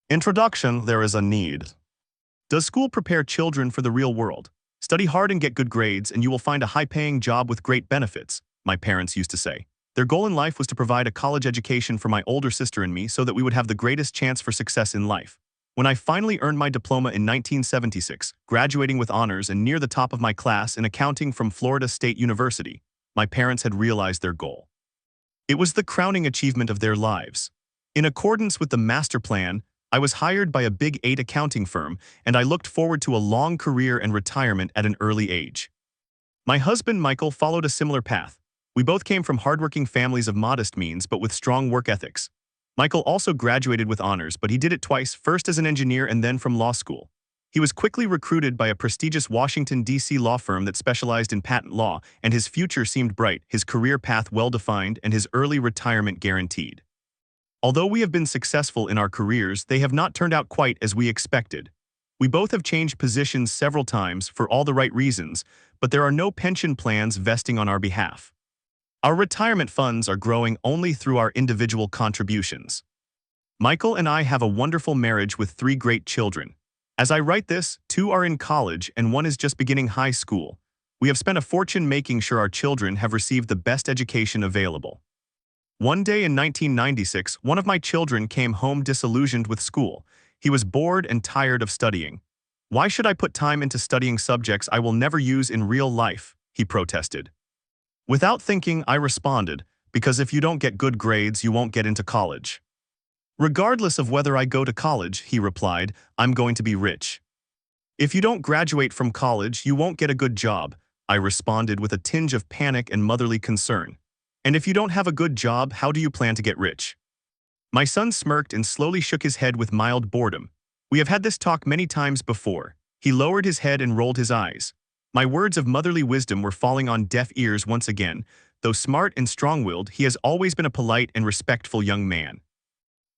Introduction, there is a need. Does school prepare children for the real world? Study hard and get good grades, and you will find a high-paying job with great benefits, my parents used to say. Their goal in life was to provide a college education for my older sister and me so that we would have the greatest chance for success in life. When I finally earned my diploma in 1976, graduating with honors and near the top of my class in accounting from Florida State University, my parents had realized their goal. It was the crowning achievement of their lives. In accordance with the master plan, I was hired by a Big 8 accounting firm, and I looked forward to a long career and retirement at an early age. My husband, Michael, followed a similar path. We both came from hardworking families of modest means but with strong work ethics. Michael also graduated with honors, but he did it twice, first as an engineer and then from law school. He was quickly recruited by a prestigious Washington, D.C. law firm that specialized in patent law, and his future seemed bright, his career path well-defined, and his early retirement guaranteed. Although we have been successful in our careers, they have not turned out quite as we expected. We both have changed positions several times for all the right reasons, but there are no pension plans vesting on our behalf. Our retirement funds are growing only through our individual contributions. Michael and I have a wonderful marriage with 3 great children. As I write this, 2 are in college and 1 is just beginning high school. We have spent a fortune making sure our children have received the best education available. One day in 1996, one of my children came home disillusioned with school. He was bored and tired of studying. "Why should I put time into studying subjects I will never use in real life?" he protested. Without thinking, I responded, "Because if you don't get good grades, you won't get into college." "Regardless of whether I go to college," he replied, "I'm going to be rich." "If you don't graduate from college, you won't get a good job," I responded with a tinge of panic and motherly concern. "And if you don't have a good job, how do you plan to get rich?" My son smirked and slowly shook his head with mild boredom. We have had this talk many times before. He lowered his head and rolled his eyes. My words of motherly wisdom were falling on deaf ears once again. Though smart and strong-willed, he has always been a polite and respectful young man.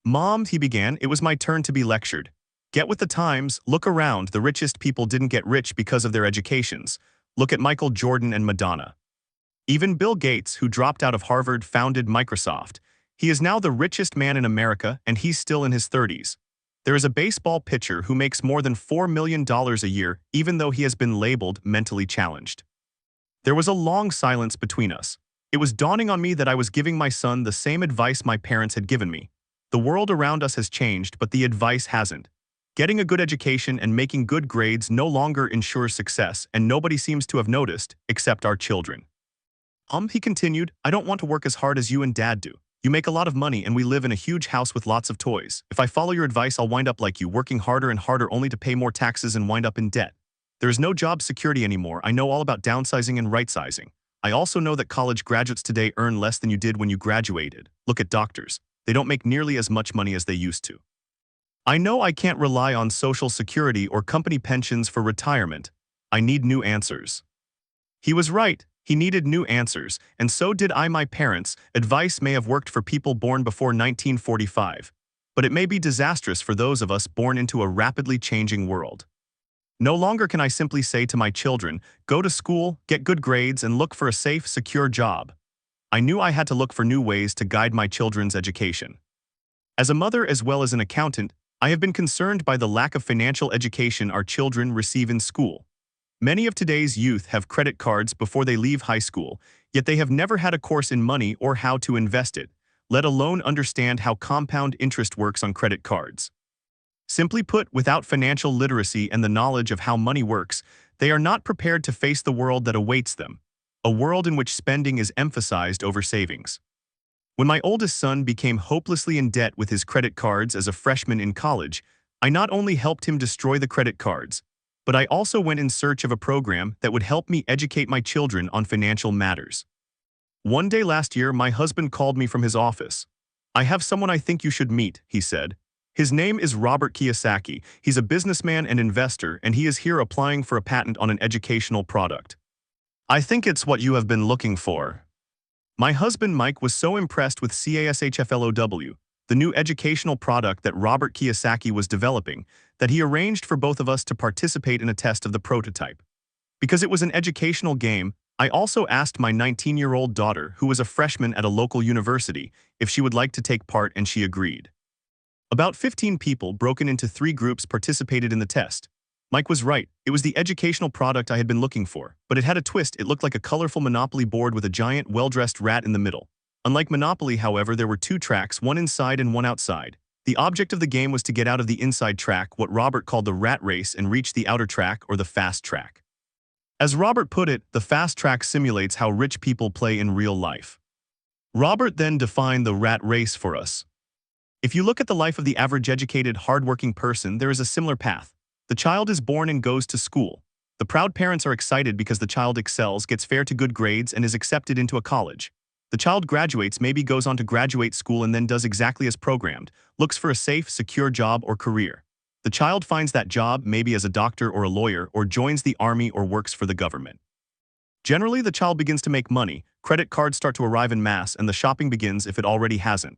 "Mom," he began, it was my turn to be lectured. "Get with the times, look around, the richest people didn't get rich because of their educations. Look at Michael Jordan and Madonna. Even Bill Gates, who dropped out of Harvard, founded Microsoft. He is now the richest man in America, and he's still in his 30s. There is a baseball pitcher who makes more than $4 million a year, even though he has been labeled mentally challenged." There was a long silence between us. It was dawning on me that I was giving my son the same advice my parents had given me. The world around us has changed, but the advice hasn't. Getting a good education and making good grades no longer ensures success, and nobody seems to have noticed, except our children. He continued, "I don't want to work as hard as you and Dad do. You make a lot of money and we live in a huge house with lots of toys. If I follow your advice, I'll wind up like you, working harder and harder only to pay more taxes and wind up in debt. There is no job security anymore. I know all about downsizing and right-sizing. I also know that college graduates today earn less than you did when you graduated. Look at doctors. They don't make nearly as much money as they used to. I know I can't rely on Social Security or company pensions for retirement. I need new answers." He was right. He needed new answers, and so did I. My parents' advice may have worked for people born before 1945, but it may be disastrous for those of us born into a rapidly changing world. No longer can I simply say to my children, "Go to school, get good grades, and look for a safe, secure job." I knew I had to look for new ways to guide my children's education. As a mother as well as an accountant, I have been concerned by the lack of financial education our children receive in school. Many of today's youth have credit cards before they leave high school, yet they have never had a course in money or how to invest it, let alone understand how compound interest works on credit cards. Simply put, without financial literacy and the knowledge of how money works, they are not prepared to face the world that awaits them, a world in which spending is emphasized over savings. When my oldest son became hopelessly in debt with his credit cards as a freshman in college, I not only helped him destroy the credit cards, but I also went in search of a program that would help me educate my children on financial matters. One day last year, my husband called me from his office. "I have someone I think you should meet," he said. "His name is Robert Kiyosaki. He's a businessman and investor, and he is here applying for a patent on an educational product. I think it's what you have been looking for." My husband Mike was so impressed with Epilogue, the new educational product that Robert Kiyosaki was developing, that he arranged for both of us to participate in a test of the prototype. Because it was an educational game, I also asked my 19-year-old daughter, who was a freshman at a local university, if she would like to take part, and she agreed. About 15 people, broken into 3 groups, participated in the test. Mike was right. It was the educational product I had been looking for, but it had a twist. It looked like a colorful Monopoly board with a giant, well-dressed rat in the middle. Unlike Monopoly, however, there were 2 tracks, one inside and one outside. The object of the game was to get out of the inside track, what Robert called the rat race, and reach the outer track, or the fast track. As Robert put it, the fast track simulates how rich people play in real life. Robert then defined the rat race for us. If you look at the life of the average educated, hardworking person, there is a similar path. The child is born and goes to school. The proud parents are excited because the child excels, gets fair to good grades, and is accepted into a college. The child graduates, maybe goes on to graduate school and then does exactly as programmed, looks for a safe, secure job or career. The child finds that job, maybe as a doctor or a lawyer, or joins the army or works for the government. Generally, the child begins to make money, credit cards start to arrive en masse, and the shopping begins if it already hasn't.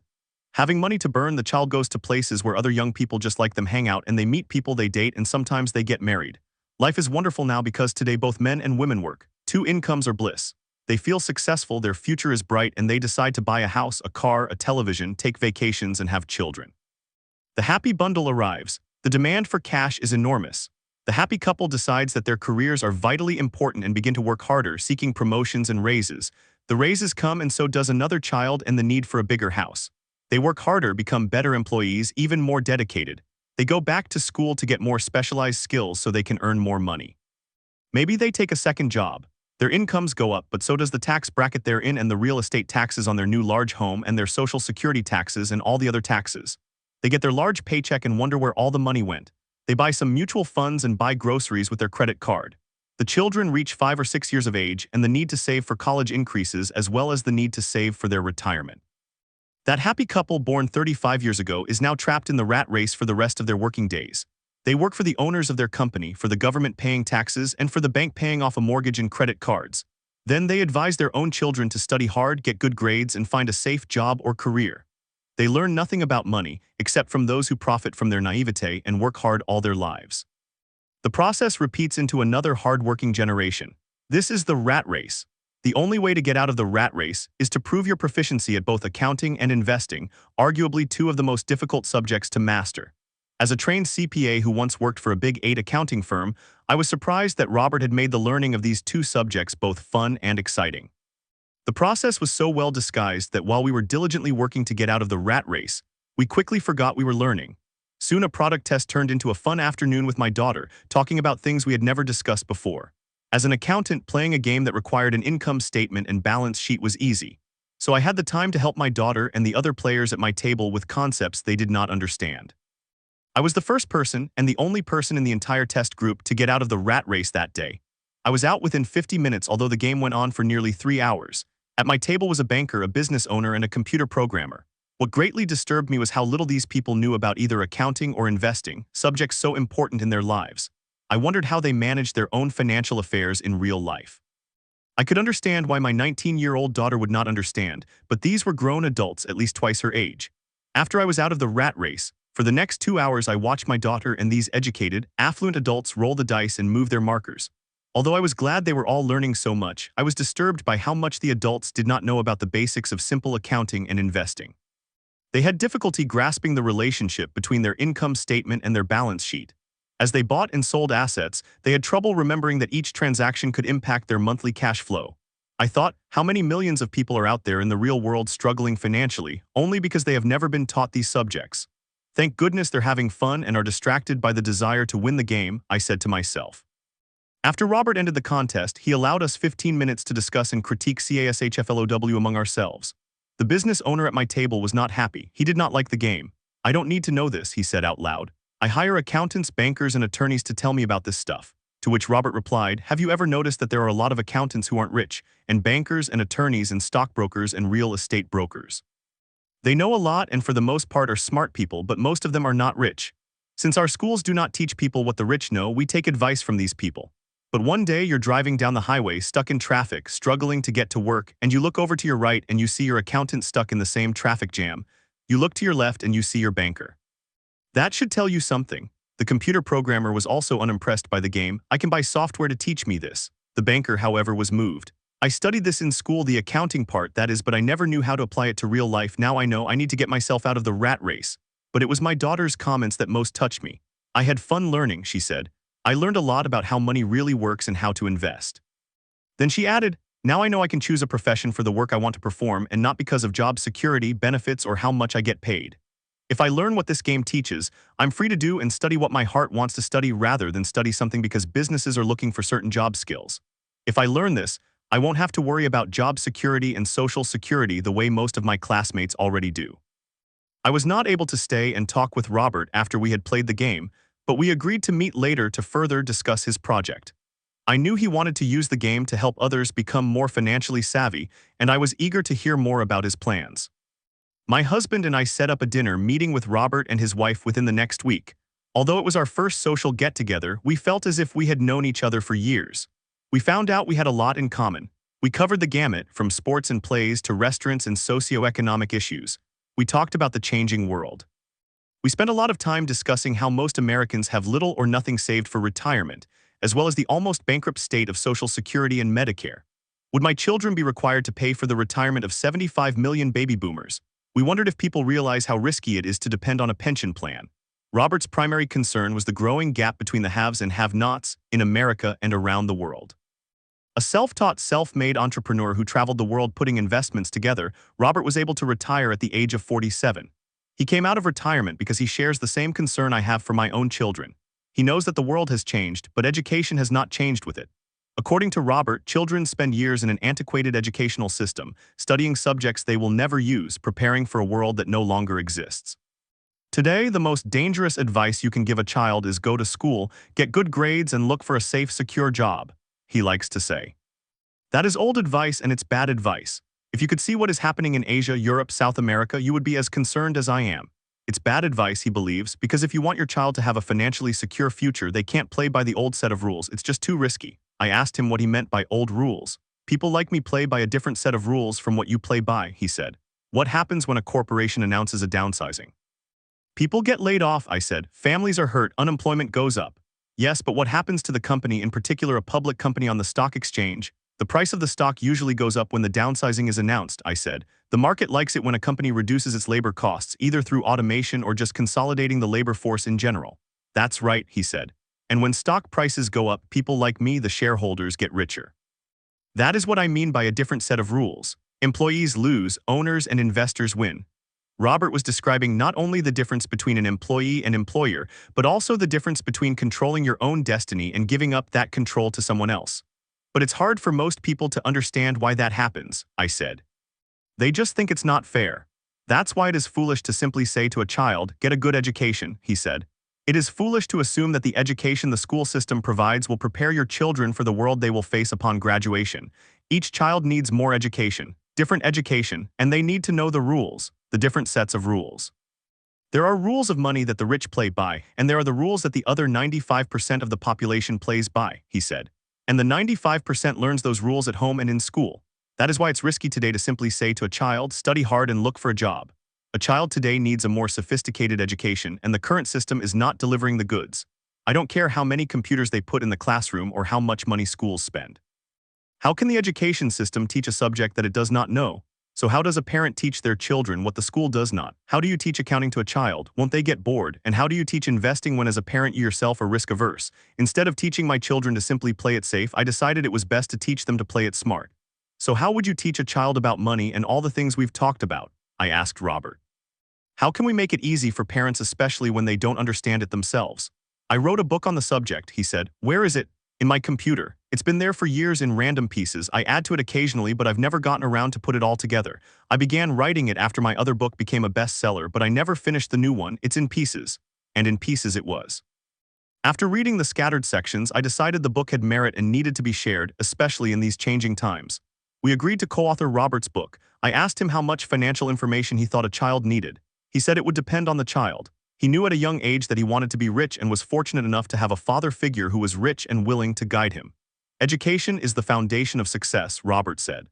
Having money to burn, the child goes to places where other young people just like them hang out, and they meet people, they date, and sometimes they get married. Life is wonderful now because today both men and women work. 2 incomes are bliss. They feel successful, their future is bright, and they decide to buy a house, a car, a television, take vacations, and have children. The happy bundle arrives. The demand for cash is enormous. The happy couple decides that their careers are vitally important and begin to work harder, seeking promotions and raises. The raises come, and so does another child and the need for a bigger house. They work harder, become better employees, even more dedicated. They go back to school to get more specialized skills so they can earn more money. Maybe they take a second job. Their incomes go up, but so does the tax bracket they're in and the real estate taxes on their new large home and their social security taxes and all the other taxes. They get their large paycheck and wonder where all the money went. They buy some mutual funds and buy groceries with their credit card. The children reach 5 or 6 years of age, and the need to save for college increases as well as the need to save for their retirement. That happy couple born 35 years ago is now trapped in the rat race for the rest of their working days. They work for the owners of their company, for the government paying taxes, and for the bank paying off a mortgage and credit cards. Then they advise their own children to study hard, get good grades, and find a safe job or career. They learn nothing about money, except from those who profit from their naivete and work hard all their lives. The process repeats into another hard-working generation. This is the rat race. The only way to get out of the rat race is to prove your proficiency at both accounting and investing, arguably 2 of the most difficult subjects to master. As a trained CPA who once worked for a Big 8 accounting firm, I was surprised that Robert had made the learning of these 2 subjects both fun and exciting. The process was so well disguised that while we were diligently working to get out of the rat race, we quickly forgot we were learning. Soon a product test turned into a fun afternoon with my daughter, talking about things we had never discussed before. As an accountant, playing a game that required an income statement and balance sheet was easy, so I had the time to help my daughter and the other players at my table with concepts they did not understand. I was the first person and the only person in the entire test group to get out of the rat race that day. I was out within 50 minutes, although the game went on for nearly 3 hours. At my table was a banker, a business owner, and a computer programmer. What greatly disturbed me was how little these people knew about either accounting or investing, subjects so important in their lives. I wondered how they managed their own financial affairs in real life. I could understand why my 19-year-old daughter would not understand, but these were grown adults at least twice her age. After I was out of the rat race, for the next 2 hours I watched my daughter and these educated, affluent adults roll the dice and move their markers. Although I was glad they were all learning so much, I was disturbed by how much the adults did not know about the basics of simple accounting and investing. They had difficulty grasping the relationship between their income statement and their balance sheet. As they bought and sold assets, they had trouble remembering that each transaction could impact their monthly cash flow. I thought, how many millions of people are out there in the real world struggling financially, only because they have never been taught these subjects? Thank goodness they're having fun and are distracted by the desire to win the game, I said to myself. After Robert ended the contest, he allowed us 15 minutes to discuss and critique CASHFLOW among ourselves. The business owner at my table was not happy. He did not like the game. I don't need to know this, he said out loud. I hire accountants, bankers, and attorneys to tell me about this stuff. To which Robert replied, have you ever noticed that there are a lot of accountants who aren't rich, and bankers and attorneys and stockbrokers and real estate brokers? They know a lot and for the most part are smart people, but most of them are not rich. Since our schools do not teach people what the rich know, we take advice from these people. But one day you're driving down the highway, stuck in traffic, struggling to get to work, and you look over to your right and you see your accountant stuck in the same traffic jam. You look to your left and you see your banker. That should tell you something. The computer programmer was also unimpressed by the game. I can buy software to teach me this. The banker, however, was moved. I studied this in school, the accounting part, that is, but I never knew how to apply it to real life. Now I know I need to get myself out of the rat race. But it was my daughter's comments that most touched me. I had fun learning, she said. I learned a lot about how money really works and how to invest. Then she added, now I know I can choose a profession for the work I want to perform and not because of job security, benefits, or how much I get paid. If I learn what this game teaches, I'm free to do and study what my heart wants to study rather than study something because businesses are looking for certain job skills. If I learn this, I won't have to worry about job security and social security the way most of my classmates already do. I was not able to stay and talk with Robert after we had played the game, but we agreed to meet later to further discuss his project. I knew he wanted to use the game to help others become more financially savvy, and I was eager to hear more about his plans. My husband and I set up a dinner meeting with Robert and his wife within the next week. Although it was our first social get-together, we felt as if we had known each other for years. We found out we had a lot in common. We covered the gamut, from sports and plays to restaurants and socioeconomic issues. We talked about the changing world. We spent a lot of time discussing how most Americans have little or nothing saved for retirement, as well as the almost bankrupt state of Social Security and Medicare. Would my children be required to pay for the retirement of 75 million baby boomers? We wondered if people realize how risky it is to depend on a pension plan. Robert's primary concern was the growing gap between the haves and have-nots in America and around the world. A self-taught, self-made entrepreneur who traveled the world putting investments together, Robert was able to retire at the age of 47. He came out of retirement because he shares the same concern I have for my own children. He knows that the world has changed, but education has not changed with it. According to Robert, children spend years in an antiquated educational system, studying subjects they will never use, preparing for a world that no longer exists. Today, the most dangerous advice you can give a child is go to school, get good grades, and look for a safe, secure job, he likes to say. That is old advice and it's bad advice. If you could see what is happening in Asia, Europe, South America, you would be as concerned as I am. It's bad advice, he believes, because if you want your child to have a financially secure future, they can't play by the old set of rules. It's just too risky. I asked him what he meant by old rules. People like me play by a different set of rules from what you play by, he said. What happens when a corporation announces a downsizing? People get laid off, I said. Families are hurt, unemployment goes up. Yes, but what happens to the company, in particular a public company on the stock exchange? The price of the stock usually goes up when the downsizing is announced, I said. The market likes it when a company reduces its labor costs, either through automation or just consolidating the labor force in general. That's right, he said. And when stock prices go up, people like me, the shareholders, get richer. That is what I mean by a different set of rules. Employees lose, owners and investors win. Robert was describing not only the difference between an employee and employer, but also the difference between controlling your own destiny and giving up that control to someone else. But it's hard for most people to understand why that happens, I said. They just think it's not fair. That's why it is foolish to simply say to a child, get a good education, he said. It is foolish to assume that the education the school system provides will prepare your children for the world they will face upon graduation. Each child needs more education, different education, and they need to know the rules, the different sets of rules. There are rules of money that the rich play by, and there are the rules that the other 95% of the population plays by, he said. And the 95% learns those rules at home and in school. That is why it's risky today to simply say to a child, study hard and look for a job. A child today needs a more sophisticated education, and the current system is not delivering the goods. I don't care how many computers they put in the classroom or how much money schools spend. How can the education system teach a subject that it does not know? So how does a parent teach their children what the school does not? How do you teach accounting to a child? Won't they get bored? And how do you teach investing when as a parent you yourself are risk-averse? Instead of teaching my children to simply play it safe, I decided it was best to teach them to play it smart. So how would you teach a child about money and all the things we've talked about? I asked Robert. How can we make it easy for parents, especially when they don't understand it themselves? I wrote a book on the subject, he said. Where is it? In my computer. It's been there for years in random pieces. I add to it occasionally, but I've never gotten around to put it all together. I began writing it after my other book became a bestseller, but I never finished the new one. It's in pieces. And in pieces it was. After reading the scattered sections, I decided the book had merit and needed to be shared, especially in these changing times. We agreed to co-author Robert's book. I asked him how much financial information he thought a child needed. He said it would depend on the child. He knew at a young age that he wanted to be rich and was fortunate enough to have a father figure who was rich and willing to guide him. Education is the foundation of success, Robert said.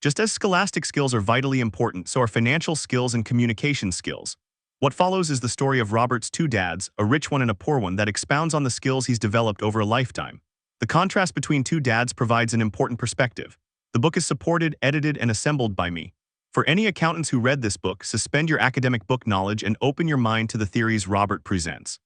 Just as scholastic skills are vitally important, so are financial skills and communication skills. What follows is the story of Robert's two dads, a rich one and a poor one, that expounds on the skills he's developed over a lifetime. The contrast between two dads provides an important perspective. The book is supported, edited, and assembled by me. For any accountants who read this book, suspend your academic book knowledge and open your mind to the theories Robert presents.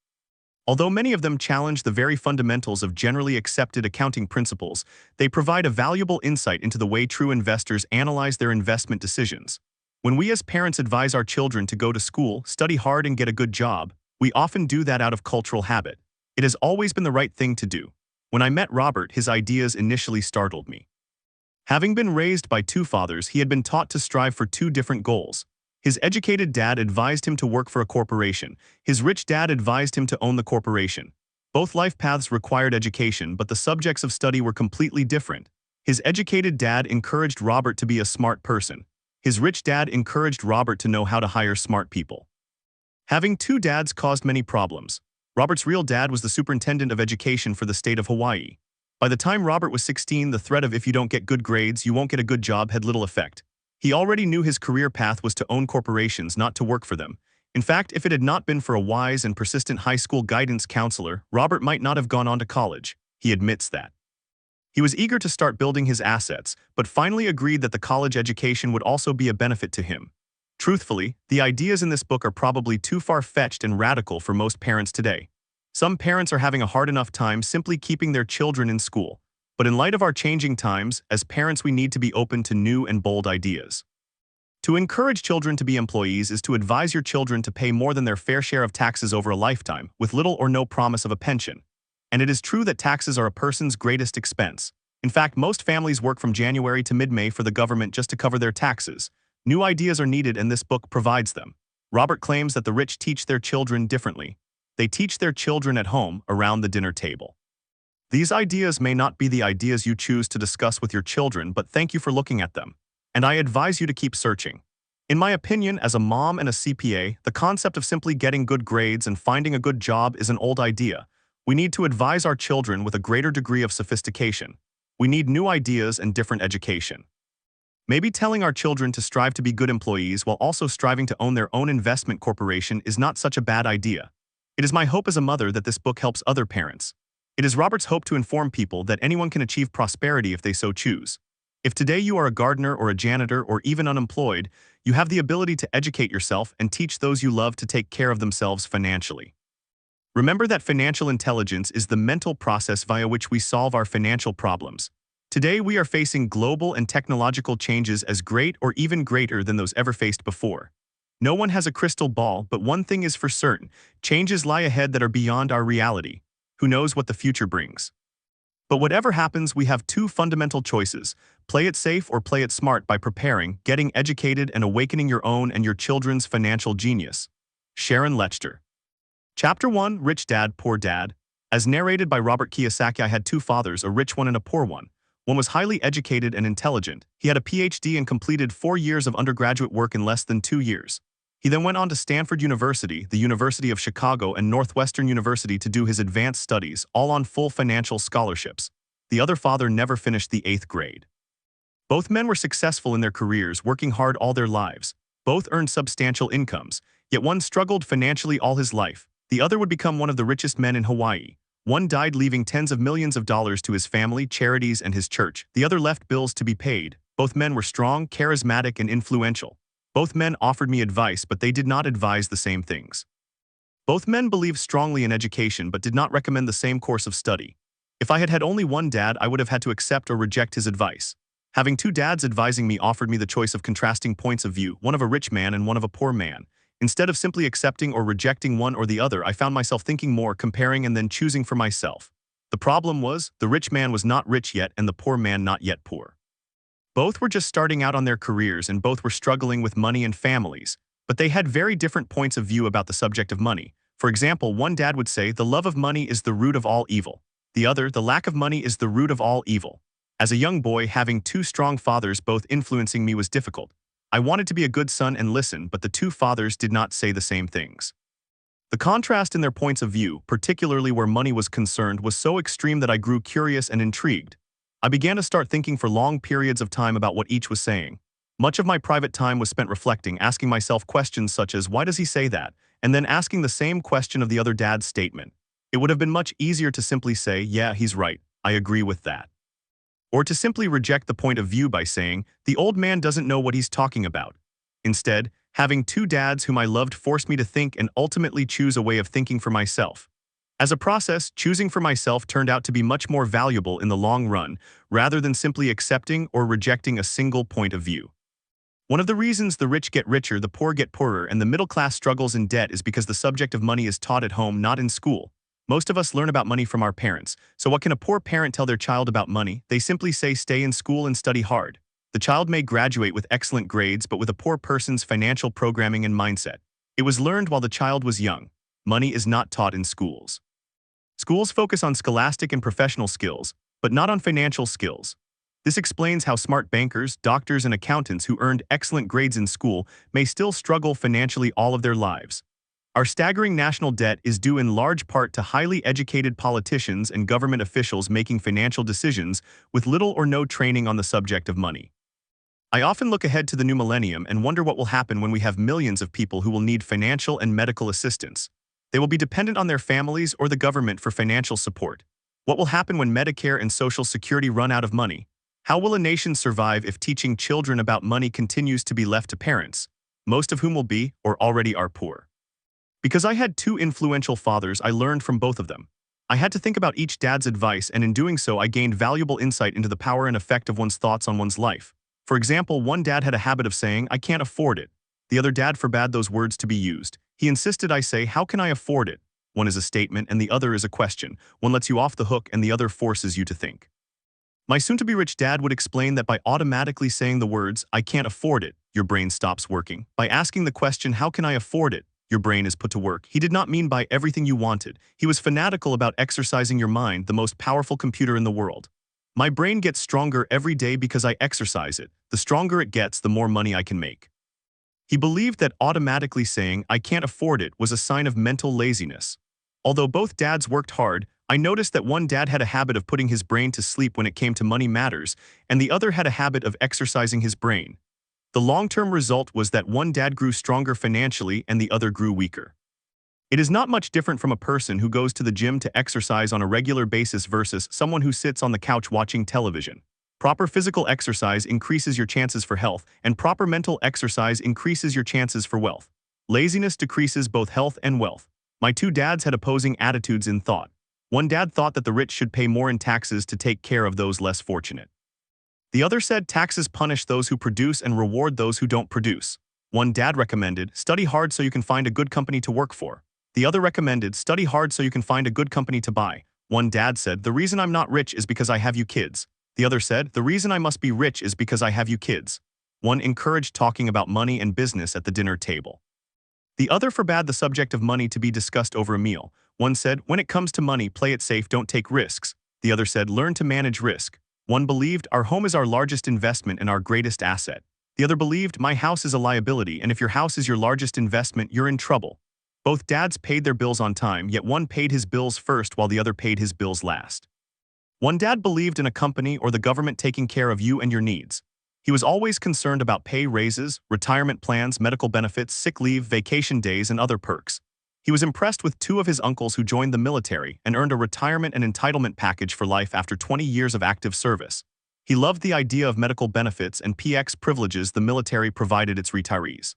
Although many of them challenge the very fundamentals of generally accepted accounting principles, they provide a valuable insight into the way true investors analyze their investment decisions. When we as parents advise our children to go to school, study hard, and get a good job, we often do that out of cultural habit. It has always been the right thing to do. When I met Robert, his ideas initially startled me. Having been raised by two fathers, he had been taught to strive for two different goals. His educated dad advised him to work for a corporation. His rich dad advised him to own the corporation. Both life paths required education, but the subjects of study were completely different. His educated dad encouraged Robert to be a smart person. His rich dad encouraged Robert to know how to hire smart people. Having two dads caused many problems. Robert's real dad was the superintendent of education for the state of Hawaii. By the time Robert was 16, the threat of if you don't get good grades, you won't get a good job had little effect. He already knew his career path was to own corporations, not to work for them. In fact, if it had not been for a wise and persistent high school guidance counselor, Robert might not have gone on to college. He admits that. He was eager to start building his assets, but finally agreed that the college education would also be a benefit to him. Truthfully, the ideas in this book are probably too far-fetched and radical for most parents today. Some parents are having a hard enough time simply keeping their children in school. But in light of our changing times, as parents we need to be open to new and bold ideas. To encourage children to be employees is to advise your children to pay more than their fair share of taxes over a lifetime, with little or no promise of a pension. And it is true that taxes are a person's greatest expense. In fact, most families work from January to mid-May for the government just to cover their taxes. New ideas are needed, and this book provides them. Robert claims that the rich teach their children differently. They teach their children at home, around the dinner table. These ideas may not be the ideas you choose to discuss with your children, but thank you for looking at them. And I advise you to keep searching. In my opinion, as a mom and a CPA, the concept of simply getting good grades and finding a good job is an old idea. We need to advise our children with a greater degree of sophistication. We need new ideas and different education. Maybe telling our children to strive to be good employees while also striving to own their own investment corporation is not such a bad idea. It is my hope as a mother that this book helps other parents. It is Robert's hope to inform people that anyone can achieve prosperity if they so choose. If today you are a gardener or a janitor or even unemployed, you have the ability to educate yourself and teach those you love to take care of themselves financially. Remember that financial intelligence is the mental process via which we solve our financial problems. Today we are facing global and technological changes as great or even greater than those ever faced before. No one has a crystal ball, but one thing is for certain: changes lie ahead that are beyond our reality. Who knows what the future brings? But whatever happens, we have two fundamental choices: play it safe or play it smart by preparing, getting educated, and awakening your own and your children's financial genius. Sharon Lechter. Chapter 1: Rich Dad, Poor Dad. As narrated by Robert Kiyosaki, I had two fathers, a rich one and a poor one. One was highly educated and intelligent. He had a PhD and completed 4 years of undergraduate work in less than 2 years. He then went on to Stanford University, the University of Chicago, and Northwestern University to do his advanced studies, all on full financial scholarships. The other father never finished the 8th grade. Both men were successful in their careers, working hard all their lives. Both earned substantial incomes, yet one struggled financially all his life. The other would become one of the richest men in Hawaii. One died leaving tens of millions of dollars to his family, charities, and his church. The other left bills to be paid. Both men were strong, charismatic, and influential. Both men offered me advice, but they did not advise the same things. Both men believed strongly in education, but did not recommend the same course of study. If I had had only one dad, I would have had to accept or reject his advice. Having two dads advising me offered me the choice of contrasting points of view, one of a rich man and one of a poor man. Instead of simply accepting or rejecting one or the other, I found myself thinking more, comparing, and then choosing for myself. The problem was, the rich man was not rich yet and the poor man not yet poor. Both were just starting out on their careers and both were struggling with money and families, but they had very different points of view about the subject of money. For example, one dad would say, the love of money is the root of all evil. The other, the lack of money is the root of all evil. As a young boy, having two strong fathers both influencing me was difficult. I wanted to be a good son and listen, but the two fathers did not say the same things. The contrast in their points of view, particularly where money was concerned, was so extreme that I grew curious and intrigued. I began to start thinking for long periods of time about what each was saying. Much of my private time was spent reflecting, asking myself questions such as, why does he say that? And then asking the same question of the other dad's statement. It would have been much easier to simply say, yeah, he's right, I agree with that. or to simply reject the point of view by saying, the old man doesn't know what he's talking about. Instead, having two dads whom I loved forced me to think and ultimately choose a way of thinking for myself. As a process, choosing for myself turned out to be much more valuable in the long run, rather than simply accepting or rejecting a single point of view. One of the reasons the rich get richer, the poor get poorer, and the middle class struggles in debt is because the subject of money is taught at home, not in school. Most of us learn about money from our parents, so what can a poor parent tell their child about money? They simply say stay in school and study hard. The child may graduate with excellent grades but with a poor person's financial programming and mindset. It was learned while the child was young. Money is not taught in schools. Schools focus on scholastic and professional skills, but not on financial skills. This explains how smart bankers, doctors, and accountants who earned excellent grades in school may still struggle financially all of their lives. Our staggering national debt is due in large part to highly educated politicians and government officials making financial decisions with little or no training on the subject of money. I often look ahead to the new millennium and wonder what will happen when we have millions of people who will need financial and medical assistance. They will be dependent on their families or the government for financial support. What will happen when Medicare and Social Security run out of money? How will a nation survive if teaching children about money continues to be left to parents, most of whom will be or already are poor? Because I had two influential fathers, I learned from both of them. I had to think about each dad's advice, and in doing so I gained valuable insight into the power and effect of one's thoughts on one's life. For example, one dad had a habit of saying, I can't afford it. The other dad forbade those words to be used. He insisted I say, how can I afford it? One is a statement and the other is a question. One lets you off the hook and the other forces you to think. My soon-to-be rich dad would explain that by automatically saying the words, I can't afford it, your brain stops working. By asking the question, how can I afford it? Your brain is put to work. He did not mean by everything you wanted. He was fanatical about exercising your mind, the most powerful computer in the world. My brain gets stronger every day because I exercise it. The stronger it gets, the more money I can make. He believed that automatically saying, I can't afford it, was a sign of mental laziness. Although both dads worked hard, I noticed that one dad had a habit of putting his brain to sleep when it came to money matters, and the other had a habit of exercising his brain. The long-term result was that one dad grew stronger financially and the other grew weaker. It is not much different from a person who goes to the gym to exercise on a regular basis versus someone who sits on the couch watching television. Proper physical exercise increases your chances for health, and proper mental exercise increases your chances for wealth. Laziness decreases both health and wealth. My two dads had opposing attitudes in thought. One dad thought that the rich should pay more in taxes to take care of those less fortunate. The other said taxes punish those who produce and reward those who don't produce. One dad recommended, study hard so you can find a good company to work for. The other recommended, study hard so you can find a good company to buy. One dad said, the reason I'm not rich is because I have you kids. The other said, the reason I must be rich is because I have you kids. One encouraged talking about money and business at the dinner table. The other forbade the subject of money to be discussed over a meal. One said, when it comes to money, play it safe, don't take risks. The other said, learn to manage risk. One believed, our home is our largest investment and our greatest asset. The other believed, my house is a liability, and if your house is your largest investment, you're in trouble. Both dads paid their bills on time, yet one paid his bills first while the other paid his bills last. One dad believed in a company or the government taking care of you and your needs. He was always concerned about pay raises, retirement plans, medical benefits, sick leave, vacation days, and other perks. He was impressed with two of his uncles who joined the military and earned a retirement and entitlement package for life after 20 years of active service. He loved the idea of medical benefits and PX privileges the military provided its retirees.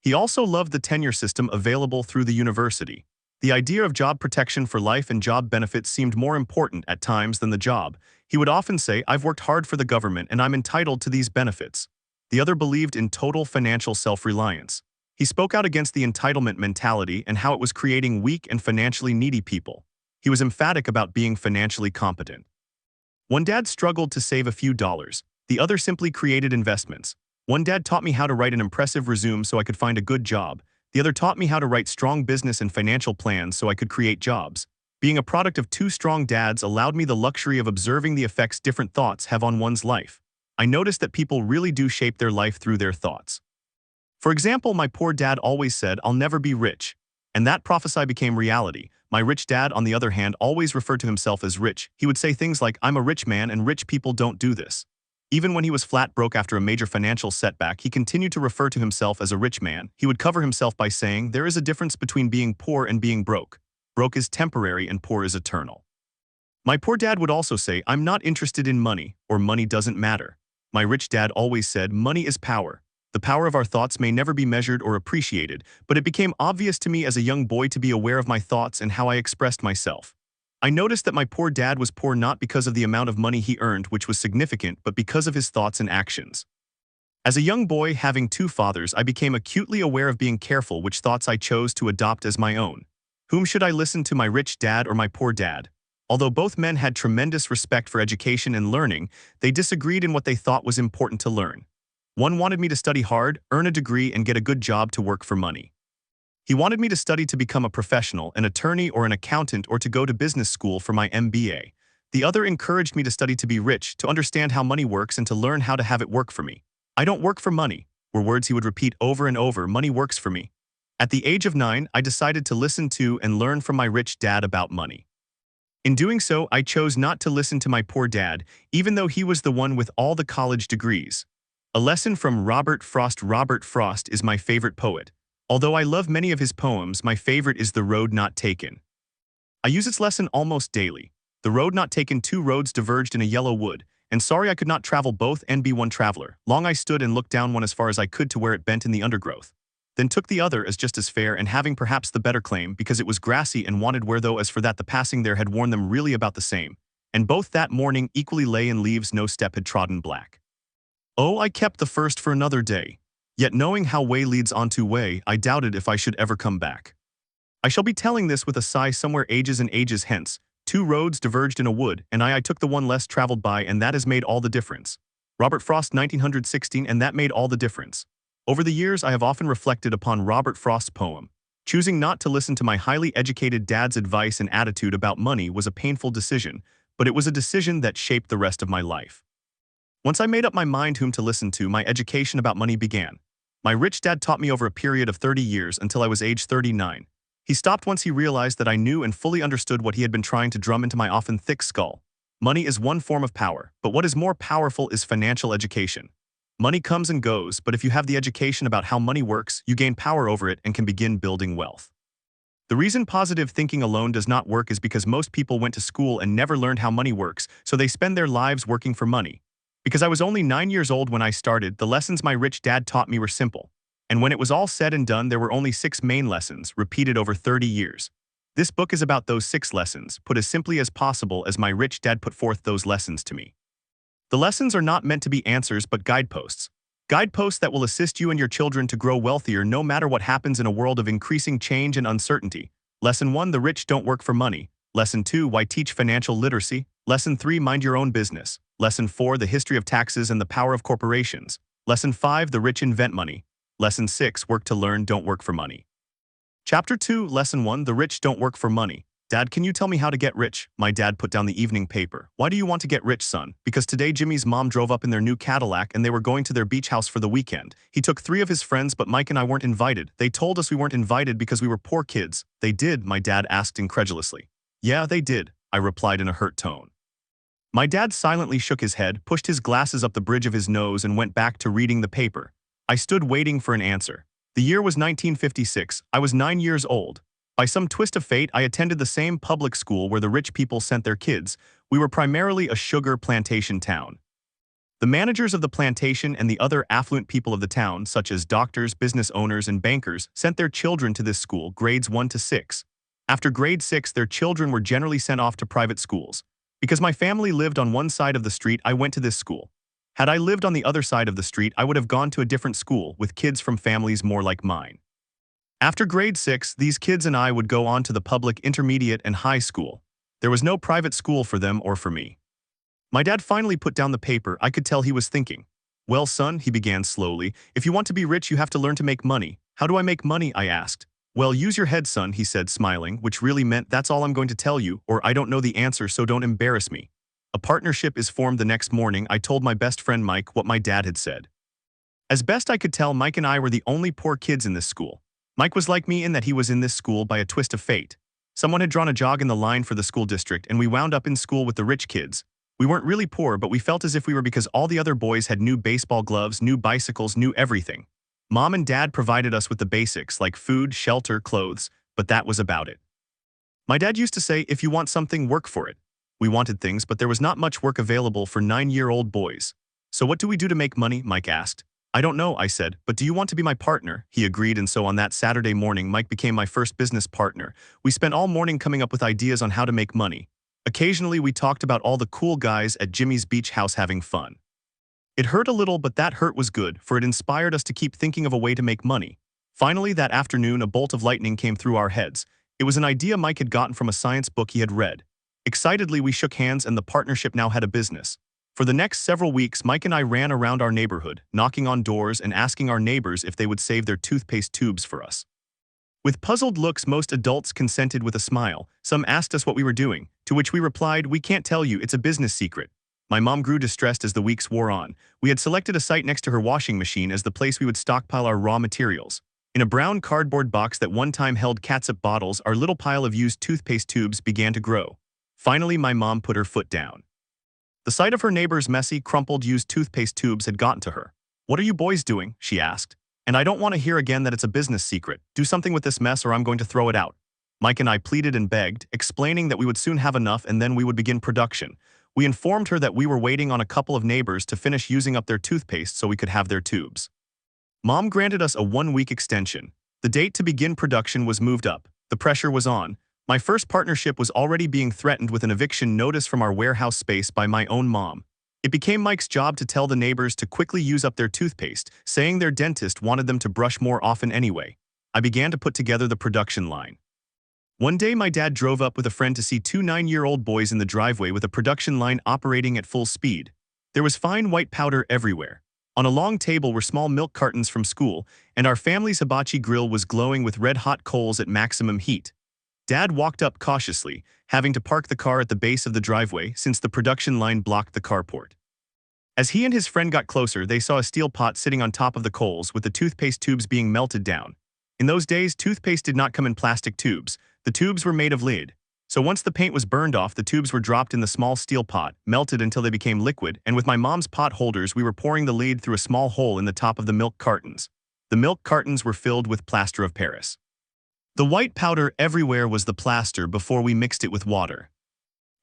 He also loved the tenure system available through the university. The idea of job protection for life and job benefits seemed more important at times than the job. He would often say, I've worked hard for the government and I'm entitled to these benefits. The other believed in total financial self-reliance. He spoke out against the entitlement mentality and how it was creating weak and financially needy people. He was emphatic about being financially competent. One dad struggled to save a few dollars. The other simply created investments. One dad taught me how to write an impressive resume so I could find a good job. The other taught me how to write strong business and financial plans so I could create jobs. Being a product of two strong dads allowed me the luxury of observing the effects different thoughts have on one's life. I noticed that people really do shape their life through their thoughts. For example, my poor dad always said, I'll never be rich. And that prophecy became reality. My rich dad, on the other hand, always referred to himself as rich. He would say things like, I'm a rich man and rich people don't do this. Even when he was flat broke after a major financial setback, he continued to refer to himself as a rich man. He would cover himself by saying, there is a difference between being poor and being broke. Broke is temporary and poor is eternal. My poor dad would also say, I'm not interested in money, or money doesn't matter. My rich dad always said, money is power. The power of our thoughts may never be measured or appreciated, but it became obvious to me as a young boy to be aware of my thoughts and how I expressed myself. I noticed that my poor dad was poor not because of the amount of money he earned, which was significant, but because of his thoughts and actions. As a young boy having two fathers, I became acutely aware of being careful which thoughts I chose to adopt as my own. Whom should I listen to, my rich dad or my poor dad? Although both men had tremendous respect for education and learning, they disagreed in what they thought was important to learn. One wanted me to study hard, earn a degree, and get a good job to work for money. He wanted me to study to become a professional, an attorney or an accountant, or to go to business school for my MBA. The other encouraged me to study to be rich, to understand how money works and to learn how to have it work for me. I don't work for money, were words he would repeat over and over. Money works for me. At the age of 9, I decided to listen to and learn from my rich dad about money. In doing so, I chose not to listen to my poor dad, even though he was the one with all the college degrees. A lesson from Robert Frost. Robert Frost is my favorite poet. Although I love many of his poems, my favorite is The Road Not Taken. I use its lesson almost daily. The road not taken, two roads diverged in a yellow wood, and sorry I could not travel both and be one traveler. Long I stood and looked down one as far as I could to where it bent in the undergrowth. Then took the other as just as fair and having perhaps the better claim, because it was grassy and wanted where, though as for that the passing there had worn them really about the same. And both that morning equally lay in leaves no step had trodden black. Oh, I kept the first for another day. Yet knowing how way leads on to way, I doubted if I should ever come back. I shall be telling this with a sigh somewhere ages and ages hence. Two roads diverged in a wood, and I took the one less traveled by, and that has made all the difference. Robert Frost, 1916, and that made all the difference. Over the years, I have often reflected upon Robert Frost's poem. Choosing not to listen to my highly educated dad's advice and attitude about money was a painful decision, but it was a decision that shaped the rest of my life. Once I made up my mind whom to listen to, my education about money began. My rich dad taught me over a period of 30 years until I was age 39. He stopped once he realized that I knew and fully understood what he had been trying to drum into my often thick skull. Money is one form of power, but what is more powerful is financial education. Money comes and goes, but if you have the education about how money works, you gain power over it and can begin building wealth. The reason positive thinking alone does not work is because most people went to school and never learned how money works, so they spend their lives working for money. Because I was only 9 years old when I started, the lessons my rich dad taught me were simple. And when it was all said and done, there were only 6 main lessons, repeated over 30 years. This book is about those 6 lessons, put as simply as possible as my rich dad put forth those lessons to me. The lessons are not meant to be answers but guideposts. Guideposts that will assist you and your children to grow wealthier no matter what happens in a world of increasing change and uncertainty. Lesson 1, the rich don't work for money. Lesson 2, why teach financial literacy. Lesson 3, mind your own business. Lesson 4, the history of taxes and the power of corporations. Lesson 5, the rich invent money. Lesson 6, work to learn, don't work for money. Chapter 2, Lesson 1, the rich don't work for money. Dad, can you tell me how to get rich? My dad put down the evening paper. Why do you want to get rich, son? Because today Jimmy's mom drove up in their new Cadillac and they were going to their beach house for the weekend. He took 3 of his friends, but Mike and I weren't invited. They told us we weren't invited because we were poor kids. They did? My dad asked incredulously. Yeah, they did, I replied in a hurt tone. My dad silently shook his head, pushed his glasses up the bridge of his nose and went back to reading the paper. I stood waiting for an answer. The year was 1956. I was 9 years old. By some twist of fate, I attended the same public school where the rich people sent their kids. We were primarily a sugar plantation town. The managers of the plantation and the other affluent people of the town, such as doctors, business owners, and bankers, sent their children to this school, grades 1 to 6. After grade 6, their children were generally sent off to private schools. Because my family lived on one side of the street, I went to this school. Had I lived on the other side of the street, I would have gone to a different school with kids from families more like mine. After grade 6, these kids and I would go on to the public intermediate and high school. There was no private school for them or for me. My dad finally put down the paper. I could tell he was thinking. Well, son, he began slowly, if you want to be rich, you have to learn to make money. How do I make money? I asked. Well, use your head, son, he said, smiling, which really meant that's all I'm going to tell you, or I don't know the answer, so don't embarrass me. A partnership is formed the next morning. I told my best friend Mike what my dad had said. As best I could tell, Mike and I were the only poor kids in this school. Mike was like me in that he was in this school by a twist of fate. Someone had drawn a jog in the line for the school district, and we wound up in school with the rich kids. We weren't really poor, but we felt as if we were because all the other boys had new baseball gloves, new bicycles, new everything. Mom and Dad provided us with the basics like food, shelter, clothes, but that was about it. My dad used to say, if you want something, work for it. We wanted things, but there was not much work available for 9-year-old boys. So what do we do to make money? Mike asked. I don't know, I said, but do you want to be my partner? He agreed, and so on that Saturday morning, Mike became my first business partner. We spent all morning coming up with ideas on how to make money. Occasionally, we talked about all the cool guys at Jimmy's beach house having fun. It hurt a little, but that hurt was good, for it inspired us to keep thinking of a way to make money. Finally, that afternoon, a bolt of lightning came through our heads. It was an idea Mike had gotten from a science book he had read. Excitedly, we shook hands, and the partnership now had a business. For the next several weeks, Mike and I ran around our neighborhood, knocking on doors and asking our neighbors if they would save their toothpaste tubes for us. With puzzled looks, most adults consented with a smile. Some asked us what we were doing, to which we replied, "We can't tell you, it's a business secret." My mom grew distressed as the weeks wore on. We had selected a site next to her washing machine as the place we would stockpile our raw materials. In a brown cardboard box that one time held catsup bottles, our little pile of used toothpaste tubes began to grow. Finally, my mom put her foot down. The sight of her neighbor's messy, crumpled used toothpaste tubes had gotten to her. "What are you boys doing?" she asked. "And I don't want to hear again that it's a business secret. Do something with this mess or I'm going to throw it out." Mike and I pleaded and begged, explaining that we would soon have enough and then we would begin production. We informed her that we were waiting on a couple of neighbors to finish using up their toothpaste so we could have their tubes. Mom granted us a 1-week extension. The date to begin production was moved up. The pressure was on. My first partnership was already being threatened with an eviction notice from our warehouse space by my own mom. It became Mike's job to tell the neighbors to quickly use up their toothpaste, saying their dentist wanted them to brush more often anyway. I began to put together the production line. One day, my dad drove up with a friend to see 2 9-year-old boys in the driveway with a production line operating at full speed. There was fine white powder everywhere. On a long table were small milk cartons from school, and our family's hibachi grill was glowing with red-hot coals at maximum heat. Dad walked up cautiously, having to park the car at the base of the driveway since the production line blocked the carport. As he and his friend got closer, they saw a steel pot sitting on top of the coals with the toothpaste tubes being melted down. In those days, toothpaste did not come in plastic tubes. The tubes were made of lead. So once the paint was burned off, the tubes were dropped in the small steel pot, melted until they became liquid, and with my mom's pot holders, we were pouring the lead through a small hole in the top of the milk cartons. The milk cartons were filled with plaster of Paris. The white powder everywhere was the plaster before we mixed it with water.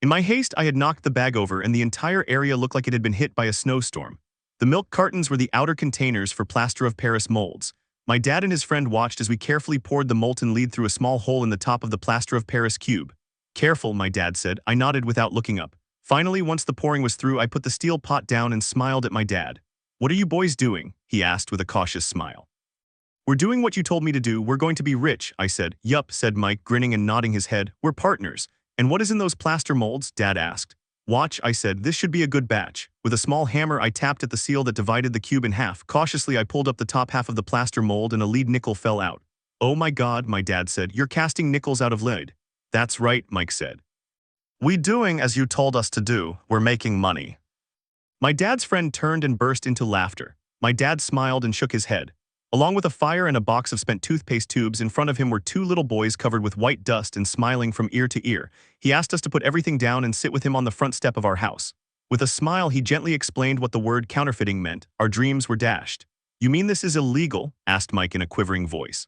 In my haste, I had knocked the bag over and the entire area looked like it had been hit by a snowstorm. The milk cartons were the outer containers for plaster of Paris molds. My dad and his friend watched as we carefully poured the molten lead through a small hole in the top of the plaster of Paris cube. "Careful," my dad said. I nodded without looking up. Finally, once the pouring was through, I put the steel pot down and smiled at my dad. "What are you boys doing?" he asked with a cautious smile. "We're doing what you told me to do. We're going to be rich," I said. "Yup," said Mike, grinning and nodding his head. "We're partners." "And what is in those plaster molds?" Dad asked. "Watch," I said. "This should be a good batch." With a small hammer, I tapped at the seal that divided the cube in half. Cautiously, I pulled up the top half of the plaster mold and a lead nickel fell out. "Oh my God," my dad said. "You're casting nickels out of lead." "That's right," Mike said. "We doing as you told us to do. We're making money." My dad's friend turned and burst into laughter. My dad smiled and shook his head. Along with a fire and a box of spent toothpaste tubes, in front of him were 2 little boys covered with white dust and smiling from ear to ear. He asked us to put everything down and sit with him on the front step of our house. With a smile, he gently explained what the word counterfeiting meant. Our dreams were dashed. "You mean this is illegal?" asked Mike in a quivering voice.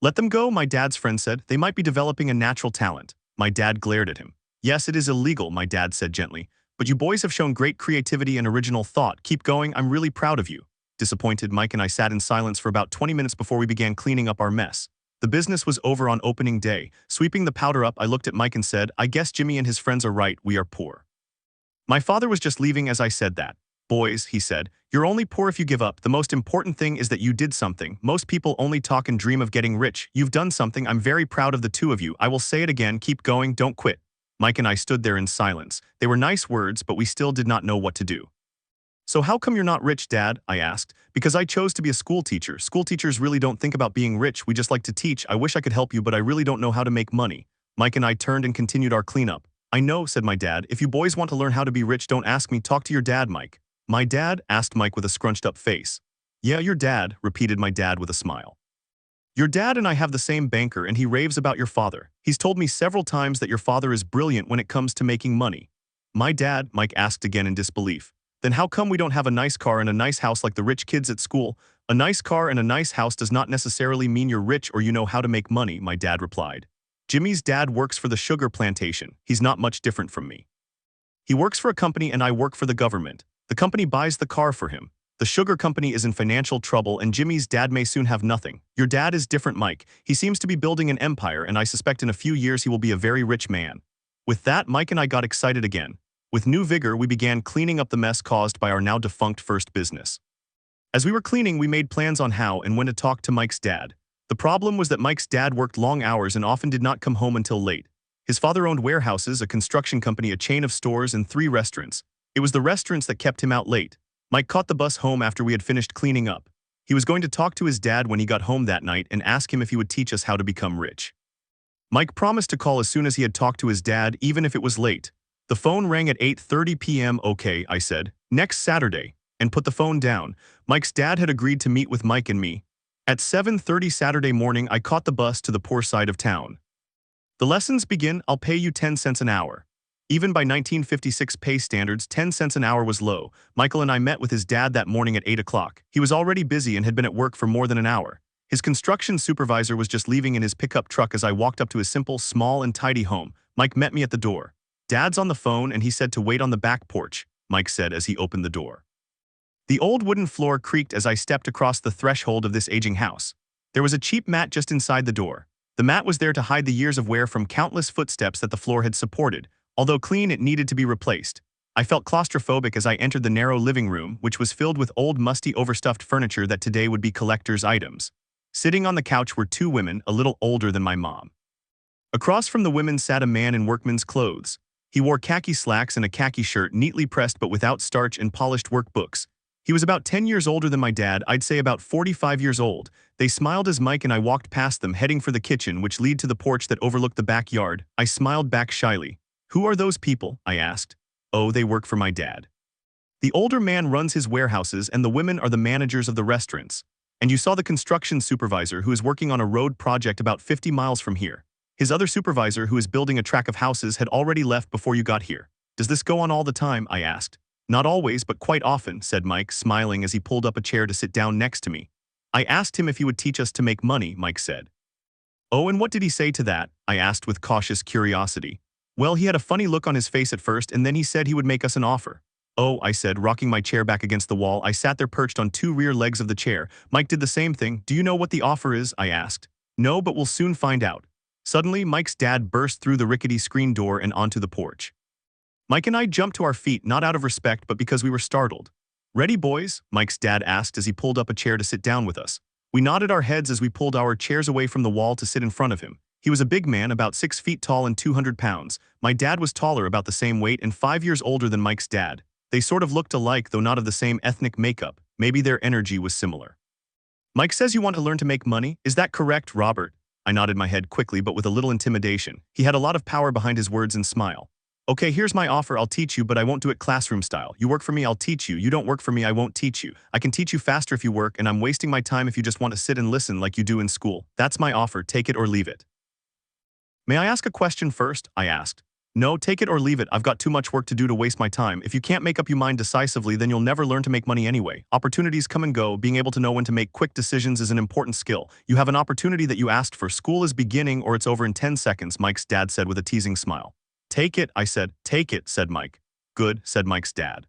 "Let them go," my dad's friend said. "They might be developing a natural talent." My dad glared at him. "Yes, it is illegal," my dad said gently. "But you boys have shown great creativity and original thought. Keep going, I'm really proud of you." Disappointed, Mike and I sat in silence for about 20 minutes before we began cleaning up our mess. The business was over on opening day. Sweeping the powder up, I looked at Mike and said, "I guess Jimmy and his friends are right, we are poor." My father was just leaving as I said that. "Boys," he said, "you're only poor if you give up. The most important thing is that you did something. Most people only talk and dream of getting rich. You've done something. I'm very proud of the 2 of you. I will say it again, keep going, don't quit." Mike and I stood there in silence. They were nice words, but we still did not know what to do. "So how come you're not rich, Dad?" I asked. "Because I chose to be a school teacher. School teachers really don't think about being rich. We just like to teach. I wish I could help you, but I really don't know how to make money." Mike and I turned and continued our cleanup. "I know," said my dad. "If you boys want to learn how to be rich, don't ask me. Talk to your dad, Mike." "My dad?" asked Mike with a scrunched-up face. "Yeah, your dad," repeated my dad with a smile. "Your dad and I have the same banker, and he raves about your father. He's told me several times that your father is brilliant when it comes to making money." "My dad?" Mike asked again in disbelief. "Then how come we don't have a nice car and a nice house like the rich kids at school?" "A nice car and a nice house does not necessarily mean you're rich or you know how to make money," my dad replied. "Jimmy's dad works for the sugar plantation. He's not much different from me." He works for a company and I work for the government. The company buys the car for him. The sugar company is in financial trouble and Jimmy's dad may soon have nothing. Your dad is different, Mike. He seems to be building an empire and I suspect in a few years he will be a very rich man. With that, Mike and I got excited again. With new vigor, we began cleaning up the mess caused by our now defunct first business. As we were cleaning, we made plans on how and when to talk to Mike's dad. The problem was that Mike's dad worked long hours and often did not come home until late. His father owned warehouses, a construction company, a chain of stores, and 3 restaurants. It was the restaurants that kept him out late. Mike caught the bus home after we had finished cleaning up. He was going to talk to his dad when he got home that night and ask him if he would teach us how to become rich. Mike promised to call as soon as he had talked to his dad, even if it was late. The phone rang at 8:30 p.m. Okay, I said, next Saturday, and put the phone down. Mike's dad had agreed to meet with Mike and me. At 7:30 Saturday morning, I caught the bus to the poor side of town. The lessons begin, I'll pay you 10 cents an hour. Even by 1956 pay standards, 10 cents an hour was low. Michael and I met with his dad that morning at 8 o'clock. He was already busy and had been at work for more than an hour. His construction supervisor was just leaving in his pickup truck as I walked up to his simple, small, and tidy home. Mike met me at the door. Dad's on the phone and he said to wait on the back porch, Mike said as he opened the door. The old wooden floor creaked as I stepped across the threshold of this aging house. There was a cheap mat just inside the door. The mat was there to hide the years of wear from countless footsteps that the floor had supported. Although clean, it needed to be replaced. I felt claustrophobic as I entered the narrow living room, which was filled with old, musty, overstuffed furniture that today would be collector's items. Sitting on the couch were 2 women, a little older than my mom. Across from the women sat a man in workman's clothes. He wore khaki slacks and a khaki shirt, neatly pressed but without starch, and polished workbooks. He was about 10 years older than my dad, I'd say about 45 years old. They smiled as Mike and I walked past them, heading for the kitchen, which led to the porch that overlooked the backyard. I smiled back shyly. Who are those people? I asked. Oh, they work for my dad. The older man runs his warehouses and the women are the managers of the restaurants. And you saw the construction supervisor who is working on a road project about 50 miles from here. His other supervisor, who is building a tract of houses, had already left before you got here. Does this go on all the time? I asked. Not always, but quite often, said Mike, smiling as he pulled up a chair to sit down next to me. I asked him if he would teach us to make money, Mike said. Oh, and what did he say to that? I asked with cautious curiosity. Well, he had a funny look on his face at first, and then he said he would make us an offer. Oh, I said, rocking my chair back against the wall. I sat there perched on 2 rear legs of the chair. Mike did the same thing. Do you know what the offer is? I asked. No, but we'll soon find out. Suddenly, Mike's dad burst through the rickety screen door and onto the porch. Mike and I jumped to our feet, not out of respect, but because we were startled. Ready, boys? Mike's dad asked as he pulled up a chair to sit down with us. We nodded our heads as we pulled our chairs away from the wall to sit in front of him. He was a big man, about 6 feet tall and 200 pounds. My dad was taller, about the same weight, and 5 years older than Mike's dad. They sort of looked alike, though not of the same ethnic makeup. Maybe their energy was similar. Mike says you want to learn to make money? Is that correct, Robert? I nodded my head quickly, but with a little intimidation. He had a lot of power behind his words and smile. Okay, here's my offer. I'll teach you, but I won't do it classroom style. You work for me, I'll teach you. You don't work for me, I won't teach you. I can teach you faster if you work, and I'm wasting my time if you just want to sit and listen like you do in school. That's my offer. Take it or leave it. May I ask a question first? I asked. No, take it or leave it. I've got too much work to do to waste my time. If you can't make up your mind decisively, then you'll never learn to make money anyway. Opportunities come and go. Being able to know when to make quick decisions is an important skill. You have an opportunity that you asked for. School is beginning or it's over in 10 seconds, Mike's dad said with a teasing smile. Take it, I said. Take it, said Mike. Good, said Mike's dad.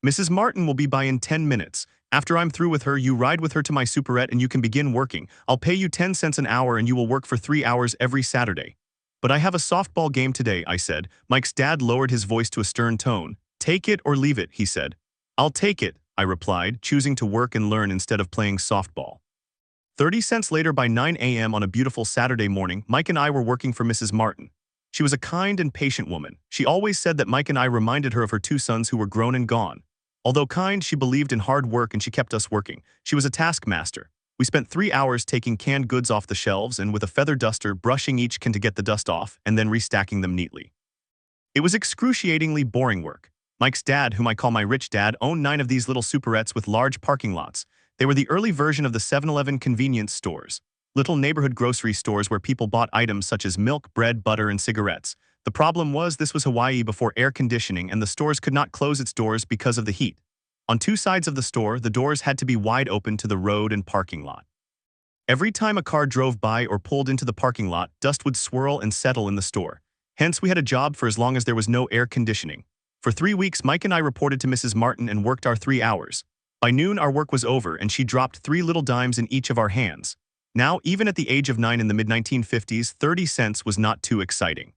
Mrs. Martin will be by in 10 minutes. After I'm through with her, you ride with her to my superette and you can begin working. I'll pay you 10 cents an hour and you will work for 3 hours every Saturday. But I have a softball game today, I said. Mike's dad lowered his voice to a stern tone. Take it or leave it, he said. I'll take it, I replied, choosing to work and learn instead of playing softball. 30 cents later, by 9 a.m. on a beautiful Saturday morning, Mike and I were working for Mrs. Martin. She was a kind and patient woman. She always said that Mike and I reminded her of her 2 sons who were grown and gone. Although kind, she believed in hard work and she kept us working. She was a taskmaster. We spent 3 hours taking canned goods off the shelves and with a feather duster brushing each can to get the dust off and then restacking them neatly. It was excruciatingly boring work. Mike's dad, whom I call my rich dad, owned 9 of these little superettes with large parking lots. They were the early version of the 7-Eleven convenience stores. Little neighborhood grocery stores where people bought items such as milk, bread, butter, and cigarettes. The problem was this was Hawaii before air conditioning and the stores could not close its doors because of the heat. On 2 sides of the store, the doors had to be wide open to the road and parking lot. Every time a car drove by or pulled into the parking lot, dust would swirl and settle in the store. Hence, we had a job for as long as there was no air conditioning. For 3 weeks, Mike and I reported to Mrs. Martin and worked our 3 hours. By noon, our work was over and she dropped 3 little dimes in each of our hands. Now, even at the age of 9 in the mid-1950s, 30 cents was not too exciting.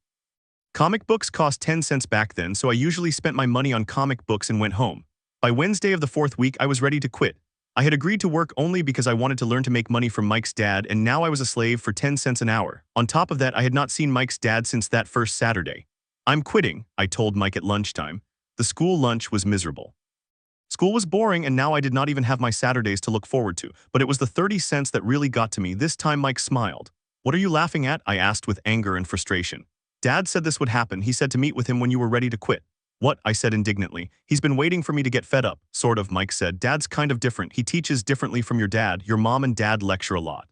Comic books cost 10 cents back then, so I usually spent my money on comic books and went home. By Wednesday of the 4th week, I was ready to quit. I had agreed to work only because I wanted to learn to make money from Mike's dad, and now I was a slave for 10 cents an hour. On top of that, I had not seen Mike's dad since that first Saturday. I'm quitting, I told Mike at lunchtime. The school lunch was miserable. School was boring, and now I did not even have my Saturdays to look forward to, but it was the 30 cents that really got to me. This time Mike smiled. What are you laughing at? I asked with anger and frustration. Dad said this would happen. He said to meet with him when you were ready to quit. What? I said indignantly. He's been waiting for me to get fed up. Sort of, Mike said. Dad's kind of different. He teaches differently from your dad. Your mom and dad lecture a lot.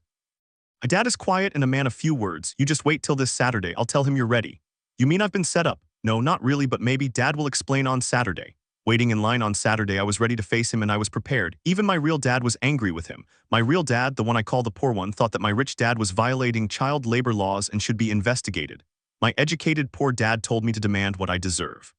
My dad is quiet and a man of few words. You just wait till this Saturday. I'll tell him you're ready. You mean I've been set up? No, not really, but maybe. Dad will explain on Saturday. Waiting in line on Saturday, I was ready to face him and I was prepared. Even my real dad was angry with him. My real dad, the one I call the poor one, thought that my rich dad was violating child labor laws and should be investigated. My educated poor dad told me to demand what I deserve.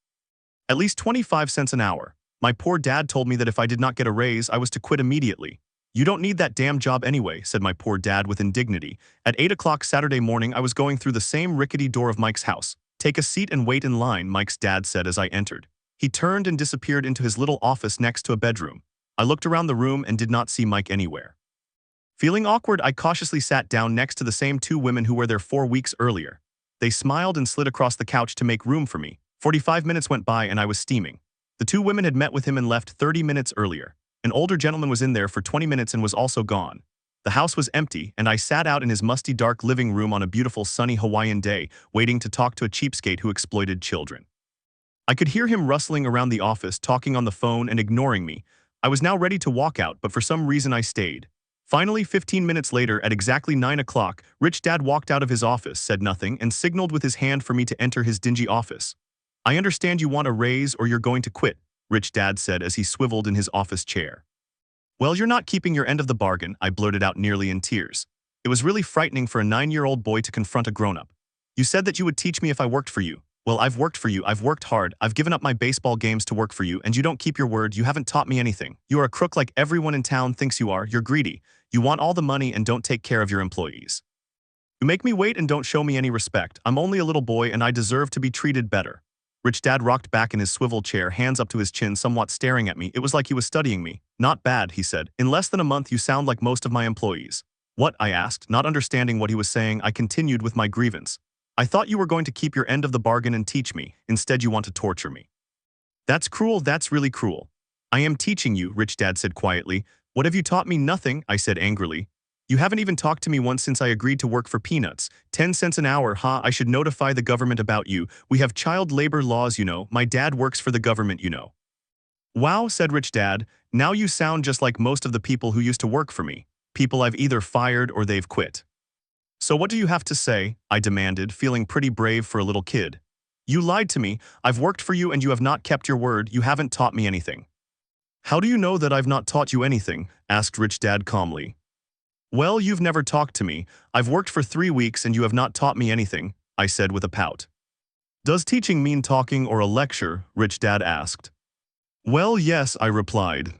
At least 25 cents an hour. My poor dad told me that if I did not get a raise, I was to quit immediately. You don't need that damn job anyway, said my poor dad with indignity. At 8 o'clock Saturday morning, I was going through the same rickety door of Mike's house. Take a seat and wait in line, Mike's dad said as I entered. He turned and disappeared into his little office next to a bedroom. I looked around the room and did not see Mike anywhere. Feeling awkward, I cautiously sat down next to the same 2 women who were there 4 weeks earlier. They smiled and slid across the couch to make room for me. 45 minutes went by and I was steaming. The 2 women had met with him and left 30 minutes earlier. An older gentleman was in there for 20 minutes and was also gone. The house was empty, and I sat out in his musty dark living room on a beautiful sunny Hawaiian day, waiting to talk to a cheapskate who exploited children. I could hear him rustling around the office, talking on the phone and ignoring me. I was now ready to walk out, but for some reason I stayed. Finally, 15 minutes later, at exactly 9 o'clock, Rich Dad walked out of his office, said nothing, and signaled with his hand for me to enter his dingy office. I understand you want a raise or you're going to quit, Rich Dad said as he swiveled in his office chair. Well, you're not keeping your end of the bargain, I blurted out nearly in tears. It was really frightening for a 9-year-old boy to confront a grown-up. You said that you would teach me if I worked for you. Well, I've worked for you, I've worked hard, I've given up my baseball games to work for you, and you don't keep your word. You haven't taught me anything. You are a crook like everyone in town thinks you are. You're greedy. You want all the money and don't take care of your employees. You make me wait and don't show me any respect. I'm only a little boy and I deserve to be treated better. Rich Dad rocked back in his swivel chair, hands up to his chin, somewhat staring at me. It was like he was studying me. Not bad, he said. In less than a month, you sound like most of my employees. What? I asked, not understanding what he was saying. I continued with my grievance. I thought you were going to keep your end of the bargain and teach me. Instead, you want to torture me. That's cruel. That's really cruel. I am teaching you, Rich Dad said quietly. What have you taught me? Nothing, I said angrily. You haven't even talked to me once since I agreed to work for peanuts. 10 cents an hour, huh? I should notify the government about you. We have child labor laws, you know. My dad works for the government, you know. Wow, said Rich Dad. Now you sound just like most of the people who used to work for me. People I've either fired or they've quit. So what do you have to say? I demanded, feeling pretty brave for a little kid. You lied to me. I've worked for you and you have not kept your word. You haven't taught me anything. How do you know that I've not taught you anything? Asked Rich Dad calmly. Well, you've never talked to me. I've worked for 3 weeks and you have not taught me anything, I said with a pout. Does teaching mean talking or a lecture? Rich Dad asked. Well, yes, I replied.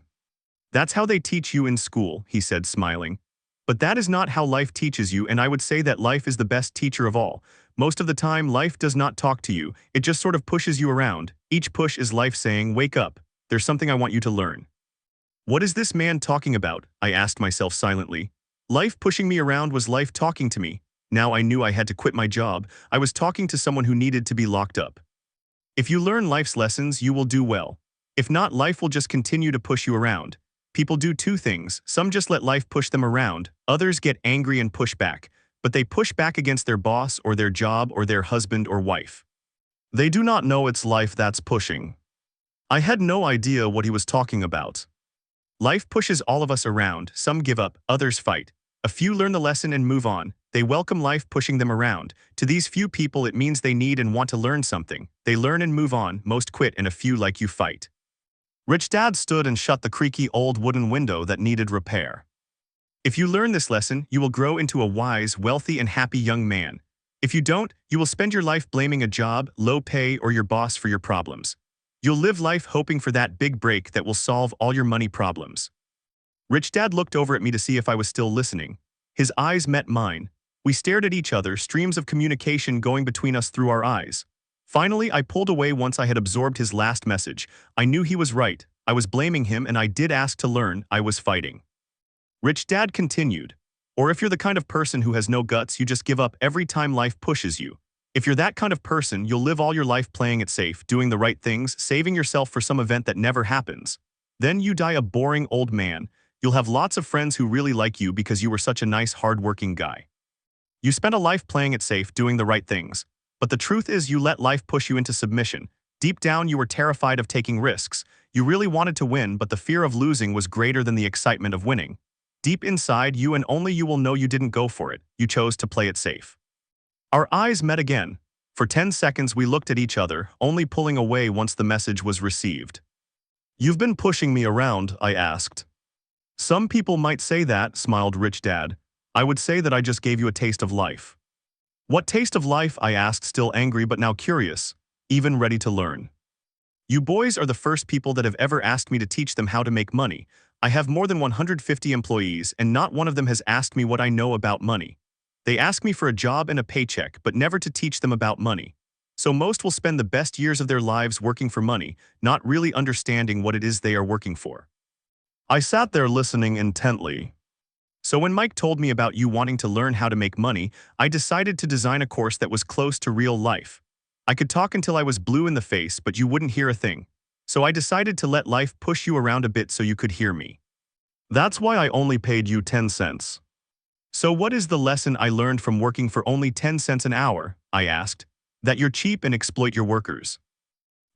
That's how they teach you in school, he said, smiling. But that is not how life teaches you, and I would say that life is the best teacher of all. Most of the time, life does not talk to you. It just sort of pushes you around. Each push is life saying, wake up. There's something I want you to learn. What is this man talking about? I asked myself silently. Life pushing me around was life talking to me. Now I knew I had to quit my job. I was talking to someone who needed to be locked up. If you learn life's lessons, you will do well. If not, life will just continue to push you around. People do 2 things. Some just let life push them around. Others get angry and push back. But they push back against their boss or their job or their husband or wife. They do not know it's life that's pushing. I had no idea what he was talking about. Life pushes all of us around. Some give up, others fight. A few learn the lesson and move on. They welcome life pushing them around. To these few people, it means they need and want to learn something. They learn and move on. Most quit, and a few like you fight. Rich Dad stood and shut the creaky old wooden window that needed repair. If you learn this lesson, you will grow into a wise, wealthy, and happy young man. If you don't, you will spend your life blaming a job, low pay, or your boss for your problems. You'll live life hoping for that big break that will solve all your money problems. Rich Dad looked over at me to see if I was still listening. His eyes met mine. We stared at each other, streams of communication going between us through our eyes. Finally, I pulled away once I had absorbed his last message. I knew he was right. I was blaming him, and I did ask to learn. I was fighting. Rich Dad continued. Or if you're the kind of person who has no guts, you just give up every time life pushes you. If you're that kind of person, you'll live all your life playing it safe, doing the right things, saving yourself for some event that never happens. Then you die a boring old man. You'll have lots of friends who really like you because you were such a nice, hard-working guy. You spent a life playing it safe, doing the right things. But the truth is you let life push you into submission. Deep down, you were terrified of taking risks. You really wanted to win, but the fear of losing was greater than the excitement of winning. Deep inside, you and only you will know you didn't go for it. You chose to play it safe. Our eyes met again. For 10 seconds, we looked at each other, only pulling away once the message was received. "You've been pushing me around," I asked. "Some people might say that," smiled Rich Dad. "I would say that I just gave you a taste of life." "What taste of life?" I asked, still angry but now curious, even ready to learn. "You boys are the first people that have ever asked me to teach them how to make money. I have more than 150 employees, and not one of them has asked me what I know about money. They ask me for a job and a paycheck, but never to teach them about money. So most will spend the best years of their lives working for money, not really understanding what it is they are working for." I sat there listening intently. "So when Mike told me about you wanting to learn how to make money, I decided to design a course that was close to real life. I could talk until I was blue in the face, but you wouldn't hear a thing. So I decided to let life push you around a bit so you could hear me. That's why I only paid you 10 cents. So what is the lesson I learned from working for only 10 cents an hour?" I asked. "That you're cheap and exploit your workers."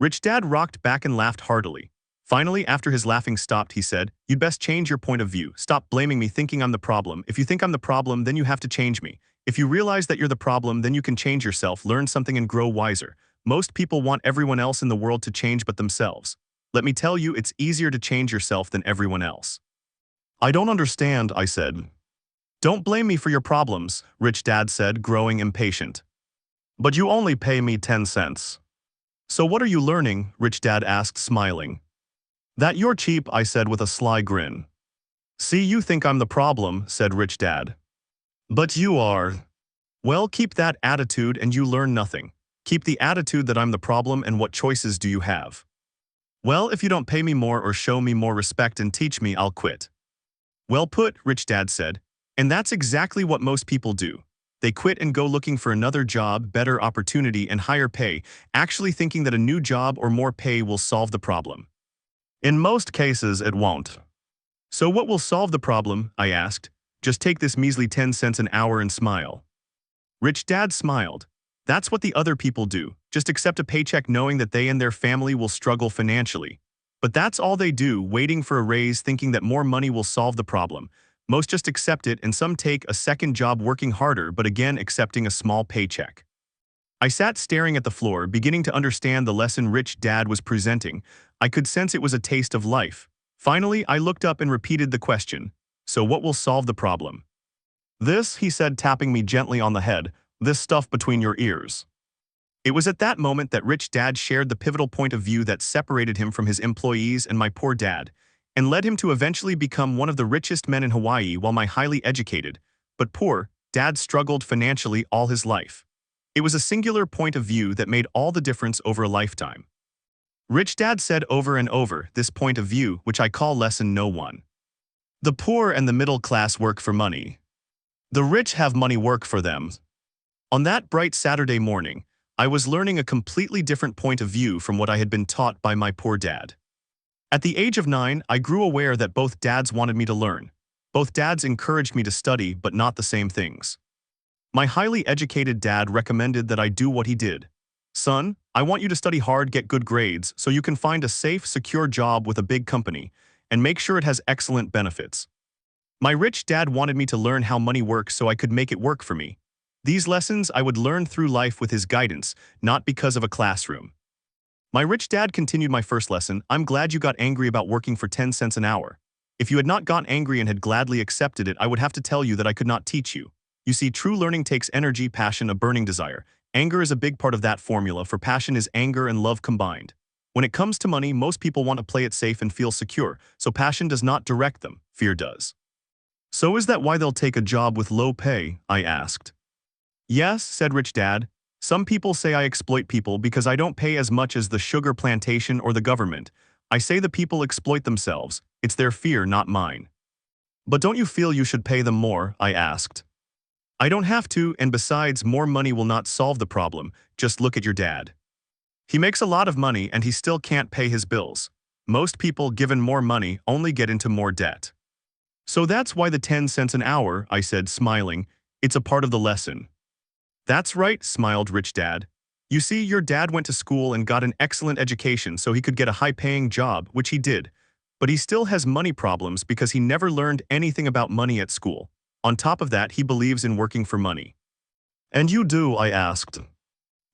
Rich Dad rocked back and laughed heartily. Finally, after his laughing stopped, he said, "You'd best change your point of view. Stop blaming me, thinking I'm the problem. If you think I'm the problem, then you have to change me. If you realize that you're the problem, then you can change yourself, learn something and grow wiser. Most people want everyone else in the world to change but themselves. Let me tell you, it's easier to change yourself than everyone else." "I don't understand," I said. "Don't blame me for your problems," Rich Dad said, growing impatient. "But you only pay me 10 cents. So what are you learning?" Rich Dad asked, smiling. "That you're cheap," I said with a sly grin. "See, you think I'm the problem," said Rich Dad. "But you are. Well, keep that attitude and you learn nothing. Keep the attitude that I'm the problem, and what choices do you have?" "Well, if you don't pay me more or show me more respect and teach me, I'll quit." "Well put," Rich Dad said. "And that's exactly what most people do. They quit and go looking for another job, better opportunity, and higher pay, actually thinking that a new job or more pay will solve the problem. In most cases, it won't." "So what will solve the problem?" I asked. "Just take this measly 10 cents an hour and smile." Rich Dad smiled. "That's what the other people do. Just accept a paycheck knowing that they and their family will struggle financially. But that's all they do, waiting for a raise, thinking that more money will solve the problem. Most just accept it, and some take a second job working harder, but again accepting a small paycheck." I sat staring at the floor, beginning to understand the lesson Rich Dad was presenting. I could sense it was a taste of life. Finally, I looked up and repeated the question. "So what will solve the problem?" "This," he said, tapping me gently on the head, "this stuff between your ears." It was at that moment that Rich Dad shared the pivotal point of view that separated him from his employees and my poor dad, and led him to eventually become one of the richest men in Hawaii, while my highly educated, but poor, dad struggled financially all his life. It was a singular point of view that made all the difference over a lifetime. Rich Dad said over and over this point of view, which I call lesson no 1. The poor and the middle class work for money. The rich have money work for them. On that bright Saturday morning, I was learning a completely different point of view from what I had been taught by my poor dad. At the age of 9, I grew aware that both dads wanted me to learn. Both dads encouraged me to study, but not the same things. My highly educated dad recommended that I do what he did. "Son, I want you to study hard, get good grades, so you can find a safe, secure job with a big company, and make sure it has excellent benefits." My rich dad wanted me to learn how money works so I could make it work for me. These lessons I would learn through life with his guidance, not because of a classroom. My rich dad continued my first lesson. "I'm glad you got angry about working for 10 cents an hour. If you had not gotten angry and had gladly accepted it, I would have to tell you that I could not teach you. You see, true learning takes energy, passion, a burning desire. Anger is a big part of that formula, for passion is anger and love combined. When it comes to money, most people want to play it safe and feel secure, so passion does not direct them, fear does. So is that why they'll take a job with low pay? I asked. Yes, said Rich Dad. Some people say I exploit people because I don't pay as much as the sugar plantation or the government. I say the people exploit themselves. It's their fear, not mine. But don't you feel you should pay them more? I asked. I don't have to, and besides, more money will not solve the problem. Just look at your dad. He makes a lot of money and he still can't pay his bills. Most people, given more money, only get into more debt. So that's why the 10 cents an hour, I said, smiling. It's a part of the lesson. That's right, smiled Rich Dad. You see, your dad went to school and got an excellent education so he could get a high-paying job, which he did. But he still has money problems because he never learned anything about money at school. On top of that, he believes in working for money. And you do? I asked.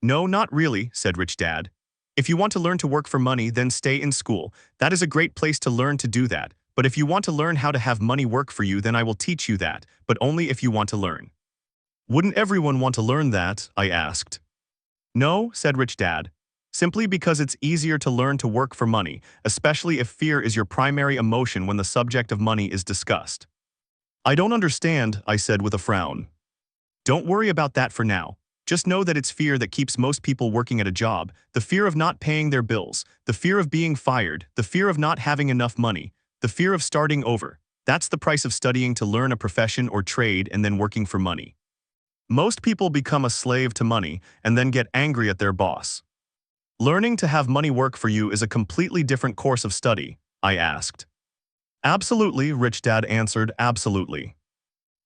No, not really, said Rich Dad. If you want to learn to work for money, then stay in school. That is a great place to learn to do that. But if you want to learn how to have money work for you, then I will teach you that, but only if you want to learn. Wouldn't everyone want to learn that? I asked. No, said Rich Dad. Simply because it's easier to learn to work for money, especially if fear is your primary emotion when the subject of money is discussed. I don't understand, I said with a frown. Don't worry about that for now. Just know that it's fear that keeps most people working at a job, the fear of not paying their bills, the fear of being fired, the fear of not having enough money, the fear of starting over. That's the price of studying to learn a profession or trade and then working for money. Most people become a slave to money and then get angry at their boss. Learning to have money work for you is a completely different course of study, I asked. Absolutely, Rich Dad answered, absolutely.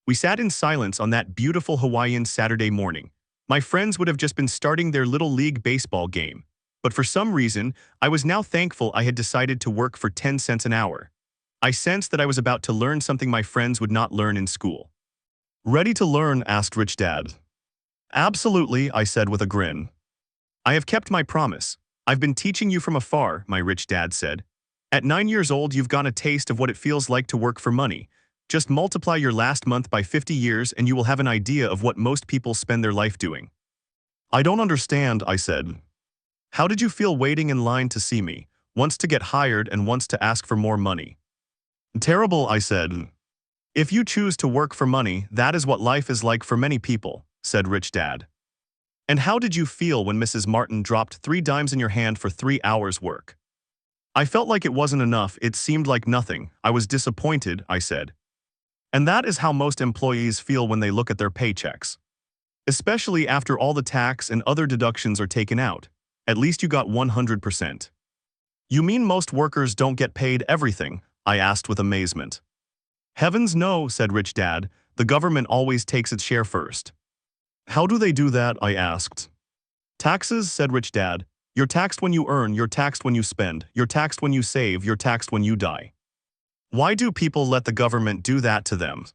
We sat in silence on that beautiful Hawaiian Saturday morning. My friends would have just been starting their little league baseball game. But for some reason, I was now thankful I had decided to work for 10 cents an hour. I sensed that I was about to learn something my friends would not learn in school. Ready to learn? Asked Rich Dad. Absolutely, I said with a grin. I have kept my promise. I've been teaching you from afar, my Rich Dad said. At 9 years old, you've got a taste of what it feels like to work for money. Just multiply your last month by 50 years and you will have an idea of what most people spend their life doing. I don't understand, I said. How did you feel waiting in line to see me, once to get hired and once to ask for more money? Terrible, I said. If you choose to work for money, that is what life is like for many people, said Rich Dad. And how did you feel when Mrs. Martin dropped 3 dimes in your hand for 3 hours' work? I felt like it wasn't enough, it seemed like nothing. I was disappointed, I said. And that is how most employees feel when they look at their paychecks. Especially after all the tax and other deductions are taken out. At least you got 100%. You mean most workers don't get paid everything? I asked with amazement. Heavens no, said Rich Dad. The government always takes its share first. How do they do that? I asked. Taxes, said Rich Dad. You're taxed when you earn, you're taxed when you spend, you're taxed when you save, you're taxed when you die. Why do people let the government do that to them?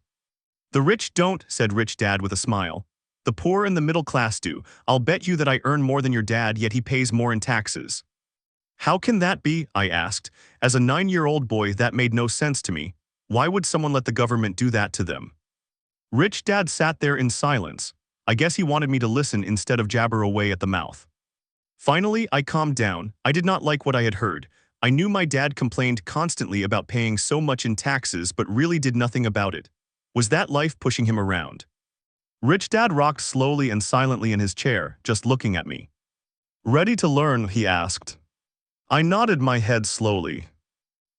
The rich don't, said Rich Dad with a smile. The poor and the middle class do. I'll bet you that I earn more than your dad, yet he pays more in taxes. How can that be? I asked. As a 9-year-old boy, that made no sense to me. Why would someone let the government do that to them? Rich Dad sat there in silence. I guess he wanted me to listen instead of jabber away at the mouth. Finally, I calmed down. I did not like what I had heard. I knew my dad complained constantly about paying so much in taxes but really did nothing about it. Was that life pushing him around? Rich Dad rocked slowly and silently in his chair, just looking at me. Ready to learn? He asked. I nodded my head slowly.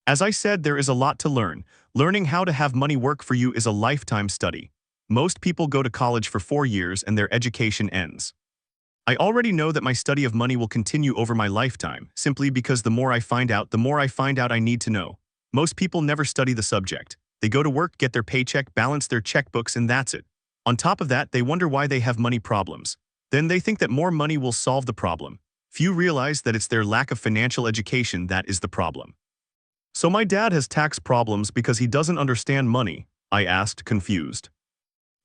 As I said, there is a lot to learn. Learning how to have money work for you is a lifetime study. Most people go to college for 4 years and their education ends. I already know that my study of money will continue over my lifetime, simply because the more I find out I need to know. Most people never study the subject. They go to work, get their paycheck, balance their checkbooks, and that's it. On top of that, they wonder why they have money problems. Then they think that more money will solve the problem. Few realize that it's their lack of financial education that is the problem. So my dad has tax problems because he doesn't understand money? I asked, confused.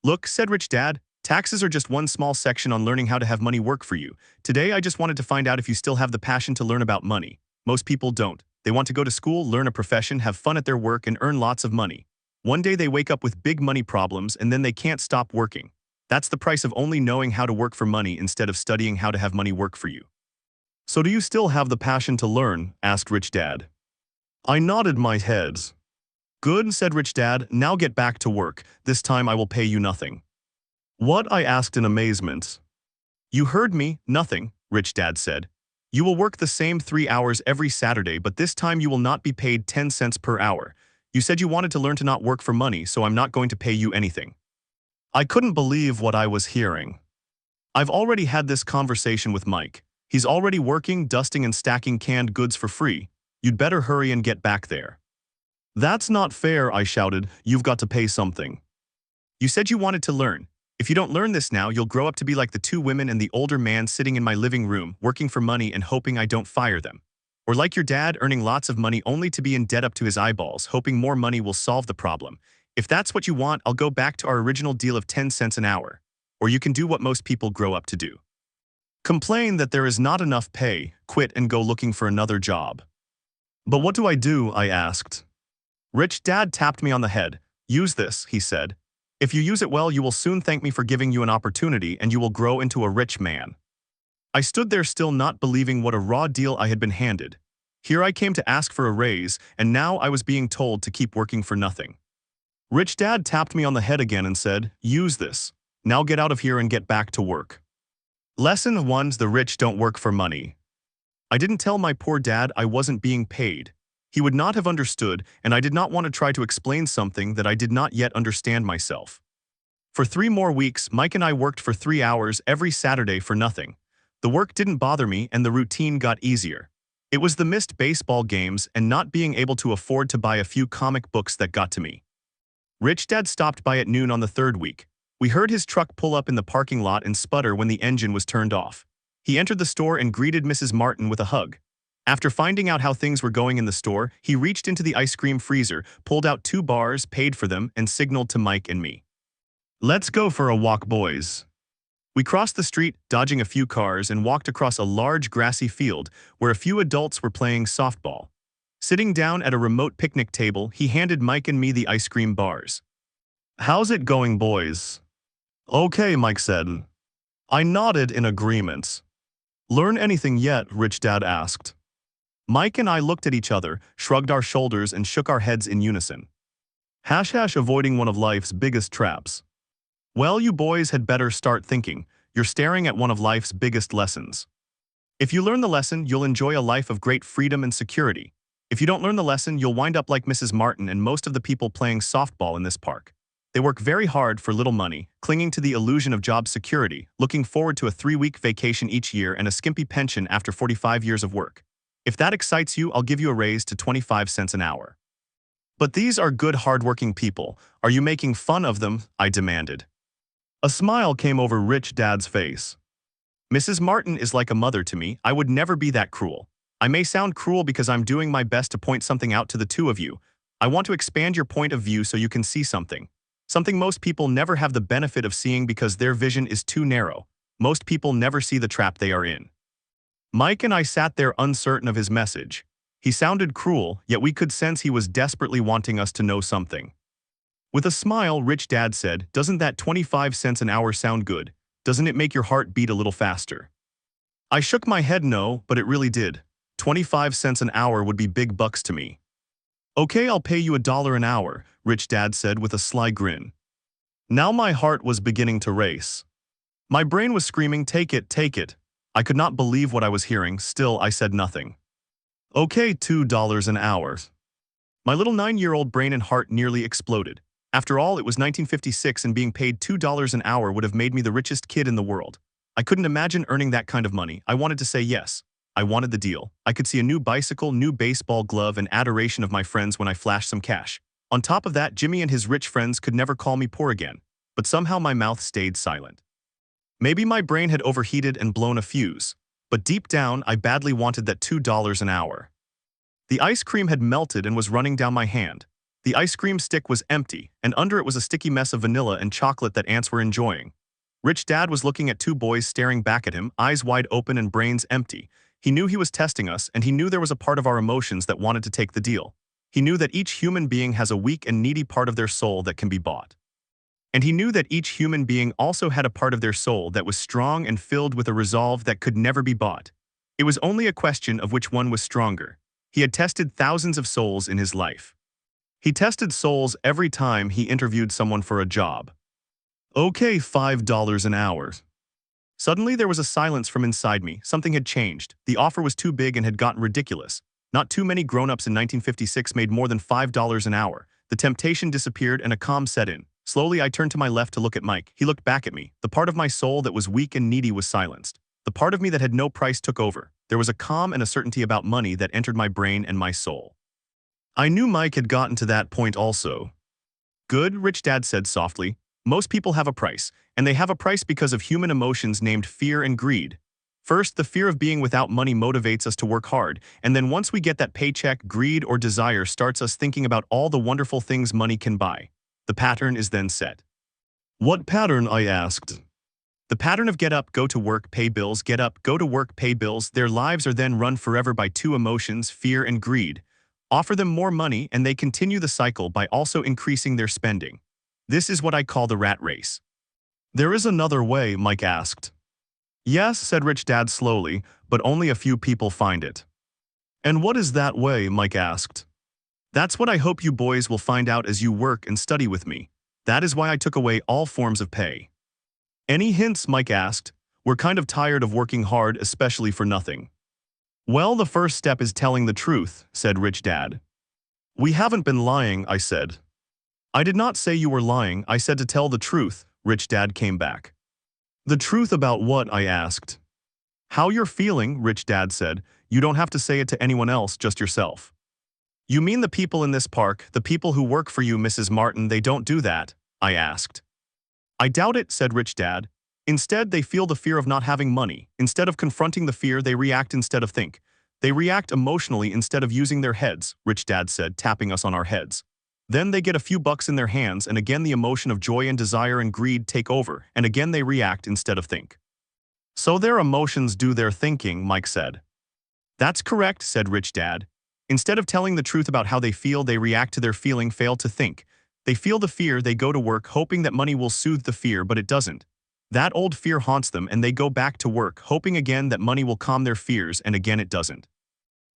Look, said Rich Dad, taxes are just one small section on learning how to have money work for you. Today I just wanted to find out if you still have the passion to learn about money. Most people don't. They want to go to school, learn a profession, have fun at their work, and earn lots of money. One day they wake up with big money problems and then they can't stop working. That's the price of only knowing how to work for money instead of studying how to have money work for you. So do you still have the passion to learn? Asked Rich Dad. I nodded my head. Good, said Rich Dad, now get back to work. This time I will pay you nothing. What? I asked in amazement. You heard me, nothing, Rich Dad said. You will work the same 3 hours every Saturday, but this time you will not be paid 10 cents per hour. You said you wanted to learn to not work for money, so I'm not going to pay you anything. I couldn't believe what I was hearing. I've already had this conversation with Mike. He's already working, dusting and stacking canned goods for free. You'd better hurry and get back there. That's not fair, I shouted. You've got to pay something. You said you wanted to learn. If you don't learn this now, you'll grow up to be like the 2 women and the older man sitting in my living room, working for money and hoping I don't fire them. Or like your dad, earning lots of money only to be in debt up to his eyeballs, hoping more money will solve the problem. If that's what you want, I'll go back to our original deal of 10 cents an hour. Or you can do what most people grow up to do. Complain that there is not enough pay, quit and go looking for another job. But what do? I asked. Rich Dad tapped me on the head. Use this, he said. If you use it well, you will soon thank me for giving you an opportunity and you will grow into a rich man. I stood there still not believing what a raw deal I had been handed. Here I came to ask for a raise, and now I was being told to keep working for nothing. Rich Dad tapped me on the head again and said, use this. Now get out of here and get back to work. Lesson 1: The rich don't work for money. I didn't tell my poor dad I wasn't being paid. He would not have understood, and I did not want to try to explain something that I did not yet understand myself. For 3 more weeks, Mike and I worked for 3 hours every Saturday for nothing. The work didn't bother me and the routine got easier. It was the missed baseball games and not being able to afford to buy a few comic books that got to me. Rich Dad stopped by at noon on the 3rd week. We heard his truck pull up in the parking lot and sputter when the engine was turned off. He entered the store and greeted Mrs. Martin with a hug. After finding out how things were going in the store, he reached into the ice cream freezer, pulled out 2 bars, paid for them, and signaled to Mike and me. Let's go for a walk, boys. We crossed the street, dodging a few cars, and walked across a large grassy field where a few adults were playing softball. Sitting down at a remote picnic table, he handed Mike and me the ice cream bars. How's it going, boys? Okay, Mike said. I nodded in agreement. Learn anything yet? Rich Dad asked. Mike and I looked at each other, shrugged our shoulders, and shook our heads in unison. Avoiding one of life's biggest traps. Well, you boys had better start thinking. You're staring at one of life's biggest lessons. If you learn the lesson, you'll enjoy a life of great freedom and security. If you don't learn the lesson, you'll wind up like Mrs. Martin and most of the people playing softball in this park. They work very hard for little money, clinging to the illusion of job security, looking forward to a 3-week vacation each year and a skimpy pension after 45 years of work. If that excites you, I'll give you a raise to 25 cents an hour. But these are good, hardworking people. Are you making fun of them? I demanded. A smile came over Rich Dad's face. Mrs. Martin is like a mother to me. I would never be that cruel. I may sound cruel because I'm doing my best to point something out to the 2 of you. I want to expand your point of view so you can see something. Something most people never have the benefit of seeing because their vision is too narrow. Most people never see the trap they are in. Mike and I sat there uncertain of his message. He sounded cruel, yet we could sense he was desperately wanting us to know something. With a smile, Rich Dad said, "Doesn't that 25 cents an hour sound good? Doesn't it make your heart beat a little faster?" I shook my head no, but it really did. 25 cents an hour would be big bucks to me. Okay, I'll pay you $1 an hour, Rich Dad said with a sly grin. Now my heart was beginning to race. My brain was screaming, take it, take it. I could not believe what I was hearing, still I said nothing. Okay, $2 an hour. My little 9-year-old brain and heart nearly exploded. After all, it was 1956 and being paid $2 an hour would have made me the richest kid in the world. I couldn't imagine earning that kind of money. I wanted to say yes. I wanted the deal. I could see a new bicycle, new baseball glove, and adoration of my friends when I flashed some cash. On top of that, Jimmy and his rich friends could never call me poor again. But somehow my mouth stayed silent. Maybe my brain had overheated and blown a fuse. But deep down, I badly wanted that $2 an hour. The ice cream had melted and was running down my hand. The ice cream stick was empty, and under it was a sticky mess of vanilla and chocolate that ants were enjoying. Rich Dad was looking at 2 boys staring back at him, eyes wide open and brains empty. He knew he was testing us, and he knew there was a part of our emotions that wanted to take the deal. He knew that each human being has a weak and needy part of their soul that can be bought. And he knew that each human being also had a part of their soul that was strong and filled with a resolve that could never be bought. It was only a question of which one was stronger. He had tested thousands of souls in his life. He tested souls every time he interviewed someone for a job. Okay, $5 an hour. Suddenly there was a silence from inside me. Something had changed. The offer was too big and had gotten ridiculous. Not too many grown-ups in 1956 made more than $5 an hour. The temptation disappeared and a calm set in. Slowly I turned to my left to look at Mike. He looked back at me. The part of my soul that was weak and needy was silenced. The part of me that had no price took over. There was a calm and a certainty about money that entered my brain and my soul. I knew Mike had gotten to that point also. Good, Rich Dad said softly. Most people have a price, and they have a price because of human emotions named fear and greed. First, the fear of being without money motivates us to work hard, and then once we get that paycheck, greed or desire starts us thinking about all the wonderful things money can buy. The pattern is then set. What pattern? I asked. The pattern of get up, go to work, pay bills, get up, go to work, pay bills. Their lives are then run forever by two emotions, fear and greed. Offer them more money and they continue the cycle by also increasing their spending. This is what I call the rat race. There is another way, Mike asked. Yes, said Rich Dad slowly, but only a few people find it. And what is that way? Mike asked. That's what I hope you boys will find out as you work and study with me. That is why I took away all forms of pay. Any hints? Mike asked. We're kind of tired of working hard, especially for nothing. Well, the first step is telling the truth, said Rich Dad. We haven't been lying, I said. I did not say you were lying, I said to tell the truth, Rich Dad came back. The truth about what? I asked. How you're feeling, Rich Dad said. You don't have to say it to anyone else, just yourself. You mean the people in this park, the people who work for you, Mrs. Martin, they don't do that? I asked. I doubt it, said Rich Dad. Instead, they feel the fear of not having money. Instead of confronting the fear, they react instead of think. They react emotionally instead of using their heads, Rich Dad said, tapping us on our heads. Then they get a few bucks in their hands and again the emotion of joy and desire and greed take over, and again they react instead of think. So their emotions do their thinking, Mike said. That's correct, said Rich Dad. Instead of telling the truth about how they feel, they react to their feeling, fail to think. They feel the fear, they go to work hoping that money will soothe the fear, but it doesn't. That old fear haunts them and they go back to work hoping again that money will calm their fears, and again it doesn't.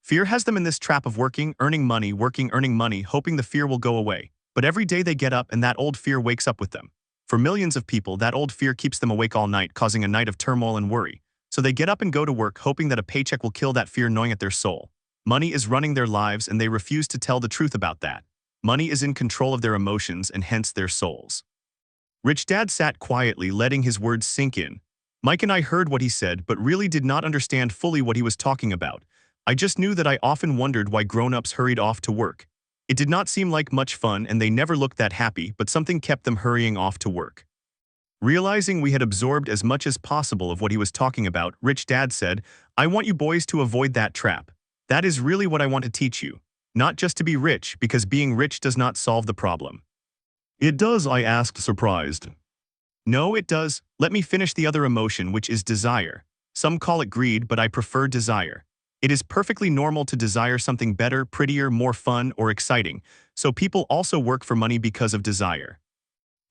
Fear has them in this trap of working, earning money, hoping the fear will go away. But every day they get up and that old fear wakes up with them. For millions of people, that old fear keeps them awake all night, causing a night of turmoil and worry. So they get up and go to work hoping that a paycheck will kill that fear, knowing at their soul. Money is running their lives and they refuse to tell the truth about that. Money is in control of their emotions and hence their souls. Rich Dad sat quietly, letting his words sink in. Mike and I heard what he said, but really did not understand fully what he was talking about. I just knew that I often wondered why grown-ups hurried off to work. It did not seem like much fun and they never looked that happy, but something kept them hurrying off to work. Realizing we had absorbed as much as possible of what he was talking about, Rich Dad said, I want you boys to avoid that trap. That is really what I want to teach you. Not just to be rich, because being rich does not solve the problem. It does, I asked, surprised. No, it does. Let me finish the other emotion, which is desire. Some call it greed, but I prefer desire. It is perfectly normal to desire something better, prettier, more fun, or exciting, so people also work for money because of desire.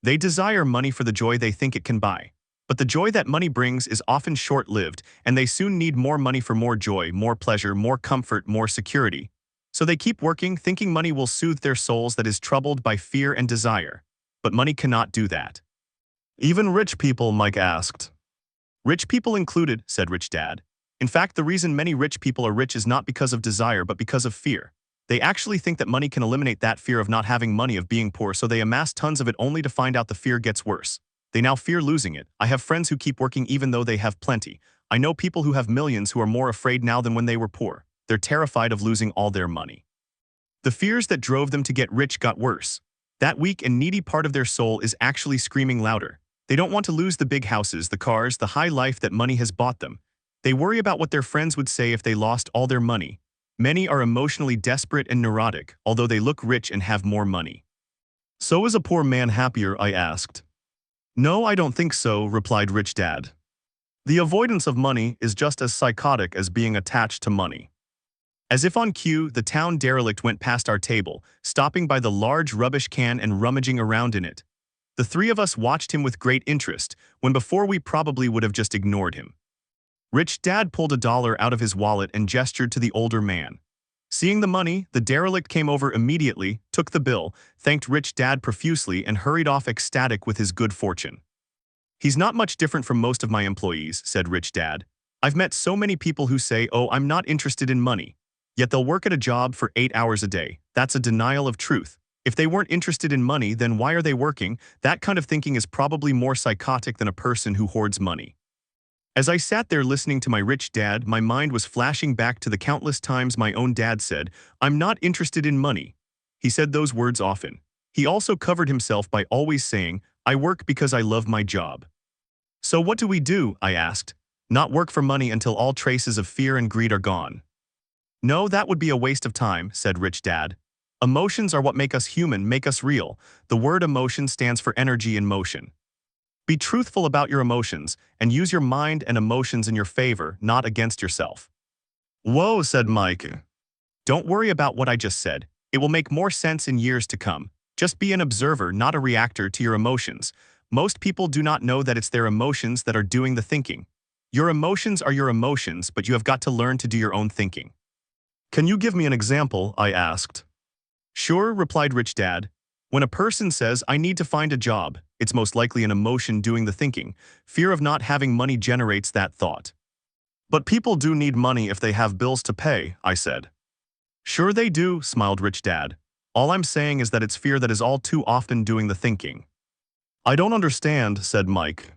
They desire money for the joy they think it can buy. But the joy that money brings is often short-lived, and they soon need more money for more joy, more pleasure, more comfort, more security. So they keep working, thinking money will soothe their souls that is troubled by fear and desire. But money cannot do that. Even rich people, Mike asked. Rich people included, said Rich Dad. In fact, the reason many rich people are rich is not because of desire but because of fear. They actually think that money can eliminate that fear of not having money, of being poor, so they amass tons of it only to find out the fear gets worse. They now fear losing it. I have friends who keep working even though they have plenty. I know people who have millions who are more afraid now than when they were poor. They're terrified of losing all their money. The fears that drove them to get rich got worse. That weak and needy part of their soul is actually screaming louder. They don't want to lose the big houses, the cars, the high life that money has bought them. They worry about what their friends would say if they lost all their money. Many are emotionally desperate and neurotic, although they look rich and have more money. So is a poor man happier? I asked. No, I don't think so, replied Rich Dad. The avoidance of money is just as psychotic as being attached to money. As if on cue, the town derelict went past our table, stopping by the large rubbish can and rummaging around in it. The three of us watched him with great interest, when before we probably would have just ignored him. Rich Dad pulled $1 out of his wallet and gestured to the older man. Seeing the money, the derelict came over immediately, took the bill, thanked Rich Dad profusely, and hurried off ecstatic with his good fortune. "He's not much different from most of my employees," said Rich Dad. "I've met so many people who say, 'Oh, I'm not interested in money.' Yet they'll work at a job for 8 hours a day. That's a denial of truth. If they weren't interested in money, then why are they working? That kind of thinking is probably more psychotic than a person who hoards money." As I sat there listening to my rich dad, my mind was flashing back to the countless times my own dad said, "I'm not interested in money." He said those words often. He also covered himself by always saying, "I work because I love my job." "So what do we do?" I asked. "Not work for money until all traces of fear and greed are gone." "No, that would be a waste of time," said Rich Dad. "Emotions are what make us human, make us real. The word emotion stands for energy in motion. Be truthful about your emotions, and use your mind and emotions in your favor, not against yourself." "Whoa," said Mike. "Don't worry about what I just said. It will make more sense in years to come. Just be an observer, not a reactor to your emotions. Most people do not know that it's their emotions that are doing the thinking. Your emotions are your emotions, but you have got to learn to do your own thinking." "Can you give me an example?" I asked. "Sure," replied Rich Dad. "When a person says, 'I need to find a job,' it's most likely an emotion doing the thinking. Fear of not having money generates that thought." "But people do need money if they have bills to pay," I said. "Sure they do," smiled Rich Dad. "All I'm saying is that it's fear that is all too often doing the thinking." "I don't understand," said Mike.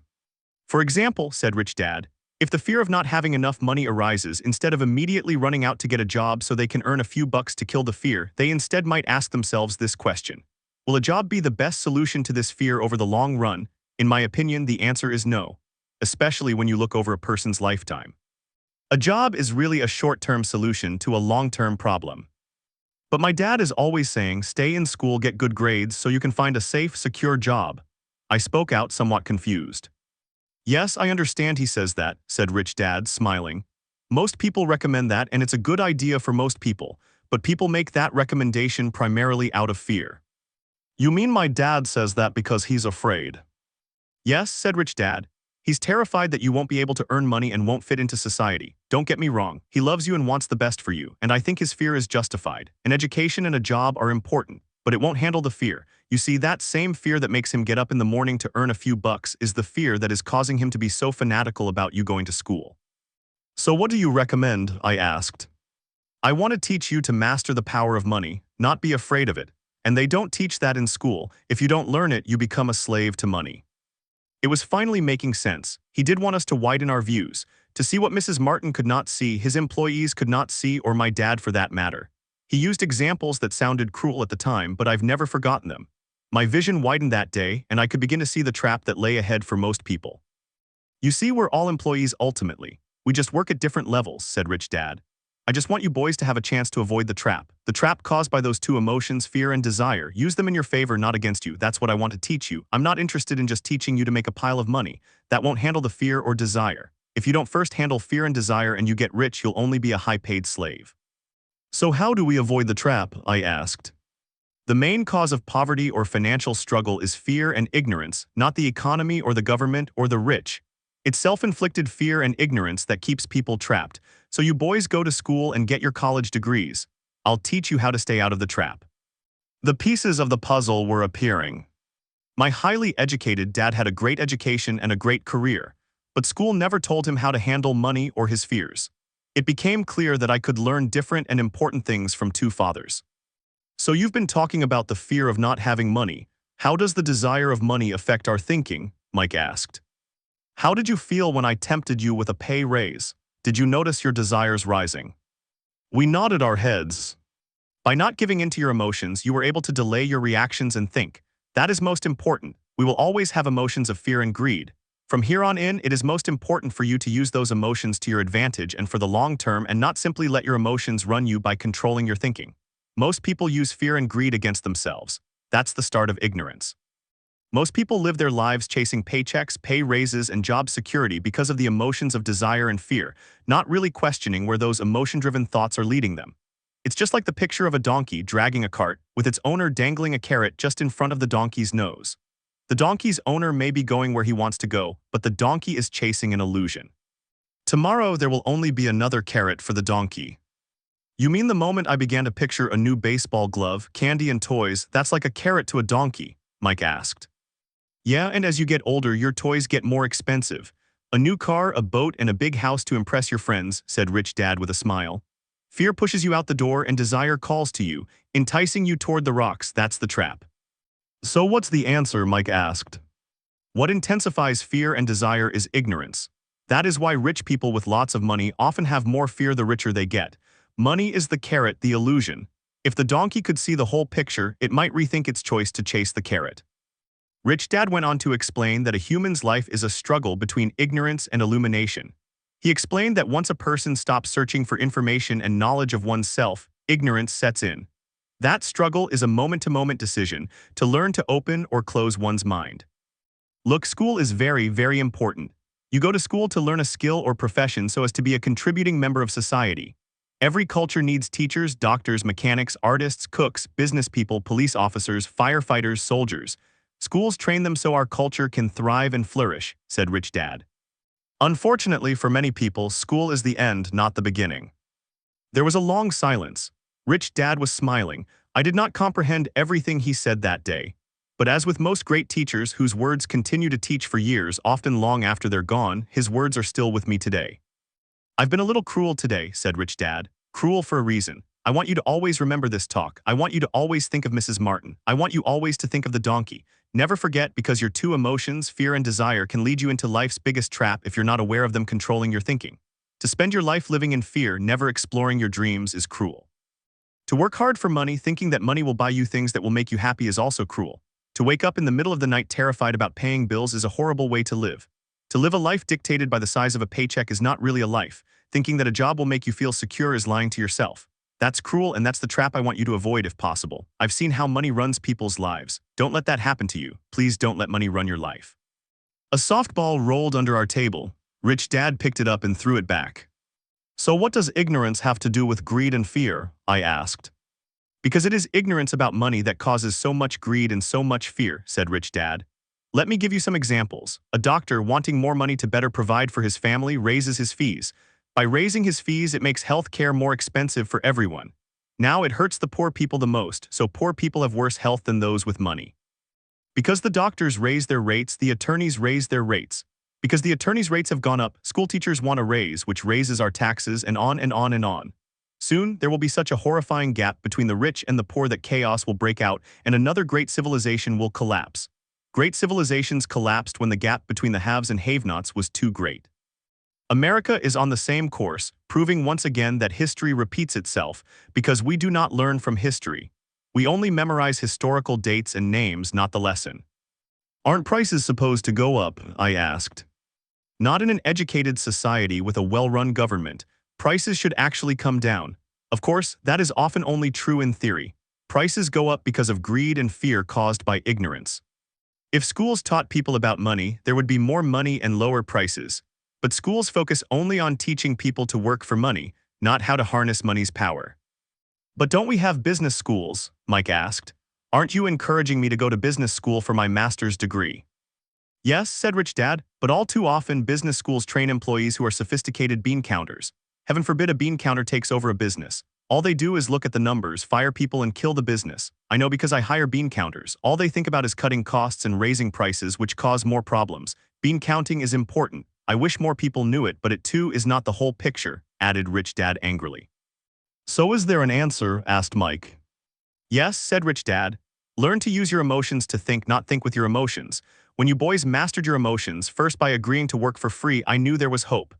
"For example," said Rich Dad, "if the fear of not having enough money arises, instead of immediately running out to get a job so they can earn a few bucks to kill the fear, they instead might ask themselves this question: will a job be the best solution to this fear over the long run? In my opinion, the answer is no, especially when you look over a person's lifetime. A job is really a short-term solution to a long-term problem. But my dad is always saying, stay in school, get good grades so you can find a safe, secure job." I spoke out, somewhat confused. "Yes, I understand he says that," said Rich Dad, smiling. "Most people recommend that, and it's a good idea for most people, but people make that recommendation primarily out of fear." "You mean my dad says that because he's afraid?" "Yes," said Rich Dad. "He's terrified that you won't be able to earn money and won't fit into society. Don't get me wrong, he loves you and wants the best for you, and I think his fear is justified. An education and a job are important, but it won't handle the fear. You see, that same fear that makes him get up in the morning to earn a few bucks is the fear that is causing him to be so fanatical about you going to school." "So what do you recommend?" I asked. "I want to teach you to master the power of money, not be afraid of it. And they don't teach that in school. If you don't learn it, you become a slave to money." It was finally making sense. He did want us to widen our views, to see what Mrs. Martin could not see, his employees could not see, or my dad for that matter. He used examples that sounded cruel at the time, but I've never forgotten them. My vision widened that day, and I could begin to see the trap that lay ahead for most people. "You see, we're all employees ultimately. We just work at different levels," said Rich Dad. "I just want you boys to have a chance to avoid the trap caused by those two emotions, fear and desire. Use them in your favor, not against you. That's what I want to teach you. I'm not interested in just teaching you to make a pile of money. That won't handle the fear or desire. If you don't first handle fear and desire and you get rich, you'll only be a high-paid slave." "So how do we avoid the trap?" I asked. "The main cause of poverty or financial struggle is fear and ignorance, not the economy or the government or the rich. It's self-inflicted fear and ignorance that keeps people trapped. So you boys go to school and get your college degrees. I'll teach you how to stay out of the trap." The pieces of the puzzle were appearing. My highly educated dad had a great education and a great career, but school never told him how to handle money or his fears. It became clear that I could learn different and important things from two fathers. "So you've been talking about the fear of not having money. How does the desire of money affect our thinking?" Mike asked. "How did you feel when I tempted you with a pay raise? Did you notice your desires rising?" We nodded our heads. "By not giving in to your emotions, you were able to delay your reactions and think. That is most important. We will always have emotions of fear and greed. From here on in, it is most important for you to use those emotions to your advantage and for the long term, and not simply let your emotions run you by controlling your thinking. Most people use fear and greed against themselves. That's the start of ignorance. Most people live their lives chasing paychecks, pay raises, and job security because of the emotions of desire and fear, not really questioning where those emotion-driven thoughts are leading them. It's just like the picture of a donkey dragging a cart, with its owner dangling a carrot just in front of the donkey's nose. The donkey's owner may be going where he wants to go, but the donkey is chasing an illusion. Tomorrow there will only be another carrot for the donkey. You mean the moment I began to picture a new baseball glove, candy and toys, that's like a carrot to a donkey? Mike asked. Yeah, and as you get older, your toys get more expensive. A new car, a boat, and a big house to impress your friends, said Rich Dad with a smile. Fear pushes you out the door and desire calls to you, enticing you toward the rocks. That's the trap. So what's the answer? Mike asked. What intensifies fear and desire is ignorance. That is why rich people with lots of money often have more fear the richer they get. Money is the carrot, the illusion. If the donkey could see the whole picture, it might rethink its choice to chase the carrot. Rich Dad went on to explain that a human's life is a struggle between ignorance and illumination. He explained that once a person stops searching for information and knowledge of oneself, ignorance sets in. That struggle is a moment-to-moment decision to learn to open or close one's mind. Look, school is very, very important. You go to school to learn a skill or profession so as to be a contributing member of society. Every culture needs teachers, doctors, mechanics, artists, cooks, business people, police officers, firefighters, soldiers. Schools train them so our culture can thrive and flourish, said Rich Dad. Unfortunately for many people, school is the end, not the beginning. There was a long silence. Rich Dad was smiling. I did not comprehend everything he said that day. But as with most great teachers whose words continue to teach for years, often long after they're gone, his words are still with me today. I've been a little cruel today, said Rich Dad. Cruel for a reason. I want you to always remember this talk. I want you to always think of Mrs. Martin. I want you always to think of the donkey. Never forget, because your two emotions, fear and desire, can lead you into life's biggest trap if you're not aware of them controlling your thinking. To spend your life living in fear, never exploring your dreams, is cruel. To work hard for money, thinking that money will buy you things that will make you happy, is also cruel. To wake up in the middle of the night terrified about paying bills is a horrible way to live. To live a life dictated by the size of a paycheck is not really a life. Thinking that a job will make you feel secure is lying to yourself. That's cruel, and that's the trap I want you to avoid if possible. I've seen how money runs people's lives. Don't let that happen to you. Please don't let money run your life. A softball rolled under our table. Rich Dad picked it up and threw it back. So what does ignorance have to do with greed and fear? I asked. Because it is ignorance about money that causes so much greed and so much fear, said Rich Dad. Let me give you some examples. A doctor wanting more money to better provide for his family raises his fees. By raising his fees, it makes health care more expensive for everyone. Now it hurts the poor people the most, so poor people have worse health than those with money. Because the doctors raise their rates, the attorneys raise their rates. Because the attorneys' rates have gone up, school teachers want a raise, which raises our taxes, and on and on and on. Soon, there will be such a horrifying gap between the rich and the poor that chaos will break out and another great civilization will collapse. Great civilizations collapsed when the gap between the haves and have-nots was too great. America is on the same course, proving once again that history repeats itself because we do not learn from history. We only memorize historical dates and names, not the lesson. Aren't prices supposed to go up? I asked. Not in an educated society with a well-run government. Prices should actually come down. Of course, that is often only true in theory. Prices go up because of greed and fear caused by ignorance. If schools taught people about money, there would be more money and lower prices. But schools focus only on teaching people to work for money, not how to harness money's power. But don't we have business schools? Mike asked. Aren't you encouraging me to go to business school for my master's degree? Yes, said Rich Dad, but all too often business schools train employees who are sophisticated bean counters. Heaven forbid a bean counter takes over a business. All they do is look at the numbers, fire people, and kill the business. I know because I hire bean counters. All they think about is cutting costs and raising prices, which cause more problems. Bean counting is important. I wish more people knew it, but it too is not the whole picture, added Rich Dad angrily. So is there an answer? Asked Mike. Yes, said Rich Dad. Learn to use your emotions to think, not think with your emotions. When you boys mastered your emotions, first by agreeing to work for free, I knew there was hope.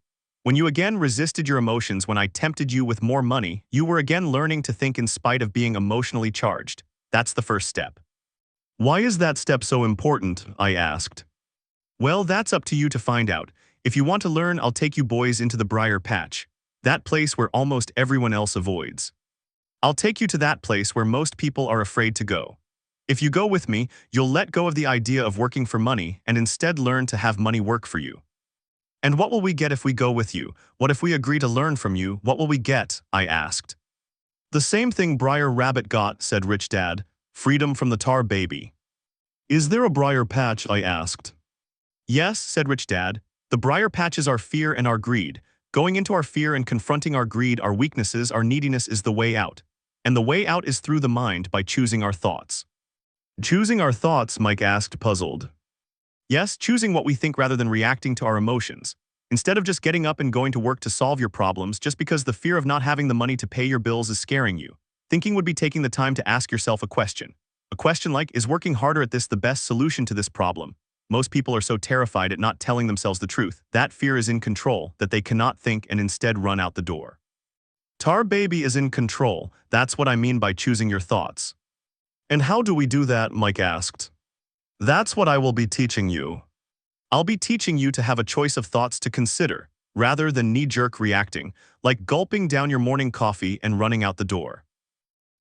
When you again resisted your emotions when I tempted you with more money, you were again learning to think in spite of being emotionally charged. That's the first step. Why is that step so important? I asked. Well, that's up to you to find out. If you want to learn, I'll take you boys into the briar patch. That place where almost everyone else avoids. I'll take you to that place where most people are afraid to go. If you go with me, you'll let go of the idea of working for money and instead learn to have money work for you. And what will we get if we go with you? What if we agree to learn from you? What will we get? I asked. The same thing Briar Rabbit got, said Rich Dad. Freedom from the tar baby. Is there a briar patch? I asked. Yes, said Rich Dad. The briar patches are fear and our greed. Going into our fear and confronting our greed, our weaknesses, our neediness is the way out. And the way out is through the mind by choosing our thoughts. Choosing our thoughts, Mike asked, puzzled. Yes, choosing what we think rather than reacting to our emotions. Instead of just getting up and going to work to solve your problems just because the fear of not having the money to pay your bills is scaring you, thinking would be taking the time to ask yourself a question. A question like, is working harder at this the best solution to this problem? Most people are so terrified at not telling themselves the truth. That fear is in control, that they cannot think and instead run out the door. Tar baby is in control. That's what I mean by choosing your thoughts. And how do we do that? Mike asked. That's what I will be teaching you. I'll be teaching you to have a choice of thoughts to consider, rather than knee-jerk reacting, like gulping down your morning coffee and running out the door.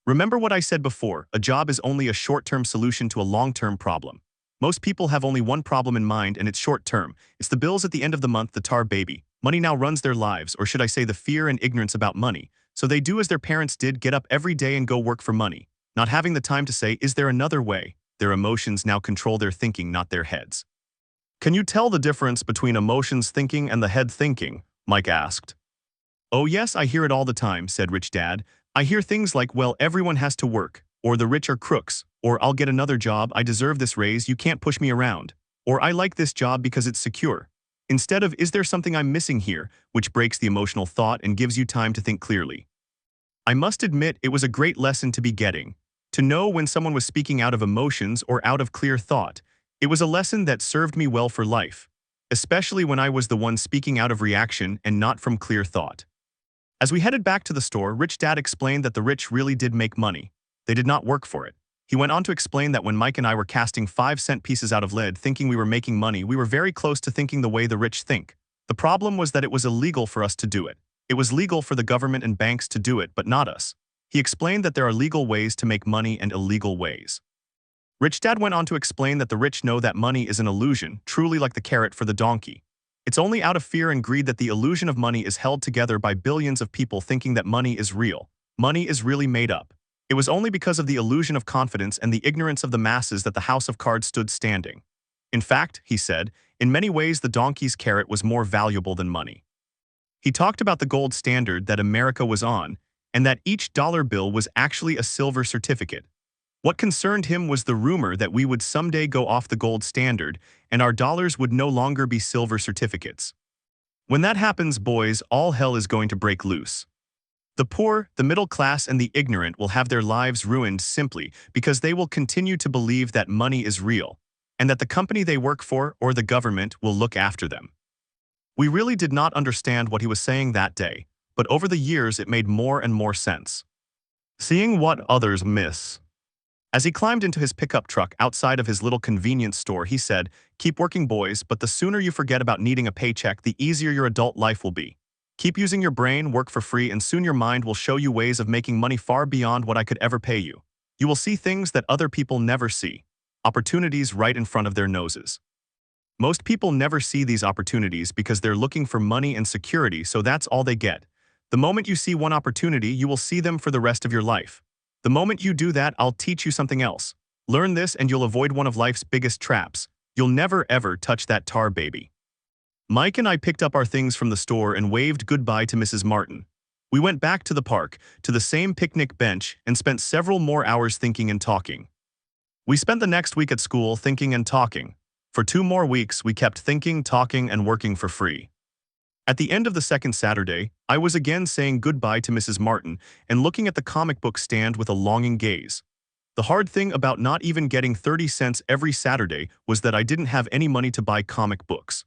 Remember what I said before, a job is only a short-term solution to a long-term problem. Most people have only one problem in mind and it's short-term. It's the bills at the end of the month, the tar baby. Money now runs their lives, or should I say the fear and ignorance about money. So they do as their parents did, get up every day and go work for money. Not having the time to say, is there another way? Their emotions now control their thinking, not their heads. Can you tell the difference between emotions thinking and the head thinking? Mike asked. Oh yes, I hear it all the time, said Rich Dad. I hear things like, well, everyone has to work, or the rich are crooks, or I'll get another job, I deserve this raise, you can't push me around, or I like this job because it's secure. Instead of, is there something I'm missing here, which breaks the emotional thought and gives you time to think clearly. I must admit it was a great lesson to be getting. To know when someone was speaking out of emotions or out of clear thought. It was a lesson that served me well for life, especially when I was the one speaking out of reaction and not from clear thought. As we headed back to the store, Rich Dad explained that the rich really did make money. They did not work for it. He went on to explain that when Mike and I were casting 5-cent pieces out of lead thinking we were making money, we were very close to thinking the way the rich think. The problem was that it was illegal for us to do it. It was legal for the government and banks to do it, but not us. He explained that there are legal ways to make money and illegal ways. Rich Dad went on to explain that the rich know that money is an illusion, truly like the carrot for the donkey. It's only out of fear and greed that the illusion of money is held together by billions of people thinking that money is real. Money is really made up. It was only because of the illusion of confidence and the ignorance of the masses that the house of cards stood standing. In fact, he said, in many ways the donkey's carrot was more valuable than money. He talked about the gold standard that America was on, and that each dollar bill was actually a silver certificate. What concerned him was the rumor that we would someday go off the gold standard and our dollars would no longer be silver certificates. When that happens, boys, all hell is going to break loose. The poor, the middle class, and the ignorant will have their lives ruined simply because they will continue to believe that money is real and that the company they work for or the government will look after them. We really did not understand what he was saying that day, but over the years it made more and more sense. Seeing what others miss. As he climbed into his pickup truck outside of his little convenience store, he said, keep working, boys, but the sooner you forget about needing a paycheck, the easier your adult life will be. Keep using your brain, work for free, and soon your mind will show you ways of making money far beyond what I could ever pay you. You will see things that other people never see. Opportunities right in front of their noses. Most people never see these opportunities because they're looking for money and security, so that's all they get. The moment you see one opportunity, you will see them for the rest of your life. The moment you do that, I'll teach you something else. Learn this and you'll avoid one of life's biggest traps. You'll never ever touch that tar baby. Mike and I picked up our things from the store and waved goodbye to Mrs. Martin. We went back to the park, to the same picnic bench, and spent several more hours thinking and talking. We spent the next week at school thinking and talking. For 2 more weeks, we kept thinking, talking, and working for free. At the end of the second Saturday, I was again saying goodbye to Mrs. Martin and looking at the comic book stand with a longing gaze. The hard thing about not even getting 30 cents every Saturday was that I didn't have any money to buy comic books.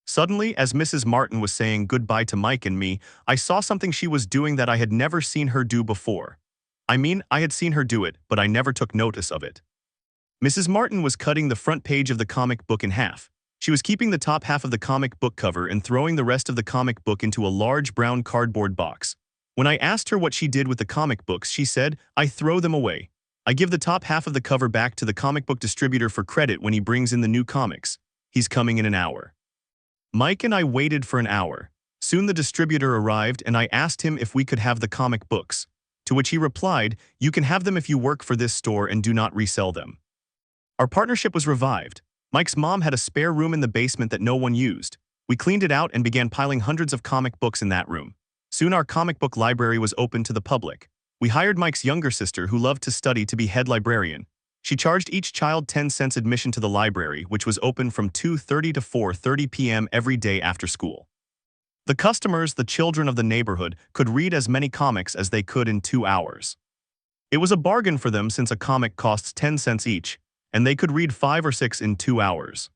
Suddenly, as Mrs. Martin was saying goodbye to Mike and me, I saw something she was doing that I had never seen her do before. I mean, I had seen her do it, but I never took notice of it. Mrs. Martin was cutting the front page of the comic book in half. She was keeping the top half of the comic book cover and throwing the rest of the comic book into a large brown cardboard box. When I asked her what she did with the comic books, she said, I throw them away. I give the top half of the cover back to the comic book distributor for credit when he brings in the new comics. He's coming in an hour. Mike and I waited for an hour. Soon the distributor arrived and I asked him if we could have the comic books. To which he replied, you can have them if you work for this store and do not resell them. Our partnership was revived. Mike's mom had a spare room in the basement that no one used. We cleaned it out and began piling hundreds of comic books in that room. Soon our comic book library was open to the public. We hired Mike's younger sister, who loved to study, to be head librarian. She charged each child 10 cents admission to the library, which was open from 2:30 to 4:30 p.m. every day after school. The customers, the children of the neighborhood, could read as many comics as they could in 2 hours. It was a bargain for them since a comic costs 10 cents each, and they could read 5 or 6 in 2 hours.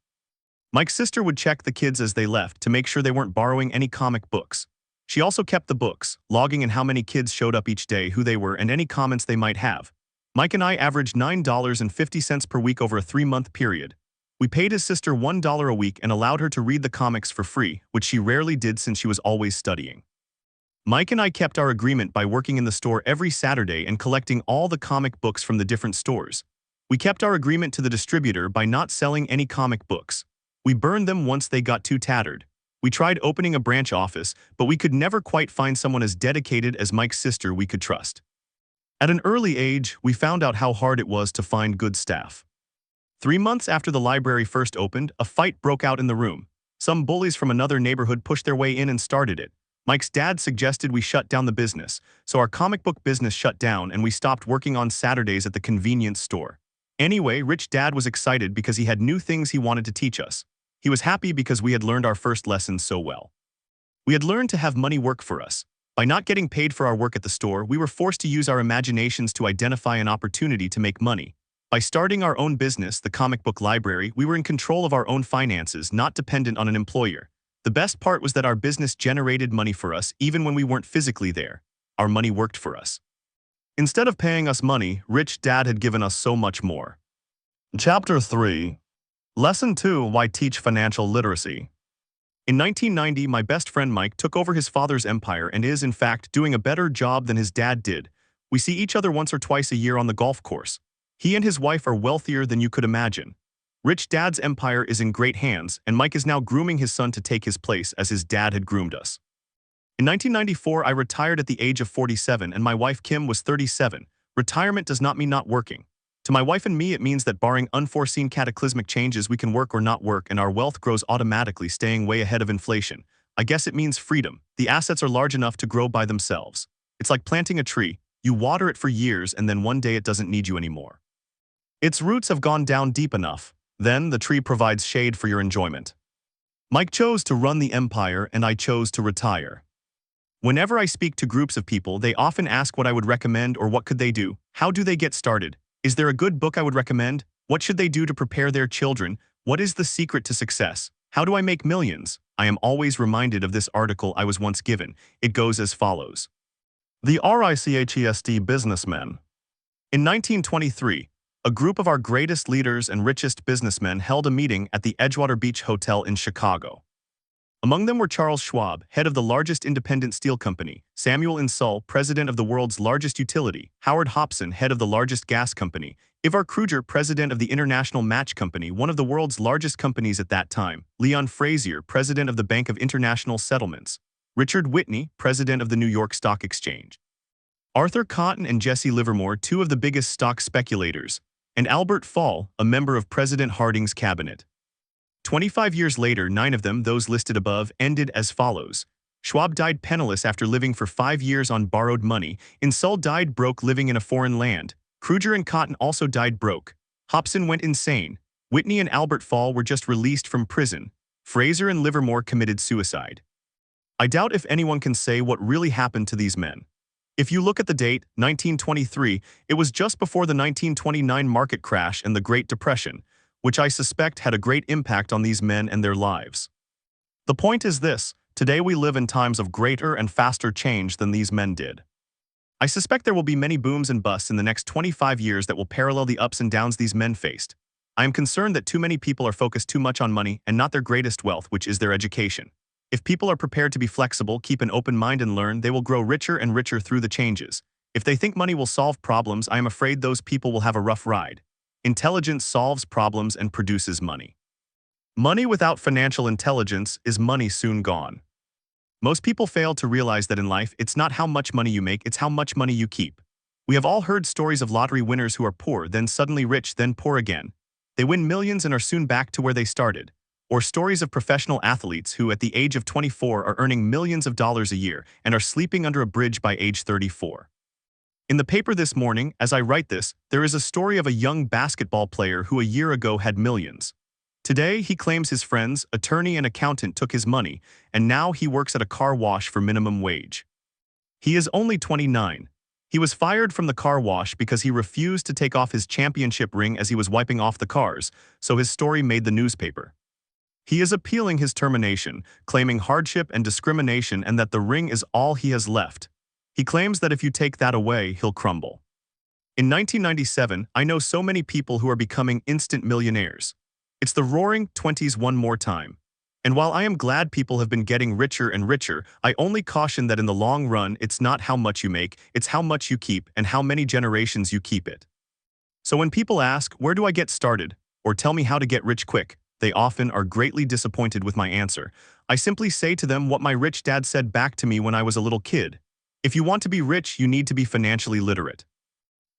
Mike's sister would check the kids as they left to make sure they weren't borrowing any comic books. She also kept the books, logging in how many kids showed up each day, who they were, and any comments they might have. Mike and I averaged $9.50 per week over a 3-month period. We paid his sister $1 a week and allowed her to read the comics for free, which she rarely did since she was always studying. Mike and I kept our agreement by working in the store every Saturday and collecting all the comic books from the different stores. We kept our agreement to the distributor by not selling any comic books. We burned them once they got too tattered. We tried opening a branch office, but we could never quite find someone as dedicated as Mike's sister we could trust. At an early age, we found out how hard it was to find good staff. 3 months after the library first opened, a fight broke out in the room. Some bullies from another neighborhood pushed their way in and started it. Mike's dad suggested we shut down the business, so our comic book business shut down and we stopped working on Saturdays at the convenience store. Anyway, Rich Dad was excited because he had new things he wanted to teach us. He was happy because we had learned our first lessons so well. We had learned to have money work for us. By not getting paid for our work at the store, we were forced to use our imaginations to identify an opportunity to make money. By starting our own business, the comic book library, we were in control of our own finances, not dependent on an employer. The best part was that our business generated money for us even when we weren't physically there. Our money worked for us. Instead of paying us money, Rich Dad had given us so much more. Chapter 3. Lesson 2: Why Teach Financial Literacy. In 1990, my best friend Mike took over his father's empire and is, in fact, doing a better job than his dad did. We see each other once or twice a year on the golf course. He and his wife are wealthier than you could imagine. Rich Dad's empire is in great hands, and Mike is now grooming his son to take his place as his dad had groomed us. In 1994, I retired at the age of 47 and my wife Kim was 37. Retirement does not mean not working. To my wife and me, it means that barring unforeseen cataclysmic changes, we can work or not work and our wealth grows automatically, staying way ahead of inflation. I guess it means freedom. The assets are large enough to grow by themselves. It's like planting a tree. You water it for years and then one day it doesn't need you anymore. Its roots have gone down deep enough. Then the tree provides shade for your enjoyment. Mike chose to run the empire and I chose to retire. Whenever I speak to groups of people, they often ask what I would recommend or what could they do. How do they get started? Is there a good book I would recommend? What should they do to prepare their children? What is the secret to success? How do I make millions? I am always reminded of this article I was once given. It goes as follows. The RICHEST businessmen. In 1923, a group of our greatest leaders and richest businessmen held a meeting at the Edgewater Beach Hotel in Chicago. Among them were Charles Schwab, head of the largest independent steel company, Samuel Insull, president of the world's largest utility, Howard Hobson, head of the largest gas company, Ivar Kruger, president of the International Match Company, one of the world's largest companies at that time, Leon Frazier, president of the Bank of International Settlements, Richard Whitney, president of the New York Stock Exchange, Arthur Cotton and Jesse Livermore, two of the biggest stock speculators, and Albert Fall, a member of President Harding's cabinet. 25 years later, 9 of them, those listed above, ended as follows. Schwab died penniless after living for 5 years on borrowed money. Insull died broke living in a foreign land. Kruger and Cotton also died broke. Hobson went insane. Whitney and Albert Fall were just released from prison. Fraser and Livermore committed suicide. I doubt if anyone can say what really happened to these men. If you look at the date, 1923, it was just before the 1929 market crash and the Great Depression, which I suspect had a great impact on these men and their lives. The point is this: today we live in times of greater and faster change than these men did. I suspect there will be many booms and busts in the next 25 years that will parallel the ups and downs these men faced. I am concerned that too many people are focused too much on money and not their greatest wealth, which is their education. If people are prepared to be flexible, keep an open mind and learn, they will grow richer and richer through the changes. If they think money will solve problems, I am afraid those people will have a rough ride. Intelligence solves problems and produces money. Money without financial intelligence is money soon gone. Most people fail to realize that in life, it's not how much money you make, it's how much money you keep. We have all heard stories of lottery winners who are poor, then suddenly rich, then poor again. They win millions and are soon back to where they started. or stories of professional athletes who, at the age of 24, are earning millions of dollars a year and are sleeping under a bridge by age 34. In the paper this morning, as I write this, there is a story of a young basketball player who a year ago had millions. Today, he claims his friends, attorney and accountant took his money, and now he works at a car wash for minimum wage. He is only 29. He was fired from the car wash because he refused to take off his championship ring as he was wiping off the cars, so his story made the newspaper. He is appealing his termination, claiming hardship and discrimination and that the ring is all he has left. He claims that if you take that away, he'll crumble. In 1997, I know so many people who are becoming instant millionaires. It's the roaring 20s one more time. And while I am glad people have been getting richer and richer, I only caution that in the long run, it's not how much you make, it's how much you keep and how many generations you keep it. So when people ask, where do I get started, or tell me how to get rich quick, they often are greatly disappointed with my answer. I simply say to them what my rich dad said back to me when I was a little kid. If you want to be rich, you need to be financially literate.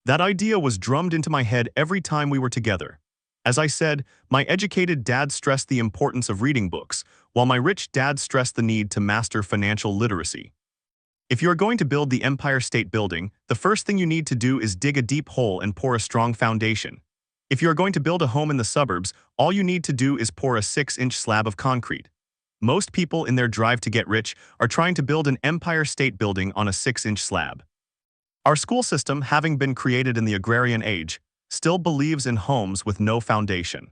That idea was drummed into my head every time we were together. As I said, my educated dad stressed the importance of reading books, while my rich dad stressed the need to master financial literacy. If you are going to build the Empire State Building, the first thing you need to do is dig a deep hole and pour a strong foundation. If you are going to build a home in the suburbs, all you need to do is pour a 6-inch slab of concrete. Most people in their drive to get rich are trying to build an Empire State Building on a 6-inch slab. Our school system, having been created in the agrarian age, still believes in homes with no foundation.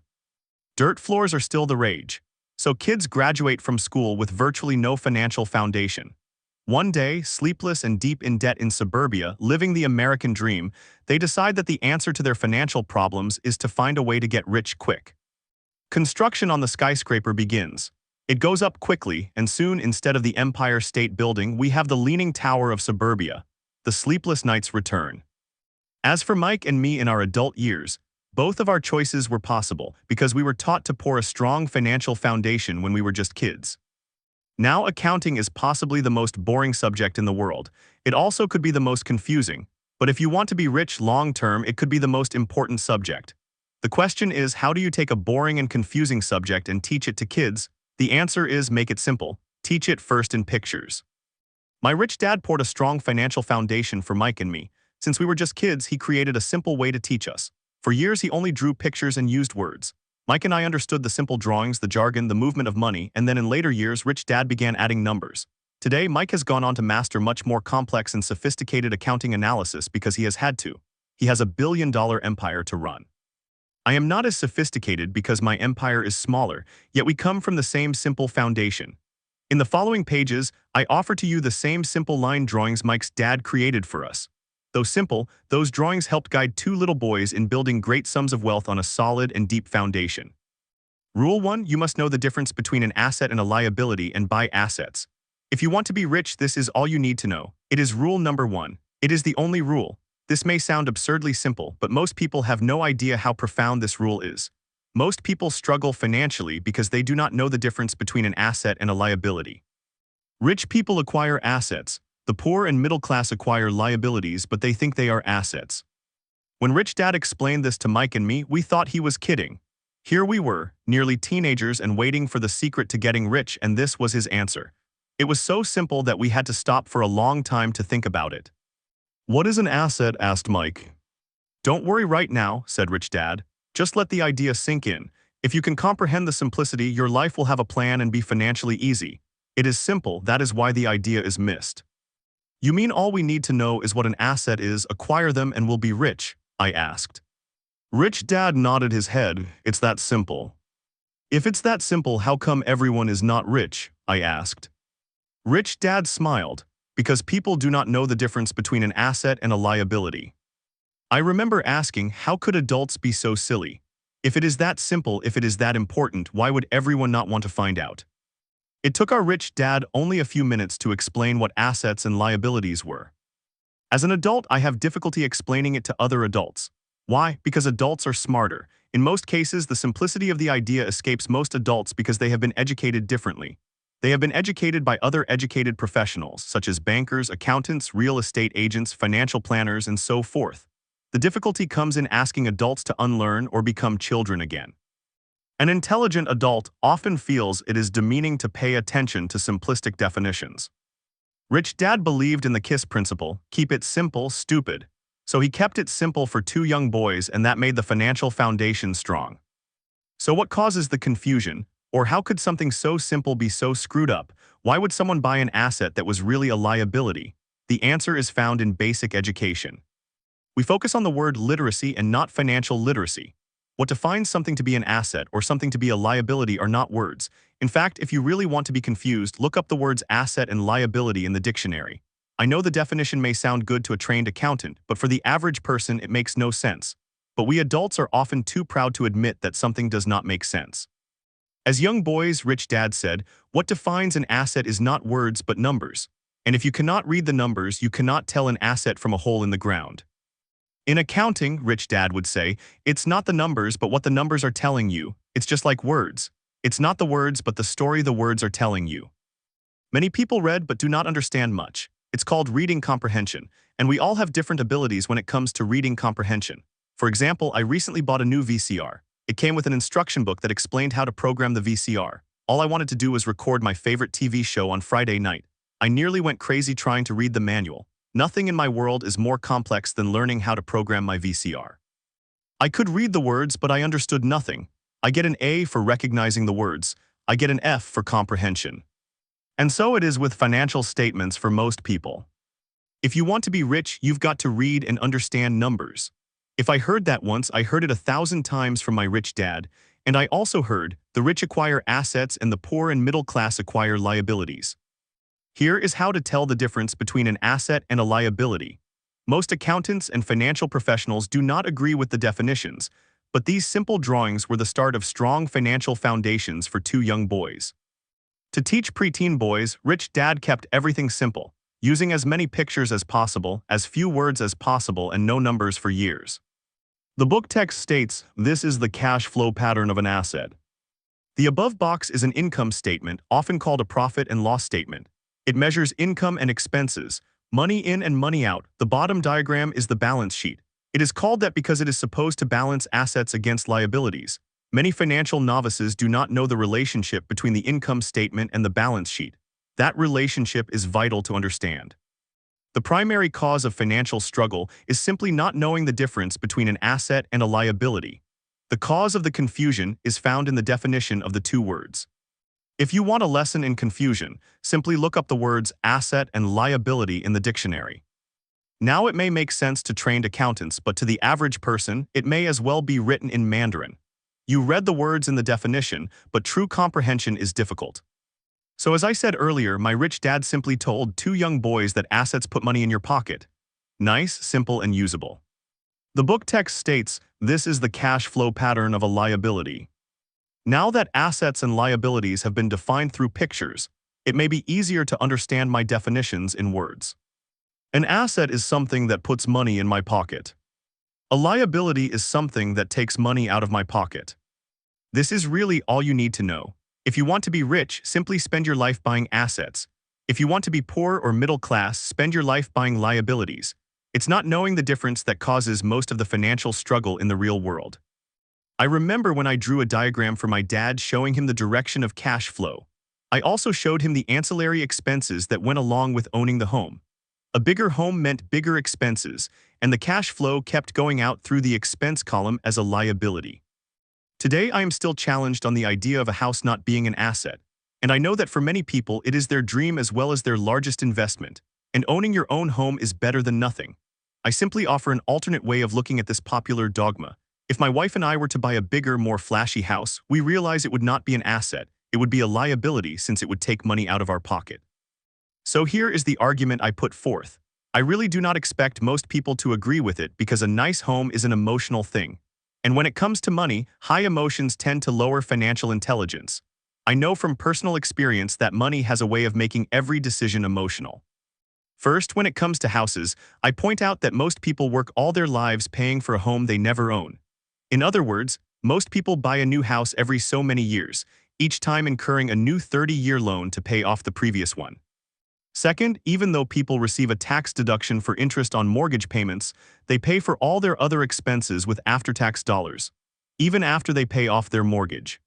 Dirt floors are still the rage, so kids graduate from school with virtually no financial foundation. One day, sleepless and deep in debt in suburbia, living the American dream, they decide that the answer to their financial problems is to find a way to get rich quick. Construction on the skyscraper begins. It goes up quickly, and soon, instead of the Empire State Building, we have the Leaning Tower of suburbia. The sleepless nights return. As for Mike and me in our adult years, both of our choices were possible because we were taught to pour a strong financial foundation when we were just kids. Now accounting is possibly the most boring subject in the world. It also could be the most confusing, but if you want to be rich long-term, it could be the most important subject. The question is, how do you take a boring and confusing subject and teach it to kids? The answer is, make it simple. Teach it first in pictures. My rich dad poured a strong financial foundation for Mike and me. Since we were just kids, he created a simple way to teach us. For years, he only drew pictures and used words. Mike and I understood the simple drawings, the jargon, the movement of money, and then in later years, Rich Dad began adding numbers. Today, Mike has gone on to master much more complex and sophisticated accounting analysis because he has had to. He has a billion-dollar empire to run. I am not as sophisticated because my empire is smaller, yet we come from the same simple foundation. In the following pages, I offer to you the same simple line drawings Mike's dad created for us. Though simple, those drawings helped guide two little boys in building great sums of wealth on a solid and deep foundation. Rule 1: you must know the difference between an asset and a liability and buy assets. If you want to be rich, this is all you need to know. It is rule number 1. It is the only rule. This may sound absurdly simple, but most people have no idea how profound this rule is. Most people struggle financially because they do not know the difference between an asset and a liability. Rich people acquire assets. The poor and middle class acquire liabilities, but they think they are assets. When Rich Dad explained this to Mike and me, we thought he was kidding. Here we were, nearly teenagers and waiting for the secret to getting rich, and this was his answer. It was so simple that we had to stop for a long time to think about it. "What is an asset?" asked Mike. "Don't worry right now," said Rich Dad. "Just let the idea sink in. If you can comprehend the simplicity, your life will have a plan and be financially easy. It is simple, that is why the idea is missed." "You mean all we need to know is what an asset is, acquire them, and we'll be rich?" I asked. Rich Dad nodded his head. "It's that simple." "If it's that simple, how come everyone is not rich?" I asked. Rich Dad smiled. "Because people do not know the difference between an asset and a liability." I remember asking, how could adults be so silly? If it is that simple, if it is that important, why would everyone not want to find out? It took our Rich Dad only a few minutes to explain what assets and liabilities were. As an adult, I have difficulty explaining it to other adults. Why? Because adults are smarter. In most cases, the simplicity of the idea escapes most adults because they have been educated differently. They have been educated by other educated professionals, such as bankers, accountants, real estate agents, financial planners, and so forth. The difficulty comes in asking adults to unlearn or become children again. An intelligent adult often feels it is demeaning to pay attention to simplistic definitions. Rich Dad believed in the KISS principle, keep it simple, stupid. So he kept it simple for two young boys, and that made the financial foundation strong. So what causes the confusion? Or how could something so simple be so screwed up? Why would someone buy an asset that was really a liability? The answer is found in basic education. We focus on the word literacy and not financial literacy. What defines something to be an asset or something to be a liability are not words. In fact, if you really want to be confused, look up the words asset and liability in the dictionary. I know the definition may sound good to a trained accountant, but for the average person it makes no sense. But we adults are often too proud to admit that something does not make sense. As young boys, Rich Dad said, what defines an asset is not words but numbers. And if you cannot read the numbers, you cannot tell an asset from a hole in the ground. In accounting, Rich Dad would say, it's not the numbers but what the numbers are telling you. It's just like words. It's not the words but the story the words are telling you. Many people read but do not understand much. It's called reading comprehension, and we all have different abilities when it comes to reading comprehension. For example, I recently bought a new VCR. It came with an instruction book that explained how to program the VCR. All I wanted to do was record my favorite TV show on Friday night. I nearly went crazy trying to read the manual. Nothing in my world is more complex than learning how to program my VCR. I could read the words, but I understood nothing. I get an A for recognizing the words. I get an F for comprehension. And so it is with financial statements for most people. If you want to be rich, you've got to read and understand numbers. If I heard that once, I heard it 1,000 times from my rich dad, and I also heard, the rich acquire assets and the poor and middle class acquire liabilities. Here is how to tell the difference between an asset and a liability. Most accountants and financial professionals do not agree with the definitions, but these simple drawings were the start of strong financial foundations for two young boys. To teach preteen boys, Rich Dad kept everything simple, using as many pictures as possible, as few words as possible, and no numbers for years. The book text states, this is the cash flow pattern of an asset. The above box is an income statement, often called a profit and loss statement. It measures income and expenses, money in and money out. The bottom diagram is the balance sheet. It is called that because it is supposed to balance assets against liabilities. Many financial novices do not know the relationship between the income statement and the balance sheet. That relationship is vital to understand. The primary cause of financial struggle is simply not knowing the difference between an asset and a liability. The cause of the confusion is found in the definition of the two words. If you want a lesson in confusion, simply look up the words asset and liability in the dictionary. Now it may make sense to trained accountants, but to the average person, it may as well be written in Mandarin. You read the words in the definition, but true comprehension is difficult. So as I said earlier, my rich dad simply told two young boys that assets put money in your pocket. Nice, simple, and usable. The book text states, this is the cash flow pattern of a liability. Now that assets and liabilities have been defined through pictures, it may be easier to understand my definitions in words. An asset is something that puts money in my pocket. A liability is something that takes money out of my pocket. This is really all you need to know. If you want to be rich, simply spend your life buying assets. If you want to be poor or middle class, spend your life buying liabilities. It's not knowing the difference that causes most of the financial struggle in the real world. I remember when I drew a diagram for my dad showing him the direction of cash flow. I also showed him the ancillary expenses that went along with owning the home. A bigger home meant bigger expenses, and the cash flow kept going out through the expense column as a liability. Today I am still challenged on the idea of a house not being an asset, and I know that for many people it is their dream as well as their largest investment, and owning your own home is better than nothing. I simply offer an alternate way of looking at this popular dogma. If my wife and I were to buy a bigger, more flashy house, we realize it would not be an asset, it would be a liability since it would take money out of our pocket. So here is the argument I put forth. I really do not expect most people to agree with it because a nice home is an emotional thing. And when it comes to money, high emotions tend to lower financial intelligence. I know from personal experience that money has a way of making every decision emotional. First, when it comes to houses, I point out that most people work all their lives paying for a home they never own. In other words, most people buy a new house every so many years, each time incurring a new 30-year loan to pay off the previous one. Second, even though people receive a tax deduction for interest on mortgage payments, they pay for all their other expenses with after-tax dollars, even after they pay off their mortgage.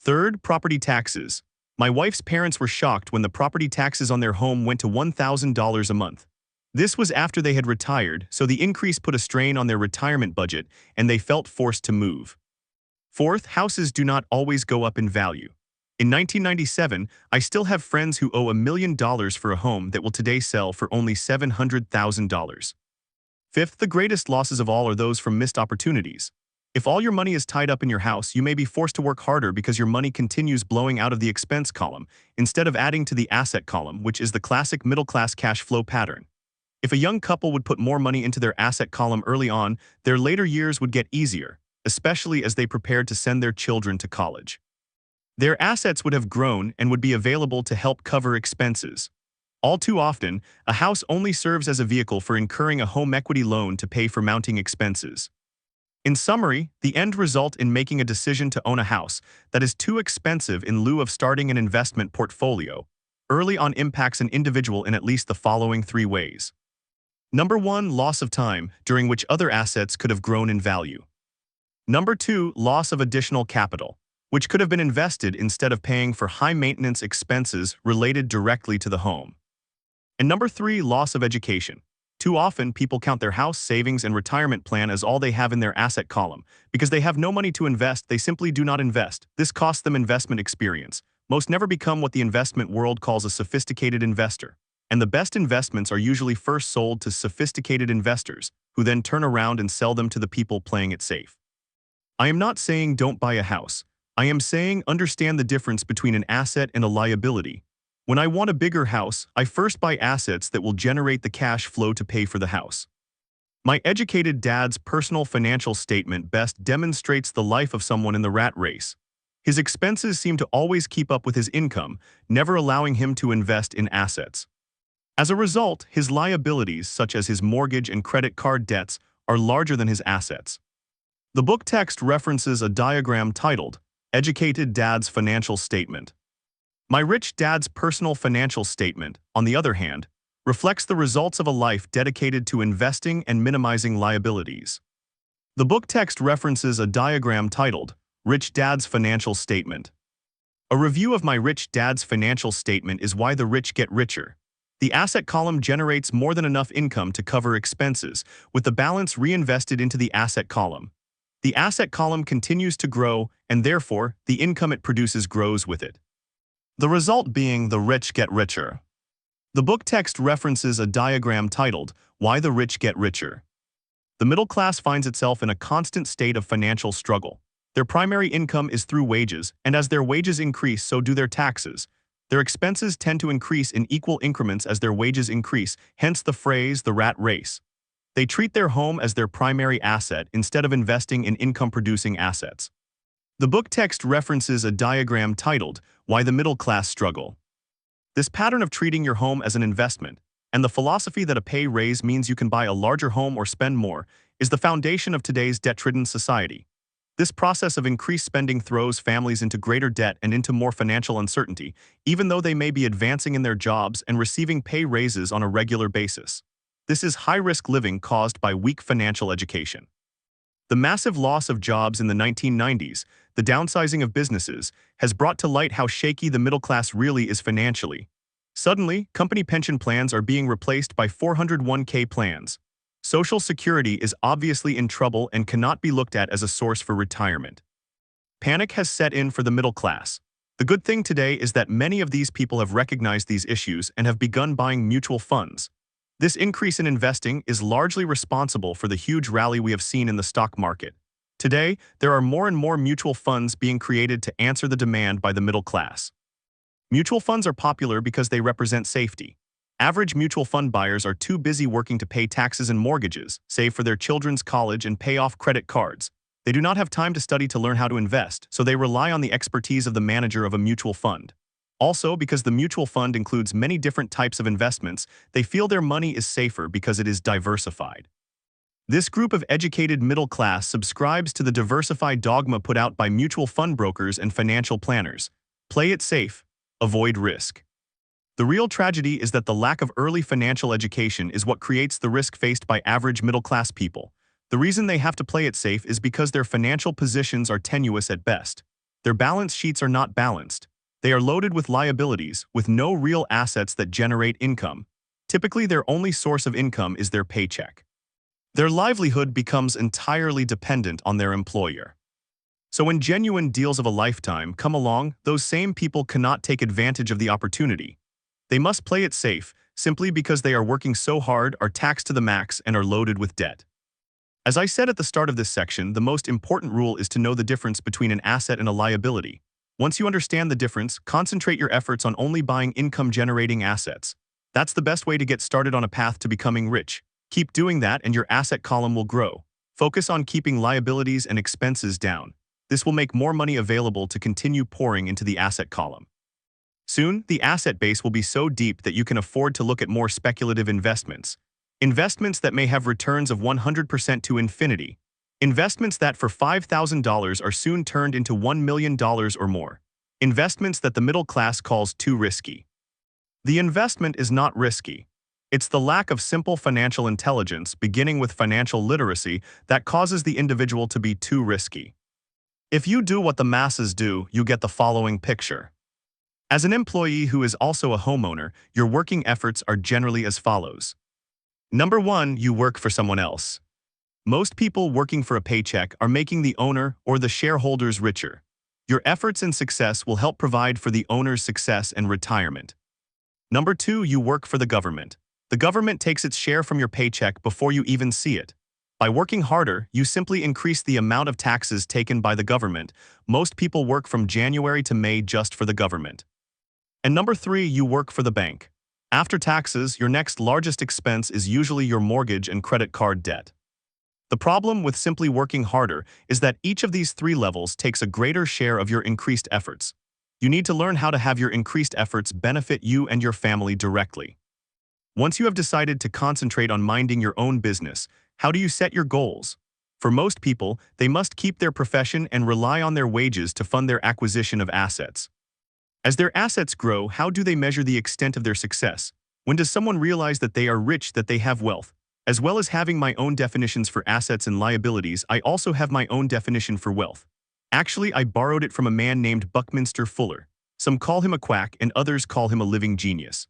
Third, property taxes. My wife's parents were shocked when the property taxes on their home went to $1,000 a month. This was after they had retired, so the increase put a strain on their retirement budget, and they felt forced to move. Fourth, houses do not always go up in value. In 1997, I still have friends who owe $1 million for a home that will today sell for only $700,000. Fifth, the greatest losses of all are those from missed opportunities. If all your money is tied up in your house, you may be forced to work harder because your money continues blowing out of the expense column instead of adding to the asset column, which is the classic middle-class cash flow pattern. If a young couple would put more money into their asset column early on, their later years would get easier, especially as they prepared to send their children to college. Their assets would have grown and would be available to help cover expenses. All too often, a house only serves as a vehicle for incurring a home equity loan to pay for mounting expenses. In summary, the end result in making a decision to own a house that is too expensive in lieu of starting an investment portfolio early on impacts an individual in at least the following 3 ways. Number 1, loss of time, during which other assets could have grown in value. Number 2, loss of additional capital, which could have been invested instead of paying for high-maintenance expenses related directly to the home. And number 3, loss of education. Too often, people count their house, savings, and retirement plan as all they have in their asset column. Because they have no money to invest, they simply do not invest. This costs them investment experience. Most never become what the investment world calls a sophisticated investor. And the best investments are usually first sold to sophisticated investors, who then turn around and sell them to the people playing it safe. I am not saying don't buy a house. I am saying understand the difference between an asset and a liability. When I want a bigger house, I first buy assets that will generate the cash flow to pay for the house. My educated dad's personal financial statement best demonstrates the life of someone in the rat race. His expenses seem to always keep up with his income, never allowing him to invest in assets. As a result, his liabilities, such as his mortgage and credit card debts, are larger than his assets. The book text references a diagram titled, Educated Dad's Financial Statement. My rich dad's personal financial statement, on the other hand, reflects the results of a life dedicated to investing and minimizing liabilities. The book text references a diagram titled, Rich Dad's Financial Statement. A review of my rich dad's financial statement is why the rich get richer. The asset column generates more than enough income to cover expenses, with the balance reinvested into the asset column. The asset column continues to grow, and therefore, the income it produces grows with it. The result being the rich get richer. The book text references a diagram titled, Why the Rich Get Richer. The middle class finds itself in a constant state of financial struggle. Their primary income is through wages, and as their wages increase, so do their taxes. Their expenses tend to increase in equal increments as their wages increase, hence the phrase, the rat race. They treat their home as their primary asset instead of investing in income-producing assets. The book text references a diagram titled, Why the Middle Class Struggle. This pattern of treating your home as an investment, and the philosophy that a pay raise means you can buy a larger home or spend more, is the foundation of today's debt-ridden society. This process of increased spending throws families into greater debt and into more financial uncertainty, even though they may be advancing in their jobs and receiving pay raises on a regular basis. This is high-risk living caused by weak financial education. The massive loss of jobs in the 1990s, the downsizing of businesses, has brought to light how shaky the middle class really is financially. Suddenly, company pension plans are being replaced by 401k plans. Social Security is obviously in trouble and cannot be looked at as a source for retirement. Panic has set in for the middle class. The good thing today is that many of these people have recognized these issues and have begun buying mutual funds. This increase in investing is largely responsible for the huge rally we have seen in the stock market. Today, there are more and more mutual funds being created to answer the demand by the middle class. Mutual funds are popular because they represent safety. Average mutual fund buyers are too busy working to pay taxes and mortgages, save for their children's college, and pay off credit cards. They do not have time to study to learn how to invest, so they rely on the expertise of the manager of a mutual fund. Also, because the mutual fund includes many different types of investments, they feel their money is safer because it is diversified. This group of educated middle class subscribes to the diversified dogma put out by mutual fund brokers and financial planners. Play it safe, avoid risk. The real tragedy is that the lack of early financial education is what creates the risk faced by average middle class people. The reason they have to play it safe is because their financial positions are tenuous at best. Their balance sheets are not balanced. They are loaded with liabilities, with no real assets that generate income. Typically, their only source of income is their paycheck. Their livelihood becomes entirely dependent on their employer. So when genuine deals of a lifetime come along, those same people cannot take advantage of the opportunity. They must play it safe, simply because they are working so hard, are taxed to the max, and are loaded with debt. As I said at the start of this section, the most important rule is to know the difference between an asset and a liability. Once you understand the difference, concentrate your efforts on only buying income-generating assets. That's the best way to get started on a path to becoming rich. Keep doing that and your asset column will grow. Focus on keeping liabilities and expenses down. This will make more money available to continue pouring into the asset column. Soon, the asset base will be so deep that you can afford to look at more speculative investments. Investments that may have returns of 100% to infinity. Investments that for $5,000 are soon turned into $1 million or more. Investments that the middle class calls too risky. The investment is not risky. It's the lack of simple financial intelligence, beginning with financial literacy, that causes the individual to be too risky. If you do what the masses do, you get the following picture. As an employee who is also a homeowner, your working efforts are generally as follows. Number 1, you work for someone else. Most people working for a paycheck are making the owner or the shareholders richer. Your efforts and success will help provide for the owner's success and retirement. Number 2, you work for the government. The government takes its share from your paycheck before you even see it. By working harder, you simply increase the amount of taxes taken by the government. Most people work from January to May just for the government. And number 3, you work for the bank. After taxes, your next largest expense is usually your mortgage and credit card debt. The problem with simply working harder is that each of these 3 levels takes a greater share of your increased efforts. You need to learn how to have your increased efforts benefit you and your family directly. Once you have decided to concentrate on minding your own business, how do you set your goals? For most people, they must keep their profession and rely on their wages to fund their acquisition of assets. As their assets grow, how do they measure the extent of their success? When does someone realize that they are rich, that they have wealth? As well as having my own definitions for assets and liabilities, I also have my own definition for wealth. Actually, I borrowed it from a man named Buckminster Fuller. Some call him a quack and others call him a living genius.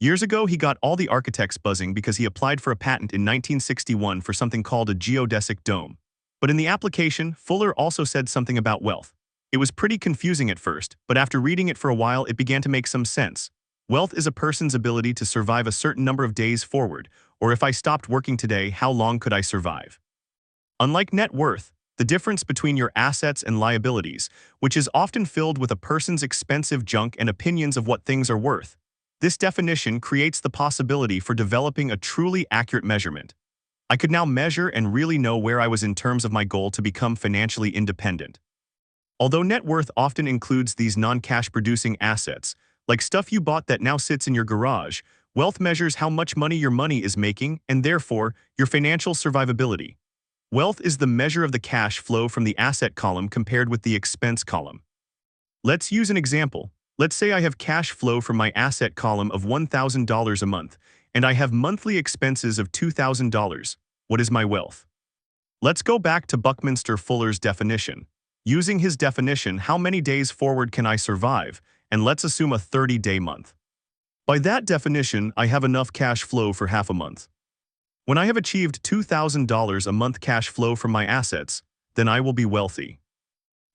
Years ago, he got all the architects buzzing because he applied for a patent in 1961 for something called a geodesic dome. But in the application, Fuller also said something about wealth. It was pretty confusing at first, but after reading it for a while, it began to make some sense. Wealth is a person's ability to survive a certain number of days forward, or if I stopped working today, how long could I survive? Unlike net worth, the difference between your assets and liabilities, which is often filled with a person's expensive junk and opinions of what things are worth. This definition creates the possibility for developing a truly accurate measurement. I could now measure and really know where I was in terms of my goal to become financially independent. Although net worth often includes these non-cash producing assets, like stuff you bought that now sits in your garage, wealth measures how much money your money is making and therefore your financial survivability. Wealth is the measure of the cash flow from the asset column compared with the expense column. Let's use an example. Let's say I have cash flow from my asset column of $1,000 a month, and I have monthly expenses of $2,000. What is my wealth? Let's go back to Buckminster Fuller's definition. Using his definition, how many days forward can I survive? And let's assume a 30-day month. By that definition, I have enough cash flow for half a month. When I have achieved $2,000 a month cash flow from my assets, then I will be wealthy.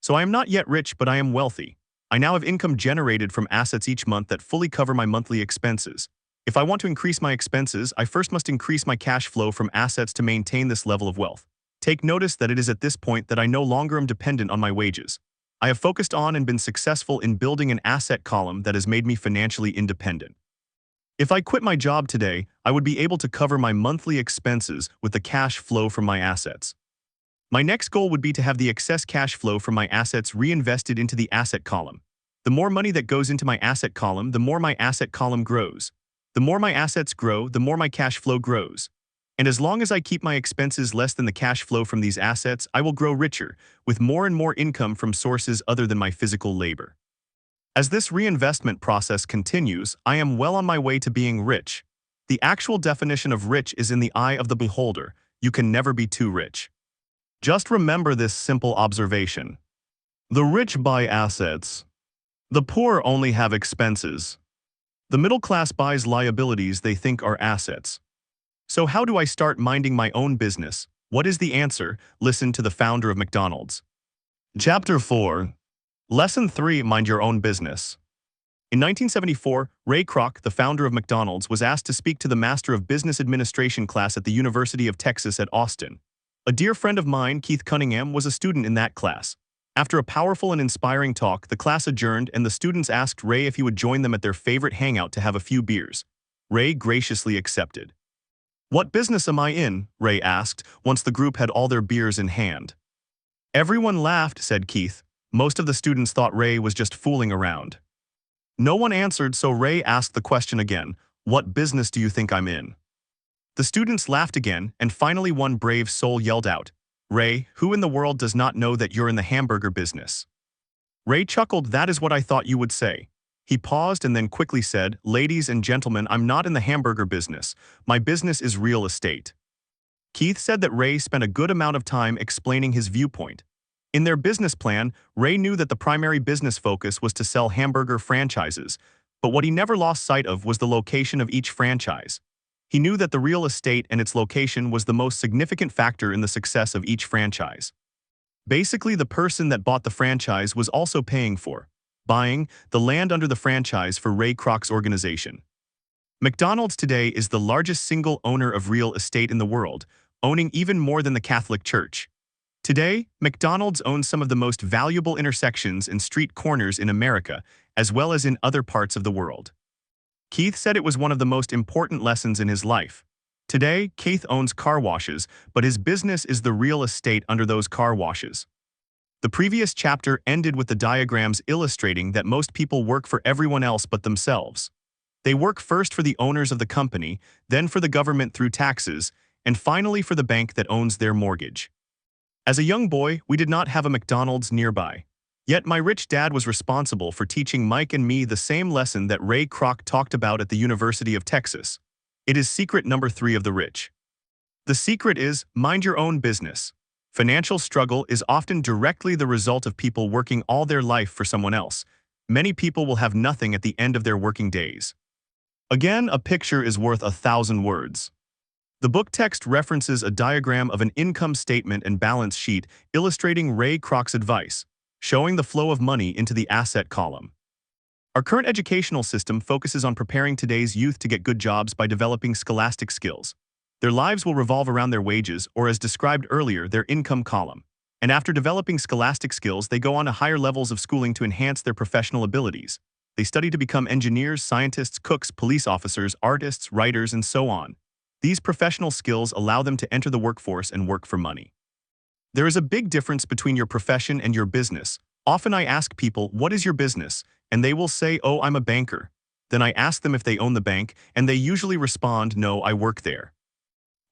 So I am not yet rich, but I am wealthy. I now have income generated from assets each month that fully cover my monthly expenses. If I want to increase my expenses, I first must increase my cash flow from assets to maintain this level of wealth. Take notice that it is at this point that I no longer am dependent on my wages. I have focused on and been successful in building an asset column that has made me financially independent. If I quit my job today, I would be able to cover my monthly expenses with the cash flow from my assets. My next goal would be to have the excess cash flow from my assets reinvested into the asset column. The more money that goes into my asset column, the more my asset column grows. The more my assets grow, the more my cash flow grows. And as long as I keep my expenses less than the cash flow from these assets, I will grow richer, with more and more income from sources other than my physical labor. As this reinvestment process continues, I am well on my way to being rich. The actual definition of rich is in the eye of the beholder. You can never be too rich. Just remember this simple observation. The rich buy assets. The poor only have expenses. The middle class buys liabilities they think are assets. So how do I start minding my own business? What is the answer? Listen to the founder of McDonald's. Chapter 4. Lesson 3. Mind your own business. In 1974, Ray Kroc, the founder of McDonald's, was asked to speak to the Master of Business Administration class at the University of Texas at Austin. A dear friend of mine, Keith Cunningham, was a student in that class. After a powerful and inspiring talk, the class adjourned and the students asked Ray if he would join them at their favorite hangout to have a few beers. Ray graciously accepted. "What business am I in?" Ray asked, once the group had all their beers in hand. Everyone laughed, said Keith. Most of the students thought Ray was just fooling around. No one answered, so Ray asked the question again, "What business do you think I'm in?" The students laughed again, and finally one brave soul yelled out, "Ray, who in the world does not know that you're in the hamburger business?" Ray chuckled. "That is what I thought you would say." He paused and then quickly said, "Ladies and gentlemen, I'm not in the hamburger business. My business is real estate." Keith said that Ray spent a good amount of time explaining his viewpoint. In their business plan, Ray knew that the primary business focus was to sell hamburger franchises, but what he never lost sight of was the location of each franchise. He knew that the real estate and its location was the most significant factor in the success of each franchise. Basically, the person that bought the franchise was also paying for, buying, the land under the franchise for Ray Kroc's organization. McDonald's today is the largest single owner of real estate in the world, owning even more than the Catholic Church. Today, McDonald's owns some of the most valuable intersections and street corners in America, as well as in other parts of the world. Keith said it was one of the most important lessons in his life. Today, Keith owns car washes, but his business is the real estate under those car washes. The previous chapter ended with the diagrams illustrating that most people work for everyone else but themselves. They work first for the owners of the company, then for the government through taxes, and finally for the bank that owns their mortgage. As a young boy, we did not have a McDonald's nearby. Yet my rich dad was responsible for teaching Mike and me the same lesson that Ray Kroc talked about at the University of Texas. It is secret number 3 of the rich. The secret is, mind your own business. Financial struggle is often directly the result of people working all their life for someone else. Many people will have nothing at the end of their working days. Again, a picture is worth 1,000 words. The book text references a diagram of an income statement and balance sheet illustrating Ray Kroc's advice, showing the flow of money into the asset column. Our current educational system focuses on preparing today's youth to get good jobs by developing scholastic skills. Their lives will revolve around their wages, or as described earlier, their income column. And after developing scholastic skills, they go on to higher levels of schooling to enhance their professional abilities. They study to become engineers, scientists, cooks, police officers, artists, writers, and so on. These professional skills allow them to enter the workforce and work for money. There is a big difference between your profession and your business. Often I ask people, "What is your business?" And they will say, "Oh, I'm a banker." Then I ask them if they own the bank, and they usually respond, "No, I work there."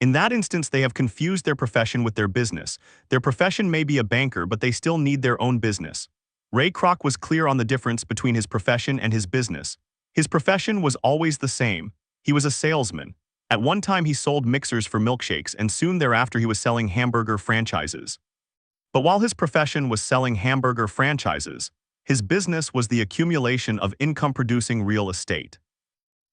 In that instance, they have confused their profession with their business. Their profession may be a banker, but they still need their own business. Ray Kroc was clear on the difference between his profession and his business. His profession was always the same. He was a salesman. At one time he sold mixers for milkshakes, and soon thereafter he was selling hamburger franchises. But while his profession was selling hamburger franchises, his business was the accumulation of income-producing real estate.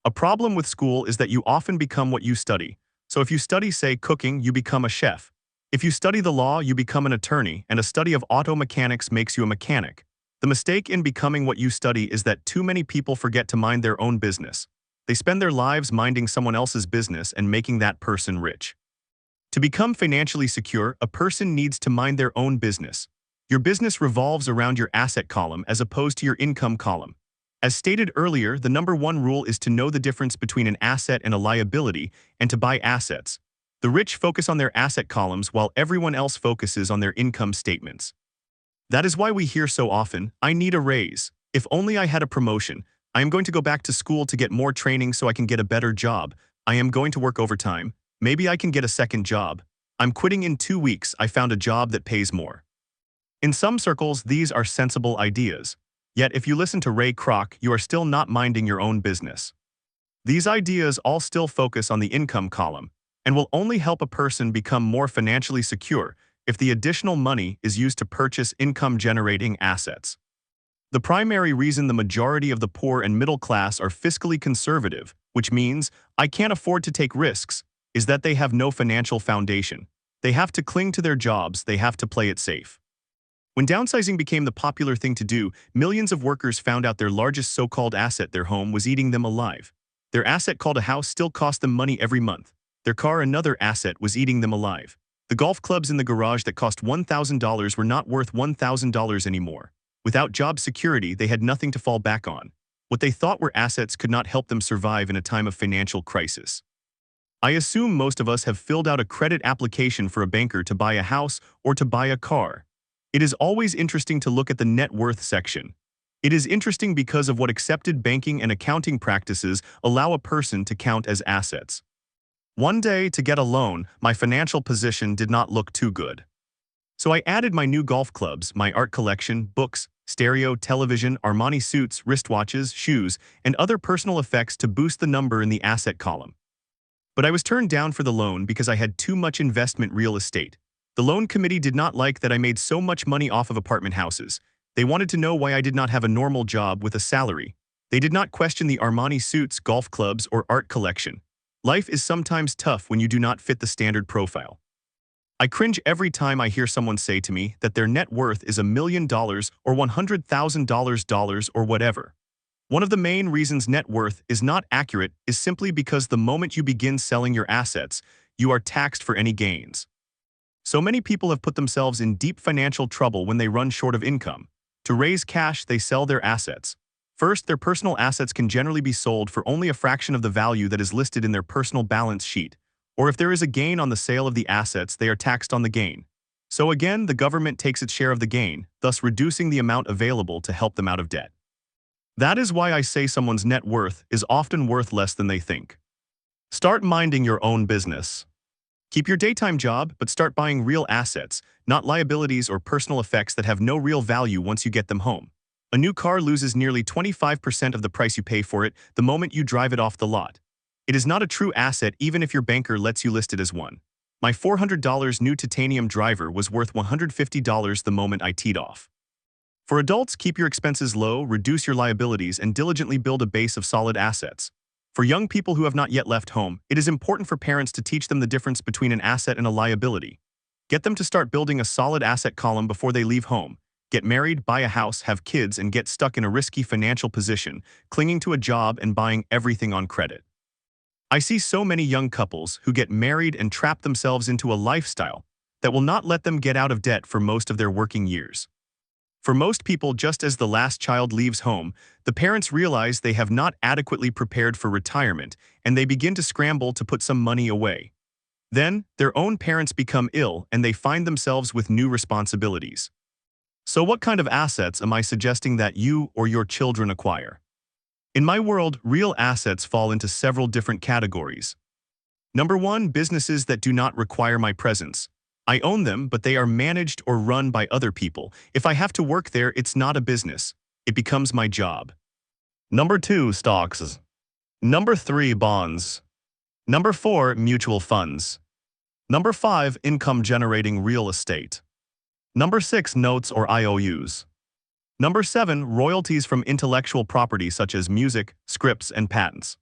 A problem with school is that you often become what you study. So if you study, say, cooking, you become a chef. If you study the law, you become an attorney, and a study of auto mechanics makes you a mechanic. The mistake in becoming what you study is that too many people forget to mind their own business. They spend their lives minding someone else's business and making that person rich. To become financially secure, a person needs to mind their own business. Your business revolves around your asset column as opposed to your income column. As stated earlier, the number 1 rule is to know the difference between an asset and a liability and to buy assets. The rich focus on their asset columns while everyone else focuses on their income statements. That is why we hear so often, "I need a raise. If only I had a promotion. I am going to go back to school to get more training so I can get a better job. I am going to work overtime. Maybe I can get a second job. I'm quitting in 2 weeks. I found a job that pays more." In some circles, these are sensible ideas. Yet if you listen to Ray Kroc, you are still not minding your own business. These ideas all still focus on the income column and will only help a person become more financially secure. if the additional money is used to purchase income-generating assets. The primary reason the majority of the poor and middle class are fiscally conservative, which means I can't afford to take risks, is that they have no financial foundation. They have to cling to their jobs, they have to play it safe. When downsizing became the popular thing to do, millions of workers found out their largest so-called asset, their home, was eating them alive. Their asset, called a house, still cost them money every month. Their car, another asset, was eating them alive. The golf clubs in the garage that cost $1,000 were not worth $1,000 anymore. Without job security, they had nothing to fall back on. What they thought were assets could not help them survive in a time of financial crisis. I assume most of us have filled out a credit application for a banker to buy a house or to buy a car. It is always interesting to look at the net worth section. It is interesting because of what accepted banking and accounting practices allow a person to count as assets. One day, to get a loan, my financial position did not look too good. So I added my new golf clubs, my art collection, books, stereo, television, Armani suits, wristwatches, shoes, and other personal effects to boost the number in the asset column. But I was turned down for the loan because I had too much investment real estate. The loan committee did not like that I made so much money off of apartment houses. They wanted to know why I did not have a normal job with a salary. They did not question the Armani suits, golf clubs, or art collection. Life is sometimes tough when you do not fit the standard profile. I cringe every time I hear someone say to me that their net worth is $1 million or $100,000 or whatever. One of the main reasons net worth is not accurate is simply because the moment you begin selling your assets, you are taxed for any gains. So many people have put themselves in deep financial trouble when they run short of income. To raise cash, they sell their assets. First, their personal assets can generally be sold for only a fraction of the value that is listed in their personal balance sheet. Or if there is a gain on the sale of the assets, they are taxed on the gain. So again, the government takes its share of the gain, thus reducing the amount available to help them out of debt. That is why I say someone's net worth is often worth less than they think. Start minding your own business. Keep your daytime job, but start buying real assets, not liabilities or personal effects that have no real value once you get them home. A new car loses nearly 25% of the price you pay for it the moment you drive it off the lot. It is not a true asset even if your banker lets you list it as one. My $400 new titanium driver was worth $150 the moment I teed off. For adults, keep your expenses low, reduce your liabilities, and diligently build a base of solid assets. For young people who have not yet left home, it is important for parents to teach them the difference between an asset and a liability. Get them to start building a solid asset column before they leave home. Get married, buy a house, have kids, and get stuck in a risky financial position, clinging to a job and buying everything on credit. I see so many young couples who get married and trap themselves into a lifestyle that will not let them get out of debt for most of their working years. For most people, just as the last child leaves home, the parents realize they have not adequately prepared for retirement, and they begin to scramble to put some money away. Then, their own parents become ill and they find themselves with new responsibilities. So what kind of assets am I suggesting that you or your children acquire? In my world, real assets fall into several different categories. Number 1, businesses that do not require my presence. I own them, but they are managed or run by other people. If I have to work there, it's not a business. It becomes my job. Number 2, stocks. Number 3, bonds. Number 4, mutual funds. Number 5, income-generating real estate. Number 6, notes or IOUs. Number 7, royalties from intellectual property such as music, scripts, and patents.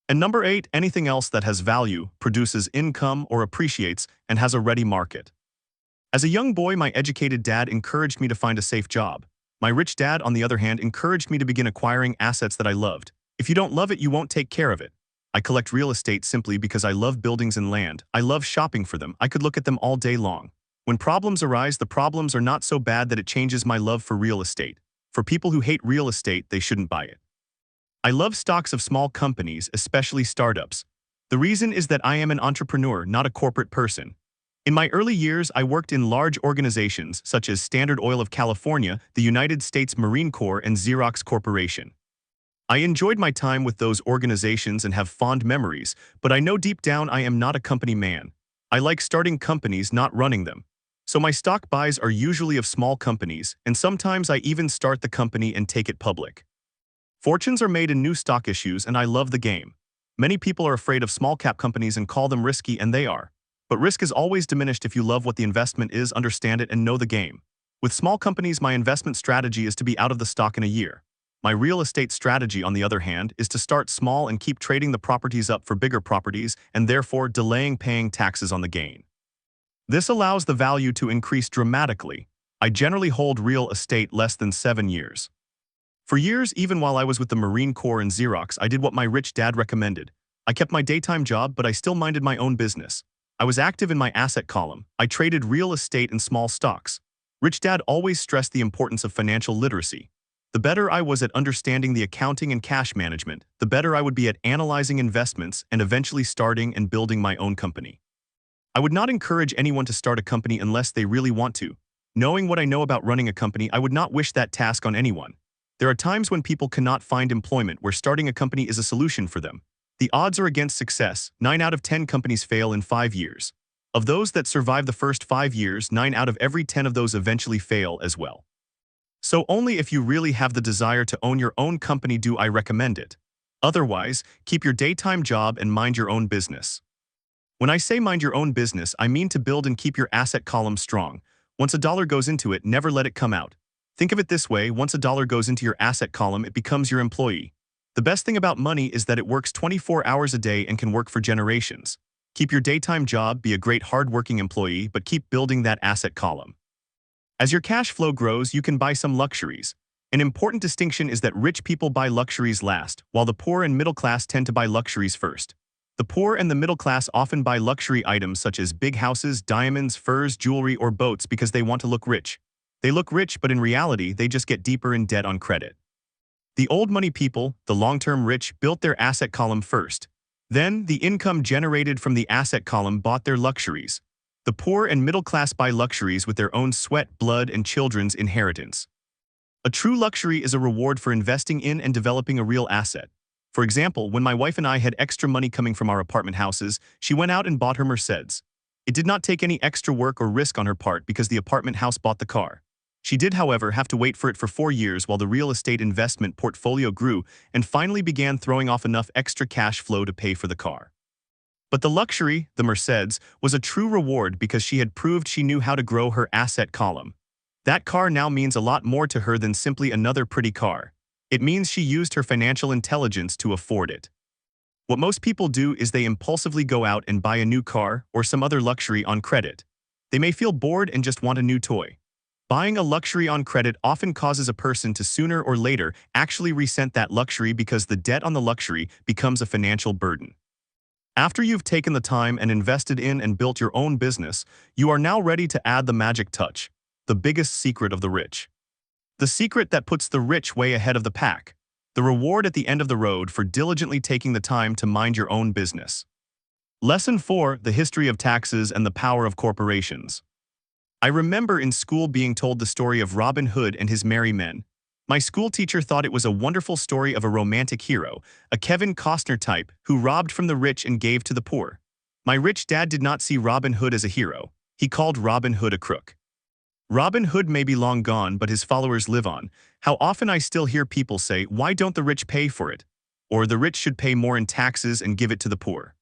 And number 8, anything else that has value, produces income, or appreciates, and has a ready market. As a young boy, my educated dad encouraged me to find a safe job. My rich dad, on the other hand, encouraged me to begin acquiring assets that I loved. If you don't love it, you won't take care of it. I collect real estate simply because I love buildings and land. I love shopping for them. I could look at them all day long. When problems arise, the problems are not so bad that it changes my love for real estate. For people who hate real estate, they shouldn't buy it. I love stocks of small companies, especially startups. The reason is that I am an entrepreneur, not a corporate person. In my early years, I worked in large organizations such as Standard Oil of California, the United States Marine Corps, and Xerox Corporation. I enjoyed my time with those organizations and have fond memories, but I know deep down I am not a company man. I like starting companies, not running them. So my stock buys are usually of small companies, and sometimes I even start the company and take it public. Fortunes are made in new stock issues, and I love the game. Many people are afraid of small-cap companies and call them risky, and they are. But risk is always diminished if you love what the investment is, understand it, and know the game. With small companies, my investment strategy is to be out of the stock in a year. My real estate strategy, on the other hand, is to start small and keep trading the properties up for bigger properties and therefore delaying paying taxes on the gain. This allows the value to increase dramatically. I generally hold real estate less than 7 years. For years, even while I was with the Marine Corps and Xerox, I did what my rich dad recommended. I kept my daytime job, but I still minded my own business. I was active in my asset column. I traded real estate and small stocks. Rich Dad always stressed the importance of financial literacy. The better I was at understanding the accounting and cash management, the better I would be at analyzing investments and eventually starting and building my own company. I would not encourage anyone to start a company unless they really want to. Knowing what I know about running a company, I would not wish that task on anyone. There are times when people cannot find employment where starting a company is a solution for them. The odds are against success. 9 out of 10 companies fail in 5 years. Of those that survive the first 5 years, 9 out of every 10 of those eventually fail as well. So only if you really have the desire to own your own company do I recommend it. Otherwise, keep your daytime job and mind your own business. When I say mind your own business, I mean to build and keep your asset column strong. Once a dollar goes into it, never let it come out. Think of it this way: once a dollar goes into your asset column, it becomes your employee. The best thing about money is that it works 24 hours a day and can work for generations. Keep your daytime job, be a great hard-working employee, but keep building that asset column. As your cash flow grows, you can buy some luxuries. An important distinction is that rich people buy luxuries last, while the poor and middle class tend to buy luxuries first. The poor and the middle class often buy luxury items such as big houses, diamonds, furs, jewelry, or boats because they want to look rich. They look rich, but in reality, they just get deeper in debt on credit. The old money people, the long-term rich, built their asset column first. Then, the income generated from the asset column bought their luxuries. The poor and middle class buy luxuries with their own sweat, blood, and children's inheritance. A true luxury is a reward for investing in and developing a real asset. For example, when my wife and I had extra money coming from our apartment houses, she went out and bought her Mercedes. It did not take any extra work or risk on her part because the apartment house bought the car. She did, however, have to wait for it for 4 years while the real estate investment portfolio grew and finally began throwing off enough extra cash flow to pay for the car. But the luxury, the Mercedes, was a true reward because she had proved she knew how to grow her asset column. That car now means a lot more to her than simply another pretty car. It means she used her financial intelligence to afford it. What most people do is they impulsively go out and buy a new car or some other luxury on credit. They may feel bored and just want a new toy. Buying a luxury on credit often causes a person to sooner or later actually resent that luxury because the debt on the luxury becomes a financial burden. After you've taken the time and invested in and built your own business, you are now ready to add the magic touch, the biggest secret of the rich. The secret that puts the rich way ahead of the pack. The reward at the end of the road for diligently taking the time to mind your own business. Lesson 4: The history of taxes and the power of corporations. I remember in school being told the story of Robin Hood and his merry men. My school teacher thought it was a wonderful story of a romantic hero, a Kevin Costner type, who robbed from the rich and gave to the poor. My rich dad did not see Robin Hood as a hero. He called Robin Hood a crook. Robin Hood may be long gone, but his followers live on. How often I still hear people say, "Why don't the rich pay for it?" Or "The rich should pay more in taxes and give it to the poor."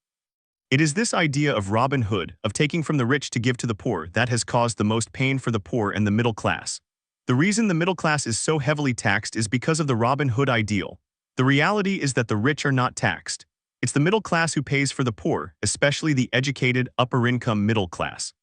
It is this idea of Robin Hood, of taking from the rich to give to the poor, that has caused the most pain for the poor and the middle class. The reason the middle class is so heavily taxed is because of the Robin Hood ideal. The reality is that the rich are not taxed. It's the middle class who pays for the poor, especially the educated, upper-income middle class.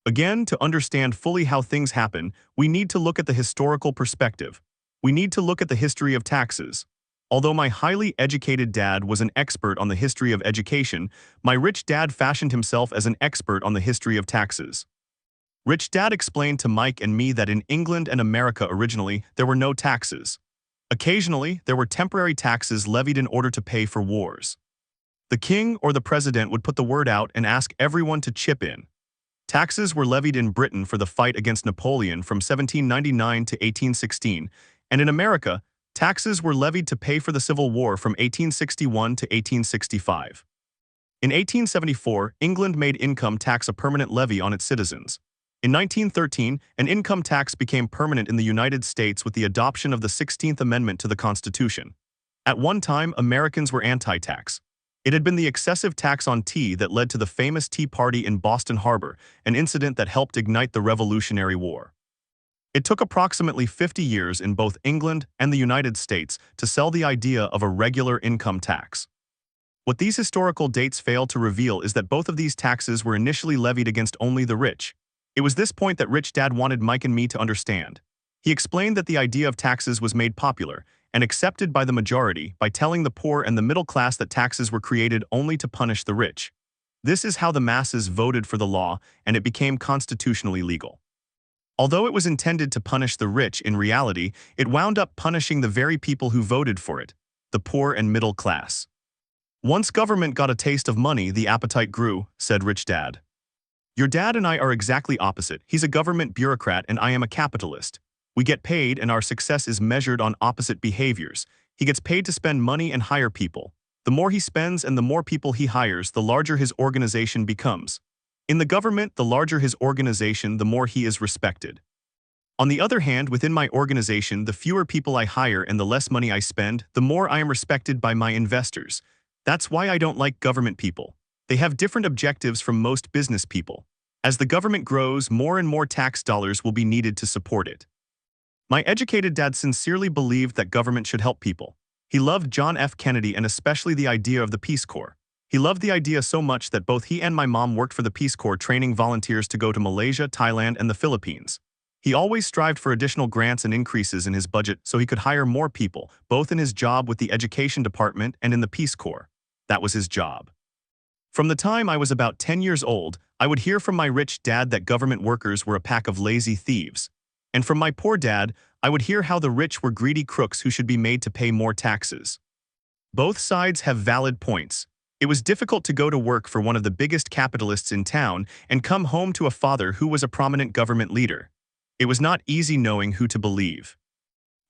Again, to understand fully how things happen, we need to look at the historical perspective. We need to look at the history of taxes. Although my highly educated dad was an expert on the history of education, my rich dad fashioned himself as an expert on the history of taxes. Rich Dad explained to Mike and me that in England and America originally, there were no taxes. Occasionally, there were temporary taxes levied in order to pay for wars. The king or the president would put the word out and ask everyone to chip in. Taxes were levied in Britain for the fight against Napoleon from 1799 to 1816, and in America, taxes were levied to pay for the Civil War from 1861 to 1865. In 1874, England made income tax a permanent levy on its citizens. In 1913, an income tax became permanent in the United States with the adoption of the 16th Amendment to the Constitution. At one time, Americans were anti-tax. It had been the excessive tax on tea that led to the famous Tea Party in Boston Harbor, an incident that helped ignite the Revolutionary War. It took approximately 50 years in both England and the United States to sell the idea of a regular income tax. What these historical dates fail to reveal is that both of these taxes were initially levied against only the rich. It was this point that Rich Dad wanted Mike and me to understand. He explained that the idea of taxes was made popular and accepted by the majority by telling the poor and the middle class that taxes were created only to punish the rich. This is how the masses voted for the law, and it became constitutionally legal. Although it was intended to punish the rich, in reality, it wound up punishing the very people who voted for it, the poor and middle class. Once government got a taste of money, the appetite grew, said Rich Dad. Your dad and I are exactly opposite. He's a government bureaucrat and I am a capitalist. We get paid and our success is measured on opposite behaviors. He gets paid to spend money and hire people. The more he spends and the more people he hires, the larger his organization becomes. In the government, the larger his organization, the more he is respected. On the other hand, within my organization, the fewer people I hire and the less money I spend, the more I am respected by my investors. That's why I don't like government people. They have different objectives from most business people. As the government grows, more and more tax dollars will be needed to support it. My educated dad sincerely believed that government should help people. He loved John F. Kennedy and especially the idea of the Peace Corps. He loved the idea so much that both he and my mom worked for the Peace Corps, training volunteers to go to Malaysia, Thailand, and the Philippines. He always strived for additional grants and increases in his budget so he could hire more people, both in his job with the Education Department and in the Peace Corps. That was his job. From the time I was about 10 years old, I would hear from my rich dad that government workers were a pack of lazy thieves. And from my poor dad, I would hear how the rich were greedy crooks who should be made to pay more taxes. Both sides have valid points. It was difficult to go to work for one of the biggest capitalists in town and come home to a father who was a prominent government leader. It was not easy knowing who to believe.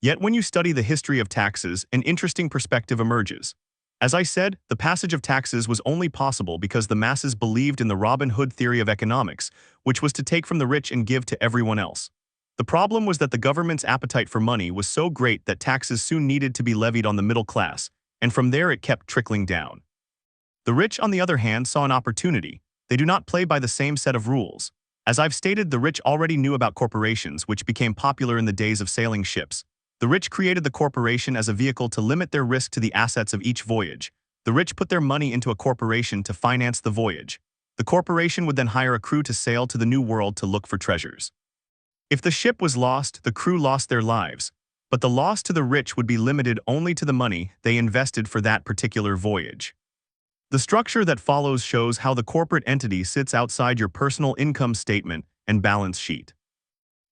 Yet when you study the history of taxes, an interesting perspective emerges. As I said, the passage of taxes was only possible because the masses believed in the Robin Hood theory of economics, which was to take from the rich and give to everyone else. The problem was that the government's appetite for money was so great that taxes soon needed to be levied on the middle class, and from there it kept trickling down. The rich, on the other hand, saw an opportunity. They do not play by the same set of rules. As I've stated, the rich already knew about corporations, which became popular in the days of sailing ships. The rich created the corporation as a vehicle to limit their risk to the assets of each voyage. The rich put their money into a corporation to finance the voyage. The corporation would then hire a crew to sail to the New World to look for treasures. If the ship was lost, the crew lost their lives, but the loss to the rich would be limited only to the money they invested for that particular voyage. The structure that follows shows how the corporate entity sits outside your personal income statement and balance sheet.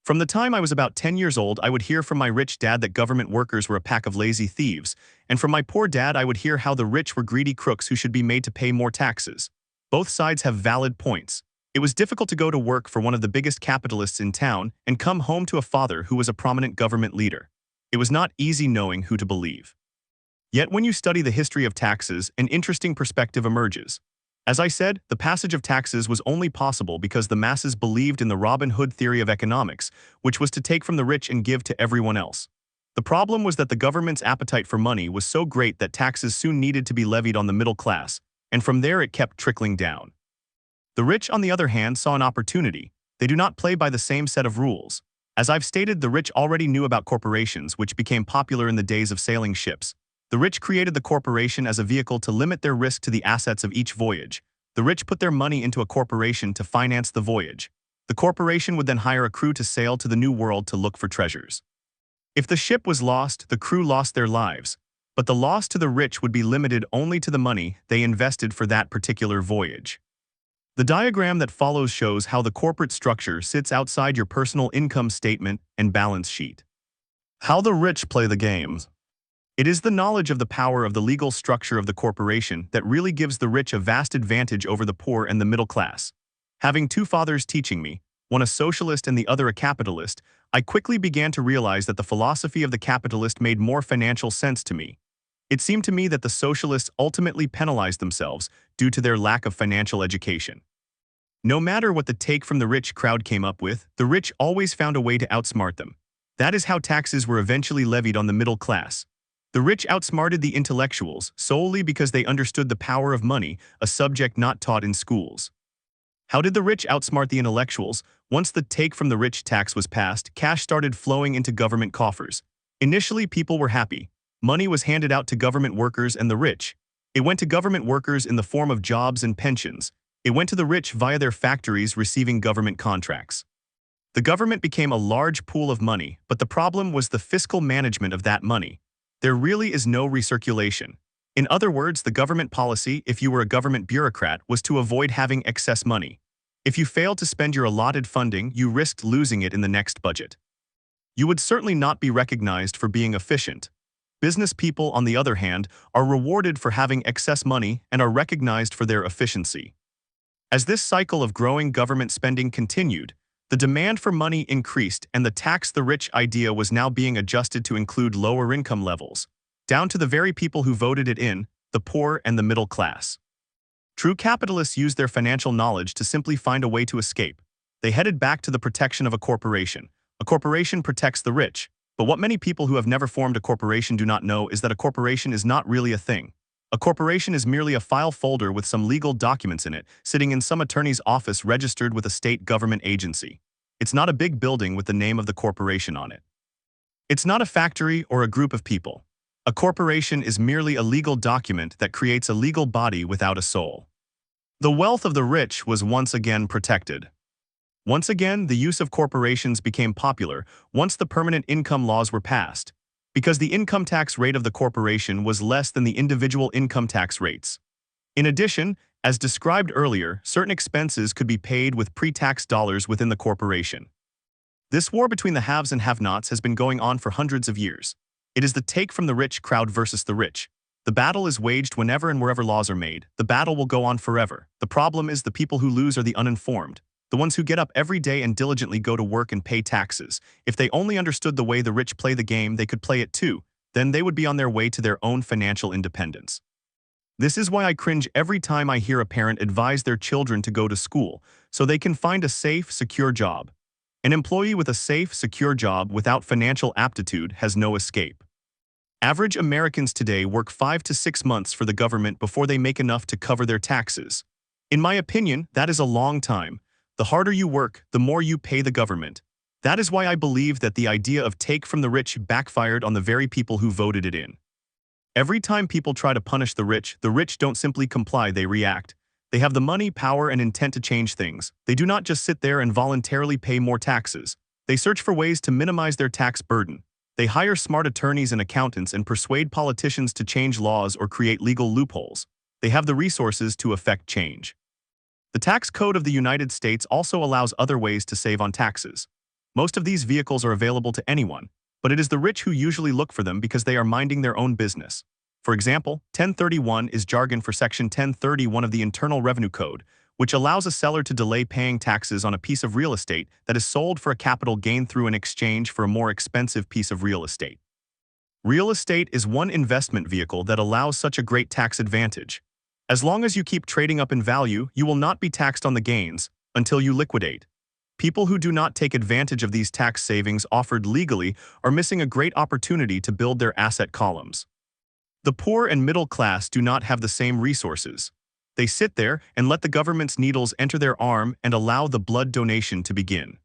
From the time I was about 10 years old, I would hear from my rich dad that government workers were a pack of lazy thieves, and from my poor dad I would hear how the rich were greedy crooks who should be made to pay more taxes. Both sides have valid points. It was difficult to go to work for one of the biggest capitalists in town and come home to a father who was a prominent government leader. It was not easy knowing who to believe. Yet when you study the history of taxes, an interesting perspective emerges. As I said, the passage of taxes was only possible because the masses believed in the Robin Hood theory of economics, which was to take from the rich and give to everyone else. The problem was that the government's appetite for money was so great that taxes soon needed to be levied on the middle class, and from there it kept trickling down. The rich, on the other hand, saw an opportunity. They do not play by the same set of rules. As I've stated, the rich already knew about corporations, which became popular in the days of sailing ships. The rich created the corporation as a vehicle to limit their risk to the assets of each voyage. The rich put their money into a corporation to finance the voyage. The corporation would then hire a crew to sail to the New World to look for treasures. If the ship was lost, the crew lost their lives, but the loss to the rich would be limited only to the money they invested for that particular voyage. The diagram that follows shows how the corporate structure sits outside your personal income statement and balance sheet. How the rich play the games. It is the knowledge of the power of the legal structure of the corporation that really gives the rich a vast advantage over the poor and the middle class. Having two fathers teaching me, one a socialist and the other a capitalist, I quickly began to realize that the philosophy of the capitalist made more financial sense to me. It seemed to me that the socialists ultimately penalized themselves due to their lack of financial education. No matter what the take from the rich crowd came up with, the rich always found a way to outsmart them. That is how taxes were eventually levied on the middle class. The rich outsmarted the intellectuals solely because they understood the power of money, a subject not taught in schools. How did the rich outsmart the intellectuals? Once the take from the rich tax was passed, cash started flowing into government coffers. Initially, people were happy. Money was handed out to government workers and the rich. It went to government workers in the form of jobs and pensions. It went to the rich via their factories receiving government contracts. The government became a large pool of money, but the problem was the fiscal management of that money. There really is no recirculation. In other words, the government policy, if you were a government bureaucrat, was to avoid having excess money. If you failed to spend your allotted funding, you risked losing it in the next budget. You would certainly not be recognized for being efficient. Business people, on the other hand, are rewarded for having excess money and are recognized for their efficiency. As this cycle of growing government spending continued, the demand for money increased and the tax the rich idea was now being adjusted to include lower income levels, down to the very people who voted it in, the poor and the middle class. True capitalists used their financial knowledge to simply find a way to escape. They headed back to the protection of a corporation. A corporation protects the rich, but what many people who have never formed a corporation do not know is that a corporation is not really a thing. A corporation is merely a file folder with some legal documents in it, sitting in some attorney's office registered with a state government agency. It's not a big building with the name of the corporation on it. It's not a factory or a group of people. A corporation is merely a legal document that creates a legal body without a soul. The wealth of the rich was once again protected. Once again, the use of corporations became popular once the permanent income laws were passed, because the income tax rate of the corporation was less than the individual income tax rates. In addition, as described earlier, certain expenses could be paid with pre-tax dollars within the corporation. This war between the haves and have-nots has been going on for hundreds of years. It is the take from the rich crowd versus the rich. The battle is waged whenever and wherever laws are made. The battle will go on forever. The problem is the people who lose are the uninformed. The ones who get up every day and diligently go to work and pay taxes. If they only understood the way the rich play the game, they could play it too. Then they would be on their way to their own financial independence. This is why I cringe every time I hear a parent advise their children to go to school, so they can find a safe, secure job. An employee with a safe, secure job without financial aptitude has no escape. Average Americans today work 5 to 6 months for the government before they make enough to cover their taxes. In my opinion, that is a long time. The harder you work, the more you pay the government. That is why I believe that the idea of take from the rich backfired on the very people who voted it in. Every time people try to punish the rich don't simply comply, they react. They have the money, power, and intent to change things. They do not just sit there and voluntarily pay more taxes. They search for ways to minimize their tax burden. They hire smart attorneys and accountants and persuade politicians to change laws or create legal loopholes. They have the resources to effect change. The tax code of the United States also allows other ways to save on taxes. Most of these vehicles are available to anyone, but it is the rich who usually look for them because they are minding their own business. For example, 1031 is jargon for Section 1031 of the Internal Revenue Code, which allows a seller to delay paying taxes on a piece of real estate that is sold for a capital gain through an exchange for a more expensive piece of real estate. Real estate is one investment vehicle that allows such a great tax advantage. As long as you keep trading up in value, you will not be taxed on the gains until you liquidate. People who do not take advantage of these tax savings offered legally are missing a great opportunity to build their asset columns. The poor and middle class do not have the same resources. They sit there and let the government's needles enter their arm and allow the blood donation to begin.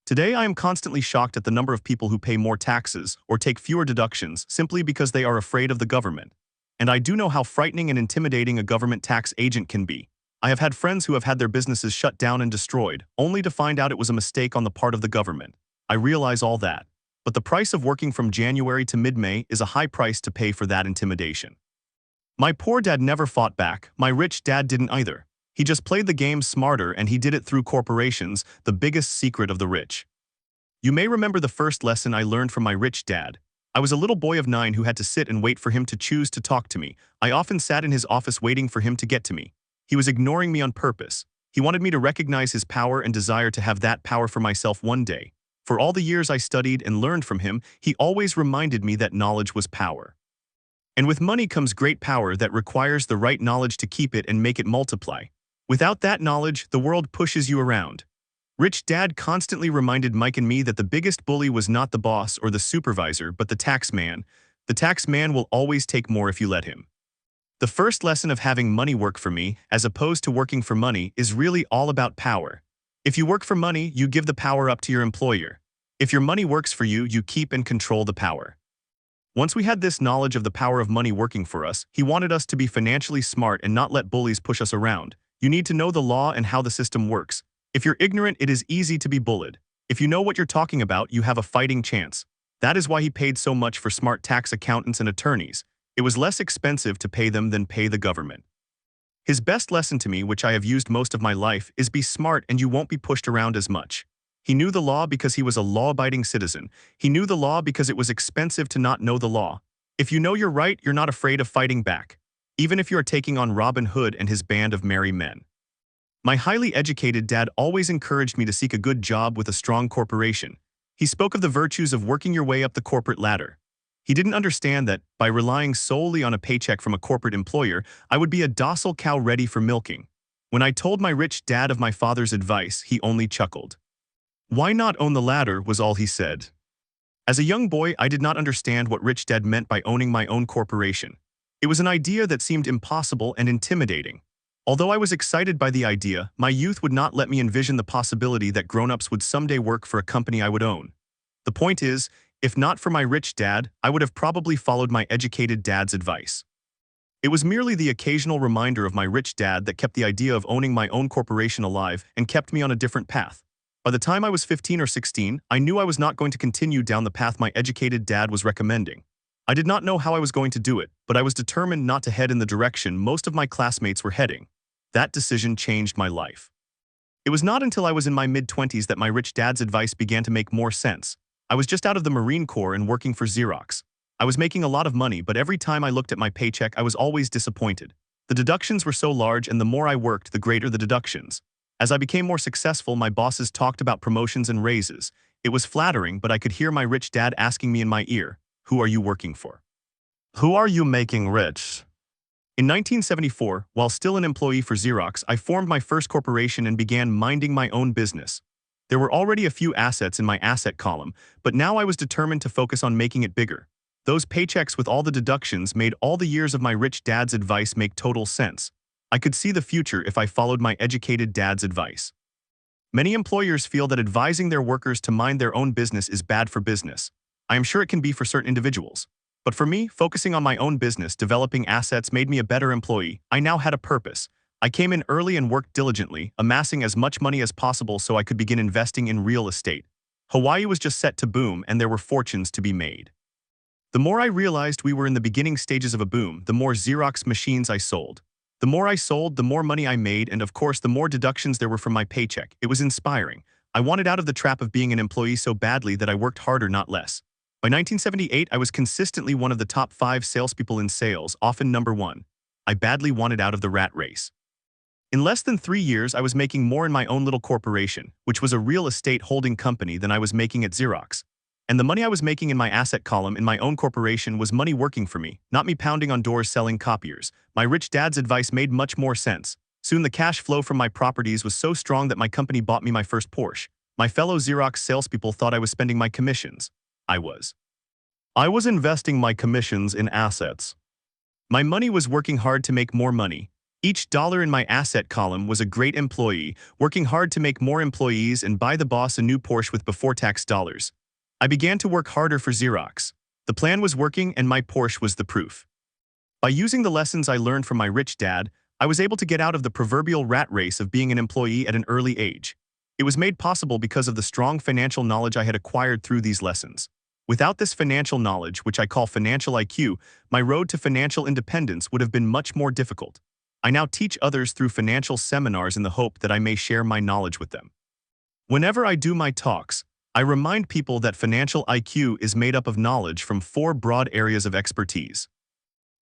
Today I am constantly shocked at the number of people who pay more taxes or take fewer deductions simply because they are afraid of the government. And I do know how frightening and intimidating a government tax agent can be. I have had friends who have had their businesses shut down and destroyed, only to find out it was a mistake on the part of the government. I realize all that. But the price of working from January to mid-May is a high price to pay for that intimidation. My poor dad never fought back. My rich dad didn't either. He just played the game smarter, and he did it through corporations, the biggest secret of the rich. You may remember the first lesson I learned from my rich dad. I was a little boy of 9 who had to sit and wait for him to choose to talk to me. I often sat in his office waiting for him to get to me. He was ignoring me on purpose. He wanted me to recognize his power and desire to have that power for myself one day. For all the years I studied and learned from him, he always reminded me that knowledge was power. And with money comes great power that requires the right knowledge to keep it and make it multiply. Without that knowledge, the world pushes you around. Rich Dad constantly reminded Mike and me that the biggest bully was not the boss or the supervisor, but the tax man. The tax man will always take more if you let him. The first lesson of having money work for me, as opposed to working for money, is really all about power. If you work for money, you give the power up to your employer. If your money works for you, you keep and control the power. Once we had this knowledge of the power of money working for us, he wanted us to be financially smart and not let bullies push us around. You need to know the law and how the system works. If you're ignorant, it is easy to be bullied. If you know what you're talking about, you have a fighting chance. That is why he paid so much for smart tax accountants and attorneys. It was less expensive to pay them than pay the government. His best lesson to me, which I have used most of my life, is be smart and you won't be pushed around as much. He knew the law because he was a law-abiding citizen. He knew the law because it was expensive to not know the law. If you know you're right, you're not afraid of fighting back, even if you are taking on Robin Hood and his band of merry men. My highly educated dad always encouraged me to seek a good job with a strong corporation. He spoke of the virtues of working your way up the corporate ladder. He didn't understand that, by relying solely on a paycheck from a corporate employer, I would be a docile cow ready for milking. When I told my rich dad of my father's advice, he only chuckled. "Why not own the ladder?" was all he said. As a young boy, I did not understand what Rich Dad meant by owning my own corporation. It was an idea that seemed impossible and intimidating. Although I was excited by the idea, my youth would not let me envision the possibility that grown-ups would someday work for a company I would own. The point is, if not for my rich dad, I would have probably followed my educated dad's advice. It was merely the occasional reminder of my rich dad that kept the idea of owning my own corporation alive and kept me on a different path. By the time I was 15 or 16, I knew I was not going to continue down the path my educated dad was recommending. I did not know how I was going to do it, but I was determined not to head in the direction most of my classmates were heading. That decision changed my life. It was not until I was in my mid-20s that my rich dad's advice began to make more sense. I was just out of the Marine Corps and working for Xerox. I was making a lot of money, but every time I looked at my paycheck, I was always disappointed. The deductions were so large, and the more I worked, the greater the deductions. As I became more successful, my bosses talked about promotions and raises. It was flattering, but I could hear my rich dad asking me in my ear, "Who are you working for? Who are you making rich?" In 1974, while still an employee for Xerox, I formed my first corporation and began minding my own business. There were already a few assets in my asset column, but now I was determined to focus on making it bigger. Those paychecks with all the deductions made all the years of my rich dad's advice make total sense. I could see the future if I followed my educated dad's advice. Many employers feel that advising their workers to mind their own business is bad for business. I am sure it can be for certain individuals. But for me, focusing on my own business, developing assets made me a better employee. I now had a purpose. I came in early and worked diligently, amassing as much money as possible so I could begin investing in real estate. Hawaii was just set to boom, and there were fortunes to be made. The more I realized we were in the beginning stages of a boom, the more Xerox machines I sold. The more I sold, the more money I made, and of course, the more deductions there were from my paycheck. It was inspiring. I wanted out of the trap of being an employee so badly that I worked harder, not less. By 1978, I was consistently one of the top 5 salespeople in sales, often number 1. I badly wanted out of the rat race. In less than 3 years, I was making more in my own little corporation, which was a real estate holding company, than I was making at Xerox. And the money I was making in my asset column in my own corporation was money working for me, not me pounding on doors selling copiers. My rich dad's advice made much more sense. Soon the cash flow from my properties was so strong that my company bought me my first Porsche. My fellow Xerox salespeople thought I was spending my commissions. I was. I was investing my commissions in assets. My money was working hard to make more money. Each dollar in my asset column was a great employee, working hard to make more employees and buy the boss a new Porsche with before-tax dollars. I began to work harder for Xerox. The plan was working, and my Porsche was the proof. By using the lessons I learned from my rich dad, I was able to get out of the proverbial rat race of being an employee at an early age. It was made possible because of the strong financial knowledge I had acquired through these lessons. Without this financial knowledge, which I call financial IQ, my road to financial independence would have been much more difficult. I now teach others through financial seminars in the hope that I may share my knowledge with them. Whenever I do my talks, I remind people that financial IQ is made up of knowledge from 4 broad areas of expertise.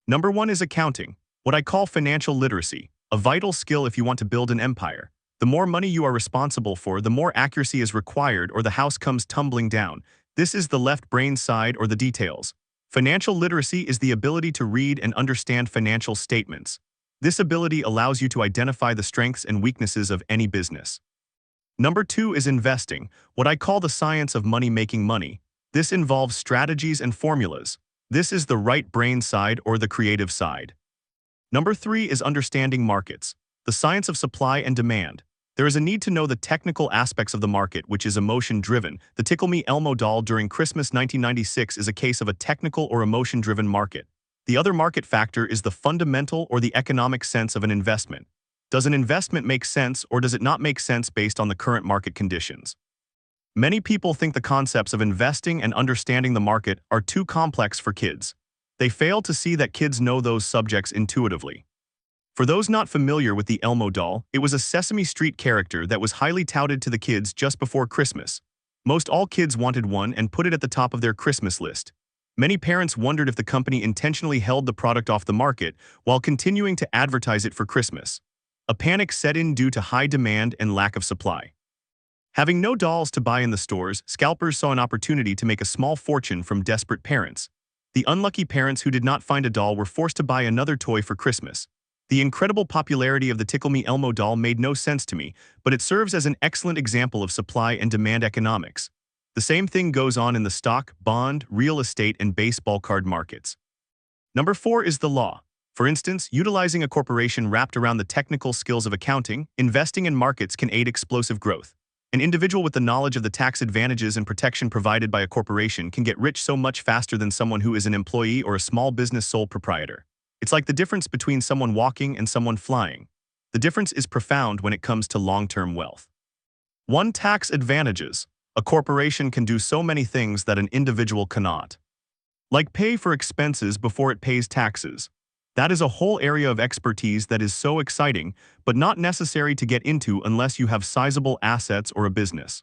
Number 1 is accounting, what I call financial literacy, a vital skill if you want to build an empire. The more money you are responsible for, the more accuracy is required, or the house comes tumbling down. This is the left brain side, or the details. Financial literacy is the ability to read and understand financial statements. This ability allows you to identify the strengths and weaknesses of any business. Number 2 is investing, what I call the science of money making money. This involves strategies and formulas. This is the right brain side or the creative side. Number 3 is understanding markets, the science of supply and demand. There is a need to know the technical aspects of the market, which is emotion-driven. The Tickle Me Elmo doll during Christmas 1996 is a case of a technical or emotion-driven market. The other market factor is the fundamental or the economic sense of an investment. Does an investment make sense or does it not make sense based on the current market conditions? Many people think the concepts of investing and understanding the market are too complex for kids. They fail to see that kids know those subjects intuitively. For those not familiar with the Elmo doll, it was a Sesame Street character that was highly touted to the kids just before Christmas. Most all kids wanted one and put it at the top of their Christmas list. Many parents wondered if the company intentionally held the product off the market while continuing to advertise it for Christmas. A panic set in due to high demand and lack of supply. Having no dolls to buy in the stores, scalpers saw an opportunity to make a small fortune from desperate parents. The unlucky parents who did not find a doll were forced to buy another toy for Christmas. The incredible popularity of the Tickle Me Elmo doll made no sense to me, but it serves as an excellent example of supply and demand economics. The same thing goes on in the stock, bond, real estate, and baseball card markets. Number 4 is the law. For instance, utilizing a corporation wrapped around the technical skills of accounting, investing in markets can aid explosive growth. An individual with the knowledge of the tax advantages and protection provided by a corporation can get rich so much faster than someone who is an employee or a small business sole proprietor. It's like the difference between someone walking and someone flying. The difference is profound when it comes to long-term wealth. 1. Tax advantages. A corporation can do so many things that an individual cannot. Like pay for expenses before it pays taxes. That is a whole area of expertise that is so exciting, but not necessary to get into unless you have sizable assets or a business.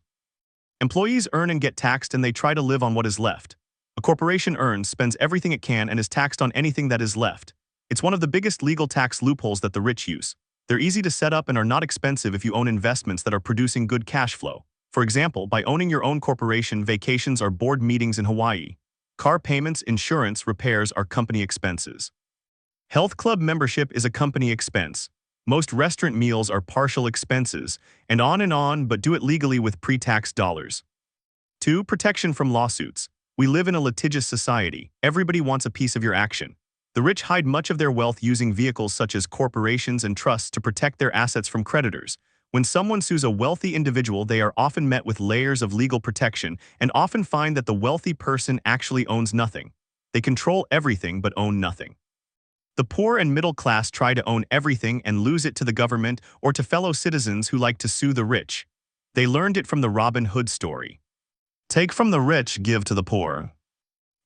Employees earn and get taxed and they try to live on what is left. A corporation earns, spends everything it can and is taxed on anything that is left. It's one of the biggest legal tax loopholes that the rich use. They're easy to set up and are not expensive if you own investments that are producing good cash flow. For example, by owning your own corporation, vacations are board meetings in Hawaii. Car payments, insurance, repairs are company expenses. Health club membership is a company expense. Most restaurant meals are partial expenses, and on, but do it legally with pre-tax dollars. 2. Protection from lawsuits. We live in a litigious society. Everybody wants a piece of your action. The rich hide much of their wealth using vehicles such as corporations and trusts to protect their assets from creditors. When someone sues a wealthy individual, they are often met with layers of legal protection and often find that the wealthy person actually owns nothing. They control everything but own nothing. The poor and middle class try to own everything and lose it to the government or to fellow citizens who like to sue the rich. They learned it from the Robin Hood story. Take from the rich, give to the poor.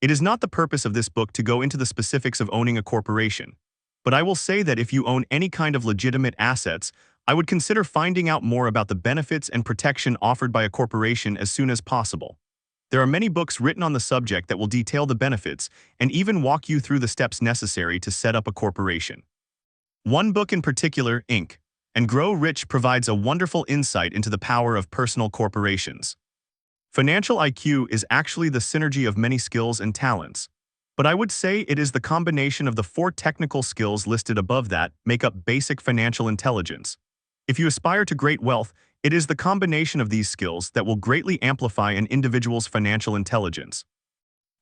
It is not the purpose of this book to go into the specifics of owning a corporation, but I will say that if you own any kind of legitimate assets, I would consider finding out more about the benefits and protection offered by a corporation as soon as possible. There are many books written on the subject that will detail the benefits and even walk you through the steps necessary to set up a corporation. One book in particular, Inc. and Grow Rich, provides a wonderful insight into the power of personal corporations. Financial IQ is actually the synergy of many skills and talents, but I would say it is the combination of the 4 technical skills listed above that make up basic financial intelligence. If you aspire to great wealth, it is the combination of these skills that will greatly amplify an individual's financial intelligence.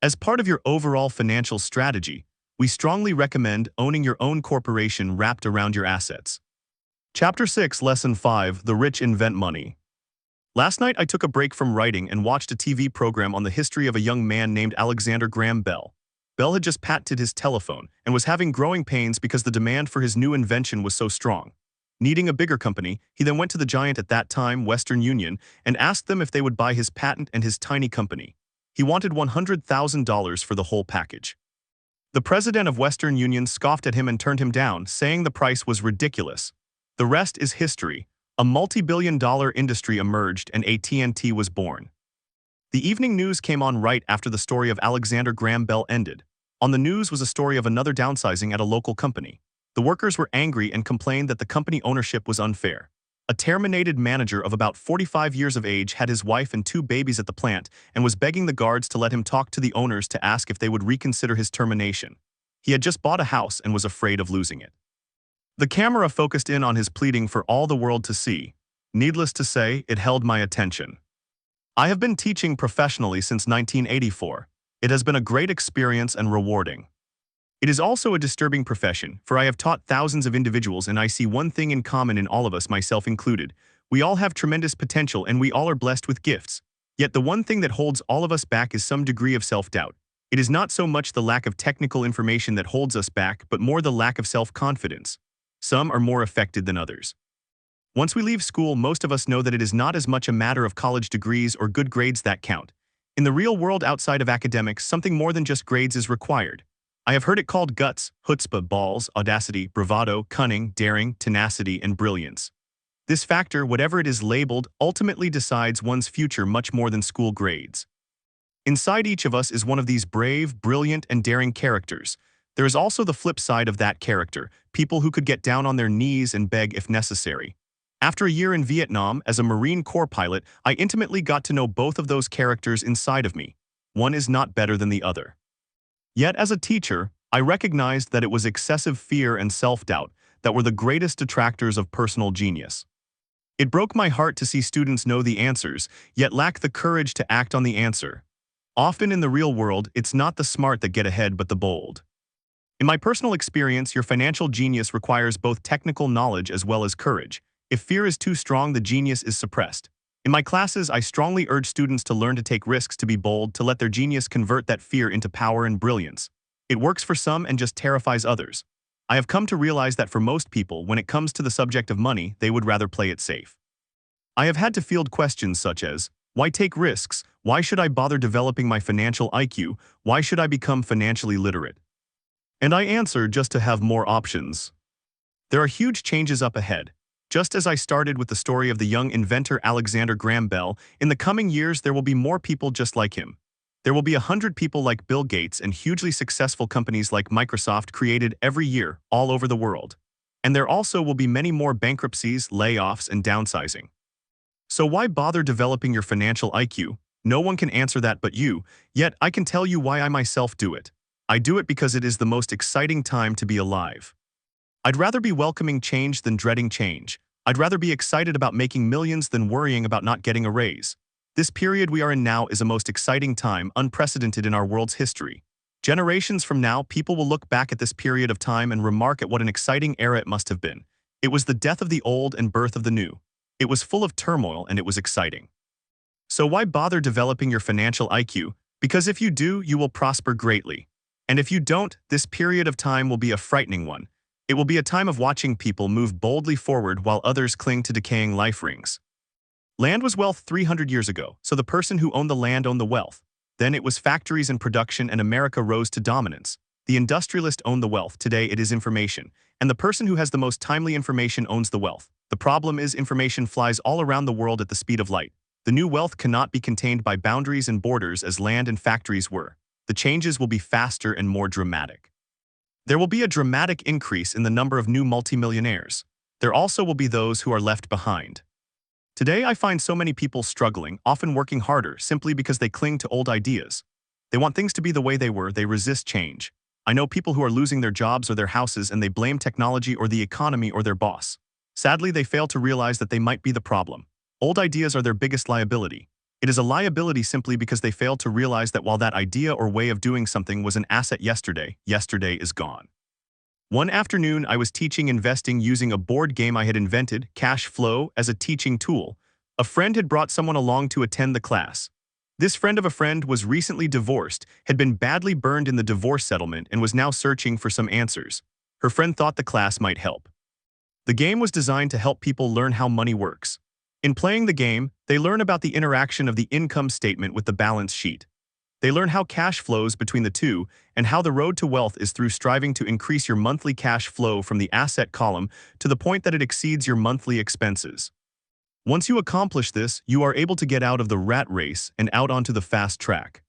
As part of your overall financial strategy, we strongly recommend owning your own corporation wrapped around your assets. Chapter 6, Lesson 5, The Rich Invent Money. Last night I took a break from writing and watched a TV program on the history of a young man named Alexander Graham Bell. Bell had just patented his telephone and was having growing pains because the demand for his new invention was so strong. Needing a bigger company, he then went to the giant at that time, Western Union, and asked them if they would buy his patent and his tiny company. He wanted $100,000 for the whole package. The president of Western Union scoffed at him and turned him down, saying the price was ridiculous. The rest is history. A multi-billion-dollar industry emerged and AT&T was born. The evening news came on right after the story of Alexander Graham Bell ended. On the news was a story of another downsizing at a local company. The workers were angry and complained that the company ownership was unfair. A terminated manager of about 45 years of age had his wife and 2 babies at the plant and was begging the guards to let him talk to the owners to ask if they would reconsider his termination. He had just bought a house and was afraid of losing it. The camera focused in on his pleading for all the world to see. Needless to say, it held my attention. I have been teaching professionally since 1984. It has been a great experience and rewarding. It is also a disturbing profession, for I have taught thousands of individuals and I see one thing in common in all of us, myself included. We all have tremendous potential and we all are blessed with gifts. Yet the one thing that holds all of us back is some degree of self-doubt. It is not so much the lack of technical information that holds us back, but more the lack of self-confidence. Some are more affected than others. Once we leave school, most of us know that it is not as much a matter of college degrees or good grades that count. In the real world outside of academics, something more than just grades is required. I have heard it called guts, chutzpah, balls, audacity, bravado, cunning, daring, tenacity, and brilliance. This factor, whatever it is labeled, ultimately decides one's future much more than school grades. Inside each of us is one of these brave, brilliant, and daring characters. There is also the flip side of that character, people who could get down on their knees and beg if necessary. After a year in Vietnam as a Marine Corps pilot, I intimately got to know both of those characters inside of me. One is not better than the other. Yet as a teacher, I recognized that it was excessive fear and self-doubt that were the greatest detractors of personal genius. It broke my heart to see students know the answers, yet lack the courage to act on the answer. Often in the real world, it's not the smart that get ahead but the bold. In my personal experience, your financial genius requires both technical knowledge as well as courage. If fear is too strong, the genius is suppressed. In my classes, I strongly urge students to learn to take risks, to be bold, to let their genius convert that fear into power and brilliance. It works for some and just terrifies others. I have come to realize that for most people, when it comes to the subject of money, they would rather play it safe. I have had to field questions such as, why take risks? Why should I bother developing my financial IQ? Why should I become financially literate? And I answer, just to have more options. There are huge changes up ahead. Just as I started with the story of the young inventor Alexander Graham Bell, in the coming years there will be more people just like him. There will be 100 people like Bill Gates and hugely successful companies like Microsoft created every year, all over the world. And there also will be many more bankruptcies, layoffs, and downsizing. So why bother developing your financial IQ? No one can answer that but you, yet I can tell you why I myself do it. I do it because it is the most exciting time to be alive. I'd rather be welcoming change than dreading change. I'd rather be excited about making millions than worrying about not getting a raise. This period we are in now is a most exciting time, unprecedented in our world's history. Generations from now, people will look back at this period of time and remark at what an exciting era it must have been. It was the death of the old and birth of the new. It was full of turmoil and it was exciting. So why bother developing your financial IQ? Because if you do, you will prosper greatly. And if you don't, this period of time will be a frightening one. It will be a time of watching people move boldly forward while others cling to decaying life rings. Land was wealth 300 years ago, so the person who owned the land owned the wealth. Then it was factories and production and America rose to dominance. The industrialist owned the wealth, today it is information. And the person who has the most timely information owns the wealth. The problem is information flies all around the world at the speed of light. The new wealth cannot be contained by boundaries and borders as land and factories were. The changes will be faster and more dramatic. There will be a dramatic increase in the number of new multimillionaires. There also will be those who are left behind. Today I find so many people struggling, often working harder, simply because they cling to old ideas. They want things to be the way they were, they resist change. I know people who are losing their jobs or their houses and they blame technology or the economy or their boss. Sadly, they fail to realize that they might be the problem. Old ideas are their biggest liability. It is a liability simply because they fail to realize that while that idea or way of doing something was an asset yesterday, yesterday is gone. One afternoon, I was teaching investing using a board game I had invented, Cash Flow, as a teaching tool. A friend had brought someone along to attend the class. This friend of a friend was recently divorced, had been badly burned in the divorce settlement, and was now searching for some answers. Her friend thought the class might help. The game was designed to help people learn how money works. In playing the game, they learn about the interaction of the income statement with the balance sheet. They learn how cash flows between the two and how the road to wealth is through striving to increase your monthly cash flow from the asset column to the point that it exceeds your monthly expenses. Once you accomplish this, you are able to get out of the rat race and out onto the fast track.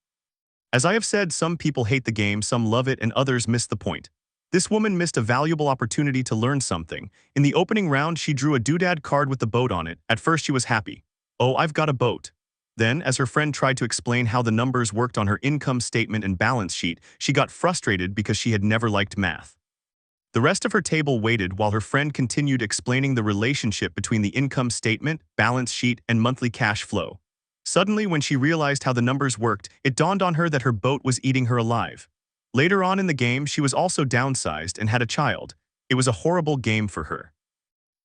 As I have said, some people hate the game, some love it, and others miss the point. This woman missed a valuable opportunity to learn something. In the opening round, she drew a doodad card with the boat on it. At first, she was happy. Oh, I've got a boat. Then, as her friend tried to explain how the numbers worked on her income statement and balance sheet, she got frustrated because she had never liked math. The rest of her table waited while her friend continued explaining the relationship between the income statement, balance sheet, and monthly cash flow. Suddenly, when she realized how the numbers worked, it dawned on her that her boat was eating her alive. Later on in the game, she was also downsized and had a child. It was a horrible game for her.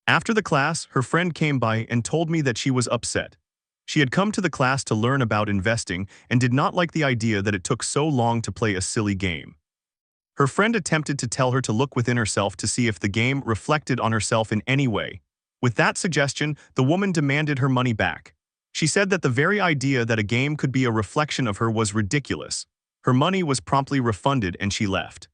After the class, her friend came by and told me that she was upset. She had come to the class to learn about investing and did not like the idea that it took so long to play a silly game. Her friend attempted to tell her to look within herself to see if the game reflected on herself in any way. With that suggestion, the woman demanded her money back. She said that the very idea that a game could be a reflection of her was ridiculous. Her money was promptly refunded and she left.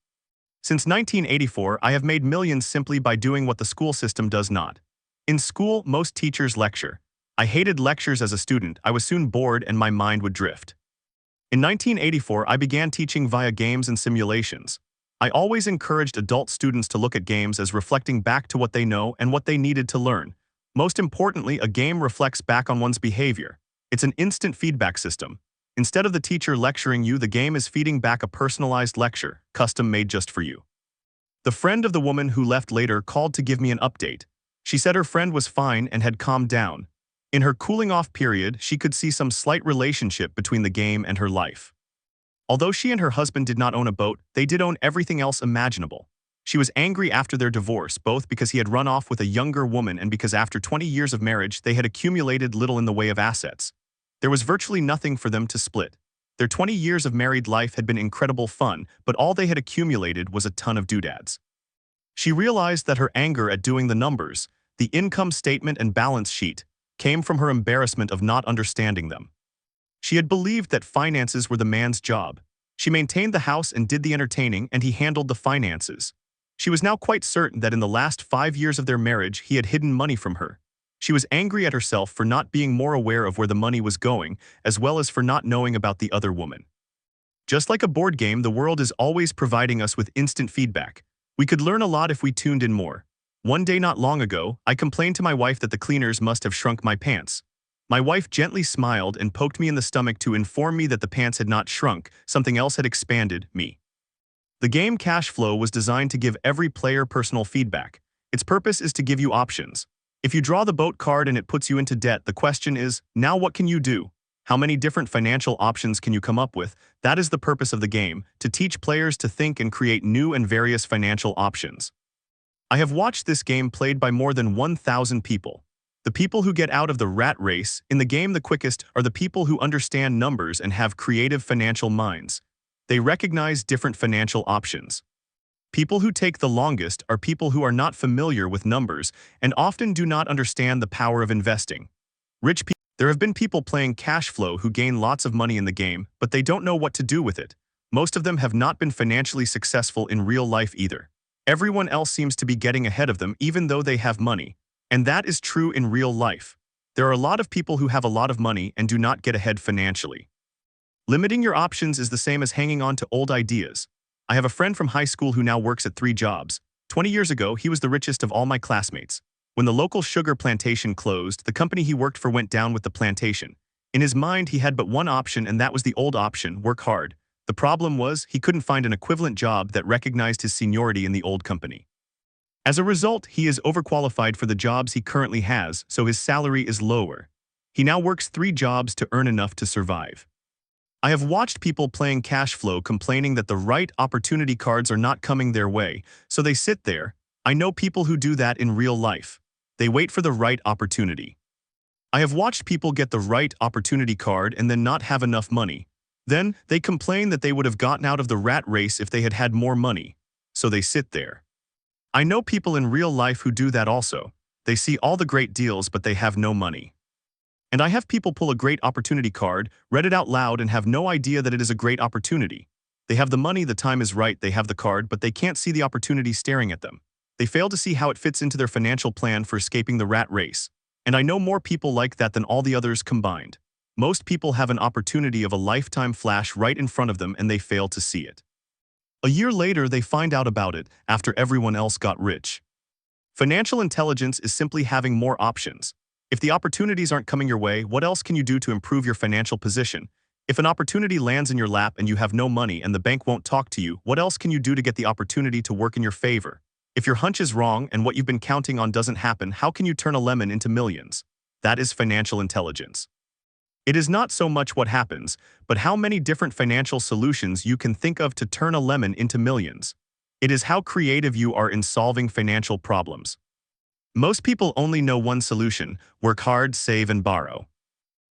Since 1984, I have made millions simply by doing what the school system does not. In school, most teachers lecture. I hated lectures as a student. I was soon bored and my mind would drift. In 1984, I began teaching via games and simulations. I always encouraged adult students to look at games as reflecting back to what they know and what they needed to learn. Most importantly, a game reflects back on one's behavior. It's an instant feedback system. Instead of the teacher lecturing you, the game is feeding back a personalized lecture, custom-made just for you. The friend of the woman who left later called to give me an update. She said her friend was fine and had calmed down. In her cooling-off period, she could see some slight relationship between the game and her life. Although she and her husband did not own a boat, they did own everything else imaginable. She was angry after their divorce, both because he had run off with a younger woman and because after 20 years of marriage, they had accumulated little in the way of assets. There was virtually nothing for them to split. Their 20 years of married life had been incredible fun, but all they had accumulated was a ton of doodads. She realized that her anger at doing the numbers, the income statement and balance sheet, came from her embarrassment of not understanding them. She had believed that finances were the man's job. She maintained the house and did the entertaining, and he handled the finances. She was now quite certain that in the last 5 years of their marriage, he had hidden money from her. She was angry at herself for not being more aware of where the money was going, as well as for not knowing about the other woman. Just like a board game, the world is always providing us with instant feedback. We could learn a lot if we tuned in more. One day not long ago, I complained to my wife that the cleaners must have shrunk my pants. My wife gently smiled and poked me in the stomach to inform me that the pants had not shrunk, something else had expanded me. The game Cash Flow was designed to give every player personal feedback. Its purpose is to give you options. If you draw the boat card and it puts you into debt, the question is, now what can you do? How many different financial options can you come up with? That is the purpose of the game, to teach players to think and create new and various financial options. I have watched this game played by more than 1,000 people. The people who get out of the rat race in the game the quickest are the people who understand numbers and have creative financial minds. They recognize different financial options. People who take the longest are people who are not familiar with numbers and often do not understand the power of investing. There have been people playing Cash Flow who gain lots of money in the game, but they don't know what to do with it. Most of them have not been financially successful in real life either. Everyone else seems to be getting ahead of them even though they have money. And that is true in real life. There are a lot of people who have a lot of money and do not get ahead financially. Limiting your options is the same as hanging on to old ideas. I have a friend from high school who now works at 3 jobs. 20 years ago, he was the richest of all my classmates. When the local sugar plantation closed, the company he worked for went down with the plantation. In his mind, he had but one option, and that was the old option, work hard. The problem was, he couldn't find an equivalent job that recognized his seniority in the old company. As a result, he is overqualified for the jobs he currently has, so his salary is lower. He now works 3 jobs to earn enough to survive. I have watched people playing Cash Flow complaining that the right opportunity cards are not coming their way, so they sit there. I know people who do that in real life. They wait for the right opportunity. I have watched people get the right opportunity card and then not have enough money. Then, they complain that they would have gotten out of the rat race if they had had more money. So they sit there. I know people in real life who do that also. They see all the great deals, but they have no money. And I have people pull a great opportunity card, read it out loud, and have no idea that it is a great opportunity. They have the money, the time is right, they have the card, but they can't see the opportunity staring at them. They fail to see how it fits into their financial plan for escaping the rat race. And I know more people like that than all the others combined. Most people have an opportunity of a lifetime flash right in front of them and they fail to see it. A year later, they find out about it after everyone else got rich. Financial intelligence is simply having more options. If the opportunities aren't coming your way, what else can you do to improve your financial position? If an opportunity lands in your lap and you have no money and the bank won't talk to you, what else can you do to get the opportunity to work in your favor? If your hunch is wrong and what you've been counting on doesn't happen, how can you turn a lemon into millions? That is financial intelligence. It is not so much what happens, but how many different financial solutions you can think of to turn a lemon into millions. It is how creative you are in solving financial problems. Most people only know one solution: work hard, save, and borrow.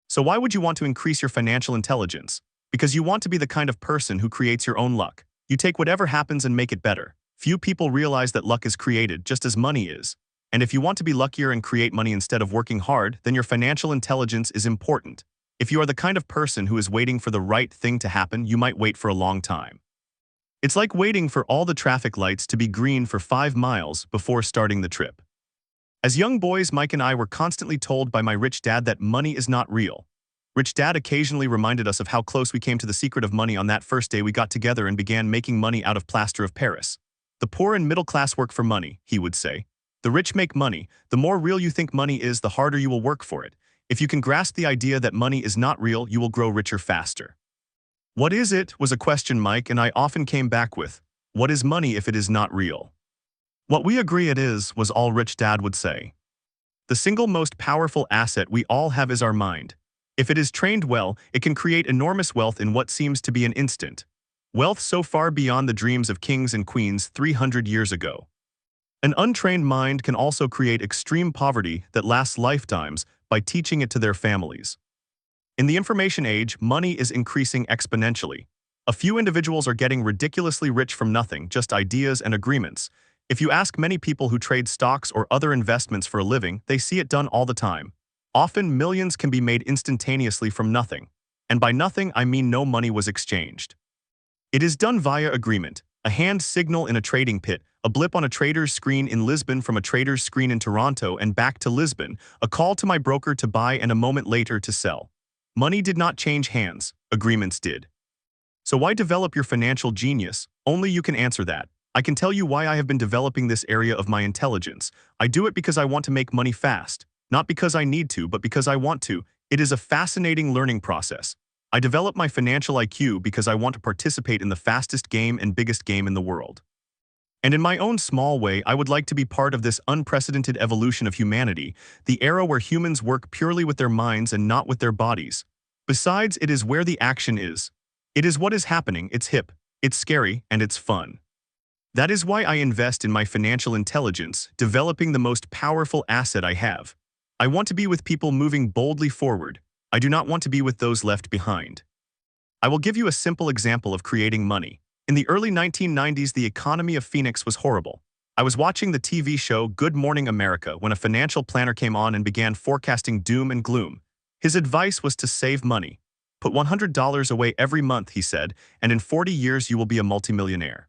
So why would you want to increase your financial intelligence? Because you want to be the kind of person who creates your own luck. You take whatever happens and make it better. Few people realize that luck is created just as money is. And if you want to be luckier and create money instead of working hard, then your financial intelligence is important. If you are the kind of person who is waiting for the right thing to happen, you might wait for a long time. It's like waiting for all the traffic lights to be green for 5 miles before starting the trip. As young boys, Mike and I were constantly told by my rich dad that money is not real. Rich dad occasionally reminded us of how close we came to the secret of money on that first day we got together and began making money out of plaster of Paris. The poor and middle class work for money, he would say. The rich make money. The more real you think money is, the harder you will work for it. If you can grasp the idea that money is not real, you will grow richer faster. What is it? Was a question Mike and I often came back with. What is money if it is not real? What we agree it is, was all Rich Dad would say. The single most powerful asset we all have is our mind. If it is trained well, it can create enormous wealth in what seems to be an instant. Wealth so far beyond the dreams of kings and queens 300 years ago. An untrained mind can also create extreme poverty that lasts lifetimes by teaching it to their families. In the information age, money is increasing exponentially. A few individuals are getting ridiculously rich from nothing, just ideas and agreements. If you ask many people who trade stocks or other investments for a living, they see it done all the time. Often millions can be made instantaneously from nothing. And by nothing, I mean no money was exchanged. It is done via agreement, a hand signal in a trading pit, a blip on a trader's screen in Lisbon from a trader's screen in Toronto and back to Lisbon, a call to my broker to buy and a moment later to sell. Money did not change hands, agreements did. So why develop your financial genius? Only you can answer that. I can tell you why I have been developing this area of my intelligence. I do it because I want to make money fast. Not because I need to, but because I want to. It is a fascinating learning process. I develop my financial IQ because I want to participate in the fastest game and biggest game in the world. And in my own small way, I would like to be part of this unprecedented evolution of humanity, the era where humans work purely with their minds and not with their bodies. Besides, it is where the action is. It is what is happening, it's hip, it's scary, and it's fun. That is why I invest in my financial intelligence, developing the most powerful asset I have. I want to be with people moving boldly forward. I do not want to be with those left behind. I will give you a simple example of creating money. In the early 1990s, the economy of Phoenix was horrible. I was watching the TV show Good Morning America when a financial planner came on and began forecasting doom and gloom. His advice was to save money. Put $100 away every month, he said, and in 40 years you will be a multimillionaire.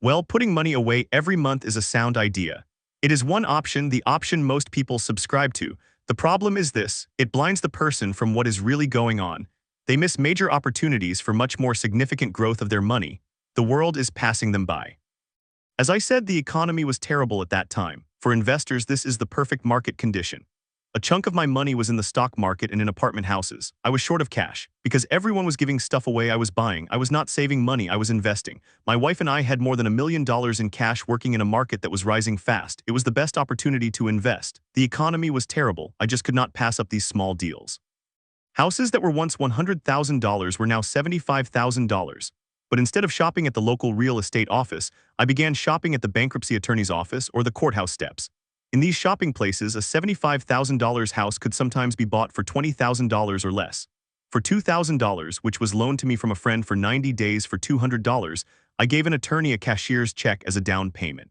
Well, putting money away every month is a sound idea. It is one option, the option most people subscribe to. The problem is this: it blinds the person from what is really going on. They miss major opportunities for much more significant growth of their money. The world is passing them by. As I said, the economy was terrible at that time. For investors, this is the perfect market condition. A chunk of my money was in the stock market and in apartment houses. I was short of cash. Because everyone was giving stuff away, I was buying. I was not saving money, I was investing. My wife and I had more than $1 million in cash working in a market that was rising fast. It was the best opportunity to invest. The economy was terrible. I just could not pass up these small deals. Houses that were once $100,000 were now $75,000. But instead of shopping at the local real estate office, I began shopping at the bankruptcy attorney's office or the courthouse steps. In these shopping places, a $75,000 house could sometimes be bought for $20,000 or less. For $2,000, which was loaned to me from a friend for 90 days for $200, I gave an attorney a cashier's check as a down payment.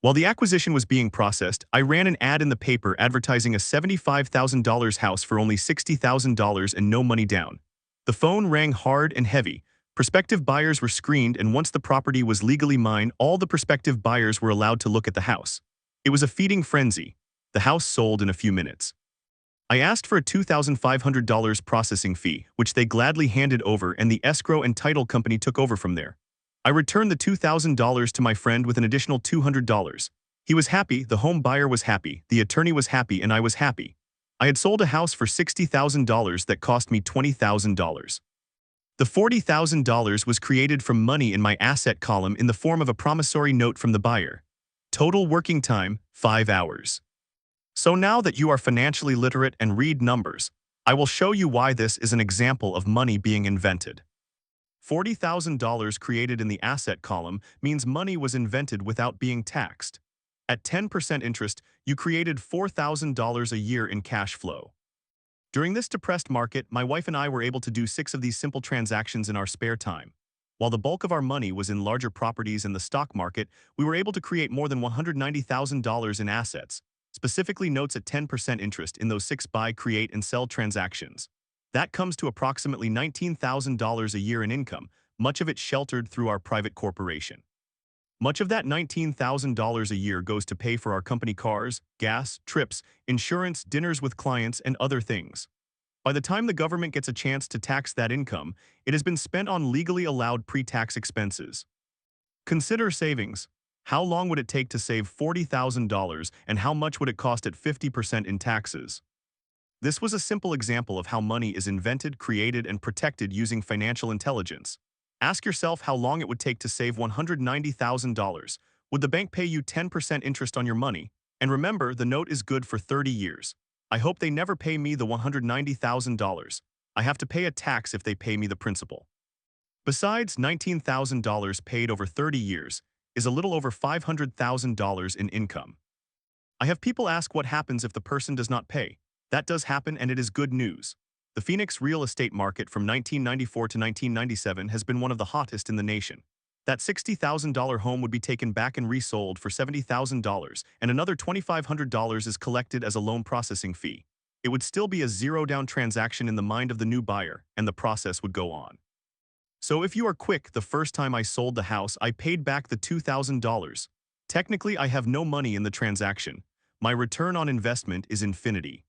While the acquisition was being processed, I ran an ad in the paper advertising a $75,000 house for only $60,000 and no money down. The phone rang hard and heavy. Prospective buyers were screened, and once the property was legally mine, all the prospective buyers were allowed to look at the house. It was a feeding frenzy. The house sold in a few minutes. I asked for a $2,500 processing fee, which they gladly handed over, and the escrow and title company took over from there. I returned the $2,000 to my friend with an additional $200. He was happy, the home buyer was happy, the attorney was happy, and I was happy. I had sold a house for $60,000 that cost me $20,000. The $40,000 was created from money in my asset column in the form of a promissory note from the buyer. Total working time, 5 hours. So now that you are financially literate and read numbers, I will show you why this is an example of money being invented. $40,000 created in the asset column means money was invented without being taxed. At 10% interest, you created $4,000 a year in cash flow. During this depressed market, my wife and I were able to do 6 of these simple transactions in our spare time. While the bulk of our money was in larger properties in the stock market, we were able to create more than $190,000 in assets, specifically notes at 10% interest in those 6 buy, create, and sell transactions. That comes to approximately $19,000 a year in income, much of it sheltered through our private corporation. Much of that $19,000 a year goes to pay for our company cars, gas, trips, insurance, dinners with clients, and other things. By the time the government gets a chance to tax that income, it has been spent on legally allowed pre-tax expenses. Consider savings. How long would it take to save $40,000 and how much would it cost at 50% in taxes? This was a simple example of how money is invented, created, and protected using financial intelligence. Ask yourself how long it would take to save $190,000. Would the bank pay you 10% interest on your money? And remember, the note is good for 30 years. I hope they never pay me the $190,000. I have to pay a tax if they pay me the principal. Besides, $19,000 paid over 30 years is a little over $500,000 in income. I have people ask what happens if the person does not pay. That does happen, and it is good news. The Phoenix real estate market from 1994 to 1997 has been one of the hottest in the nation. That $60,000 home would be taken back and resold for $70,000, and another $2,500 is collected as a loan processing fee. It would still be a zero-down transaction in the mind of the new buyer, and the process would go on. So if you are quick, the first time I sold the house, I paid back the $2,000. Technically, I have no money in the transaction. My return on investment is infinity.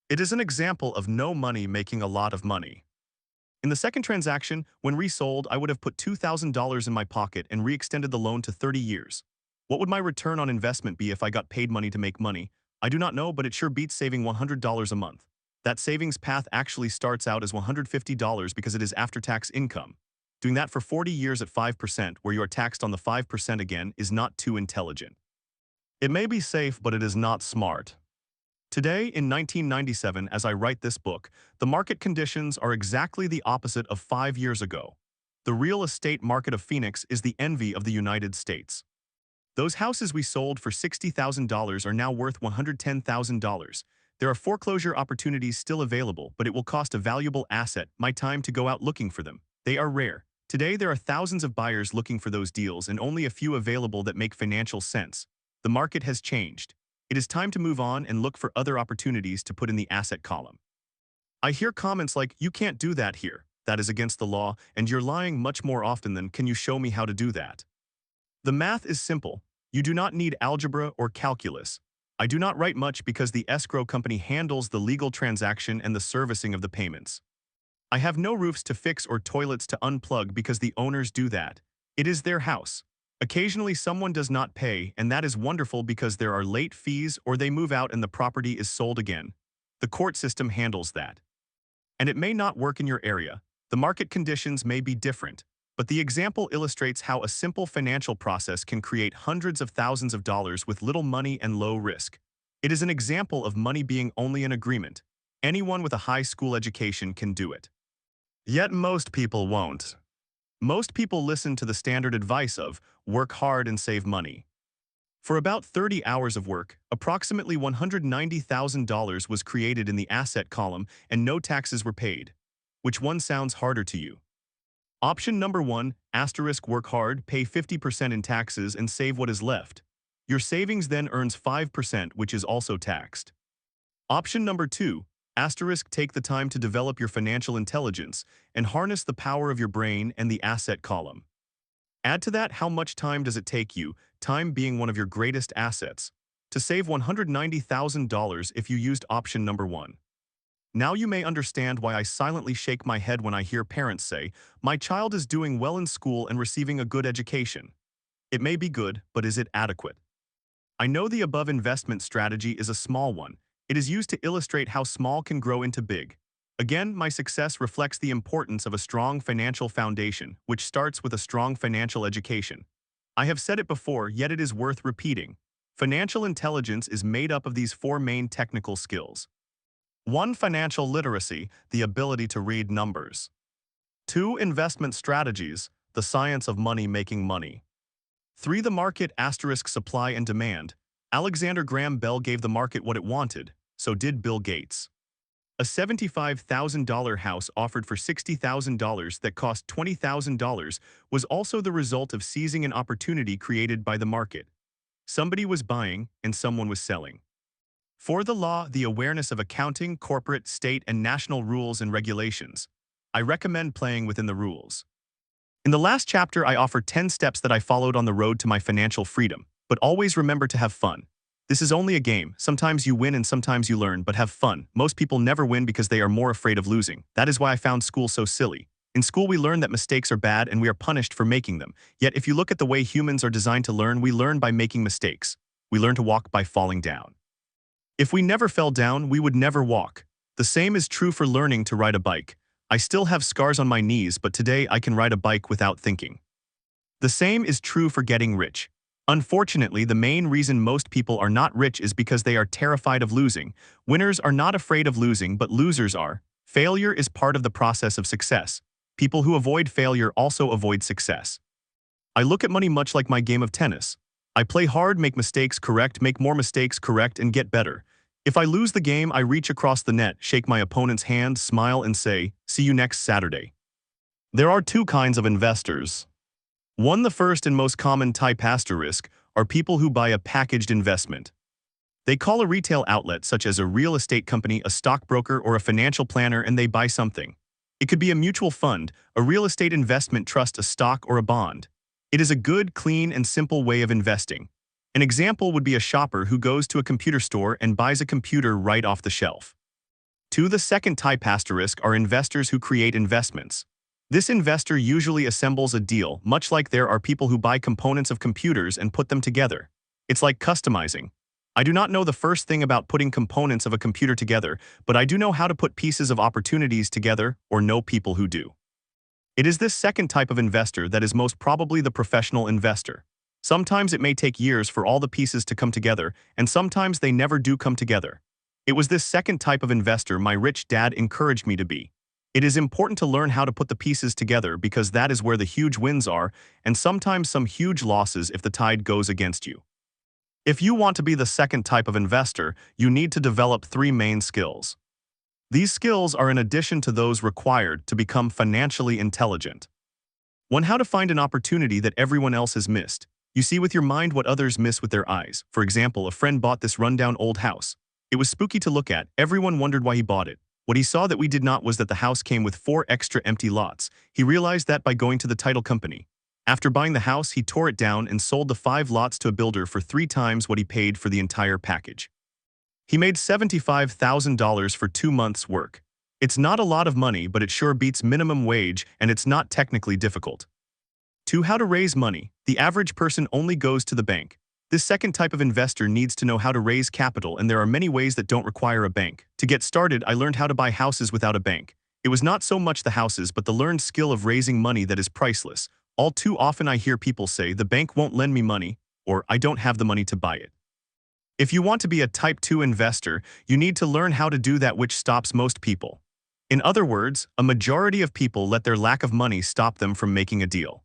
It is an example of no money making a lot of money. In the second transaction, when resold, I would have put $2,000 in my pocket and re-extended the loan to 30 years. What would my return on investment be if I got paid money to make money? I do not know, but it sure beats saving $100 a month. That savings path actually starts out as $150 because it is after-tax income. Doing that for 40 years at 5%, where you are taxed on the 5% again, is not too intelligent. It may be safe, but it is not smart. Today, in 1997, as I write this book, the market conditions are exactly the opposite of 5 years ago. The real estate market of Phoenix is the envy of the United States. Those houses we sold for $60,000 are now worth $110,000. There are foreclosure opportunities still available, but it will cost a valuable asset, my time, to go out looking for them. They are rare. Today, there are thousands of buyers looking for those deals and only a few available that make financial sense. The market has changed. It is time to move on and look for other opportunities to put in the asset column. I hear comments like, "You can't do that here. That is against the law, and you're lying much more often than, can you show me how to do that?" The math is simple. You do not need algebra or calculus. I do not write much because the escrow company handles the legal transaction and the servicing of the payments. I have no roofs to fix or toilets to unplug because the owners do that. It is their house. Occasionally someone does not pay, and that is wonderful because there are late fees or they move out and the property is sold again. The court system handles that. And it may not work in your area. The market conditions may be different, but the example illustrates how a simple financial process can create hundreds of thousands of dollars with little money and low risk. It is an example of money being only an agreement. Anyone with a high school education can do it. Yet most people won't. Most people listen to the standard advice of work hard and save money. For about 30 hours of work, approximately $190,000 was created in the asset column and no taxes were paid. Which one sounds harder to you? Option number 1, asterisk work hard, pay 50% in taxes and save what is left. Your savings then earns 5%, which is also taxed. Option number 2, asterisk take the time to develop your financial intelligence and harness the power of your brain and the asset column. Add to that how much time does it take you, time being one of your greatest assets, to save $190,000 if you used option number 1. Now you may understand why I silently shake my head when I hear parents say, "My child is doing well in school and receiving a good education." It may be good, but is it adequate? I know the above investment strategy is a small one. It is used to illustrate how small can grow into big. Again, my success reflects the importance of a strong financial foundation, which starts with a strong financial education. I have said it before, yet it is worth repeating. Financial intelligence is made up of these 4 main technical skills. 1. Financial literacy, the ability to read numbers. 2. Investment strategies, the science of money making money. 3. The market asterisk supply and demand. Alexander Graham Bell gave the market what it wanted, so did Bill Gates. A $75,000 house offered for $60,000 that cost $20,000 was also the result of seizing an opportunity created by the market. Somebody was buying and someone was selling. For the law, the awareness of accounting, corporate, state, and national rules and regulations. I recommend playing within the rules. In the last chapter, I offer 10 steps that I followed on the road to my financial freedom, but always remember to have fun. This is only a game. Sometimes you win and sometimes you learn, but have fun. Most people never win because they are more afraid of losing. That is why I found school so silly. In school, we learn that mistakes are bad and we are punished for making them. Yet, if you look at the way humans are designed to learn, we learn by making mistakes. We learn to walk by falling down. If we never fell down, we would never walk. The same is true for learning to ride a bike. I still have scars on my knees, but today I can ride a bike without thinking. The same is true for getting rich. Unfortunately, the main reason most people are not rich is because they are terrified of losing. Winners are not afraid of losing, but losers are. Failure is part of the process of success. People who avoid failure also avoid success. I look at money much like my game of tennis. I play hard, make mistakes, correct, make more mistakes, correct, and get better. If I lose the game, I reach across the net, shake my opponent's hand, smile, and say, "See you next Saturday." There are two kinds of investors. 1. The first and most common type asterisk are people who buy a packaged investment. They call a retail outlet such as a real estate company, a stockbroker, or a financial planner, and they buy something. It could be a mutual fund, a real estate investment trust, a stock, or a bond. It is a good, clean, and simple way of investing. An example would be a shopper who goes to a computer store and buys a computer right off the shelf. 2. The second type asterisk are investors who create investments. This investor usually assembles a deal, much like there are people who buy components of computers and put them together. It's like customizing. I do not know the first thing about putting components of a computer together, but I do know how to put pieces of opportunities together, or know people who do. It is this second type of investor that is most probably the professional investor. Sometimes it may take years for all the pieces to come together, and sometimes they never do come together. It was this second type of investor my rich dad encouraged me to be. It is important to learn how to put the pieces together because that is where the huge wins are, and sometimes some huge losses if the tide goes against you. If you want to be the second type of investor, you need to develop 3 main skills. These skills are in addition to those required to become financially intelligent. 1. How to find an opportunity that everyone else has missed. You see with your mind what others miss with their eyes. For example, a friend bought this rundown old house. It was spooky to look at. Everyone wondered why he bought it. What he saw that we did not was that the house came with 4 extra empty lots. He realized that by going to the title company. After buying the house, he tore it down and sold the 5 lots to a builder for 3 times what he paid for the entire package. He made $75,000 for 2 months' work. It's not a lot of money, but it sure beats minimum wage, and it's not technically difficult. 2. How to raise money. The average person only goes to the bank. This second type of investor needs to know how to raise capital, and there are many ways that don't require a bank. To get started, I learned how to buy houses without a bank. It was not so much the houses, but the learned skill of raising money that is priceless. All too often I hear people say, "The bank won't lend me money," or "I don't have the money to buy it." If you want to be a type 2 investor, you need to learn how to do that, which stops most people. In other words, a majority of people let their lack of money stop them from making a deal.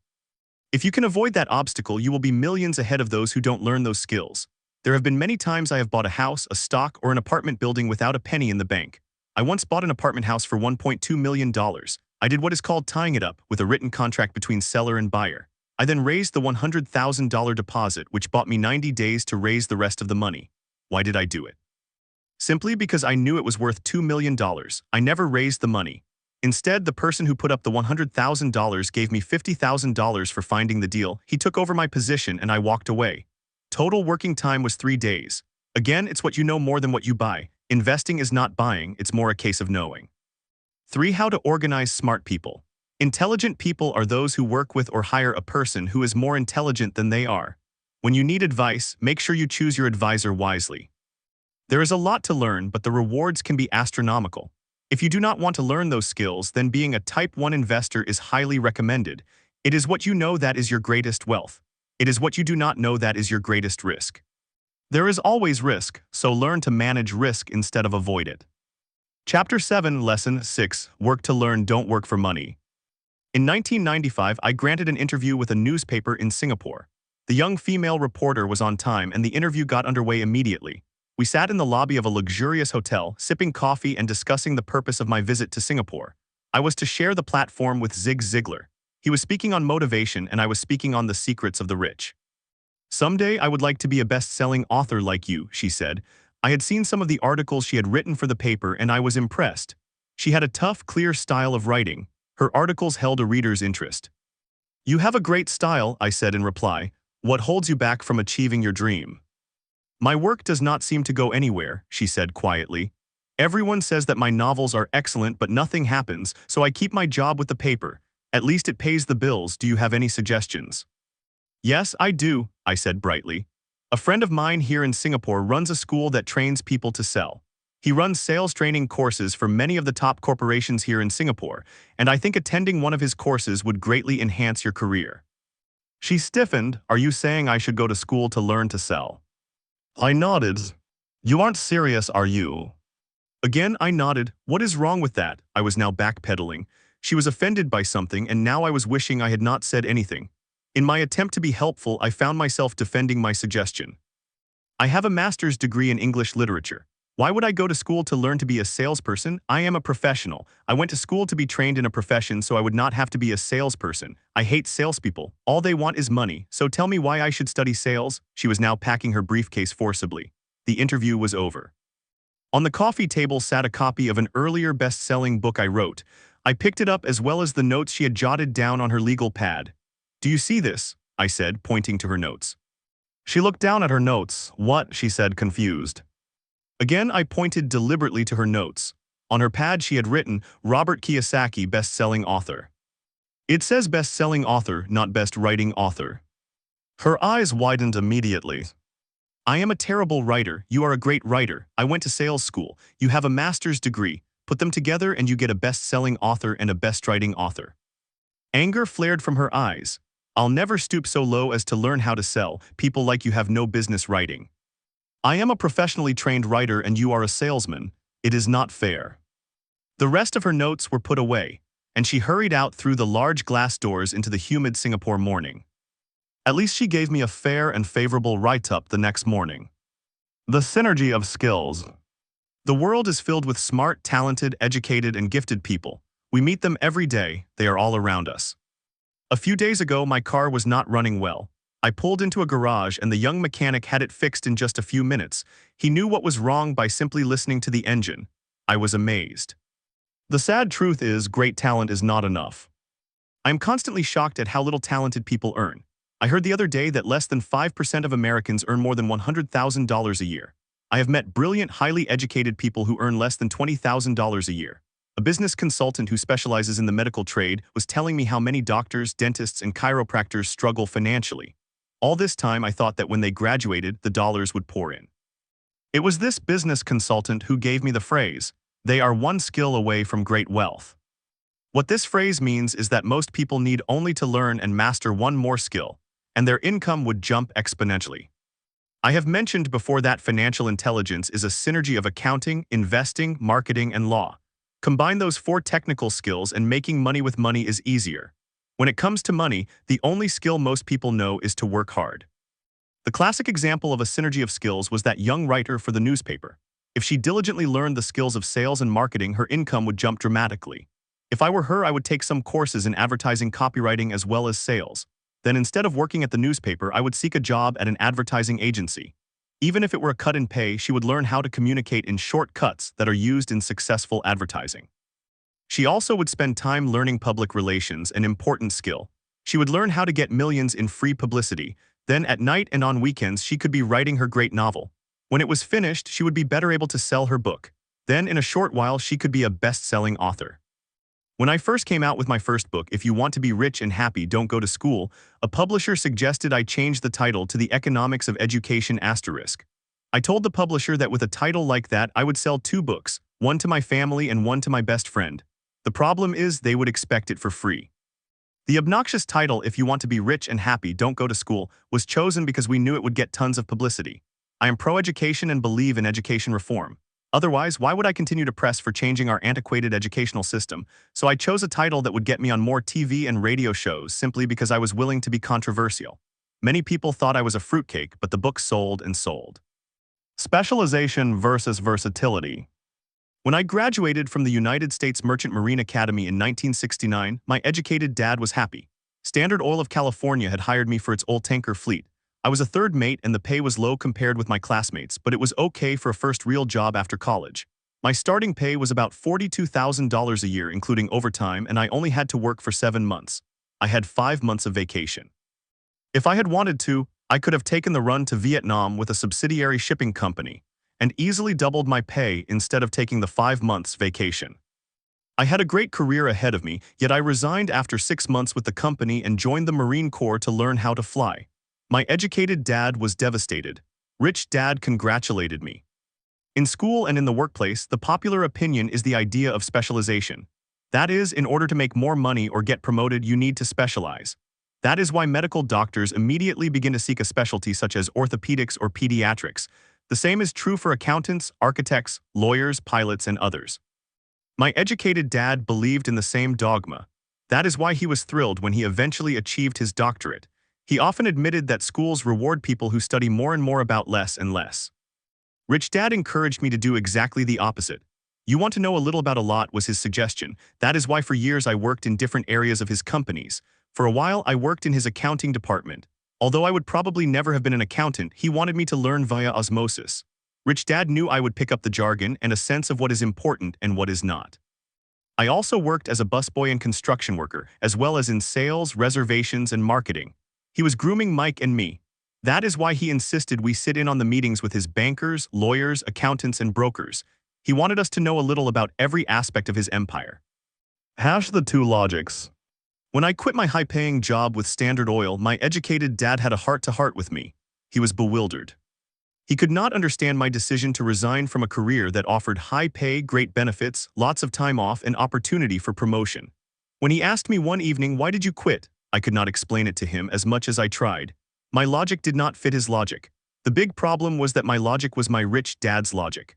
If you can avoid that obstacle, you will be millions ahead of those who don't learn those skills. There have been many times I have bought a house, a stock, or an apartment building without a penny in the bank. I once bought an apartment house for $1.2 million. I did what is called tying it up with a written contract between seller and buyer. I then raised the $100,000 deposit, which bought me 90 days to raise the rest of the money. Why did I do it? Simply because I knew it was worth $2 million. I never raised the money. Instead, the person who put up the $100,000 gave me $50,000 for finding the deal. He took over my position and I walked away. Total working time was 3 days. Again, it's what you know more than what you buy. Investing is not buying, it's more a case of knowing. 3. How to organize smart people. Intelligent people are those who work with or hire a person who is more intelligent than they are. When you need advice, make sure you choose your advisor wisely. There is a lot to learn, but the rewards can be astronomical. If you do not want to learn those skills, then being a Type 1 investor is highly recommended. It is what you know that is your greatest wealth. It is what you do not know that is your greatest risk. There is always risk, so learn to manage risk instead of avoid it. Chapter 7, Lesson 6, Work to Learn, Don't Work for Money. In 1995, I granted an interview with a newspaper in Singapore. The young female reporter was on time and the interview got underway immediately. We sat in the lobby of a luxurious hotel, sipping coffee and discussing the purpose of my visit to Singapore. I was to share the platform with Zig Ziglar. He was speaking on motivation and I was speaking on the secrets of the rich. "Someday I would like to be a best-selling author like you," she said. I had seen some of the articles she had written for the paper and I was impressed. She had a tough, clear style of writing. Her articles held a reader's interest. "You have a great style," I said in reply. "What holds you back from achieving your dream?" "My work does not seem to go anywhere," she said quietly. "Everyone says that my novels are excellent but nothing happens, so I keep my job with the paper. At least it pays the bills. Do you have any suggestions?" "Yes, I do," I said brightly. "A friend of mine here in Singapore runs a school that trains people to sell. He runs sales training courses for many of the top corporations here in Singapore, and I think attending one of his courses would greatly enhance your career." She stiffened. "Are you saying I should go to school to learn to sell?" I nodded. "You aren't serious, are you?" Again, I nodded. What is wrong with that? I was now backpedaling. She was offended by something, and now I was wishing I had not said anything. In my attempt to be helpful, I found myself defending my suggestion. "I have a master's degree in English literature. Why would I go to school to learn to be a salesperson? I am a professional. I went to school to be trained in a profession so I would not have to be a salesperson. I hate salespeople. All they want is money, so tell me why I should study sales." She was now packing her briefcase forcibly. The interview was over. On the coffee table sat a copy of an earlier best-selling book I wrote. I picked it up as well as the notes she had jotted down on her legal pad. "Do you see this?" I said, pointing to her notes. She looked down at her notes. "What?" she said, confused. Again, I pointed deliberately to her notes. On her pad she had written, "Robert Kiyosaki, best-selling author." It says best-selling author, not best writing author. Her eyes widened immediately. "I am a terrible writer. You are a great writer. I went to sales school. You have a master's degree. Put them together and you get a best-selling author and a best-writing author." Anger flared from her eyes. "I'll never stoop so low as to learn how to sell. People like you have no business writing. I am a professionally trained writer and you are a salesman. It is not fair." The rest of her notes were put away, and she hurried out through the large glass doors into the humid Singapore morning. At least she gave me a fair and favorable write-up the next morning. The synergy of skills. The world is filled with smart, talented, educated, and gifted people. We meet them every day. They are all around us. A few days ago, my car was not running well. I pulled into a garage and the young mechanic had it fixed in just a few minutes. He knew what was wrong by simply listening to the engine. I was amazed. The sad truth is, great talent is not enough. I am constantly shocked at how little talented people earn. I heard the other day that less than 5% of Americans earn more than $100,000 a year. I have met brilliant, highly educated people who earn less than $20,000 a year. A business consultant who specializes in the medical trade was telling me how many doctors, dentists, and chiropractors struggle financially. All this time I thought that when they graduated, the dollars would pour in. It was this business consultant who gave me the phrase, "They are one skill away from great wealth." What this phrase means is that most people need only to learn and master one more skill, and their income would jump exponentially. I have mentioned before that financial intelligence is a synergy of accounting, investing, marketing, and law. Combine those four technical skills and making money with money is easier. When it comes to money, the only skill most people know is to work hard. The classic example of a synergy of skills was that young writer for the newspaper. If she diligently learned the skills of sales and marketing, her income would jump dramatically. If I were her, I would take some courses in advertising, copywriting, as well as sales. Then instead of working at the newspaper, I would seek a job at an advertising agency. Even if it were a cut in pay, she would learn how to communicate in shortcuts that are used in successful advertising. She also would spend time learning public relations, an important skill. She would learn how to get millions in free publicity. Then at night and on weekends, she could be writing her great novel. When it was finished, she would be better able to sell her book. Then in a short while, she could be a best-selling author. When I first came out with my first book, If You Want to Be Rich and Happy, Don't Go to School, a publisher suggested I change the title to The Economics of Education *. I told the publisher that with a title like that, I would sell 2 books, one to my family and one to my best friend. The problem is they would expect it for free. The obnoxious title, If You Want to Be Rich and Happy, Don't Go to School, was chosen because we knew it would get tons of publicity. I am pro-education and believe in education reform. Otherwise, why would I continue to press for changing our antiquated educational system? So I chose a title that would get me on more TV and radio shows simply because I was willing to be controversial. Many people thought I was a fruitcake, but the book sold and sold. Specialization versus versatility. When I graduated from the United States Merchant Marine Academy in 1969, my educated dad was happy. Standard Oil of California had hired me for its oil tanker fleet. I was a third mate and the pay was low compared with my classmates, but it was okay for a first real job after college. My starting pay was about $42,000 a year, including overtime, and I only had to work for 7 months. I had 5 months of vacation. If I had wanted to, I could have taken the run to Vietnam with a subsidiary shipping company and easily doubled my pay instead of taking the 5 months vacation. I had a great career ahead of me, yet I resigned after 6 months with the company and joined the Marine Corps to learn how to fly. My educated dad was devastated. Rich dad congratulated me. In school and in the workplace, the popular opinion is the idea of specialization. That is, in order to make more money or get promoted, you need to specialize. That is why medical doctors immediately begin to seek a specialty such as orthopedics or pediatrics. The same is true for accountants, architects, lawyers, pilots, and others. My educated dad believed in the same dogma. That is why he was thrilled when he eventually achieved his doctorate. He often admitted that schools reward people who study more and more about less and less. Rich dad encouraged me to do exactly the opposite. You want to know a little about a lot was his suggestion. That is why for years I worked in different areas of his companies. For a while I worked in his accounting department. Although I would probably never have been an accountant, he wanted me to learn via osmosis. Rich dad knew I would pick up the jargon and a sense of what is important and what is not. I also worked as a busboy and construction worker, as well as in sales, reservations, and marketing. He was grooming Mike and me. That is why he insisted we sit in on the meetings with his bankers, lawyers, accountants, and brokers. He wanted us to know a little about every aspect of his empire. Hash the two logics. When I quit my high-paying job with Standard Oil, my educated dad had a heart-to-heart with me. He was bewildered. He could not understand my decision to resign from a career that offered high pay, great benefits, lots of time off, and opportunity for promotion. When he asked me one evening, "Why did you quit?" I could not explain it to him as much as I tried. My logic did not fit his logic. The big problem was that my logic was my rich dad's logic.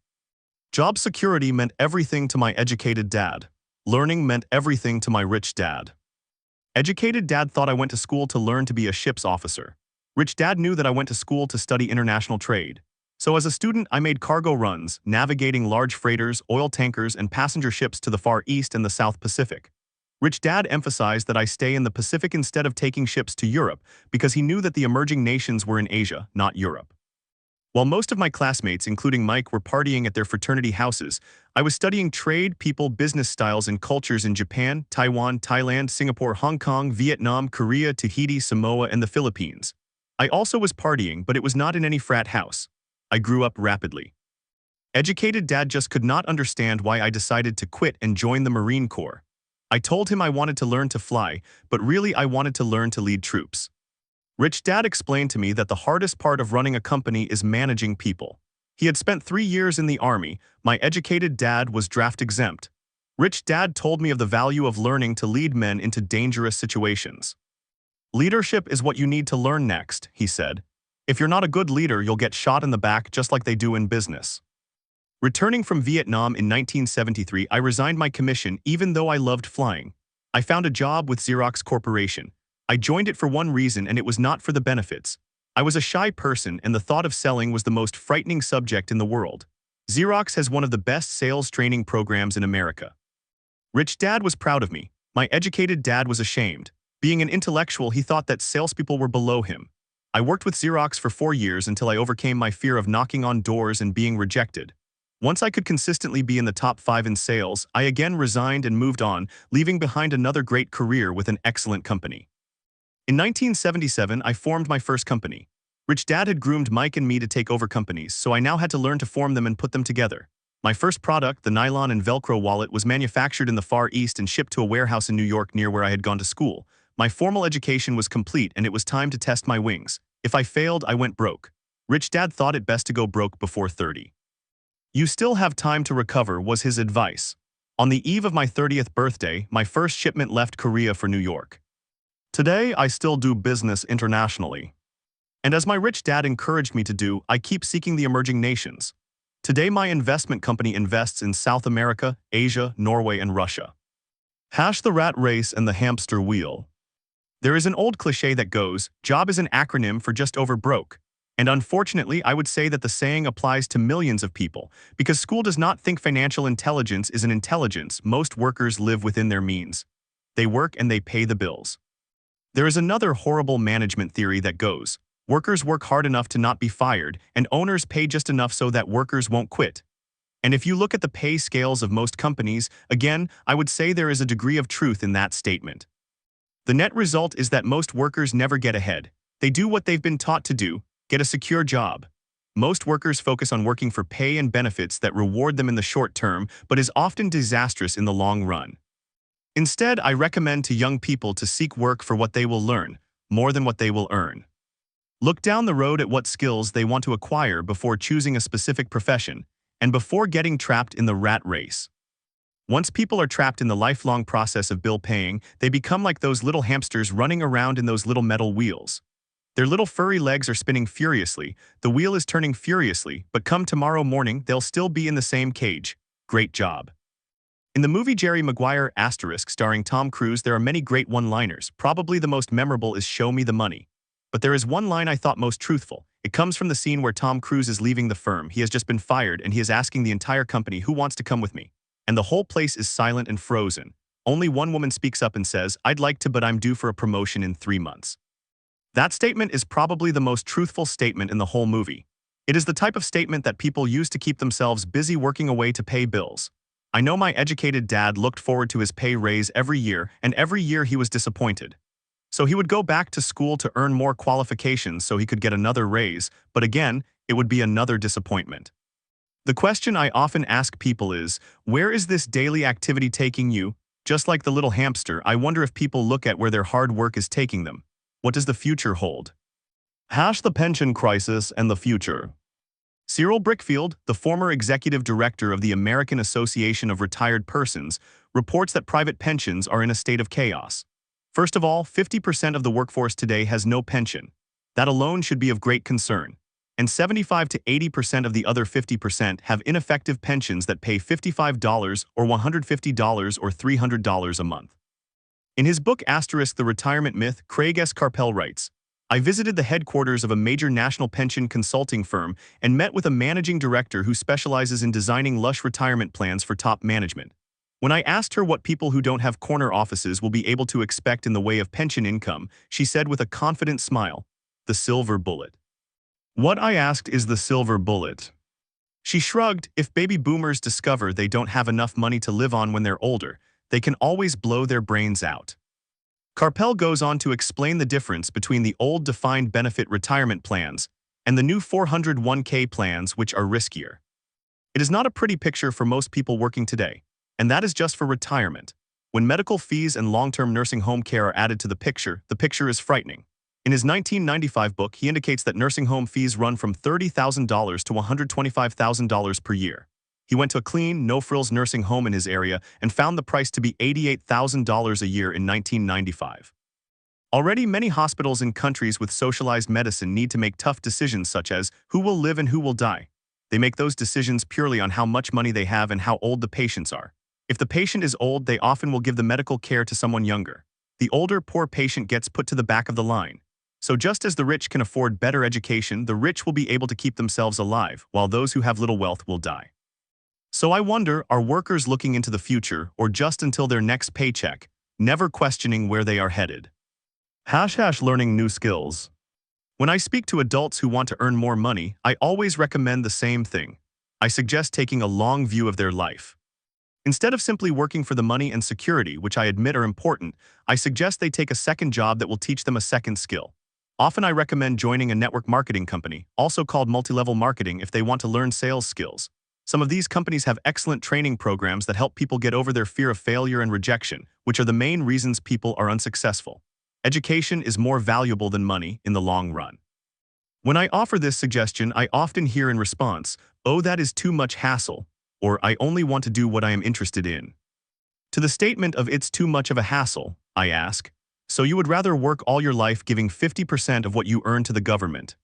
Job security meant everything to my educated dad. Learning meant everything to my rich dad. Educated dad thought I went to school to learn to be a ship's officer. Rich dad knew that I went to school to study international trade. So as a student, I made cargo runs, navigating large freighters, oil tankers, and passenger ships to the Far East and the South Pacific. Rich dad emphasized that I stay in the Pacific instead of taking ships to Europe because he knew that the emerging nations were in Asia, not Europe. While most of my classmates, including Mike, were partying at their fraternity houses, I was studying trade, people, business styles, and cultures in Japan, Taiwan, Thailand, Singapore, Hong Kong, Vietnam, Korea, Tahiti, Samoa, and the Philippines. I also was partying, but it was not in any frat house. I grew up rapidly. Educated dad just could not understand why I decided to quit and join the Marine Corps. I told him I wanted to learn to fly, but really I wanted to learn to lead troops. Rich dad explained to me that the hardest part of running a company is managing people. He had spent 3 years in the Army. My educated dad was draft exempt. Rich dad told me of the value of learning to lead men into dangerous situations. Leadership is what you need to learn next, he said. If you're not a good leader, you'll get shot in the back just like they do in business. Returning from Vietnam in 1973, I resigned my commission even though I loved flying. I found a job with Xerox Corporation. I joined it for one reason, and it was not for the benefits. I was a shy person, and the thought of selling was the most frightening subject in the world. Xerox has one of the best sales training programs in America. Rich dad was proud of me. My educated dad was ashamed. Being an intellectual, he thought that salespeople were below him. I worked with Xerox for 4 years until I overcame my fear of knocking on doors and being rejected. Once I could consistently be in the top 5 in sales, I again resigned and moved on, leaving behind another great career with an excellent company. In 1977, I formed my first company. Rich dad had groomed Mike and me to take over companies, so I now had to learn to form them and put them together. My first product, the nylon and Velcro wallet, was manufactured in the Far East and shipped to a warehouse in New York near where I had gone to school. My formal education was complete, and it was time to test my wings. If I failed, I went broke. Rich dad thought it best to go broke before 30. You still have time to recover, was his advice. On the eve of my 30th birthday, my first shipment left Korea for New York. Today, I still do business internationally. And as my rich dad encouraged me to do, I keep seeking the emerging nations. Today my investment company invests in South America, Asia, Norway, and Russia. The rat race and the hamster wheel. There is an old cliche that goes, job is an acronym for just over broke. And unfortunately, I would say that the saying applies to millions of people, because school does not think financial intelligence is an intelligence. Most workers live within their means. They work and they pay the bills. There is another horrible management theory that goes, workers work hard enough to not be fired, and owners pay just enough so that workers won't quit. And if you look at the pay scales of most companies, again, I would say there is a degree of truth in that statement. The net result is that most workers never get ahead. They do what they've been taught to do, get a secure job. Most workers focus on working for pay and benefits that reward them in the short term, but is often disastrous in the long run. Instead, I recommend to young people to seek work for what they will learn, more than what they will earn. Look down the road at what skills they want to acquire before choosing a specific profession, and before getting trapped in the rat race. Once people are trapped in the lifelong process of bill paying, they become like those little hamsters running around in those little metal wheels. Their little furry legs are spinning furiously, the wheel is turning furiously, but come tomorrow morning, they'll still be in the same cage. Great job. In the movie Jerry Maguire *, starring Tom Cruise, there are many great one-liners. Probably the most memorable is "Show me the money." But there is one line I thought most truthful. It comes from the scene where Tom Cruise is leaving the firm. He has just been fired and he is asking the entire company, "Who wants to come with me?" And the whole place is silent and frozen. Only one woman speaks up and says, "I'd like to, but I'm due for a promotion in 3 months." That statement is probably the most truthful statement in the whole movie. It is the type of statement that people use to keep themselves busy working away to pay bills. I know my educated dad looked forward to his pay raise every year, and every year he was disappointed. So he would go back to school to earn more qualifications so he could get another raise, but again, it would be another disappointment. The question I often ask people is, where is this daily activity taking you? Just like the little hamster, I wonder if people look at where their hard work is taking them. What does the future hold? The pension crisis and the future. Cyril Brickfield, the former executive director of the American Association of Retired Persons, reports that private pensions are in a state of chaos. First of all, 50% of the workforce today has no pension. That alone should be of great concern. And 75 to 80% of the other 50% have ineffective pensions that pay $55 or $150 or $300 a month. In his book *The Retirement Myth, Craig S. Carpel writes, I visited the headquarters of a major national pension consulting firm and met with a managing director who specializes in designing lush retirement plans for top management. When I asked her what people who don't have corner offices will be able to expect in the way of pension income, she said with a confident smile, "The silver bullet." What, I asked, is the silver bullet? She shrugged. If baby boomers discover they don't have enough money to live on when they're older, they can always blow their brains out. Carpel goes on to explain the difference between the old defined benefit retirement plans and the new 401k plans, which are riskier. It is not a pretty picture for most people working today, and that is just for retirement. When medical fees and long-term nursing home care are added to the picture is frightening. In his 1995 book, he indicates that nursing home fees run from $30,000 to $125,000 per year. He went to a clean, no-frills nursing home in his area and found the price to be $88,000 a year in 1995. Already, many hospitals in countries with socialized medicine need to make tough decisions such as who will live and who will die. They make those decisions purely on how much money they have and how old the patients are. If the patient is old, they often will give the medical care to someone younger. The older, poor patient gets put to the back of the line. So just as the rich can afford better education, the rich will be able to keep themselves alive, while those who have little wealth will die. So I wonder, are workers looking into the future or just until their next paycheck, never questioning where they are headed? Learning new skills. When I speak to adults who want to earn more money, I always recommend the same thing. I suggest taking a long view of their life. Instead of simply working for the money and security, which I admit are important, I suggest they take a second job that will teach them a second skill. Often I recommend joining a network marketing company, also called multi-level marketing, if they want to learn sales skills. Some of these companies have excellent training programs that help people get over their fear of failure and rejection, which are the main reasons people are unsuccessful. Education is more valuable than money in the long run. When I offer this suggestion, I often hear in response, "Oh, that is too much hassle," or "I only want to do what I am interested in." To the statement of "it's too much of a hassle," I ask, so you would rather work all your life giving 50% of what you earn to the government?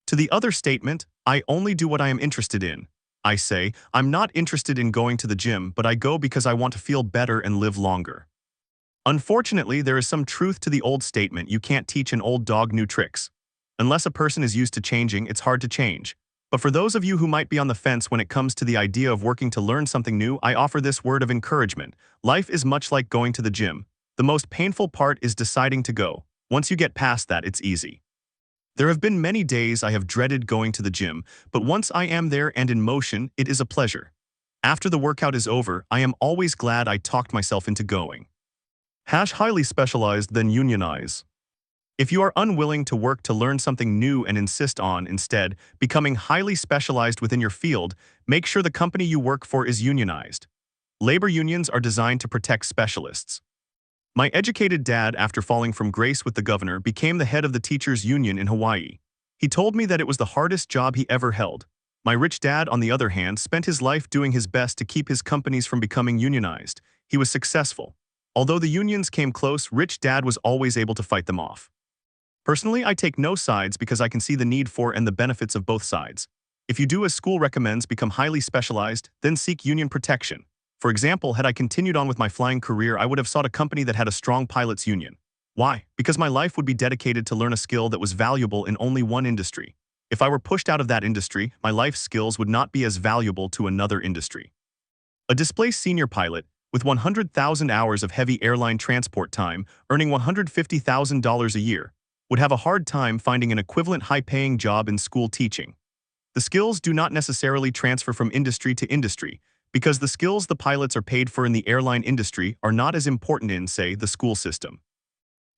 To the other statement, "I only do what I am interested in," I say, I'm not interested in going to the gym, but I go because I want to feel better and live longer. Unfortunately, there is some truth to the old statement, you can't teach an old dog new tricks. Unless a person is used to changing, it's hard to change. But for those of you who might be on the fence when it comes to the idea of working to learn something new, I offer this word of encouragement. Life is much like going to the gym. The most painful part is deciding to go. Once you get past that, it's easy. There have been many days I have dreaded going to the gym, but once I am there and in motion, it is a pleasure. After the workout is over, I am always glad I talked myself into going. Highly specialized, then unionize. If you are unwilling to work to learn something new and insist on, instead, becoming highly specialized within your field, make sure the company you work for is unionized. Labor unions are designed to protect specialists. My educated dad, after falling from grace with the governor, became the head of the teachers' union in Hawaii. He told me that it was the hardest job he ever held. My rich dad, on the other hand, spent his life doing his best to keep his companies from becoming unionized. He was successful. Although the unions came close, rich dad was always able to fight them off. Personally, I take no sides because I can see the need for and the benefits of both sides. If you do as school recommends, become highly specialized, then seek union protection. For example, had I continued on with my flying career, I would have sought a company that had a strong pilots union. Why? Because my life would be dedicated to learn a skill that was valuable in only one industry. If I were pushed out of that industry, my life skills would not be as valuable to another industry. A displaced senior pilot, with 100,000 hours of heavy airline transport time, earning $150,000 a year, would have a hard time finding an equivalent high-paying job in school teaching. The skills do not necessarily transfer from industry to industry, because the skills the pilots are paid for in the airline industry are not as important in, say, the school system.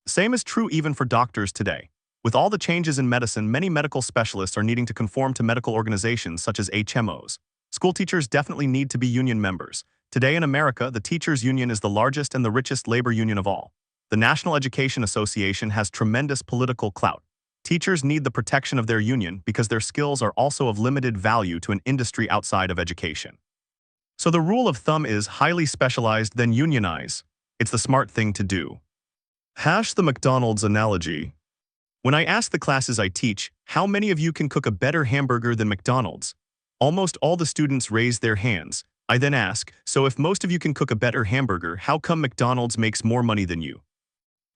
The same is true even for doctors today. With all the changes in medicine, many medical specialists are needing to conform to medical organizations such as HMOs. School teachers definitely need to be union members. Today in America, the teachers' union is the largest and the richest labor union of all. The National Education Association has tremendous political clout. Teachers need the protection of their union because their skills are also of limited value to an industry outside of education. So the rule of thumb is highly specialized, then unionize. It's the smart thing to do. The McDonald's analogy. When I ask the classes I teach, how many of you can cook a better hamburger than McDonald's? Almost all the students raise their hands. I then ask, so if most of you can cook a better hamburger, how come McDonald's makes more money than you?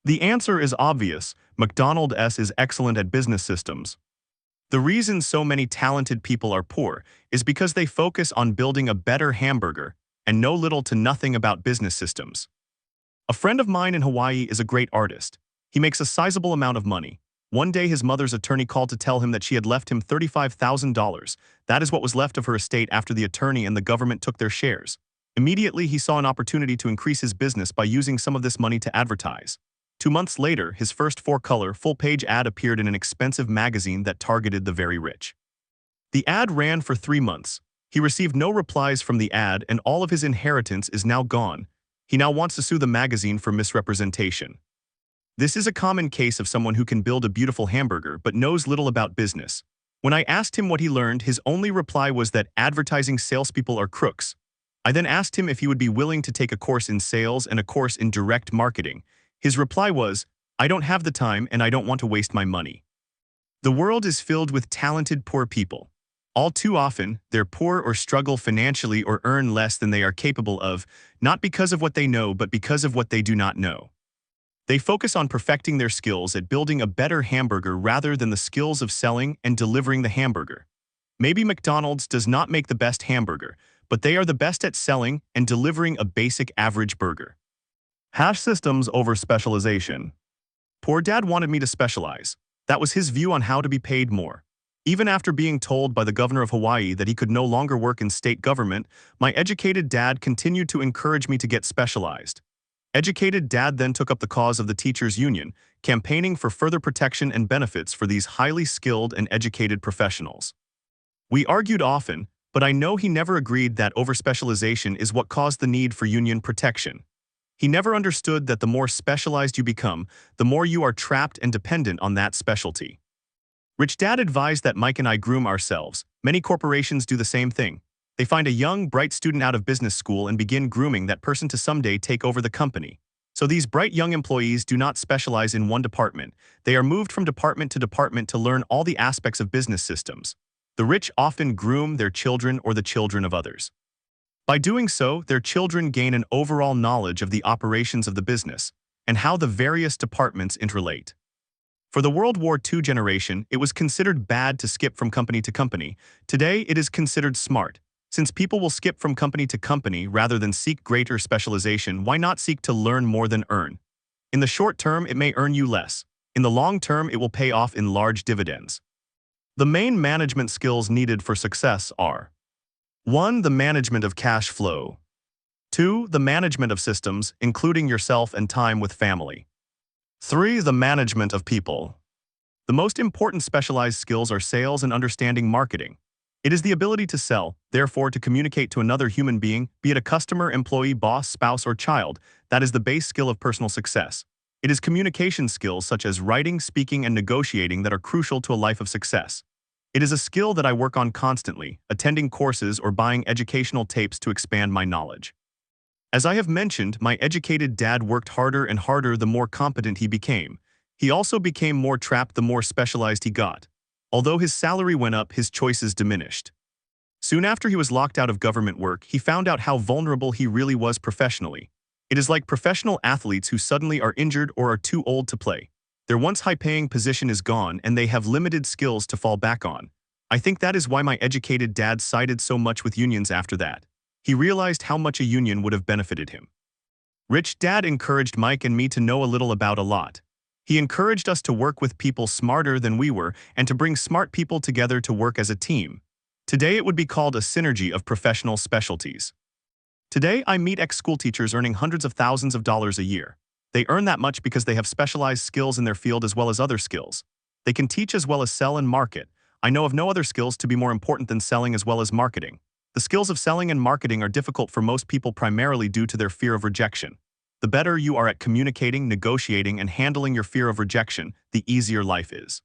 The answer is obvious. McDonald's is excellent at business systems. The reason so many talented people are poor is because they focus on building a better hamburger and know little to nothing about business systems. A friend of mine in Hawaii is a great artist. He makes a sizable amount of money. One day his mother's attorney called to tell him that she had left him $35,000. That is what was left of her estate after the attorney and the government took their shares. Immediately, he saw an opportunity to increase his business by using some of this money to advertise. 2 months later, his first 4-color, full-page ad appeared in an expensive magazine that targeted the very rich. The ad ran for 3 months. He received no replies from the ad, and all of his inheritance is now gone. He now wants to sue the magazine for misrepresentation. This is a common case of someone who can build a beautiful hamburger but knows little about business. When I asked him what he learned, his only reply was that advertising salespeople are crooks. I then asked him if he would be willing to take a course in sales and a course in direct marketing. His reply was, I don't have the time and I don't want to waste my money. The world is filled with talented poor people. All too often, they're poor or struggle financially or earn less than they are capable of, not because of what they know but because of what they do not know. They focus on perfecting their skills at building a better hamburger rather than the skills of selling and delivering the hamburger. Maybe McDonald's does not make the best hamburger, but they are the best at selling and delivering a basic average burger. Systems over specialization. Poor dad wanted me to specialize. That was his view on how to be paid more. Even after being told by the governor of Hawaii that he could no longer work in state government, my educated dad continued to encourage me to get specialized. Educated dad then took up the cause of the teachers' union, campaigning for further protection and benefits for these highly skilled and educated professionals. We argued often, but I know he never agreed that overspecialization is what caused the need for union protection. He never understood that the more specialized you become, the more you are trapped and dependent on that specialty. Rich Dad advised that Mike and I groom ourselves. Many corporations do the same thing. They find a young, bright student out of business school and begin grooming that person to someday take over the company. So these bright young employees do not specialize in one department. They are moved from department to department to learn all the aspects of business systems. The rich often groom their children or the children of others. By doing so, their children gain an overall knowledge of the operations of the business and how the various departments interrelate. For the World War II generation, it was considered bad to skip from company to company. Today, it is considered smart. Since people will skip from company to company rather than seek greater specialization, why not seek to learn more than earn? In the short term, it may earn you less. In the long term, it will pay off in large dividends. The main management skills needed for success are: 1. The management of cash flow. 2. The management of systems, including yourself and time with family. 3. The management of people. The most important specialized skills are sales and understanding marketing. It is the ability to sell, therefore to communicate to another human being, be it a customer, employee, boss, spouse, or child. That is the base skill of personal success. It is communication skills such as writing, speaking, and negotiating that are crucial to a life of success. It is a skill that I work on constantly, attending courses or buying educational tapes to expand my knowledge. As I have mentioned, my educated dad worked harder and harder the more competent he became. He also became more trapped the more specialized he got. Although his salary went up, his choices diminished. Soon after he was locked out of government work, he found out how vulnerable he really was professionally. It is like professional athletes who suddenly are injured or are too old to play. Their once high-paying position is gone and they have limited skills to fall back on. I think that is why my educated dad sided so much with unions after that. He realized how much a union would have benefited him. Rich Dad encouraged Mike and me to know a little about a lot. He encouraged us to work with people smarter than we were and to bring smart people together to work as a team. Today it would be called a synergy of professional specialties. Today I meet ex-school teachers earning hundreds of thousands of dollars a year. They earn that much because they have specialized skills in their field as well as other skills. They can teach as well as sell and market. I know of no other skills to be more important than selling as well as marketing. The skills of selling and marketing are difficult for most people primarily due to their fear of rejection. The better you are at communicating, negotiating, and handling your fear of rejection, the easier life is.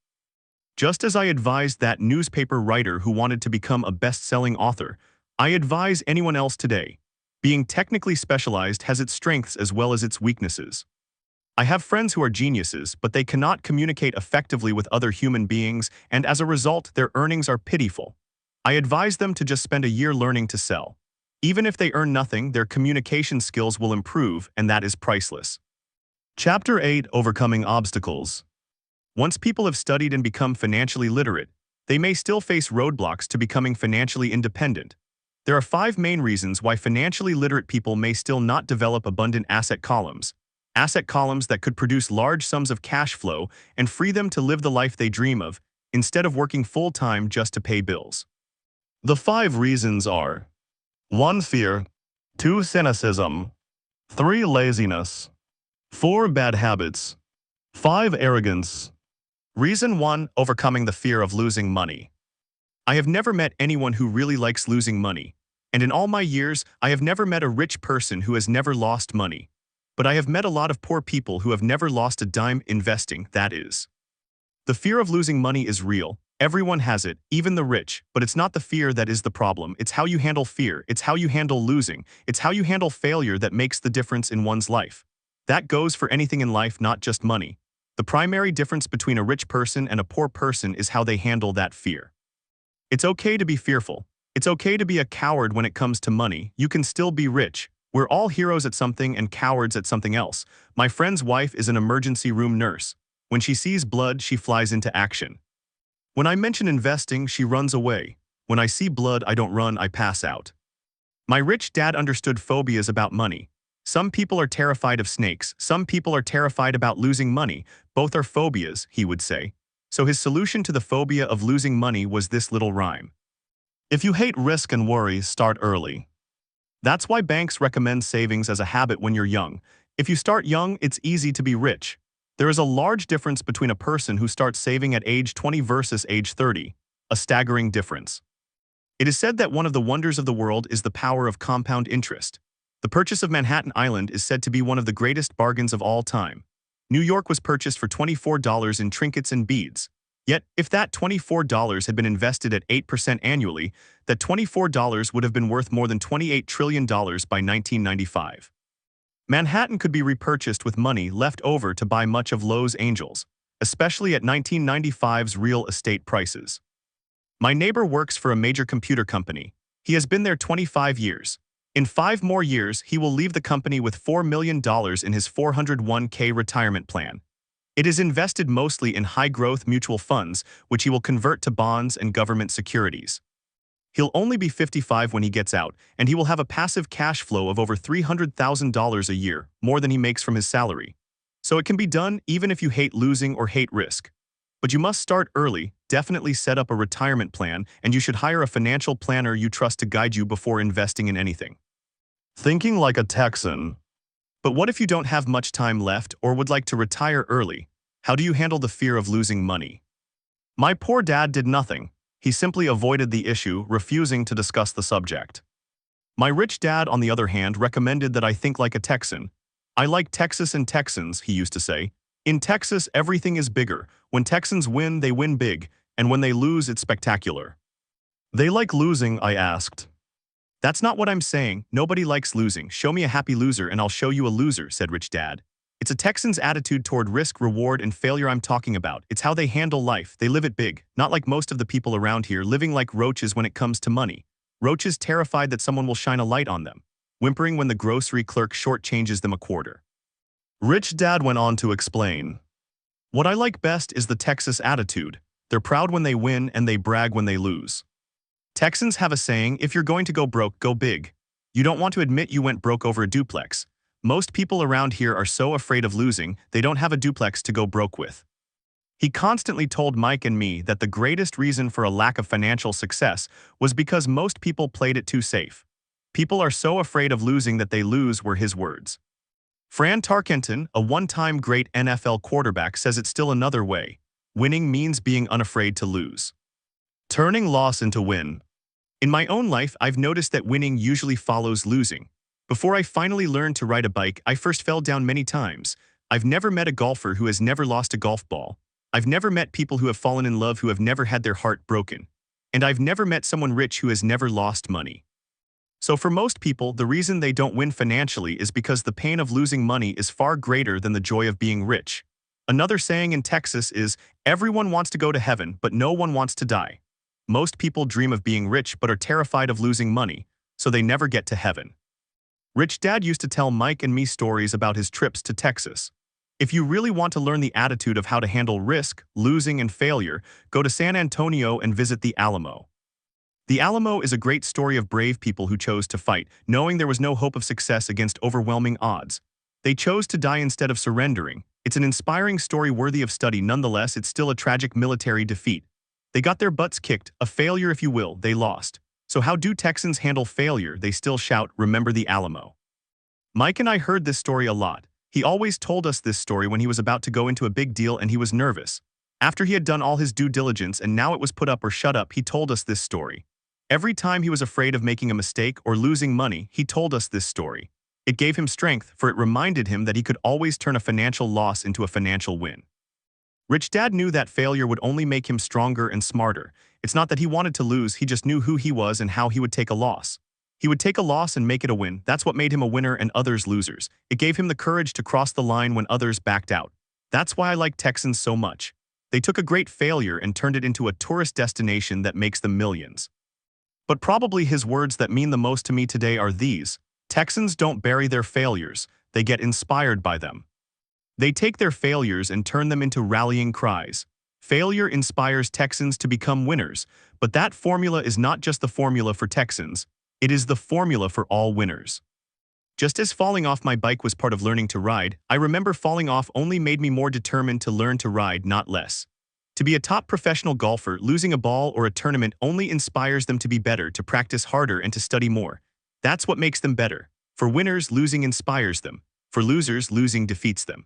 Just as I advised that newspaper writer who wanted to become a best-selling author, I advise anyone else today. Being technically specialized has its strengths as well as its weaknesses. I have friends who are geniuses, but they cannot communicate effectively with other human beings, and as a result, their earnings are pitiful. I advise them to just spend a year learning to sell. Even if they earn nothing, their communication skills will improve, and that is priceless. Chapter 8: Overcoming Obstacles. Once people have studied and become financially literate, they may still face roadblocks to becoming financially independent. There are 5 main reasons why financially literate people may still not develop abundant asset columns that could produce large sums of cash flow and free them to live the life they dream of, instead of working full-time just to pay bills. The 5 reasons are: 1. Fear. 2. Cynicism. 3. Laziness. 4. Bad habits. 5. Arrogance. Reason 1. Overcoming the fear of losing money. I have never met anyone who really likes losing money, and in all my years, I have never met a rich person who has never lost money. But I have met a lot of poor people who have never lost a dime investing, that is. The fear of losing money is real. Everyone has it, even the rich, but it's not the fear that is the problem. It's how you handle fear. It's how you handle losing. It's how you handle failure that makes the difference in one's life. That goes for anything in life, not just money. The primary difference between a rich person and a poor person is how they handle that fear. It's okay to be fearful. It's okay to be a coward when it comes to money. You can still be rich. We're all heroes at something and cowards at something else. My friend's wife is an emergency room nurse. When she sees blood, she flies into action. When I mention investing, she runs away. When I see blood, I don't run, I pass out. My rich dad understood phobias about money. Some people are terrified of snakes. Some people are terrified about losing money. Both are phobias, he would say. So his solution to the phobia of losing money was this little rhyme: if you hate risk and worry, start early. That's why banks recommend savings as a habit when you're young. If you start young, it's easy to be rich. There is a large difference between a person who starts saving at age 20 versus age 30, a staggering difference. It is said that one of the wonders of the world is the power of compound interest. The purchase of Manhattan Island is said to be one of the greatest bargains of all time. New York was purchased for $24 in trinkets and beads. Yet, if that $24 had been invested at 8% annually, that $24 would have been worth more than $28 trillion by 1995. Manhattan could be repurchased with money left over to buy much of Los Angeles, especially at 1995's real estate prices. My neighbor works for a major computer company. He has been there 25 years. In 5 more years, he will leave the company with $4 million in his 401k retirement plan. It is invested mostly in high-growth mutual funds, which he will convert to bonds and government securities. He'll only be 55 when he gets out, and he will have a passive cash flow of over $300,000 a year, more than he makes from his salary. So it can be done even if you hate losing or hate risk. But you must start early, definitely set up a retirement plan, and you should hire a financial planner you trust to guide you before investing in anything. Thinking like a Texan. But what if you don't have much time left or would like to retire early? How do you handle the fear of losing money? My poor dad did nothing. He simply avoided the issue, refusing to discuss the subject. My rich dad, on the other hand, recommended that I think like a Texan. I like Texas and Texans, he used to say. In Texas, everything is bigger. When Texans win, they win big, and when they lose, it's spectacular. They like losing, I asked. That's not what I'm saying. Nobody likes losing. Show me a happy loser and I'll show you a loser, said Rich Dad. It's a Texan's attitude toward risk, reward, and failure I'm talking about. It's how they handle life. They live it big, not like most of the people around here living like roaches when it comes to money. Roaches terrified that someone will shine a light on them, whimpering when the grocery clerk shortchanges them a quarter. Rich Dad went on to explain. What I like best is the Texas attitude. They're proud when they win and they brag when they lose. Texans have a saying, if you're going to go broke, go big. You don't want to admit you went broke over a duplex. Most people around here are so afraid of losing, they don't have a duplex to go broke with. He constantly told Mike and me that the greatest reason for a lack of financial success was because most people played it too safe. People are so afraid of losing that they lose, were his words. Fran Tarkenton, a one-time great NFL quarterback, says it's still another way. Winning means being unafraid to lose. Turning loss into win. In my own life, I've noticed that winning usually follows losing. Before I finally learned to ride a bike, I first fell down many times. I've never met a golfer who has never lost a golf ball. I've never met people who have fallen in love who have never had their heart broken. And I've never met someone rich who has never lost money. So for most people, the reason they don't win financially is because the pain of losing money is far greater than the joy of being rich. Another saying in Texas is, everyone wants to go to heaven, but no one wants to die. Most people dream of being rich but are terrified of losing money, so they never get to heaven. Rich Dad used to tell Mike and me stories about his trips to Texas. If you really want to learn the attitude of how to handle risk, losing, and failure, go to San Antonio and visit the Alamo. The Alamo is a great story of brave people who chose to fight, knowing there was no hope of success against overwhelming odds. They chose to die instead of surrendering. It's an inspiring story worthy of study. Nonetheless, it's still a tragic military defeat. They got their butts kicked, a failure if you will, they lost. So how do Texans handle failure? They still shout, remember the Alamo. Mike and I heard this story a lot. He always told us this story when he was about to go into a big deal and he was nervous. After he had done all his due diligence and now it was put up or shut up, he told us this story. Every time he was afraid of making a mistake or losing money, he told us this story. It gave him strength, for it reminded him that he could always turn a financial loss into a financial win. Rich Dad knew that failure would only make him stronger and smarter. It's not that he wanted to lose, he just knew who he was and how he would take a loss. He would take a loss and make it a win. That's what made him a winner and others losers. It gave him the courage to cross the line when others backed out. That's why I like Texans so much. They took a great failure and turned it into a tourist destination that makes them millions. But probably his words that mean the most to me today are these: Texans don't bury their failures, they get inspired by them. They take their failures and turn them into rallying cries. Failure inspires Texans to become winners, but that formula is not just the formula for Texans, it is the formula for all winners. Just as falling off my bike was part of learning to ride, I remember falling off only made me more determined to learn to ride, not less. To be a top professional golfer, losing a ball or a tournament only inspires them to be better, to practice harder, and to study more. That's what makes them better. For winners, losing inspires them. For losers, losing defeats them.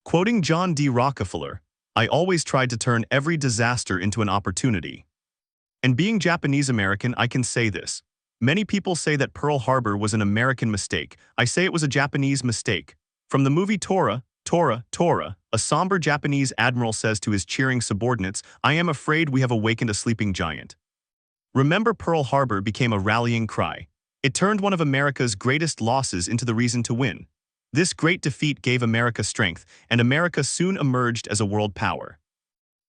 Quoting John D. Rockefeller, I always tried to turn every disaster into an opportunity. And being Japanese American, I can say this. Many people say that Pearl Harbor was an American mistake. I say it was a Japanese mistake. From the movie Tora, a somber Japanese admiral says to his cheering subordinates, I am afraid we have awakened a sleeping giant. Remember, Pearl Harbor became a rallying cry. It turned one of America's greatest losses into the reason to win. This great defeat gave America strength, and America soon emerged as a world power.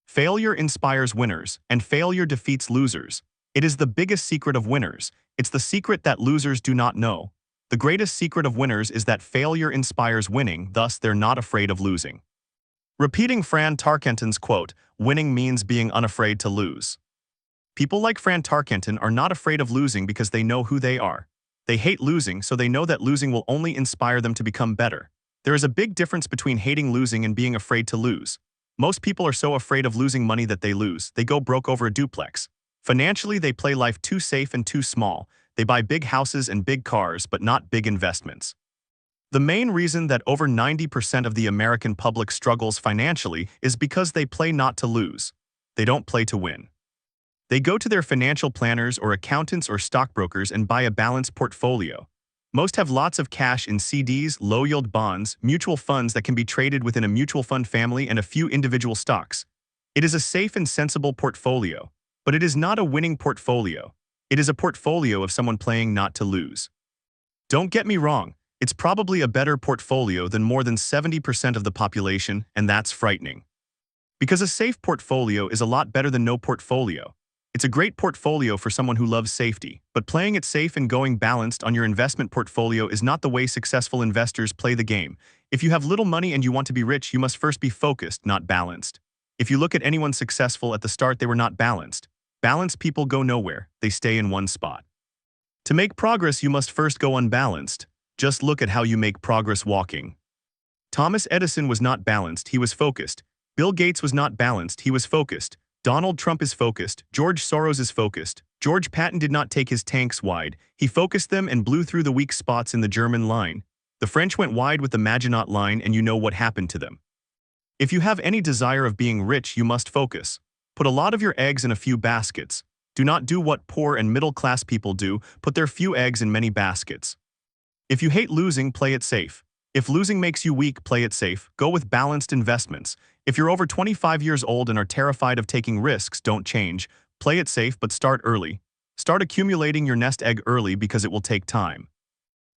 Failure inspires winners, and failure defeats losers. It is the biggest secret of winners. It's the secret that losers do not know. The greatest secret of winners is that failure inspires winning, thus they're not afraid of losing. Repeating Fran Tarkenton's quote, "Winning means being unafraid to lose." People like Fran Tarkenton are not afraid of losing because they know who they are. They hate losing, so they know that losing will only inspire them to become better. There is a big difference between hating losing and being afraid to lose. Most people are so afraid of losing money that they lose. They go broke over a duplex. Financially, they play life too safe and too small. They buy big houses and big cars, but not big investments. The main reason that over 90% of the American public struggles financially is because they play not to lose. They don't play to win. They go to their financial planners or accountants or stockbrokers and buy a balanced portfolio. Most have lots of cash in CDs, low-yield bonds, mutual funds that can be traded within a mutual fund family, and a few individual stocks. It is a safe and sensible portfolio, but it is not a winning portfolio. It is a portfolio of someone playing not to lose. Don't get me wrong, it's probably a better portfolio than more than 70% of the population, and that's frightening. Because a safe portfolio is a lot better than no portfolio. It's a great portfolio for someone who loves safety, but playing it safe and going balanced on your investment portfolio is not the way successful investors play the game. If you have little money and you want to be rich, you must first be focused, not balanced. If you look at anyone successful at the start, they were not balanced. Balanced people go nowhere, they stay in one spot. To make progress, you must first go unbalanced. Just look at how you make progress walking. Thomas Edison was not balanced, he was focused. Bill Gates was not balanced, he was focused. Donald Trump is focused. George Soros is focused. George Patton did not take his tanks wide. He focused them and blew through the weak spots in the German line. The French went wide with the Maginot Line, and you know what happened to them. If you have any desire of being rich, you must focus. Put a lot of your eggs in a few baskets. Do not do what poor and middle-class people do, put their few eggs in many baskets. If you hate losing, play it safe. If losing makes you weak, play it safe. Go with balanced investments. If you're over 25 years old and are terrified of taking risks, don't change. Play it safe, but start early. Start accumulating your nest egg early because it will take time.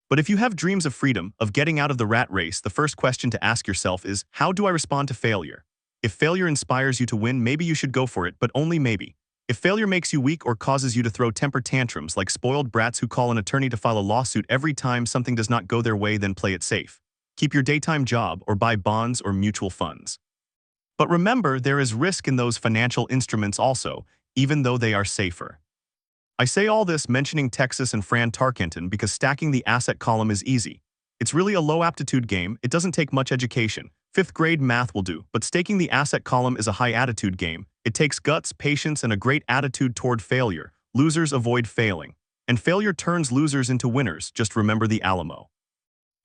But if you have dreams of freedom, of getting out of the rat race, the first question to ask yourself is, how do I respond to failure? If failure inspires you to win, maybe you should go for it, but only maybe. If failure makes you weak or causes you to throw temper tantrums like spoiled brats who call an attorney to file a lawsuit every time something does not go their way, then play it safe. Keep your daytime job or buy bonds or mutual funds. But remember, there is risk in those financial instruments also, even though they are safer. I say all this mentioning Texas and Fran Tarkenton because stacking the asset column is easy. It's really a low-aptitude game, it doesn't take much education. 5th grade math will do, but staking the asset column is a high-attitude game. It takes guts, patience, and a great attitude toward failure. Losers avoid failing. And failure turns losers into winners, just remember the Alamo.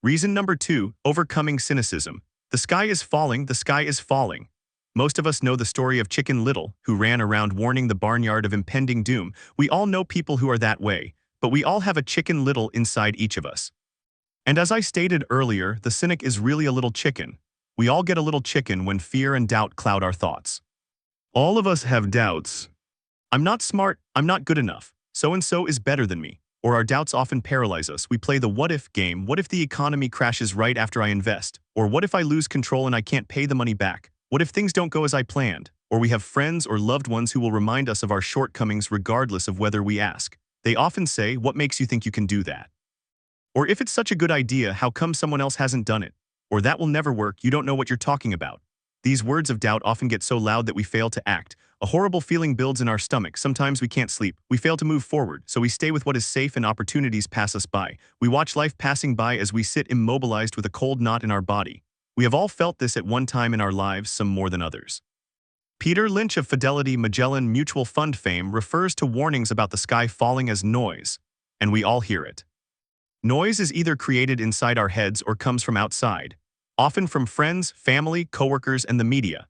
Reason number 2, overcoming cynicism. The sky is falling, the sky is falling. Most of us know the story of Chicken Little, who ran around warning the barnyard of impending doom. We all know people who are that way, but we all have a Chicken Little inside each of us. And as I stated earlier, the cynic is really a little chicken. We all get a little chicken when fear and doubt cloud our thoughts. All of us have doubts. I'm not smart, I'm not good enough, so-and-so is better than me. Or our doubts often paralyze us. We play the what-if game. What if the economy crashes right after I invest? Or what if I lose control and I can't pay the money back? What if things don't go as I planned? Or we have friends or loved ones who will remind us of our shortcomings regardless of whether we ask. They often say, "What makes you think you can do that?" Or if it's such a good idea, how come someone else hasn't done it? Or that will never work, you don't know what you're talking about. These words of doubt often get so loud that we fail to act. A horrible feeling builds in our stomach. Sometimes we can't sleep. We fail to move forward, so we stay with what is safe and opportunities pass us by. We watch life passing by as we sit immobilized with a cold knot in our body. We have all felt this at one time in our lives, some more than others. Peter Lynch of Fidelity Magellan Mutual Fund fame refers to warnings about the sky falling as noise, and we all hear it. Noise is either created inside our heads or comes from outside, often from friends, family, coworkers, and the media.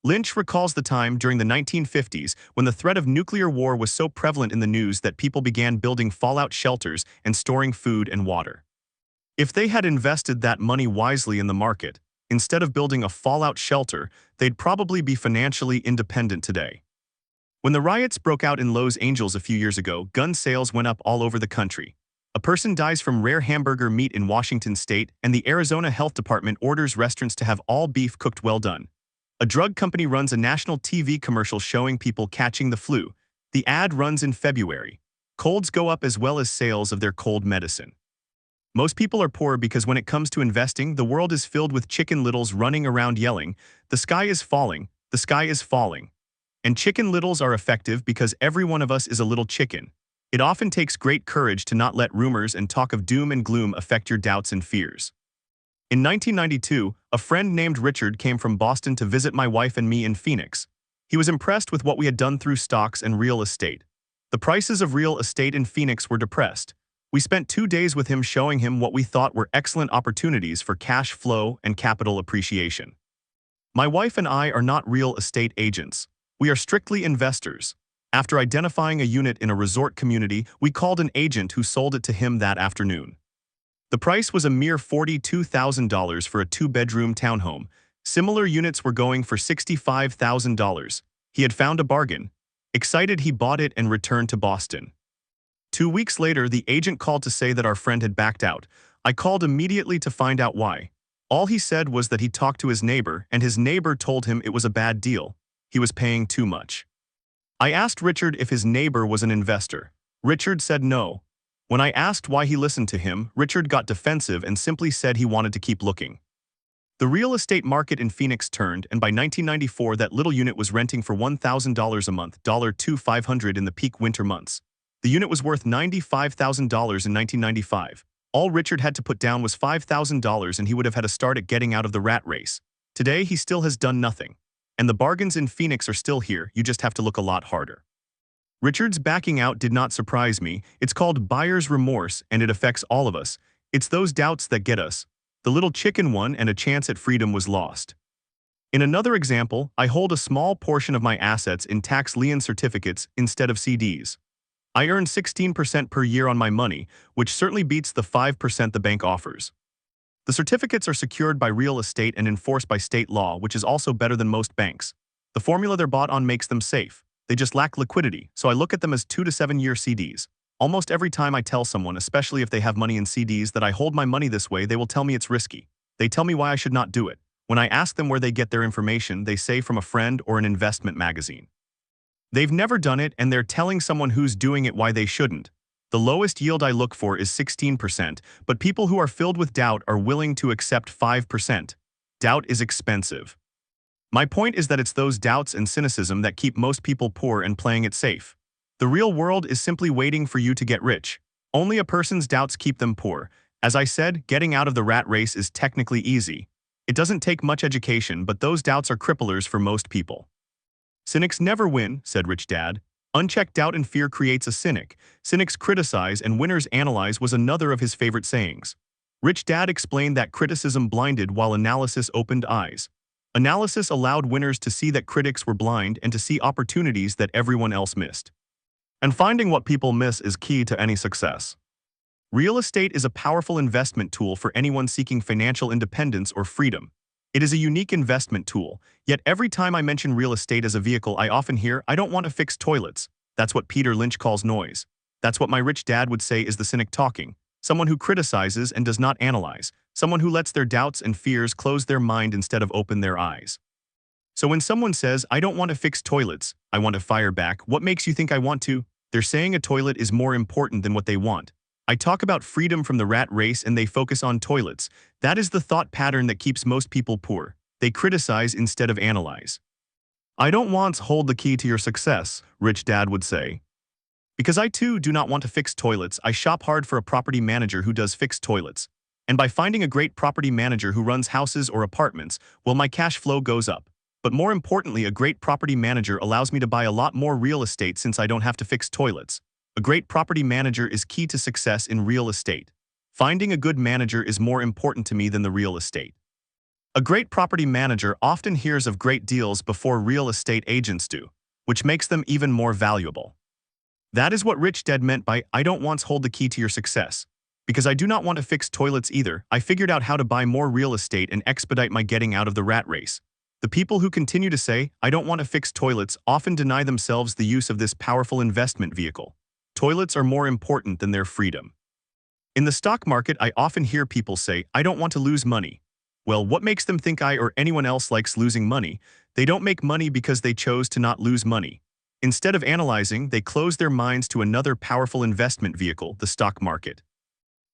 Lynch recalls the time during the 1950s when the threat of nuclear war was so prevalent in the news that people began building fallout shelters and storing food and water. If they had invested that money wisely in the market, instead of building a fallout shelter, they'd probably be financially independent today. When the riots broke out in Los Angeles a few years ago, gun sales went up all over the country. A person dies from rare hamburger meat in Washington state, and the Arizona Health Department orders restaurants to have all beef cooked well done. A drug company runs a national TV commercial showing people catching the flu. The ad runs in February. Colds go up as well as sales of their cold medicine. Most people are poor because when it comes to investing, the world is filled with chicken littles running around yelling, "The sky is falling, the sky is falling." And chicken littles are effective because every one of us is a little chicken. It often takes great courage to not let rumors and talk of doom and gloom affect your doubts and fears. In 1992, a friend named Richard came from Boston to visit my wife and me in Phoenix. He was impressed with what we had done through stocks and real estate. The prices of real estate in Phoenix were depressed. We spent 2 days with him showing him what we thought were excellent opportunities for cash flow and capital appreciation. My wife and I are not real estate agents. We are strictly investors. After identifying a unit in a resort community, we called an agent who sold it to him that afternoon. The price was a mere $42,000 for a 2-bedroom townhome. Similar units were going for $65,000. He had found a bargain. Excited, he bought it and returned to Boston. 2 weeks later, the agent called to say that our friend had backed out. I called immediately to find out why. All he said was that he talked to his neighbor, and his neighbor told him it was a bad deal. He was paying too much. I asked Richard if his neighbor was an investor. Richard said no. When I asked why he listened to him, Richard got defensive and simply said he wanted to keep looking. The real estate market in Phoenix turned, and by 1994 that little unit was renting for $1,000 a month, $2,500 in the peak winter months. The unit was worth $95,000 in 1995. All Richard had to put down was $5,000 and he would have had a start at getting out of the rat race. Today he still has done nothing. And the bargains in Phoenix are still here, you just have to look a lot harder. Richard's backing out did not surprise me. It's called buyer's remorse, and it affects all of us. It's those doubts that get us. The little chicken won and a chance at freedom was lost. In another example, I hold a small portion of my assets in tax lien certificates instead of CDs. I earn 16% per year on my money, which certainly beats the 5% the bank offers. The certificates are secured by real estate and enforced by state law, which is also better than most banks. The formula they're bought on makes them safe. They just lack liquidity, so I look at them as 2 to 7 year CDs. Almost every time I tell someone, especially if they have money in CDs, that I hold my money this way, they will tell me it's risky. They tell me why I should not do it. When I ask them where they get their information, they say from a friend or an investment magazine. They've never done it, and they're telling someone who's doing it why they shouldn't. The lowest yield I look for is 16%, but people who are filled with doubt are willing to accept 5%. Doubt is expensive. My point is that it's those doubts and cynicism that keep most people poor and playing it safe. The real world is simply waiting for you to get rich. Only a person's doubts keep them poor. As I said, getting out of the rat race is technically easy. It doesn't take much education, but those doubts are cripplers for most people. Cynics never win, said Rich Dad. Unchecked doubt and fear creates a cynic. Cynics criticize and winners analyze was another of his favorite sayings. Rich Dad explained that criticism blinded while analysis opened eyes. Analysis allowed winners to see that critics were blind and to see opportunities that everyone else missed. And finding what people miss is key to any success. Real estate is a powerful investment tool for anyone seeking financial independence or freedom. It is a unique investment tool, yet every time I mention real estate as a vehicle, I often hear, "I don't want to fix toilets." That's what Peter Lynch calls noise. That's what my rich dad would say is the cynic talking. Someone who criticizes and does not analyze. Someone who lets their doubts and fears close their mind instead of open their eyes. So when someone says, "I don't want to fix toilets, I want to fire back," what makes you think I want to? They're saying a toilet is more important than what they want. I talk about freedom from the rat race and they focus on toilets. That is the thought pattern that keeps most people poor. They criticize instead of analyze. "I don't want to hold the key to your success," Rich Dad would say. Because I too do not want to fix toilets, I shop hard for a property manager who does fix toilets. And by finding a great property manager who runs houses or apartments, well, my cash flow goes up. But more importantly, a great property manager allows me to buy a lot more real estate since I don't have to fix toilets. A great property manager is key to success in real estate. Finding a good manager is more important to me than the real estate. A great property manager often hears of great deals before real estate agents do, which makes them even more valuable. That is what Rich Dad meant by, "I don't want to hold the key to your success." Because I do not want to fix toilets either, I figured out how to buy more real estate and expedite my getting out of the rat race. The people who continue to say, "I don't want to fix toilets," often deny themselves the use of this powerful investment vehicle. Toilets are more important than their freedom. In the stock market, I often hear people say, "I don't want to lose money." Well, what makes them think I or anyone else likes losing money? They don't make money because they chose to not lose money. Instead of analyzing, they close their minds to another powerful investment vehicle, the stock market.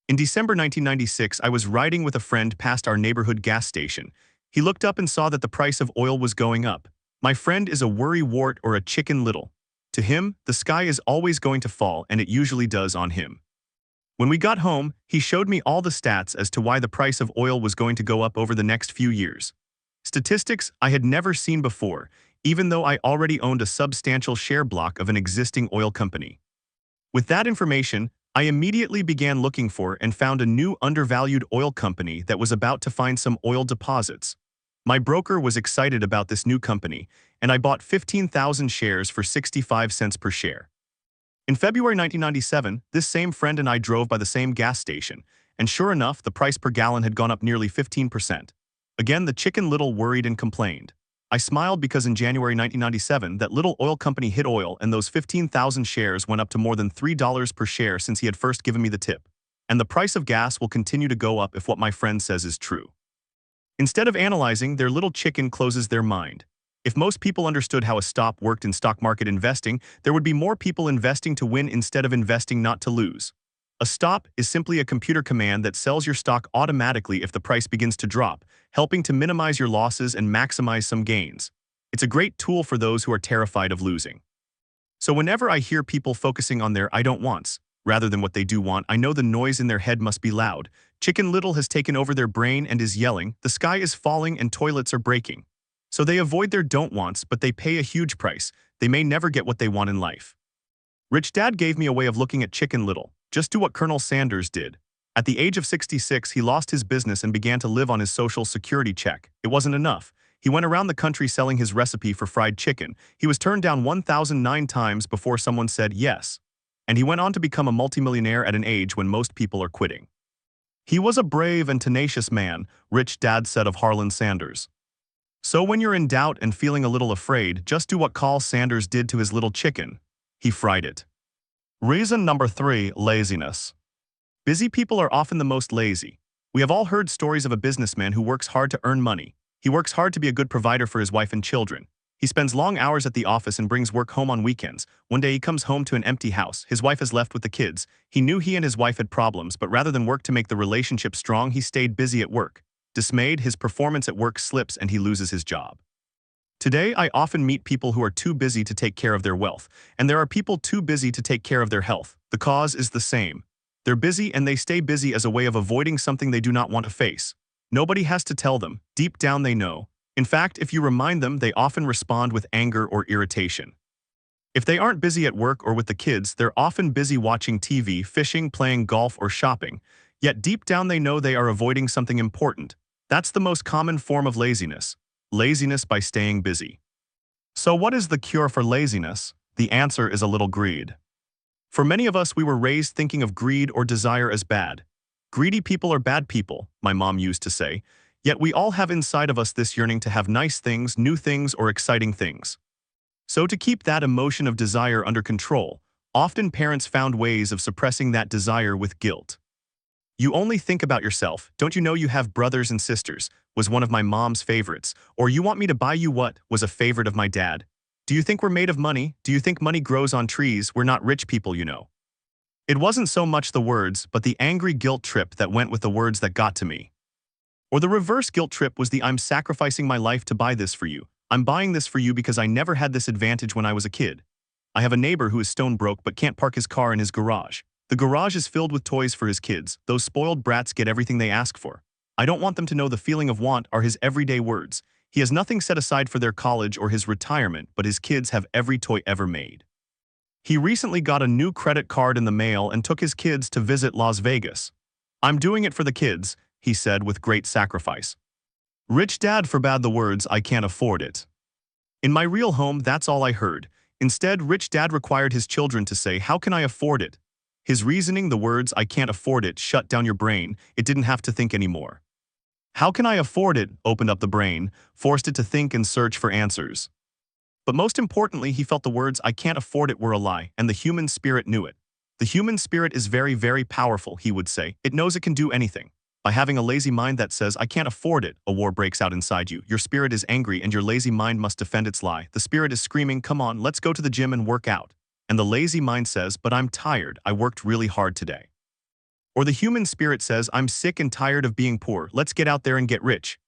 In December 1996, I was riding with a friend past our neighborhood gas station. He looked up and saw that the price of oil was going up. My friend is a worrywart or a chicken little. To him, the sky is always going to fall, and it usually does on him. When we got home, he showed me all the stats as to why the price of oil was going to go up over the next few years. Statistics I had never seen before, even though I already owned a substantial share block of an existing oil company. With that information, I immediately began looking for and found a new undervalued oil company that was about to find some oil deposits. My broker was excited about this new company, and I bought 15,000 shares for 65 cents per share. In February 1997, this same friend and I drove by the same gas station, and sure enough, the price per gallon had gone up nearly 15%. Again, the chicken little worried and complained. I smiled because in January 1997, that little oil company hit oil and those 15,000 shares went up to more than $3 per share since he had first given me the tip. And the price of gas will continue to go up if what my friend says is true. Instead of analyzing, their little chicken closes their mind. If most people understood how a stop worked in stock market investing, there would be more people investing to win instead of investing not to lose. A stop is simply a computer command that sells your stock automatically if the price begins to drop, helping to minimize your losses and maximize some gains. It's a great tool for those who are terrified of losing. So whenever I hear people focusing on their I don't wants, rather than what they do want, I know the noise in their head must be loud. Chicken Little has taken over their brain and is yelling, the sky is falling and toilets are breaking. So they avoid their don't wants, but they pay a huge price. They may never get what they want in life. Rich Dad gave me a way of looking at Chicken Little. Just do what Colonel Sanders did. At the age of 66, he lost his business and began to live on his Social Security check. It wasn't enough. He went around the country selling his recipe for fried chicken. He was turned down 1,009 times before someone said yes. And he went on to become a multimillionaire at an age when most people are quitting. He was a brave and tenacious man, Rich Dad said of Harlan Sanders. So when you're in doubt and feeling a little afraid, just do what Carl Sanders did to his little chicken. He fried it. Reason number 3, laziness. Busy people are often the most lazy. We have all heard stories of a businessman who works hard to earn money. He works hard to be a good provider for his wife and children. He spends long hours at the office and brings work home on weekends. One day he comes home to an empty house. His wife is left with the kids. He knew he and his wife had problems, but rather than work to make the relationship strong, he stayed busy at work. Dismayed, his performance at work slips and he loses his job. Today, I often meet people who are too busy to take care of their wealth, and there are people too busy to take care of their health. The cause is the same. They're busy and they stay busy as a way of avoiding something they do not want to face. Nobody has to tell them. Deep down they know. In fact, if you remind them, they often respond with anger or irritation. If they aren't busy at work or with the kids, they're often busy watching TV, fishing, playing golf, or shopping. Yet deep down they know they are avoiding something important. That's the most common form of laziness. Laziness by staying busy. So what is the cure for laziness? The answer is a little greed. For many of us, we were raised thinking of greed or desire as bad. Greedy people are bad people, my mom used to say. Yet we all have inside of us this yearning to have nice things, new things, or exciting things. So to keep that emotion of desire under control, often parents found ways of suppressing that desire with guilt. You only think about yourself. Don't you know you have brothers and sisters? Was one of my mom's favorites. Or you want me to buy you what? Was a favorite of my dad. Do you think we're made of money? Do you think money grows on trees? We're not rich people, you know. It wasn't so much the words, but the angry guilt trip that went with the words that got to me. Or the reverse guilt trip was the I'm sacrificing my life to buy this for you. I'm buying this for you because I never had this advantage when I was a kid. I have a neighbor who is stone broke but can't park his car in his garage. The garage is filled with toys for his kids. Those spoiled brats get everything they ask for. I don't want them to know the feeling of want are his everyday words. He has nothing set aside for their college or his retirement, but his kids have every toy ever made. He recently got a new credit card in the mail and took his kids to visit Las Vegas. I'm doing it for the kids, he said with great sacrifice. Rich Dad forbade the words, I can't afford it. In my real home, that's all I heard. Instead, Rich Dad required his children to say, how can I afford it? His reasoning, the words, I can't afford it, shut down your brain. It didn't have to think anymore. How can I afford it? Opened up the brain, forced it to think and search for answers. But most importantly, he felt the words, I can't afford it, were a lie, and the human spirit knew it. The human spirit is very, very powerful, he would say. It knows it can do anything. By having a lazy mind that says, I can't afford it, a war breaks out inside you. Your spirit is angry and your lazy mind must defend its lie. The spirit is screaming, come on, let's go to the gym and work out. And the lazy mind says, but I'm tired, I worked really hard today. Or the human spirit says, I'm sick and tired of being poor, let's get out there and get rich.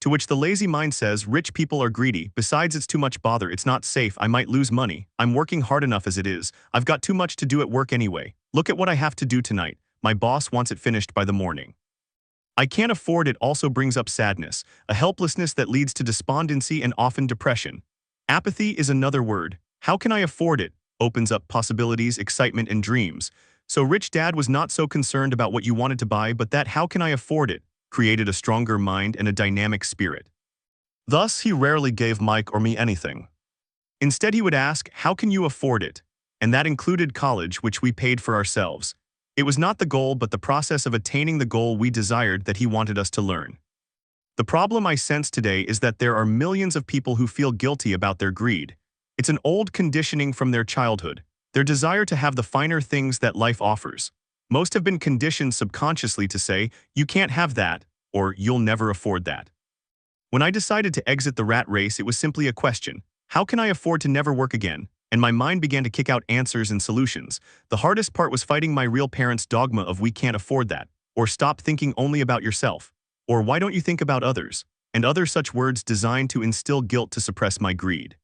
To which the lazy mind says, rich people are greedy, besides it's too much bother, it's not safe, I might lose money, I'm working hard enough as it is, I've got too much to do at work anyway, look at what I have to do tonight, my boss wants it finished by the morning. I can't afford it also brings up sadness, a helplessness that leads to despondency and often depression. Apathy is another word. How can I afford it? Opens up possibilities, excitement, and dreams. So Rich Dad was not so concerned about what you wanted to buy, but that how can I afford it created a stronger mind and a dynamic spirit. Thus, he rarely gave Mike or me anything. Instead, he would ask, how can you afford it? And that included college, which we paid for ourselves. It was not the goal, but the process of attaining the goal we desired that he wanted us to learn. The problem I sense today is that there are millions of people who feel guilty about their greed. It's an old conditioning from their childhood, their desire to have the finer things that life offers. Most have been conditioned subconsciously to say, you can't have that, or you'll never afford that. When I decided to exit the rat race, it was simply a question, how can I afford to never work again? And my mind began to kick out answers and solutions. The hardest part was fighting my real parents' dogma of we can't afford that, or stop thinking only about yourself, or why don't you think about others, and other such words designed to instill guilt to suppress my greed.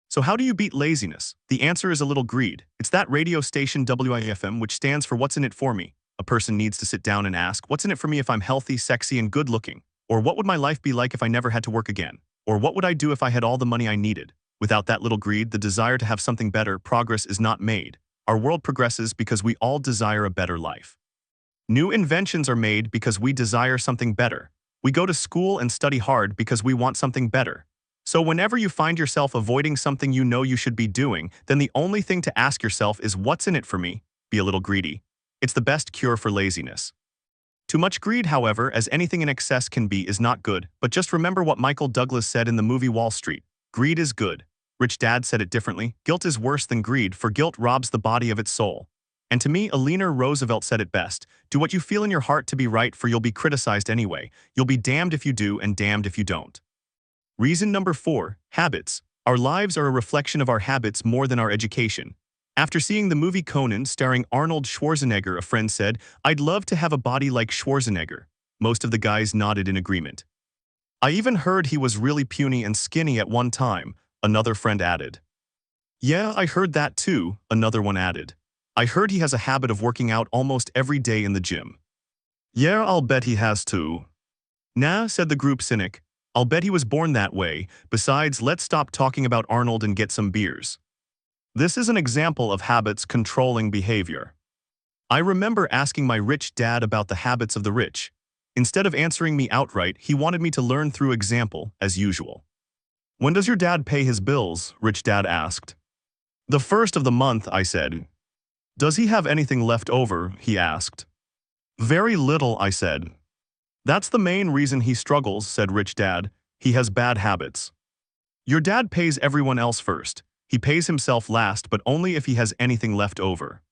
So how do you beat laziness? The answer is a little greed. It's that radio station WIFM which stands for what's in it for me. A person needs to sit down and ask, what's in it for me if I'm healthy, sexy, and good looking? Or what would my life be like if I never had to work again? Or what would I do if I had all the money I needed? Without that little greed, the desire to have something better, progress is not made. Our world progresses because we all desire a better life. New inventions are made because we desire something better. We go to school and study hard because we want something better. So whenever you find yourself avoiding something you know you should be doing, then the only thing to ask yourself is what's in it for me? Be a little greedy. It's the best cure for laziness. Too much greed, however, as anything in excess can be, is not good, but just remember what Michael Douglas said in the movie Wall Street. Greed is good. Rich Dad said it differently. Guilt is worse than greed, for guilt robs the body of its soul. And to me, Eleanor Roosevelt said it best. Do what you feel in your heart to be right, for you'll be criticized anyway. You'll be damned if you do and damned if you don't. Reason number 4, habits. Our lives are a reflection of our habits more than our education. After seeing the movie Conan starring Arnold Schwarzenegger, a friend said, I'd love to have a body like Schwarzenegger. Most of the guys nodded in agreement. I even heard he was really puny and skinny at one time, another friend added. Yeah, I heard that too, another one added. I heard he has a habit of working out almost every day in the gym. Yeah, I'll bet he has too. Nah, said the group cynic. I'll bet he was born that way. Besides, let's stop talking about Arnold and get some beers. This is an example of habits controlling behavior. I remember asking my rich dad about the habits of the rich. Instead of answering me outright, he wanted me to learn through example, as usual. When does your dad pay his bills? Rich Dad asked. The first of the month, I said. Does he have anything left over? He asked. Very little, I said. That's the main reason he struggles, said Rich Dad. He has bad habits. Your dad pays everyone else first. He pays himself last, but only if he has anything left over.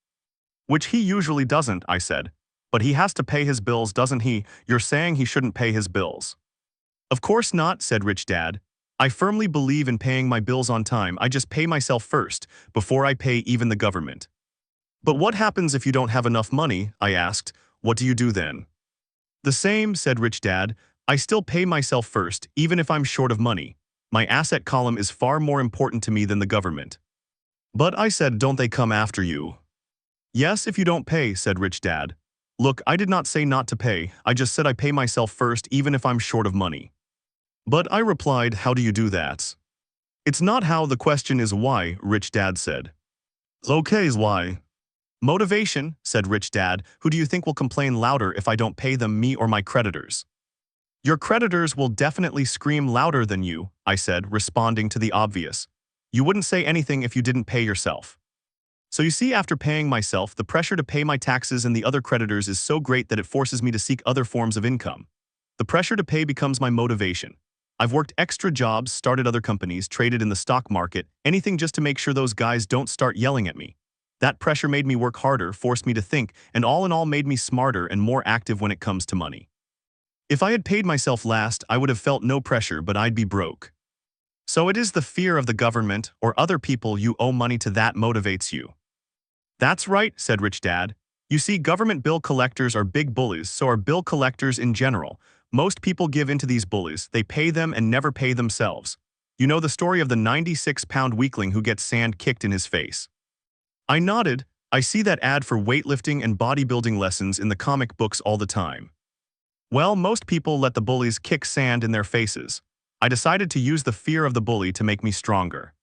Which he usually doesn't, I said. But he has to pay his bills, doesn't he? You're saying he shouldn't pay his bills. Of course not, said Rich Dad. I firmly believe in paying my bills on time. I just pay myself first, before I pay even the government. But what happens if you don't have enough money? I asked. What do you do then? The same, said Rich Dad. I still pay myself first, even if I'm short of money. My asset column is far more important to me than the government. But I said, don't they come after you? Yes, if you don't pay, said Rich Dad. Look, I did not say not to pay. I just said I pay myself first, even if I'm short of money. But I replied, how do you do that? It's not how, the question is why, Rich Dad said. Okay's why. Motivation, said Rich Dad. Who do you think will complain louder if I don't pay them, me or my creditors? Your creditors will definitely scream louder than you, I said, responding to the obvious. You wouldn't say anything if you didn't pay yourself. So you see, after paying myself, the pressure to pay my taxes and the other creditors is so great that it forces me to seek other forms of income. The pressure to pay becomes my motivation. I've worked extra jobs, started other companies, traded in the stock market, anything just to make sure those guys don't start yelling at me. That pressure made me work harder, forced me to think, and all in all made me smarter and more active when it comes to money. If I had paid myself last, I would have felt no pressure, but I'd be broke. So it is the fear of the government or other people you owe money to that motivates you. That's right, said Rich Dad. You see, government bill collectors are big bullies, so are bill collectors in general. Most people give in to these bullies, they pay them and never pay themselves. You know the story of the 96-pound weakling who gets sand kicked in his face. I nodded. I see that ad for weightlifting and bodybuilding lessons in the comic books all the time. Well, most people let the bullies kick sand in their faces. I decided to use the fear of the bully to make me stronger.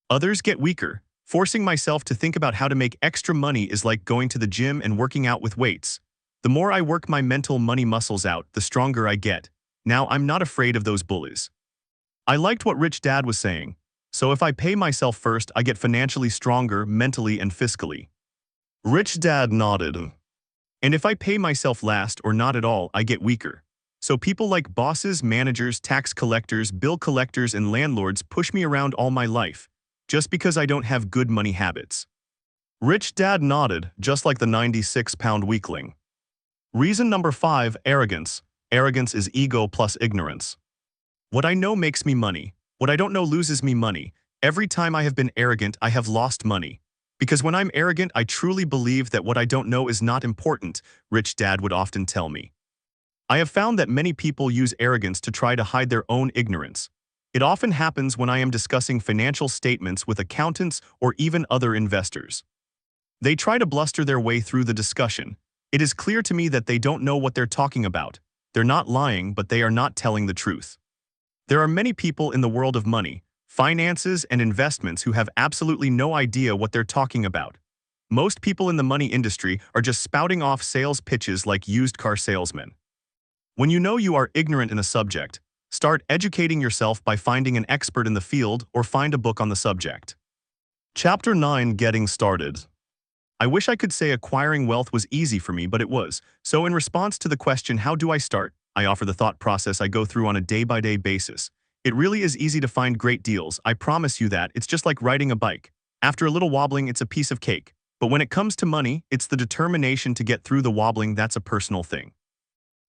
Others get weaker. Forcing myself to think about how to make extra money is like going to the gym and working out with weights. The more I work my mental money muscles out, the stronger I get. Now I'm not afraid of those bullies. I liked what Rich Dad was saying. So if I pay myself first, I get financially stronger, mentally and fiscally. Rich Dad nodded. And if I pay myself last or not at all, I get weaker. So people like bosses, managers, tax collectors, bill collectors, and landlords push me around all my life, just because I don't have good money habits. Rich Dad nodded, just like the 96-pound weakling. Reason number 5, arrogance. Arrogance is ego plus ignorance. What I know makes me money. What I don't know loses me money. Every time I have been arrogant, I have lost money. Because when I'm arrogant, I truly believe that what I don't know is not important, Rich Dad would often tell me. I have found that many people use arrogance to try to hide their own ignorance. It often happens when I am discussing financial statements with accountants or even other investors. They try to bluster their way through the discussion. It is clear to me that they don't know what they're talking about. They're not lying, but they are not telling the truth. There are many people in the world of money, finances, and investments who have absolutely no idea what they're talking about. Most people in the money industry are just spouting off sales pitches like used car salesmen. When you know you are ignorant in a subject, start educating yourself by finding an expert in the field or find a book on the subject. Chapter 9, Getting Started. I wish I could say acquiring wealth was easy for me, but it was. So in response to the question, how do I start? I offer the thought process I go through on a day-by-day basis. It really is easy to find great deals. I promise you that. It's just like riding a bike. After a little wobbling, it's a piece of cake. But when it comes to money, it's the determination to get through the wobbling that's a personal thing.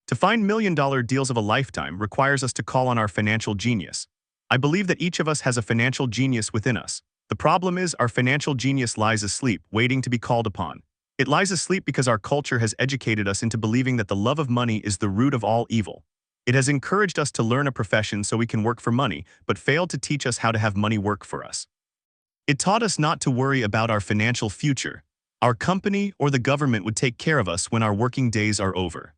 To find million-dollar deals of a lifetime requires us to call on our financial genius. I believe that each of us has a financial genius within us. The problem is our financial genius lies asleep, waiting to be called upon. It lies asleep because our culture has educated us into believing that the love of money is the root of all evil. It has encouraged us to learn a profession so we can work for money, but failed to teach us how to have money work for us. It taught us not to worry about our financial future. Our company or the government would take care of us when our working days are over.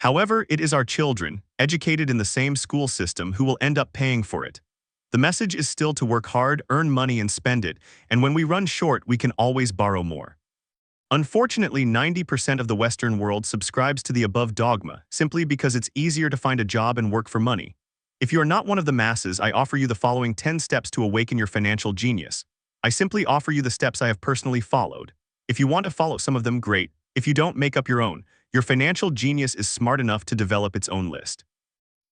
However, it is our children, educated in the same school system, who will end up paying for it. The message is still to work hard, earn money, and spend it, and when we run short, we can always borrow more. Unfortunately, 90% of the Western world subscribes to the above dogma, simply because it's easier to find a job and work for money. If you are not one of the masses, I offer you the following 10 steps to awaken your financial genius. I simply offer you the steps I have personally followed. If you want to follow some of them, great. If you don't, make up your own. Your financial genius is smart enough to develop its own list.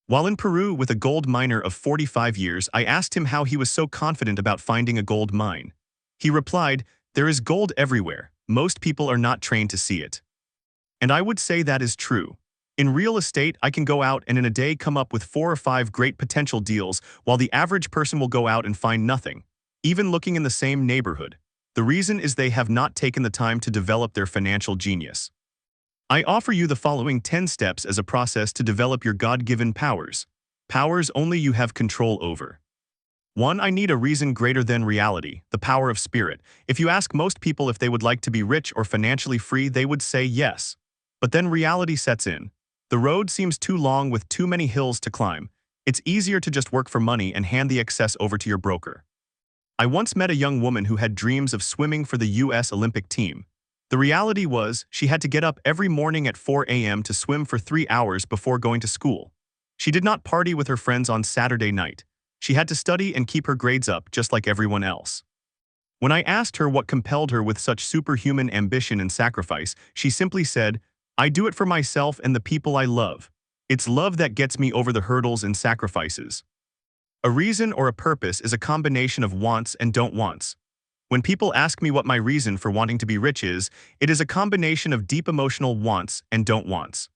While in Peru with a gold miner of 45 years, I asked him how he was so confident about finding a gold mine. He replied, "There is gold everywhere. Most people are not trained to see it." And I would say that is true. In real estate, I can go out and in a day come up with 4 or 5 great potential deals, while the average person will go out and find nothing, even looking in the same neighborhood. The reason is they have not taken the time to develop their financial genius. I offer you the following 10 steps as a process to develop your God-given powers. Powers only you have control over. 1. I need a reason greater than reality, the power of spirit. If you ask most people if they would like to be rich or financially free, they would say yes. But then reality sets in. The road seems too long with too many hills to climb. It's easier to just work for money and hand the excess over to your broker. I once met a young woman who had dreams of swimming for the U.S. Olympic team. The reality was, she had to get up every morning at 4 a.m. to swim for 3 hours before going to school. She did not party with her friends on Saturday night. She had to study and keep her grades up just like everyone else. When I asked her what compelled her with such superhuman ambition and sacrifice, she simply said, "I do it for myself and the people I love. It's love that gets me over the hurdles and sacrifices." A reason or a purpose is a combination of wants and don't wants. When people ask me what my reason for wanting to be rich is, it is a combination of deep emotional wants and don't wants.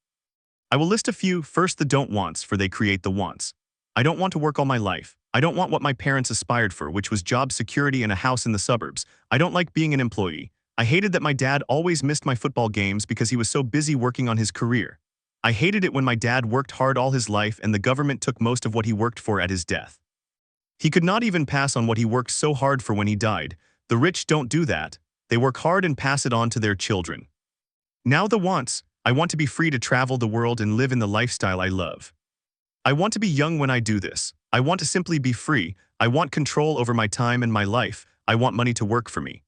I will list a few. First, the don't wants, for they create the wants. I don't want to work all my life. I don't want what my parents aspired for, which was job security and a house in the suburbs. I don't like being an employee. I hated that my dad always missed my football games because he was so busy working on his career. I hated it when my dad worked hard all his life and the government took most of what he worked for at his death. He could not even pass on what he worked so hard for when he died. The rich don't do that. They work hard and pass it on to their children. Now the wants. I want to be free to travel the world and live in the lifestyle I love. I want to be young when I do this. I want to simply be free. I want control over my time and my life. I want money to work for me.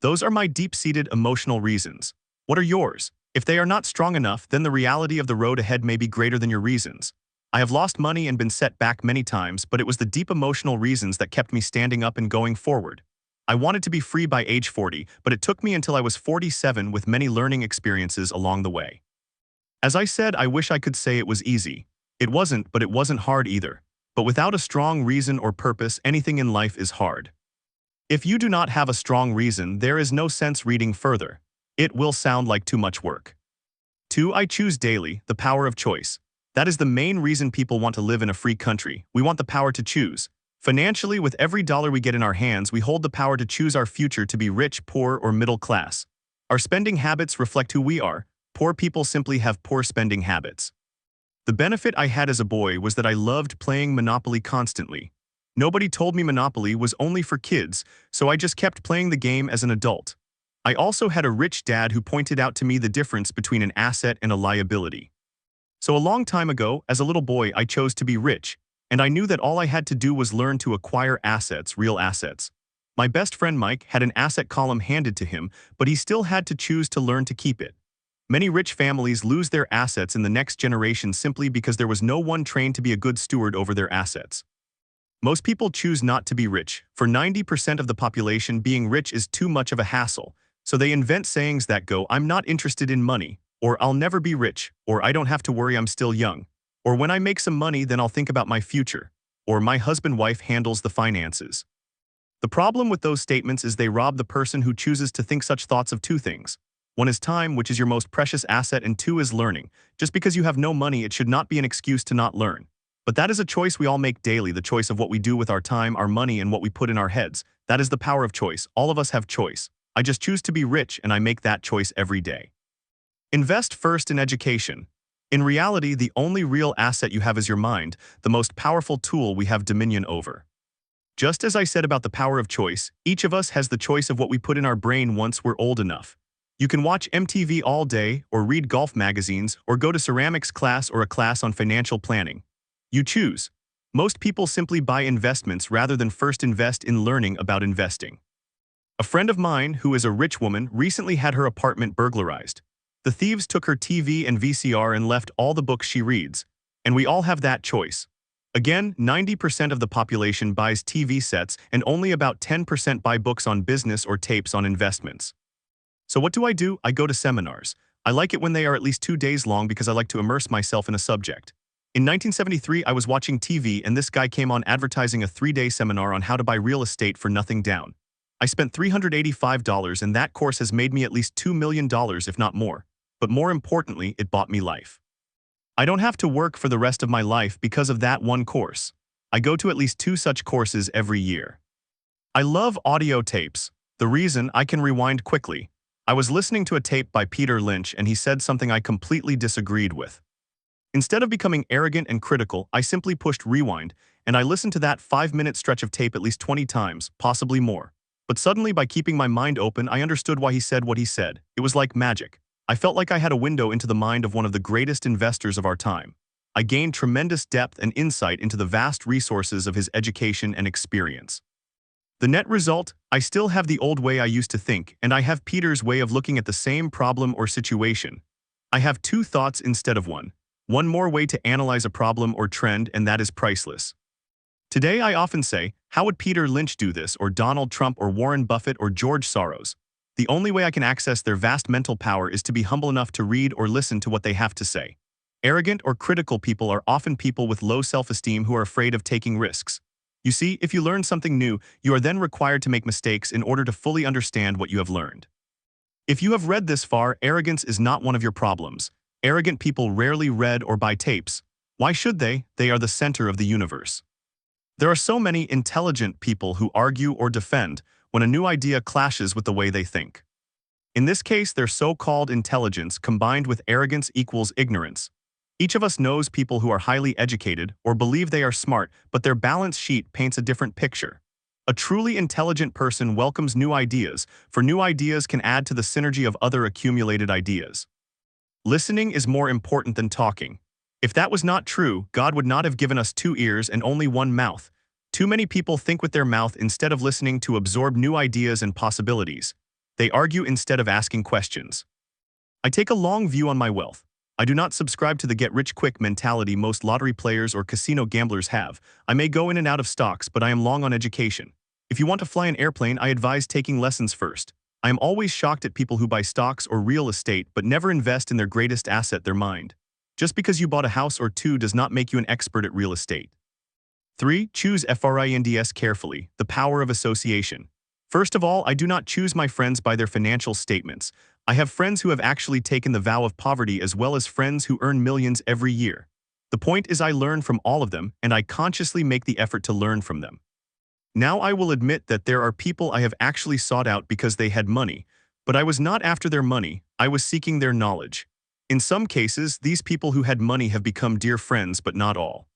Those are my deep-seated emotional reasons. What are yours? If they are not strong enough, then the reality of the road ahead may be greater than your reasons. I have lost money and been set back many times, but it was the deep emotional reasons that kept me standing up and going forward. I wanted to be free by age 40, but it took me until I was 47 with many learning experiences along the way. As I said, I wish I could say it was easy. It wasn't, but it wasn't hard either. But without a strong reason or purpose, anything in life is hard. If you do not have a strong reason, there is no sense reading further. It will sound like too much work. 2. I choose daily, the power of choice. That is the main reason people want to live in a free country. We want the power to choose. Financially, with every dollar we get in our hands, we hold the power to choose our future to be rich, poor, or middle class. Our spending habits reflect who we are. Poor people simply have poor spending habits. The benefit I had as a boy was that I loved playing Monopoly constantly. Nobody told me Monopoly was only for kids, so I just kept playing the game as an adult. I also had a rich dad who pointed out to me the difference between an asset and a liability. So a long time ago, as a little boy, I chose to be rich, and I knew that all I had to do was learn to acquire assets, real assets. My best friend Mike had an asset column handed to him, but he still had to choose to learn to keep it. Many rich families lose their assets in the next generation simply because there was no one trained to be a good steward over their assets. Most people choose not to be rich. For 90% of the population, being rich is too much of a hassle, so they invent sayings that go, "I'm not interested in money," or "I'll never be rich," or "I don't have to worry, I'm still young," or "When I make some money, then I'll think about my future," or "My husband-wife handles the finances." The problem with those statements is they rob the person who chooses to think such thoughts of two things. One is time, which is your most precious asset, and two is learning. Just because you have no money, it should not be an excuse to not learn. But that is a choice we all make daily, the choice of what we do with our time, our money, and what we put in our heads. That is the power of choice. All of us have choice. I just choose to be rich, and I make that choice every day. Invest first in education. In reality, the only real asset you have is your mind, the most powerful tool we have dominion over. Just as I said about the power of choice, each of us has the choice of what we put in our brain once we're old enough. You can watch MTV all day, or read golf magazines, or go to ceramics class or a class on financial planning. You choose. Most people simply buy investments rather than first invest in learning about investing. A friend of mine, who is a rich woman, recently had her apartment burglarized. The thieves took her TV and VCR and left all the books she reads. And we all have that choice. Again, 90% of the population buys TV sets and only about 10% buy books on business or tapes on investments. So what do? I go to seminars. I like it when they are at least 2 days long because I like to immerse myself in a subject. In 1973, I was watching TV and this guy came on advertising a 3-day seminar on how to buy real estate for nothing down. I spent $385 and that course has made me at least $2 million, if not more. But more importantly, it bought me life. I don't have to work for the rest of my life because of that one course. I go to at least 2 such courses every year. I love audio tapes. The reason, I can rewind quickly. I was listening to a tape by Peter Lynch and he said something I completely disagreed with. Instead of becoming arrogant and critical, I simply pushed rewind, and I listened to that 5-minute stretch of tape at least 20 times, possibly more. But suddenly, by keeping my mind open, I understood why he said what he said. It was like magic. I felt like I had a window into the mind of one of the greatest investors of our time. I gained tremendous depth and insight into the vast resources of his education and experience. The net result, I still have the old way I used to think, and I have Peter's way of looking at the same problem or situation. I have 2 thoughts instead of one. One more way to analyze a problem or trend, and that is priceless. Today I often say, how would Peter Lynch do this, or Donald Trump, or Warren Buffett, or George Soros? The only way I can access their vast mental power is to be humble enough to read or listen to what they have to say. Arrogant or critical people are often people with low self-esteem who are afraid of taking risks. You see, if you learn something new, you are then required to make mistakes in order to fully understand what you have learned. If you have read this far, arrogance is not one of your problems. Arrogant people rarely read or buy tapes. Why should they? They are the center of the universe. There are so many intelligent people who argue or defend when a new idea clashes with the way they think. In this case, their so-called intelligence combined with arrogance equals ignorance. Each of us knows people who are highly educated or believe they are smart, but their balance sheet paints a different picture. A truly intelligent person welcomes new ideas, for new ideas can add to the synergy of other accumulated ideas. Listening is more important than talking. If that was not true, God would not have given us 2 ears and only 1 mouth. Too many people think with their mouth instead of listening to absorb new ideas and possibilities. They argue instead of asking questions. I take a long view on my wealth. I do not subscribe to the get-rich-quick mentality most lottery players or casino gamblers have. I may go in and out of stocks, but I am long on education. If you want to fly an airplane, I advise taking lessons first. I am always shocked at people who buy stocks or real estate but never invest in their greatest asset, their mind. Just because you bought a house or 2 does not make you an expert at real estate. 3. Choose friends carefully, the power of association. First of all, I do not choose my friends by their financial statements. I have friends who have actually taken the vow of poverty as well as friends who earn millions every year. The point is I learn from all of them and I consciously make the effort to learn from them. Now I will admit that there are people I have actually sought out because they had money, but I was not after their money, I was seeking their knowledge. In some cases, these people who had money have become dear friends, but not all.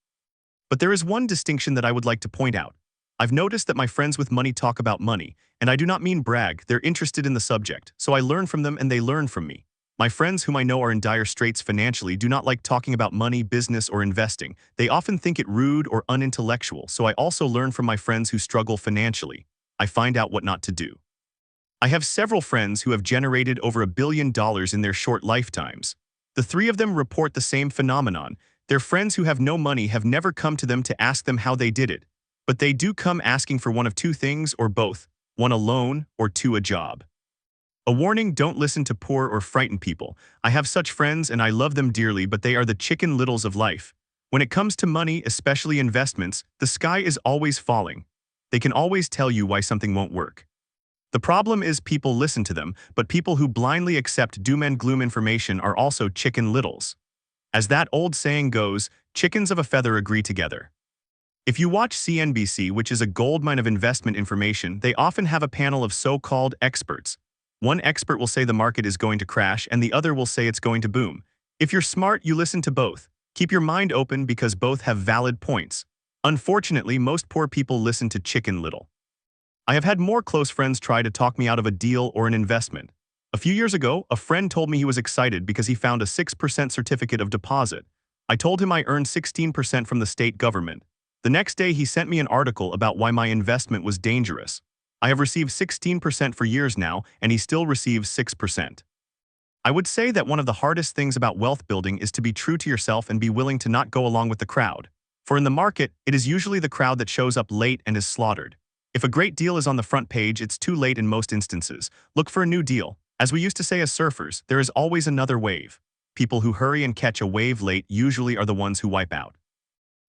But there is one distinction that I would like to point out. I've noticed that my friends with money talk about money, and I do not mean brag, they're interested in the subject, so I learn from them and they learn from me. My friends whom I know are in dire straits financially do not like talking about money, business, or investing. They often think it rude or unintellectual, so I also learn from my friends who struggle financially. I find out what not to do. I have several friends who have generated over $1 billion in their short lifetimes. The 3 of them report the same phenomenon. Their friends who have no money have never come to them to ask them how they did it. But they do come asking for one of 2 things or both, 1 a loan or 2 a job. A warning: don't listen to poor or frightened people. I have such friends and I love them dearly, but they are the Chicken Littles of life. When it comes to money, especially investments, the sky is always falling. They can always tell you why something won't work. The problem is people listen to them, but people who blindly accept doom and gloom information are also Chicken Littles. As that old saying goes, chickens of a feather agree together. If you watch CNBC, which is a goldmine of investment information, they often have a panel of so-called experts. One expert will say the market is going to crash and the other will say it's going to boom. If you're smart, you listen to both. Keep your mind open because both have valid points. Unfortunately, most poor people listen to Chicken Little. I have had more close friends try to talk me out of a deal or an investment. A few years ago, a friend told me he was excited because he found a 6% certificate of deposit. I told him I earned 16% from the state government. The next day, he sent me an article about why my investment was dangerous. I have received 16% for years now, and he still receives 6%. I would say that one of the hardest things about wealth building is to be true to yourself and be willing to not go along with the crowd. For in the market, it is usually the crowd that shows up late and is slaughtered. If a great deal is on the front page, it's too late in most instances. Look for a new deal. As we used to say as surfers, there is always another wave. People who hurry and catch a wave late usually are the ones who wipe out.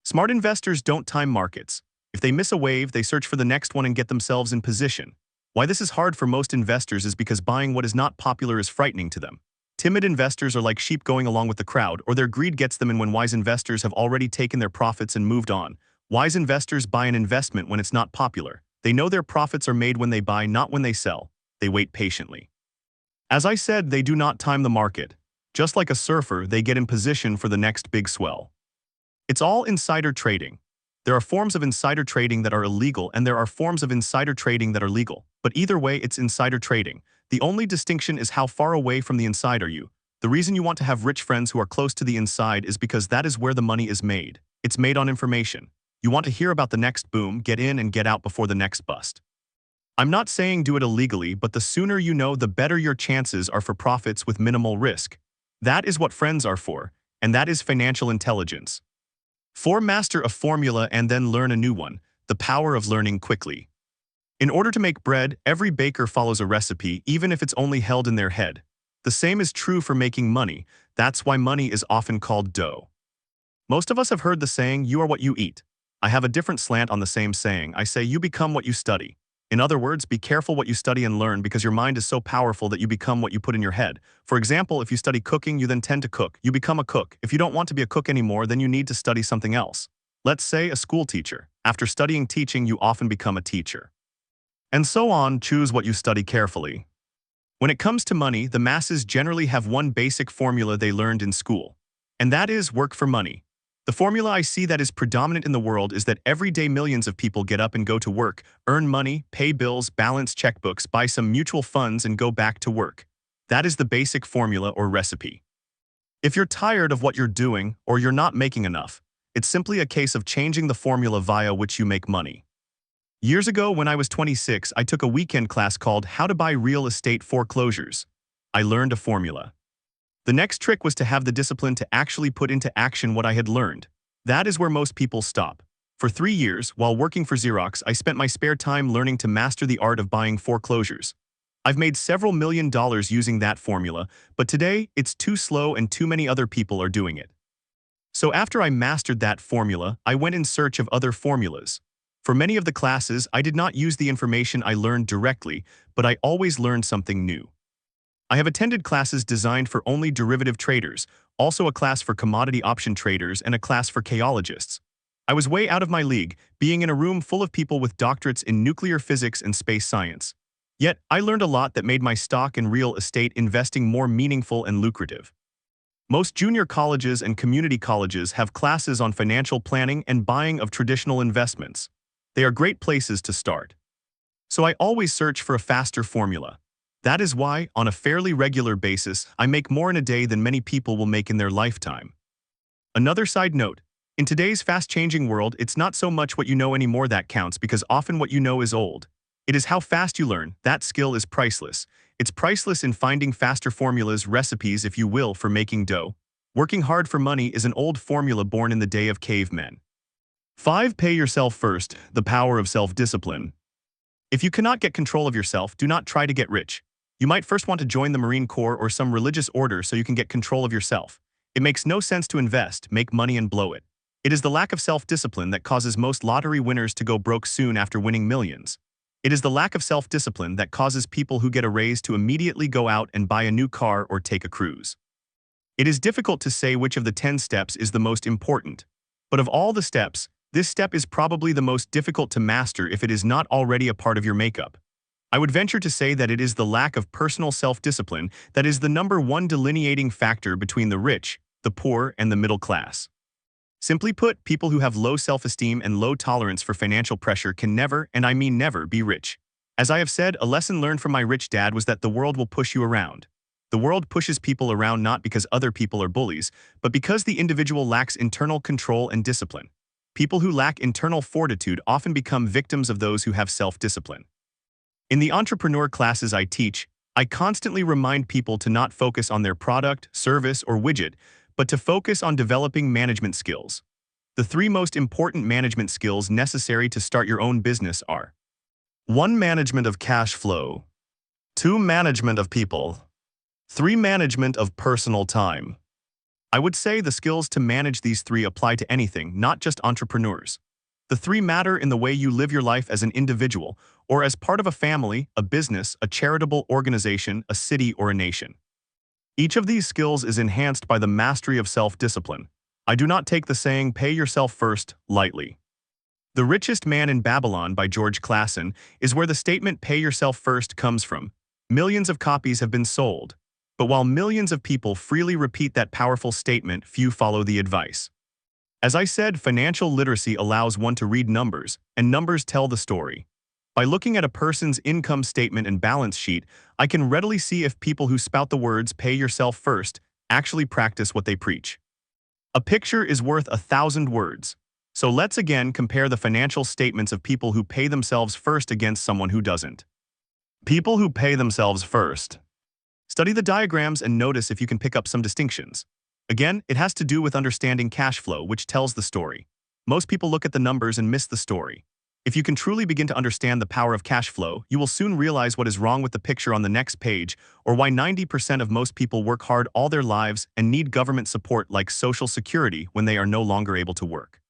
Smart investors don't time markets. If they miss a wave, they search for the next one and get themselves in position. Why this is hard for most investors is because buying what is not popular is frightening to them. Timid investors are like sheep going along with the crowd, or their greed gets them in when wise investors have already taken their profits and moved on. Wise investors buy an investment when it's not popular. They know their profits are made when they buy, not when they sell. They wait patiently. As I said, they do not time the market. Just like a surfer, they get in position for the next big swell. It's all insider trading. There are forms of insider trading that are illegal and there are forms of insider trading that are legal. But either way, it's insider trading. The only distinction is how far away from the inside are you. The reason you want to have rich friends who are close to the inside is because that is where the money is made. It's made on information. You want to hear about the next boom, get in and get out before the next bust. I'm not saying do it illegally, but the sooner you know, the better your chances are for profits with minimal risk. That is what friends are for, and that is financial intelligence. 4. Master a formula and then learn a new one. The power of learning quickly. In order to make bread, every baker follows a recipe, even if it's only held in their head. The same is true for making money. That's why money is often called dough. Most of us have heard the saying, you are what you eat. I have a different slant on the same saying. I say you become what you study. In other words, be careful what you study and learn because your mind is so powerful that you become what you put in your head. For example, if you study cooking, you then tend to cook. You become a cook. If you don't want to be a cook anymore, then you need to study something else. Let's say a school teacher. After studying teaching, you often become a teacher. And so on. Choose what you study carefully. When it comes to money, the masses generally have one basic formula they learned in school. And that is work for money. The formula I see that is predominant in the world is that every day millions of people get up and go to work, earn money, pay bills, balance checkbooks, buy some mutual funds, and go back to work. That is the basic formula or recipe. If you're tired of what you're doing or you're not making enough, it's simply a case of changing the formula via which you make money. Years ago, when I was 26, I took a weekend class called How to Buy Real Estate Foreclosures. I learned a formula. The next trick was to have the discipline to actually put into action what I had learned. That is where most people stop. For 3 years, while working for Xerox, I spent my spare time learning to master the art of buying foreclosures. I've made several $1 million using that formula, but today it's too slow and too many other people are doing it. So after I mastered that formula, I went in search of other formulas. For many of the classes, I did not use the information I learned directly, but I always learned something new. I have attended classes designed for only derivative traders, also a class for commodity option traders and a class for chaologists. I was way out of my league, being in a room full of people with doctorates in nuclear physics and space science. Yet, I learned a lot that made my stock and real estate investing more meaningful and lucrative. Most junior colleges and community colleges have classes on financial planning and buying of traditional investments. They are great places to start. So I always search for a faster formula. That is why, on a fairly regular basis, I make more in a day than many people will make in their lifetime. Another side note, in today's fast-changing world, it's not so much what you know anymore that counts because often what you know is old. It is how fast you learn. That skill is priceless. It's priceless in finding faster formulas, recipes, if you will, for making dough. Working hard for money is an old formula born in the day of cavemen. 5. Pay yourself first, the power of self-discipline. If you cannot get control of yourself, do not try to get rich. You might first want to join the Marine Corps or some religious order so you can get control of yourself. It makes no sense to invest, make money and blow it. It is the lack of self-discipline that causes most lottery winners to go broke soon after winning millions. It is the lack of self-discipline that causes people who get a raise to immediately go out and buy a new car or take a cruise. It is difficult to say which of the 10 steps is the most important. But of all the steps, this step is probably the most difficult to master if it is not already a part of your makeup. I would venture to say that it is the lack of personal self-discipline that is the number one delineating factor between the rich, the poor, and the middle class. Simply put, people who have low self-esteem and low tolerance for financial pressure can never, and I mean never, be rich. As I have said, a lesson learned from my rich dad was that the world will push you around. The world pushes people around not because other people are bullies, but because the individual lacks internal control and discipline. People who lack internal fortitude often become victims of those who have self-discipline. In the entrepreneur classes I teach, I constantly remind people to not focus on their product, service, or widget, but to focus on developing management skills. The 3 most important management skills necessary to start your own business are: 1. Management of cash flow. 2. Management of people. 3. Management of personal time. I would say the skills to manage these 3 apply to anything, not just entrepreneurs. The 3 matter in the way you live your life as an individual, or as part of a family, a business, a charitable organization, a city, or a nation. Each of these skills is enhanced by the mastery of self-discipline. I do not take the saying, "pay yourself first," lightly. The Richest Man in Babylon by George Clason is where the statement "pay yourself first" comes from. Millions of copies have been sold. But while millions of people freely repeat that powerful statement, few follow the advice. As I said, financial literacy allows one to read numbers, and numbers tell the story. By looking at a person's income statement and balance sheet, I can readily see if people who spout the words "pay yourself first" actually practice what they preach. A picture is worth 1,000 words. So let's again compare the financial statements of people who pay themselves first against someone who doesn't. People who pay themselves first. Study the diagrams and notice if you can pick up some distinctions. Again, it has to do with understanding cash flow, which tells the story. Most people look at the numbers and miss the story. If you can truly begin to understand the power of cash flow, you will soon realize what is wrong with the picture on the next page, or why 90% of most people work hard all their lives and need government support like Social Security when they are no longer able to work.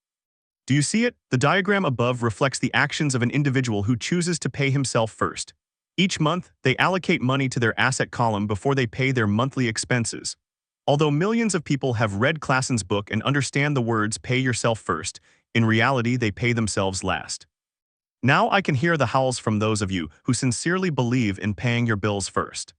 Do you see it? The diagram above reflects the actions of an individual who chooses to pay himself first. Each month, they allocate money to their asset column before they pay their monthly expenses. Although millions of people have read Klassen's book and understand the words "pay yourself first," in reality they pay themselves last. Now I can hear the howls from those of you who sincerely believe in paying your bills first.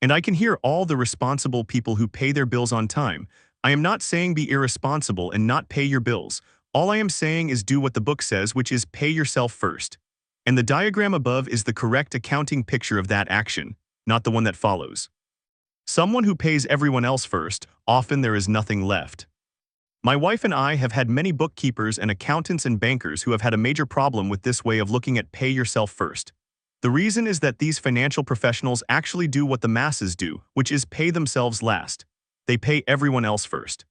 And I can hear all the responsible people who pay their bills on time. I am not saying be irresponsible and not pay your bills. All I am saying is do what the book says, which is pay yourself first. And the diagram above is the correct accounting picture of that action, not the one that follows. Someone who pays everyone else first, often there is nothing left. My wife and I have had many bookkeepers and accountants and bankers who have had a major problem with this way of looking at pay yourself first. The reason is that these financial professionals actually do what the masses do, which is pay themselves last. They pay everyone else first.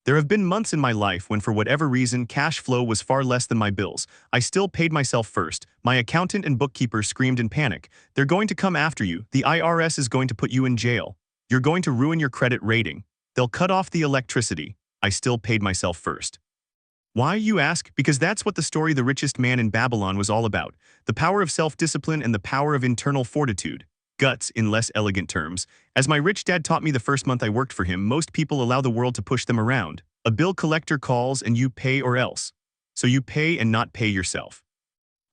There have been months in my life when for whatever reason cash flow was far less than my bills. I still paid myself first. My accountant and bookkeeper screamed in panic. They're going to come after you. The IRS is going to put you in jail. You're going to ruin your credit rating. They'll cut off the electricity. I still paid myself first. Why, you ask? Because that's what the story The Richest Man in Babylon was all about. The power of self-discipline and the power of internal fortitude. Guts, in less elegant terms. As my rich dad taught me the first month I worked for him, most people allow the world to push them around. A bill collector calls and you pay or else. So you pay and not pay yourself.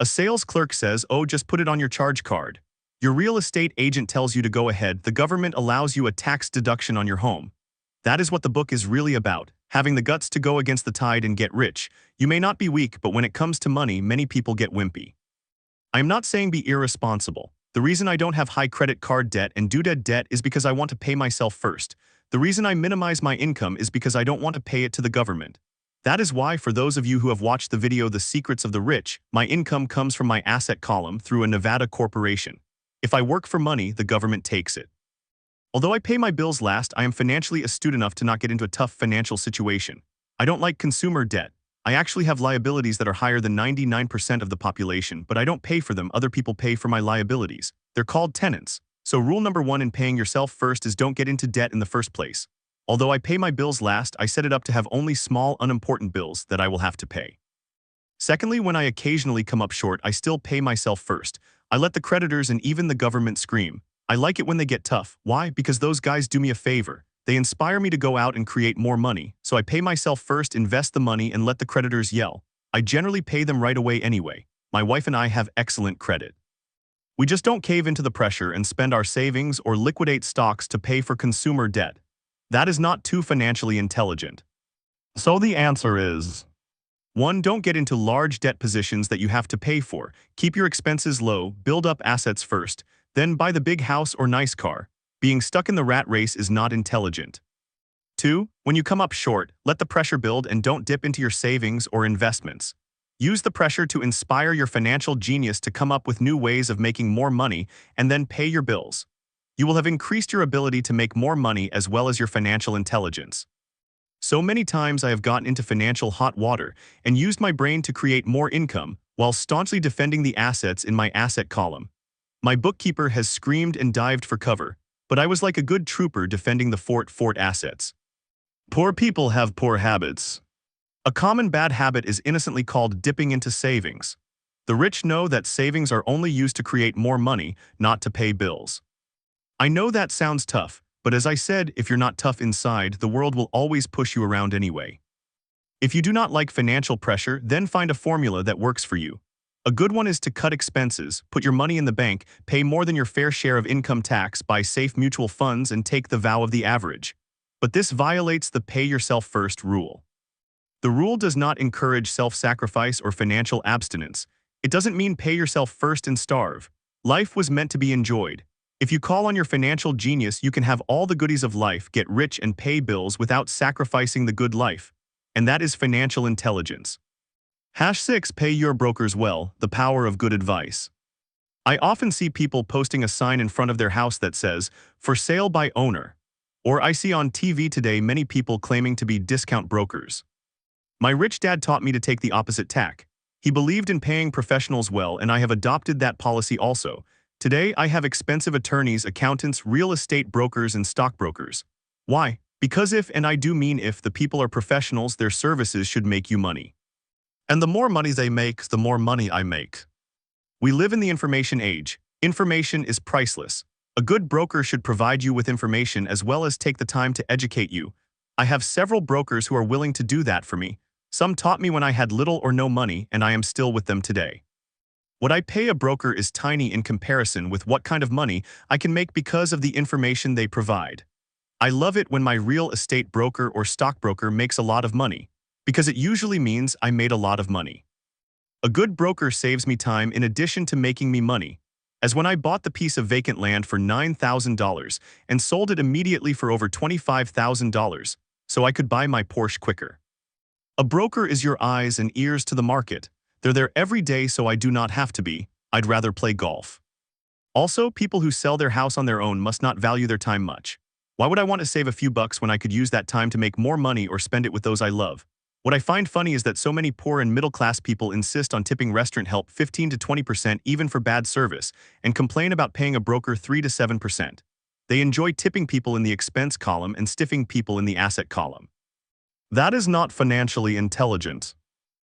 A sales clerk says, oh, just put it on your charge card. Your real estate agent tells you to go ahead. The government allows you a tax deduction on your home. That is what the book is really about, having the guts to go against the tide and get rich. You may not be weak, but when it comes to money, many people get wimpy. I am not saying be irresponsible. The reason I don't have high credit card debt and due debt is because I want to pay myself first. The reason I minimize my income is because I don't want to pay it to the government. That is why, for those of you who have watched the video The Secrets of the Rich, my income comes from my asset column through a Nevada corporation. If I work for money, the government takes it. Although I pay my bills last, I am financially astute enough to not get into a tough financial situation. I don't like consumer debt. I actually have liabilities that are higher than 99% of the population, but I don't pay for them. Other people pay for my liabilities. They're called tenants. So rule number 1 in paying yourself first is don't get into debt in the first place. Although I pay my bills last, I set it up to have only small, unimportant bills that I will have to pay. Secondly, when I occasionally come up short, I still pay myself first. I let the creditors and even the government scream. I like it when they get tough. Why? Because those guys do me a favor. They inspire me to go out and create more money, so I pay myself first, invest the money, and let the creditors yell. I generally pay them right away anyway. My wife and I have excellent credit. We just don't cave into the pressure and spend our savings or liquidate stocks to pay for consumer debt. That is not too financially intelligent. So the answer is: 1. Don't get into large debt positions that you have to pay for. Keep your expenses low, build up assets first, then buy the big house or nice car. Being stuck in the rat race is not intelligent. 2. When you come up short, let the pressure build and don't dip into your savings or investments. Use the pressure to inspire your financial genius to come up with new ways of making more money and then pay your bills. You will have increased your ability to make more money as well as your financial intelligence. So many times I have gotten into financial hot water and used my brain to create more income while staunchly defending the assets in my asset column. My bookkeeper has screamed and dived for cover, but I was like a good trooper defending the fort assets. Poor people have poor habits. A common bad habit is innocently called dipping into savings. The rich know that savings are only used to create more money, not to pay bills. I know that sounds tough, but as I said, if you're not tough inside, the world will always push you around anyway. If you do not like financial pressure, then find a formula that works for you. A good one is to cut expenses, put your money in the bank, pay more than your fair share of income tax, buy safe mutual funds, and take the vow of the average. But this violates the pay yourself first rule. The rule does not encourage self-sacrifice or financial abstinence. It doesn't mean pay yourself first and starve. Life was meant to be enjoyed. If you call on your financial genius, you can have all the goodies of life, get rich, and pay bills without sacrificing the good life. And that is financial intelligence. #6 Pay your brokers well, the power of good advice. I often see people posting a sign in front of their house that says, "For sale by owner." Or I see on TV today many people claiming to be discount brokers. My rich dad taught me to take the opposite tack. He believed in paying professionals well, and I have adopted that policy also. Today, I have expensive attorneys, accountants, real estate brokers, and stockbrokers. Why? Because if, and I do mean if, the people are professionals, their services should make you money. And the more money they make, the more money I make. We live in the information age. Information is priceless. A good broker should provide you with information as well as take the time to educate you. I have several brokers who are willing to do that for me. Some taught me when I had little or no money, and I am still with them today. What I pay a broker is tiny in comparison with what kind of money I can make because of the information they provide. I love it when my real estate broker or stockbroker makes a lot of money, because it usually means I made a lot of money. A good broker saves me time in addition to making me money, as when I bought the piece of vacant land for $9,000 and sold it immediately for over $25,000, so I could buy my Porsche quicker. A broker is your eyes and ears to the market. They're there every day, so I do not have to be. I'd rather play golf. Also, people who sell their house on their own must not value their time much. Why would I want to save a few bucks when I could use that time to make more money or spend it with those I love? What I find funny is that so many poor and middle-class people insist on tipping restaurant help 15 to 20% even for bad service, and complain about paying a broker 3 to 7%. They enjoy tipping people in the expense column and stiffing people in the asset column. That is not financially intelligent.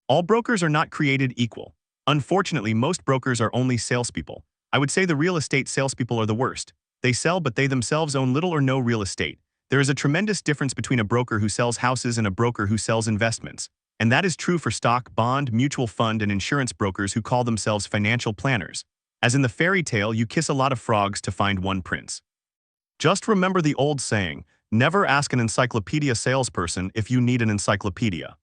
All brokers are not created equal. Unfortunately, most brokers are only salespeople. I would say the real estate salespeople are the worst. They sell, but they themselves own little or no real estate. There is a tremendous difference between a broker who sells houses and a broker who sells investments. And that is true for stock, bond, mutual fund, and insurance brokers who call themselves financial planners. As in the fairy tale, you kiss a lot of frogs to find one prince. Just remember the old saying, never ask an encyclopedia salesperson if you need an encyclopedia.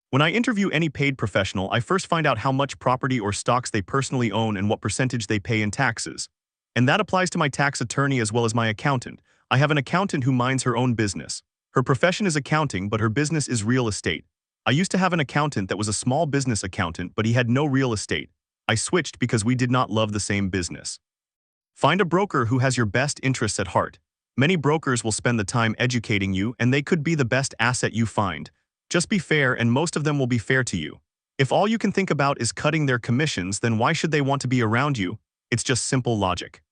When I interview any paid professional, I first find out how much property or stocks they personally own and what percentage they pay in taxes. And that applies to my tax attorney as well as my accountant. I have an accountant who minds her own business. Her profession is accounting, but her business is real estate. I used to have an accountant that was a small business accountant, but he had no real estate. I switched because we did not love the same business. Find a broker who has your best interests at heart. Many brokers will spend the time educating you, and they could be the best asset you find. Just be fair, and most of them will be fair to you. If all you can think about is cutting their commissions, then why should they want to be around you? It's just simple logic.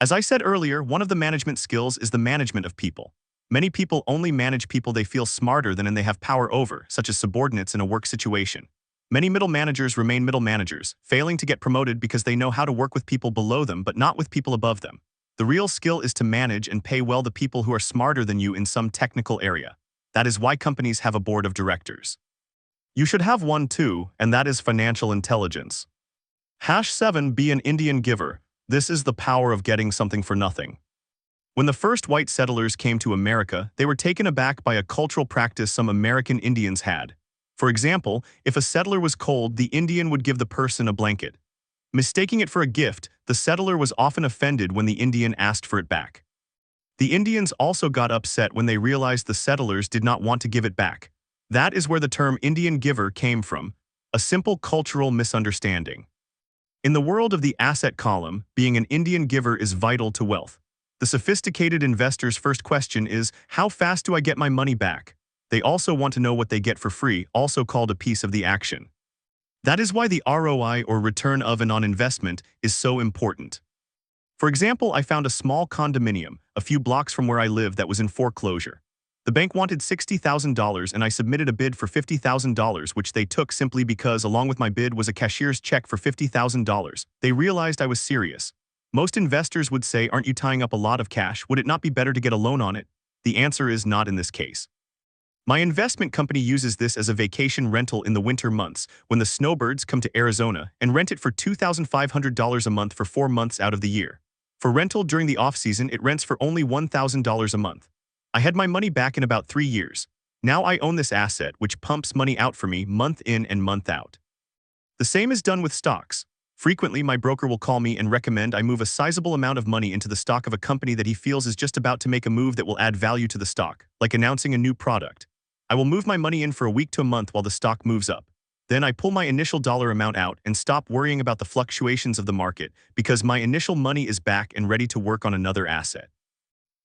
As I said earlier, one of the management skills is the management of people. Many people only manage people they feel smarter than and they have power over, such as subordinates in a work situation. Many middle managers remain middle managers, failing to get promoted because they know how to work with people below them but not with people above them. The real skill is to manage and pay well the people who are smarter than you in some technical area. That is why companies have a board of directors. You should have one too, and that is financial intelligence. #7 Be an Indian giver. This is the power of getting something for nothing. When the first white settlers came to America, they were taken aback by a cultural practice some American Indians had. For example, if a settler was cold, the Indian would give the person a blanket. Mistaking it for a gift, the settler was often offended when the Indian asked for it back. The Indians also got upset when they realized the settlers did not want to give it back. That is where the term Indian giver came from, a simple cultural misunderstanding. In the world of the asset column, being an Indian giver is vital to wealth. The sophisticated investor's first question is, how fast do I get my money back? They also want to know what they get for free, also called a piece of the action. That is why the ROI, or return of and on investment, is so important. For example, I found a small condominium a few blocks from where I live that was in foreclosure. The bank wanted $60,000 and I submitted a bid for $50,000, which they took simply because along with my bid was a cashier's check for $50,000. They realized I was serious. Most investors would say, aren't you tying up a lot of cash? Would it not be better to get a loan on it? The answer is not in this case. My investment company uses this as a vacation rental in the winter months when the snowbirds come to Arizona and rent it for $2,500 a month for 4 months out of the year. For rental during the off-season, it rents for only $1,000 a month. I had my money back in about 3 years. Now I own this asset, which pumps money out for me month in and month out. The same is done with stocks. Frequently, my broker will call me and recommend I move a sizable amount of money into the stock of a company that he feels is just about to make a move that will add value to the stock, like announcing a new product. I will move my money in for a week to a month while the stock moves up. Then I pull my initial dollar amount out and stop worrying about the fluctuations of the market because my initial money is back and ready to work on another asset.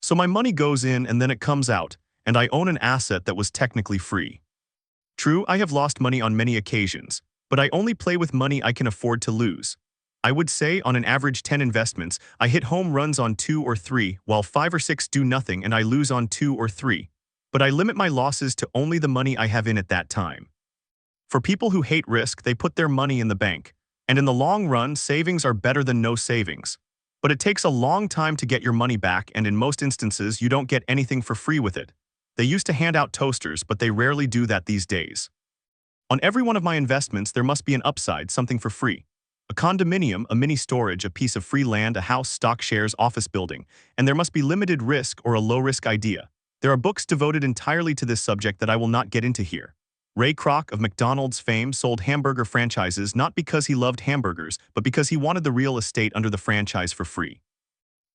So my money goes in and then it comes out, and I own an asset that was technically free. True, I have lost money on many occasions, but I only play with money I can afford to lose. I would say on an average 10 investments, I hit home runs on 2 or 3, while 5 or 6 do nothing and I lose on 2 or 3. But I limit my losses to only the money I have in at that time. For people who hate risk, they put their money in the bank. And in the long run, savings are better than no savings. But it takes a long time to get your money back, and in most instances, you don't get anything for free with it. They used to hand out toasters, but they rarely do that these days. On every one of my investments, there must be an upside, something for free. A condominium, a mini storage, a piece of free land, a house, stock shares, office building, and there must be limited risk or a low-risk idea. There are books devoted entirely to this subject that I will not get into here. Ray Kroc of McDonald's fame sold hamburger franchises not because he loved hamburgers, but because he wanted the real estate under the franchise for free.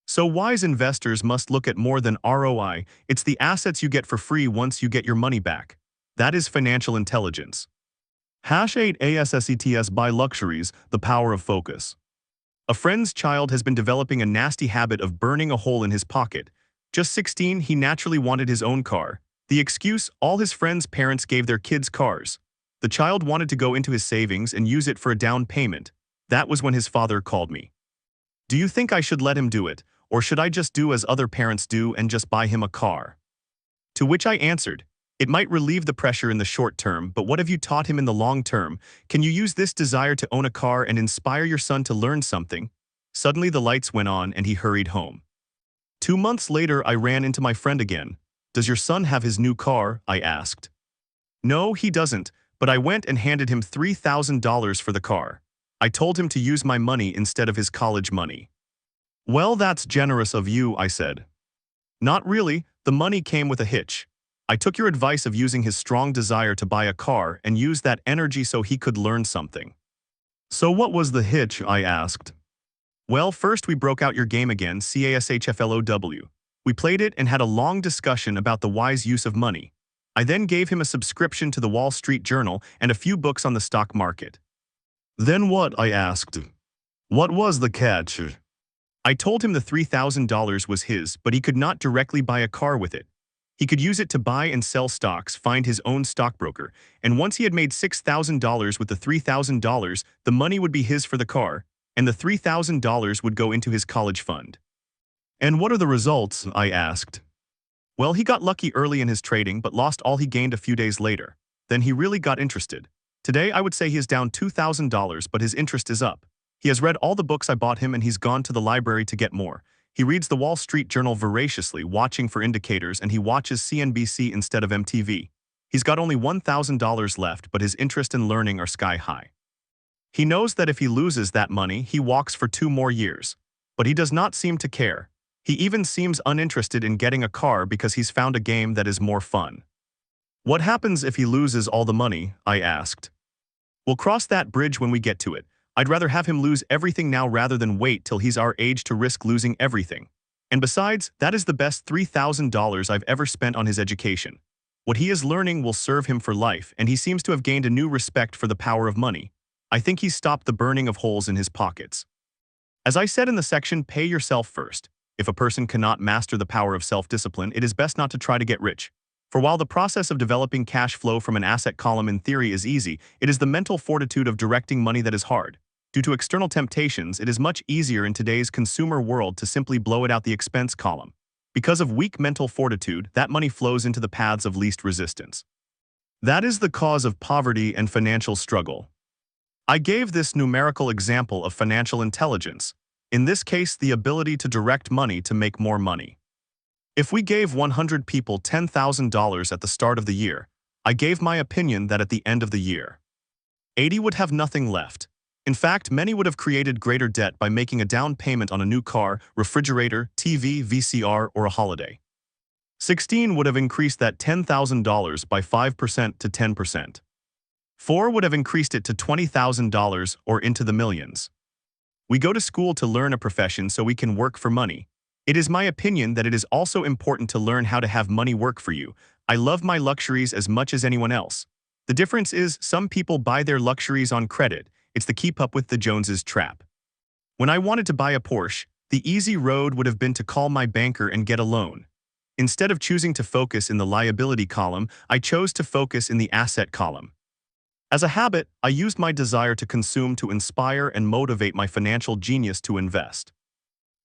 So wise investors must look at more than ROI. It's the assets you get for free once you get your money back. That is financial intelligence. #8 ASSETS Buy Luxuries, the Power of Focus. A friend's child has been developing a nasty habit of burning a hole in his pocket. Just 16, he naturally wanted his own car. The excuse, all his friends' parents gave their kids cars. The child wanted to go into his savings and use it for a down payment. That was when his father called me. Do you think I should let him do it, or should I just do as other parents do and just buy him a car? To which I answered, it might relieve the pressure in the short term, but what have you taught him in the long term? Can you use this desire to own a car and inspire your son to learn something? Suddenly the lights went on and he hurried home. 2 months later, I ran into my friend again. Does your son have his new car? I asked. No, he doesn't, but I went and handed him $3,000 for the car. I told him to use my money instead of his college money. Well, that's generous of you, I said. Not really, the money came with a hitch. I took your advice of using his strong desire to buy a car and use that energy so he could learn something. So what was the hitch? I asked. Well, first we broke out your game again, CASHFLOW. We played it and had a long discussion about the wise use of money. I then gave him a subscription to the Wall Street Journal and a few books on the stock market. Then what? I asked. What was the catch? I told him the $3,000 was his, but he could not directly buy a car with it. He could use it to buy and sell stocks, find his own stockbroker, and once he had made $6,000 with the $3,000, the money would be his for the car, and the $3,000 would go into his college fund. And what are the results? I asked. Well, he got lucky early in his trading, but lost all he gained a few days later. Then he really got interested. Today, I would say he is down $2,000, but his interest is up. He has read all the books I bought him and he's gone to the library to get more. He reads the Wall Street Journal voraciously, watching for indicators, and he watches CNBC instead of MTV. He's got only $1,000 left, but his interest in learning are sky high. He knows that if he loses that money, he walks for 2 more years. But he does not seem to care. He even seems uninterested in getting a car because he's found a game that is more fun. What happens if he loses all the money? I asked. We'll cross that bridge when we get to it. I'd rather have him lose everything now rather than wait till he's our age to risk losing everything. And besides, that is the best $3,000 I've ever spent on his education. What he is learning will serve him for life, and he seems to have gained a new respect for the power of money. I think he's stopped the burning of holes in his pockets. As I said in the section, pay yourself first. If a person cannot master the power of self-discipline, it is best not to try to get rich. For while the process of developing cash flow from an asset column in theory is easy, it is the mental fortitude of directing money that is hard. Due to external temptations, it is much easier in today's consumer world to simply blow it out the expense column. Because of weak mental fortitude, that money flows into the paths of least resistance. That is the cause of poverty and financial struggle. I gave this numerical example of financial intelligence. In this case, the ability to direct money to make more money. If we gave 100 people $10,000 at the start of the year, I gave my opinion that at the end of the year, 80 would have nothing left. In fact, many would have created greater debt by making a down payment on a new car, refrigerator, TV, VCR, or a holiday. 16 would have increased that $10,000 by 5% to 10%. 4 would have increased it to $20,000 or into the millions. We go to school to learn a profession so we can work for money. It is my opinion that it is also important to learn how to have money work for you. I love my luxuries as much as anyone else. The difference is some people buy their luxuries on credit. It's the keep up with the Joneses trap. When I wanted to buy a Porsche, the easy road would have been to call my banker and get a loan. Instead of choosing to focus in the liability column, I chose to focus in the asset column. As a habit, I used my desire to consume to inspire and motivate my financial genius to invest.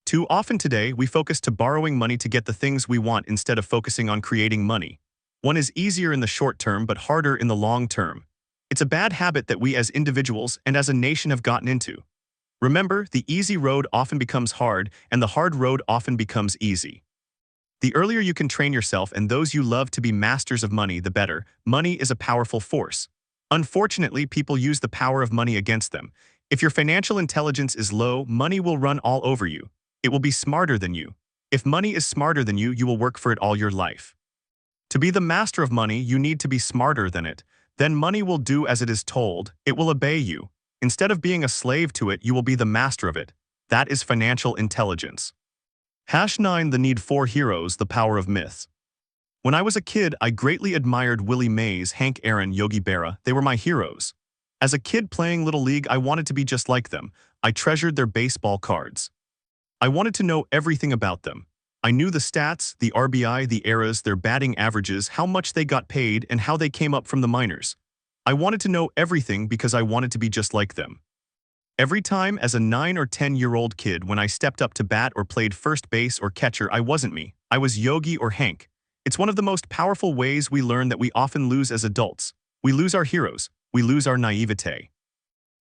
Too often today, we focus to borrowing money to get the things we want instead of focusing on creating money. One is easier in the short term but harder in the long term. It's a bad habit that we as individuals and as a nation have gotten into. Remember, the easy road often becomes hard, and the hard road often becomes easy. The earlier you can train yourself and those you love to be masters of money, the better. Money is a powerful force. Unfortunately, people use the power of money against them. If your financial intelligence is low, money will run all over you. It will be smarter than you. If money is smarter than you will work for it all your life. To be the master of money, you need to be smarter than it. Then money will do as it is told. It will obey you. Instead of being a slave to it, you will be the master of it. That is financial intelligence. #9 The Need for Heroes, the Power of Myths. When I was a kid, I greatly admired Willie Mays, Hank Aaron, Yogi Berra. They were my heroes. As a kid playing Little League, I wanted to be just like them. I treasured their baseball cards. I wanted to know everything about them. I knew the stats, the RBI, the eras, their batting averages, how much they got paid, and how they came up from the minors. I wanted to know everything because I wanted to be just like them. Every time as a 9 or 10-year-old kid when I stepped up to bat or played first base or catcher, I wasn't me. I was Yogi or Hank. It's one of the most powerful ways we learn that we often lose as adults. We lose our heroes. We lose our naivete.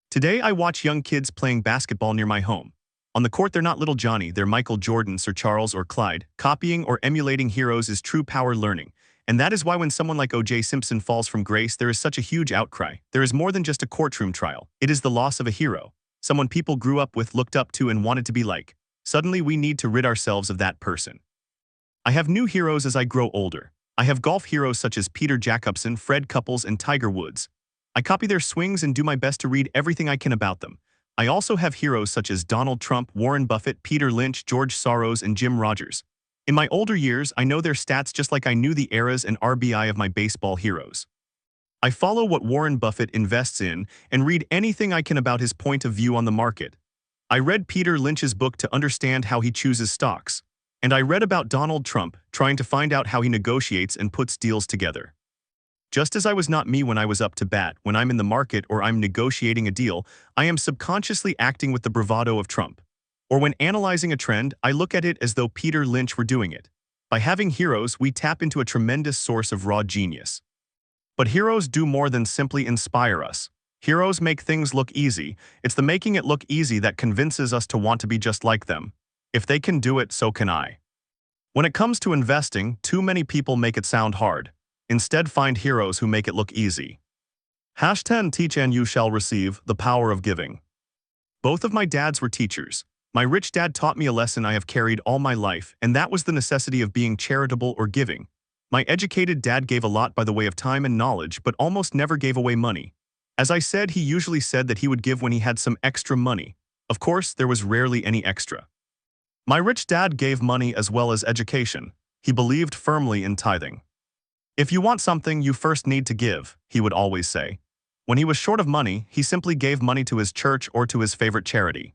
Today I watch young kids playing basketball near my home. On the court they're not little Johnny, they're Michael Jordan, Sir Charles, or Clyde. Copying or emulating heroes is true power learning. And that is why when someone like O.J. Simpson falls from grace, there is such a huge outcry. There is more than just a courtroom trial. It is the loss of a hero. Someone people grew up with, looked up to, and wanted to be like. Suddenly we need to rid ourselves of that person. I have new heroes as I grow older. I have golf heroes such as Peter Jacobsen, Fred Couples, and Tiger Woods. I copy their swings and do my best to read everything I can about them. I also have heroes such as Donald Trump, Warren Buffett, Peter Lynch, George Soros, and Jim Rogers. In my older years, I know their stats just like I knew the eras and RBI of my baseball heroes. I follow what Warren Buffett invests in and read anything I can about his point of view on the market. I read Peter Lynch's book to understand how he chooses stocks. And I read about Donald Trump, trying to find out how he negotiates and puts deals together. Just as I was not me when I was up to bat, when I'm in the market or I'm negotiating a deal, I am subconsciously acting with the bravado of Trump. Or when analyzing a trend, I look at it as though Peter Lynch were doing it. By having heroes, we tap into a tremendous source of raw genius. But heroes do more than simply inspire us. Heroes make things look easy. It's the making it look easy that convinces us to want to be just like them. If they can do it, so can I. When it comes to investing, too many people make it sound hard. Instead, find heroes who make it look easy. #10 Teach and you shall receive, the power of giving. Both of my dads were teachers. My rich dad taught me a lesson I have carried all my life, and that was the necessity of being charitable or giving. My educated dad gave a lot by the way of time and knowledge, but almost never gave away money. As I said, he usually said that he would give when he had some extra money. Of course, there was rarely any extra. My rich dad gave money as well as education. He believed firmly in tithing. If you want something, you first need to give, he would always say. When he was short of money, he simply gave money to his church or to his favorite charity.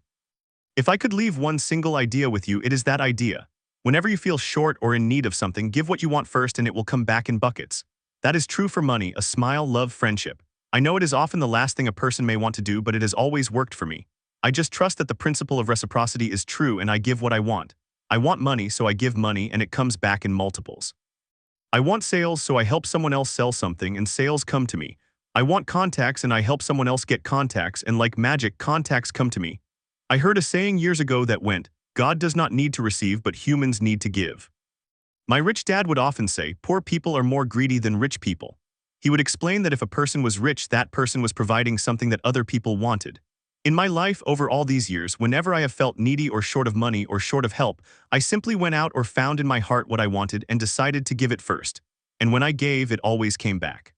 If I could leave one single idea with you, it is that idea. Whenever you feel short or in need of something, give what you want first and it will come back in buckets. That is true for money, a smile, love, friendship. I know it is often the last thing a person may want to do, but it has always worked for me. I just trust that the principle of reciprocity is true and I give what I want. I want money, so I give money and it comes back in multiples. I want sales, so I help someone else sell something and sales come to me. I want contacts and I help someone else get contacts, and like magic, contacts come to me. I heard a saying years ago that went, God does not need to receive, but humans need to give. My rich dad would often say, poor people are more greedy than rich people. He would explain that if a person was rich, that person was providing something that other people wanted. In my life over all these years, whenever I have felt needy or short of money or short of help, I simply went out or found in my heart what I wanted and decided to give it first. And when I gave, it always came back.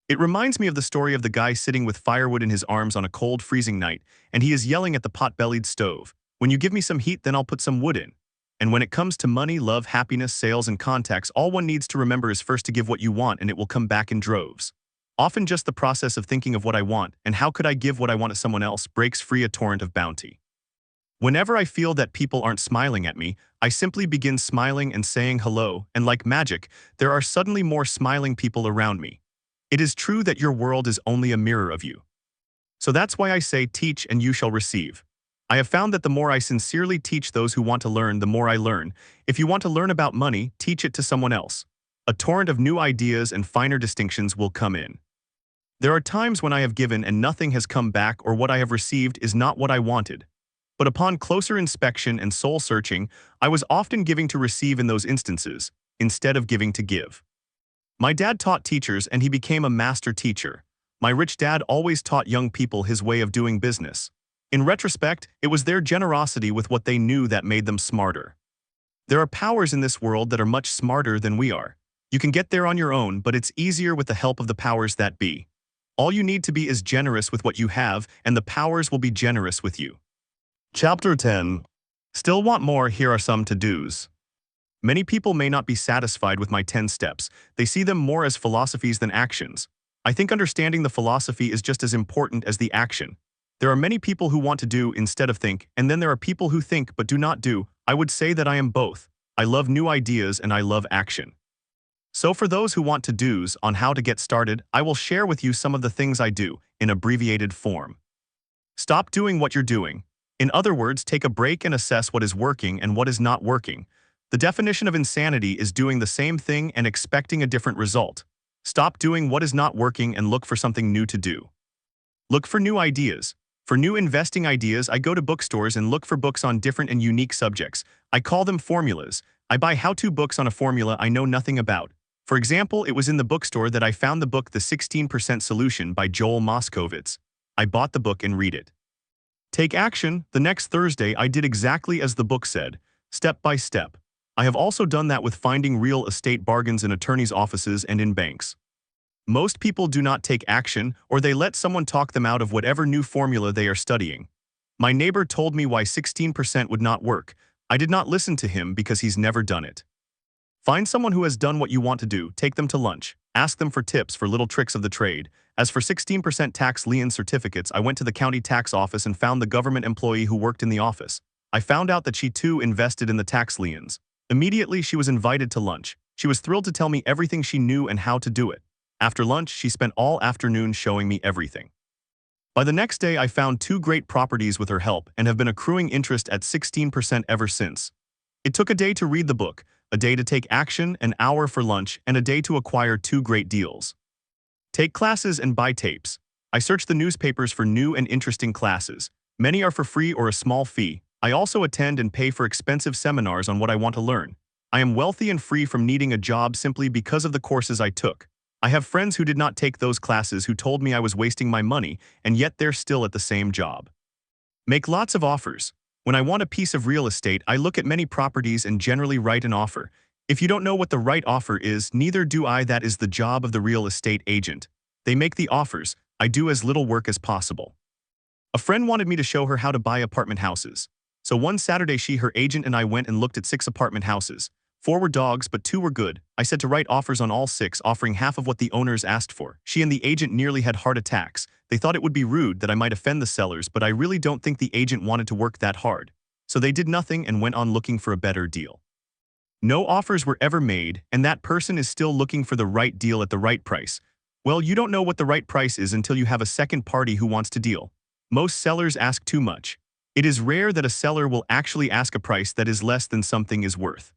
It reminds me of the story of the guy sitting with firewood in his arms on a cold, freezing night, and he is yelling at the pot-bellied stove, when you give me some heat, then I'll put some wood in. And when it comes to money, love, happiness, sales, and contacts, all one needs to remember is first to give what you want and it will come back in droves. Often just the process of thinking of what I want and how could I give what I want to someone else breaks free a torrent of bounty. Whenever I feel that people aren't smiling at me, I simply begin smiling and saying hello, and like magic, there are suddenly more smiling people around me. It is true that your world is only a mirror of you. So that's why I say teach and you shall receive. I have found that the more I sincerely teach those who want to learn, the more I learn. If you want to learn about money, teach it to someone else. A torrent of new ideas and finer distinctions will come in. There are times when I have given and nothing has come back, or what I have received is not what I wanted. But upon closer inspection and soul-searching, I was often giving to receive in those instances, instead of giving to give. My dad taught teachers and he became a master teacher. My rich dad always taught young people his way of doing business. In retrospect, it was their generosity with what they knew that made them smarter. There are powers in this world that are much smarter than we are. You can get there on your own, but it's easier with the help of the powers that be. All you need to be is generous with what you have, and the powers will be generous with you. Chapter 10. Still want more? Here are some to-dos. Many people may not be satisfied with my 10 steps. They see them more as philosophies than actions. I think understanding the philosophy is just as important as the action. There are many people who want to do instead of think, and then there are people who think but do not do. I would say that I am both. I love new ideas and I love action. So for those who want to-dos on how to get started, I will share with you some of the things I do, in abbreviated form. Stop doing what you're doing. In other words, take a break and assess what is working and what is not working. The definition of insanity is doing the same thing and expecting a different result. Stop doing what is not working and look for something new to do. Look for new ideas. For new investing ideas, I go to bookstores and look for books on different and unique subjects. I call them formulas. I buy how-to books on a formula I know nothing about. For example, it was in the bookstore that I found the book The 16% Solution by Joel Moskowitz. I bought the book and read it. Take action. The next Thursday, I did exactly as the book said, step by step. I have also done that with finding real estate bargains in attorneys' offices and in banks. Most people do not take action, or they let someone talk them out of whatever new formula they are studying. My neighbor told me why 16% would not work. I did not listen to him because he's never done it. Find someone who has done what you want to do, take them to lunch, ask them for tips for little tricks of the trade. As for 16% tax lien certificates, I went to the county tax office and found the government employee who worked in the office. I found out that she too invested in the tax liens. Immediately, she was invited to lunch. She was thrilled to tell me everything she knew and how to do it. After lunch, she spent all afternoon showing me everything. By the next day, I found 2 great properties with her help and have been accruing interest at 16% ever since. It took a day to read the book, a day to take action, an hour for lunch, and a day to acquire 2 great deals. Take classes and buy tapes. I search the newspapers for new and interesting classes. Many are for free or a small fee. I also attend and pay for expensive seminars on what I want to learn. I am wealthy and free from needing a job simply because of the courses I took. I have friends who did not take those classes who told me I was wasting my money, and yet they're still at the same job. Make lots of offers. When I want a piece of real estate, I look at many properties and generally write an offer. If you don't know what the right offer is, neither do I. That is the job of the real estate agent. They make the offers. I do as little work as possible. A friend wanted me to show her how to buy apartment houses. So one Saturday her agent and I went and looked at 6 apartment houses. 4 were dogs, but 2 were good. I said to write offers on all 6, offering half of what the owners asked for. She and the agent nearly had heart attacks. They thought it would be rude that I might offend the sellers, but I really don't think the agent wanted to work that hard. So they did nothing and went on looking for a better deal. No offers were ever made, and that person is still looking for the right deal at the right price. Well, you don't know what the right price is until you have a second party who wants to deal. Most sellers ask too much. It is rare that a seller will actually ask a price that is less than something is worth.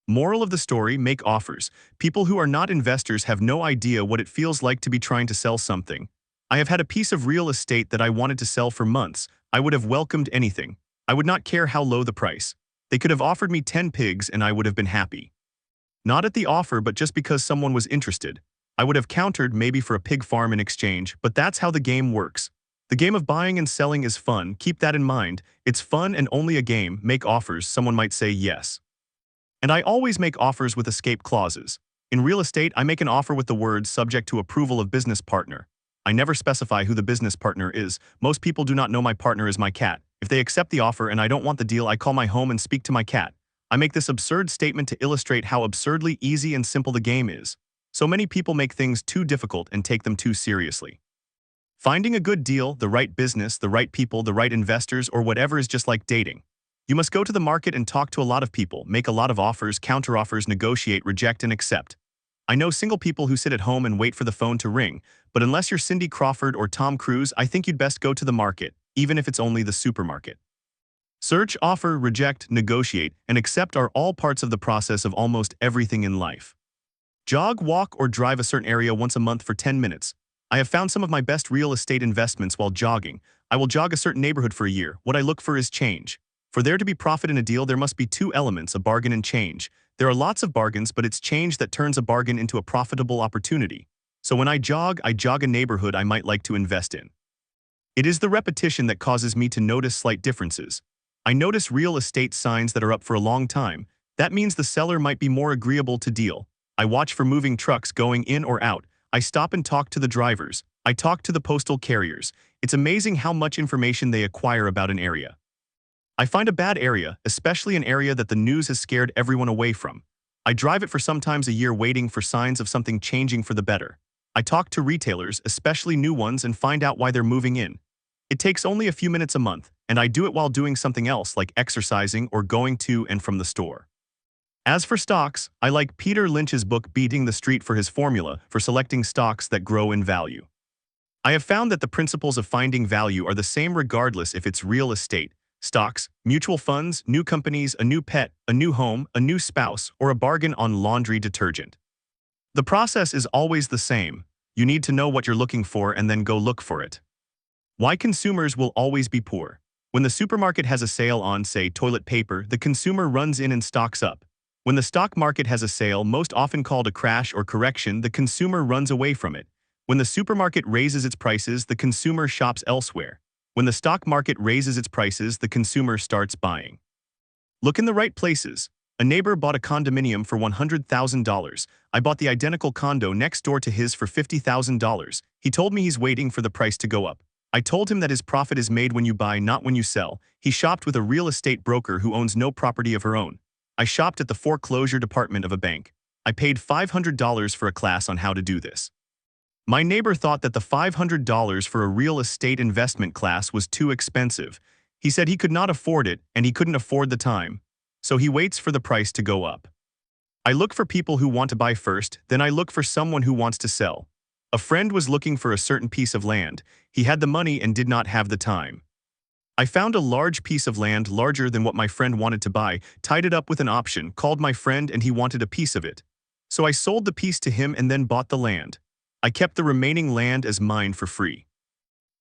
Moral of the story: make offers. People who are not investors have no idea what it feels like to be trying to sell something. I have had a piece of real estate that I wanted to sell for months. I would have welcomed anything. I would not care how low the price. They could have offered me 10 pigs and I would have been happy. Not at the offer, but just because someone was interested. I would have countered, maybe for a pig farm in exchange, but that's how the game works. The game of buying and selling is fun. Keep that in mind. It's fun and only a game. Make offers. Someone might say yes. And I always make offers with escape clauses. In real estate, I make an offer with the words subject to approval of business partner. I never specify who the business partner is. Most people do not know my partner is my cat. If they accept the offer and I don't want the deal, I call my home and speak to my cat. I make this absurd statement to illustrate how absurdly easy and simple the game is. So many people make things too difficult and take them too seriously. Finding a good deal, the right business, the right people, the right investors, or whatever is just like dating. You must go to the market and talk to a lot of people, make a lot of offers, counteroffers, negotiate, reject, and accept. I know single people who sit at home and wait for the phone to ring, but unless you're Cindy Crawford or Tom Cruise, I think you'd best go to the market, even if it's only the supermarket. Search, offer, reject, negotiate, and accept are all parts of the process of almost everything in life. Jog, walk, or drive a certain area once a month for 10 minutes. I have found some of my best real estate investments while jogging. I will jog a certain neighborhood for a year. What I look for is change. For there to be profit in a deal, there must be two elements, a bargain and change. There are lots of bargains, but it's change that turns a bargain into a profitable opportunity. So when I jog a neighborhood I might like to invest in. It is the repetition that causes me to notice slight differences. I notice real estate signs that are up for a long time. That means the seller might be more agreeable to deal. I watch for moving trucks going in or out. I stop and talk to the drivers. I talk to the postal carriers. It's amazing how much information they acquire about an area. I find a bad area, especially an area that the news has scared everyone away from. I drive it for sometimes a year waiting for signs of something changing for the better. I talk to retailers, especially new ones, and find out why they're moving in. It takes only a few minutes a month, and I do it while doing something else like exercising or going to and from the store. As for stocks, I like Peter Lynch's book Beating the Street for his formula for selecting stocks that grow in value. I have found that the principles of finding value are the same regardless if it's real estate, stocks, mutual funds, new companies, a new pet, a new home, a new spouse, or a bargain on laundry detergent. The process is always the same. You need to know what you're looking for and then go look for it. Why consumers will always be poor. When the supermarket has a sale on, say, toilet paper, the consumer runs in and stocks up. When the stock market has a sale, most often called a crash or correction, the consumer runs away from it. When the supermarket raises its prices, the consumer shops elsewhere. When the stock market raises its prices, the consumer starts buying. Look in the right places. A neighbor bought a condominium for $100,000. I bought the identical condo next door to his for $50,000. He told me he's waiting for the price to go up. I told him that his profit is made when you buy, not when you sell. He shopped with a real estate broker who owns no property of her own. I shopped at the foreclosure department of a bank. I paid $500 for a class on how to do this. My neighbor thought that the $500 for a real estate investment class was too expensive. He said he could not afford it and he couldn't afford the time. So he waits for the price to go up. I look for people who want to buy first, then I look for someone who wants to sell. A friend was looking for a certain piece of land. He had the money and did not have the time. I found a large piece of land larger than what my friend wanted to buy, tied it up with an option, called my friend and he wanted a piece of it. So I sold the piece to him and then bought the land. I kept the remaining land as mine for free.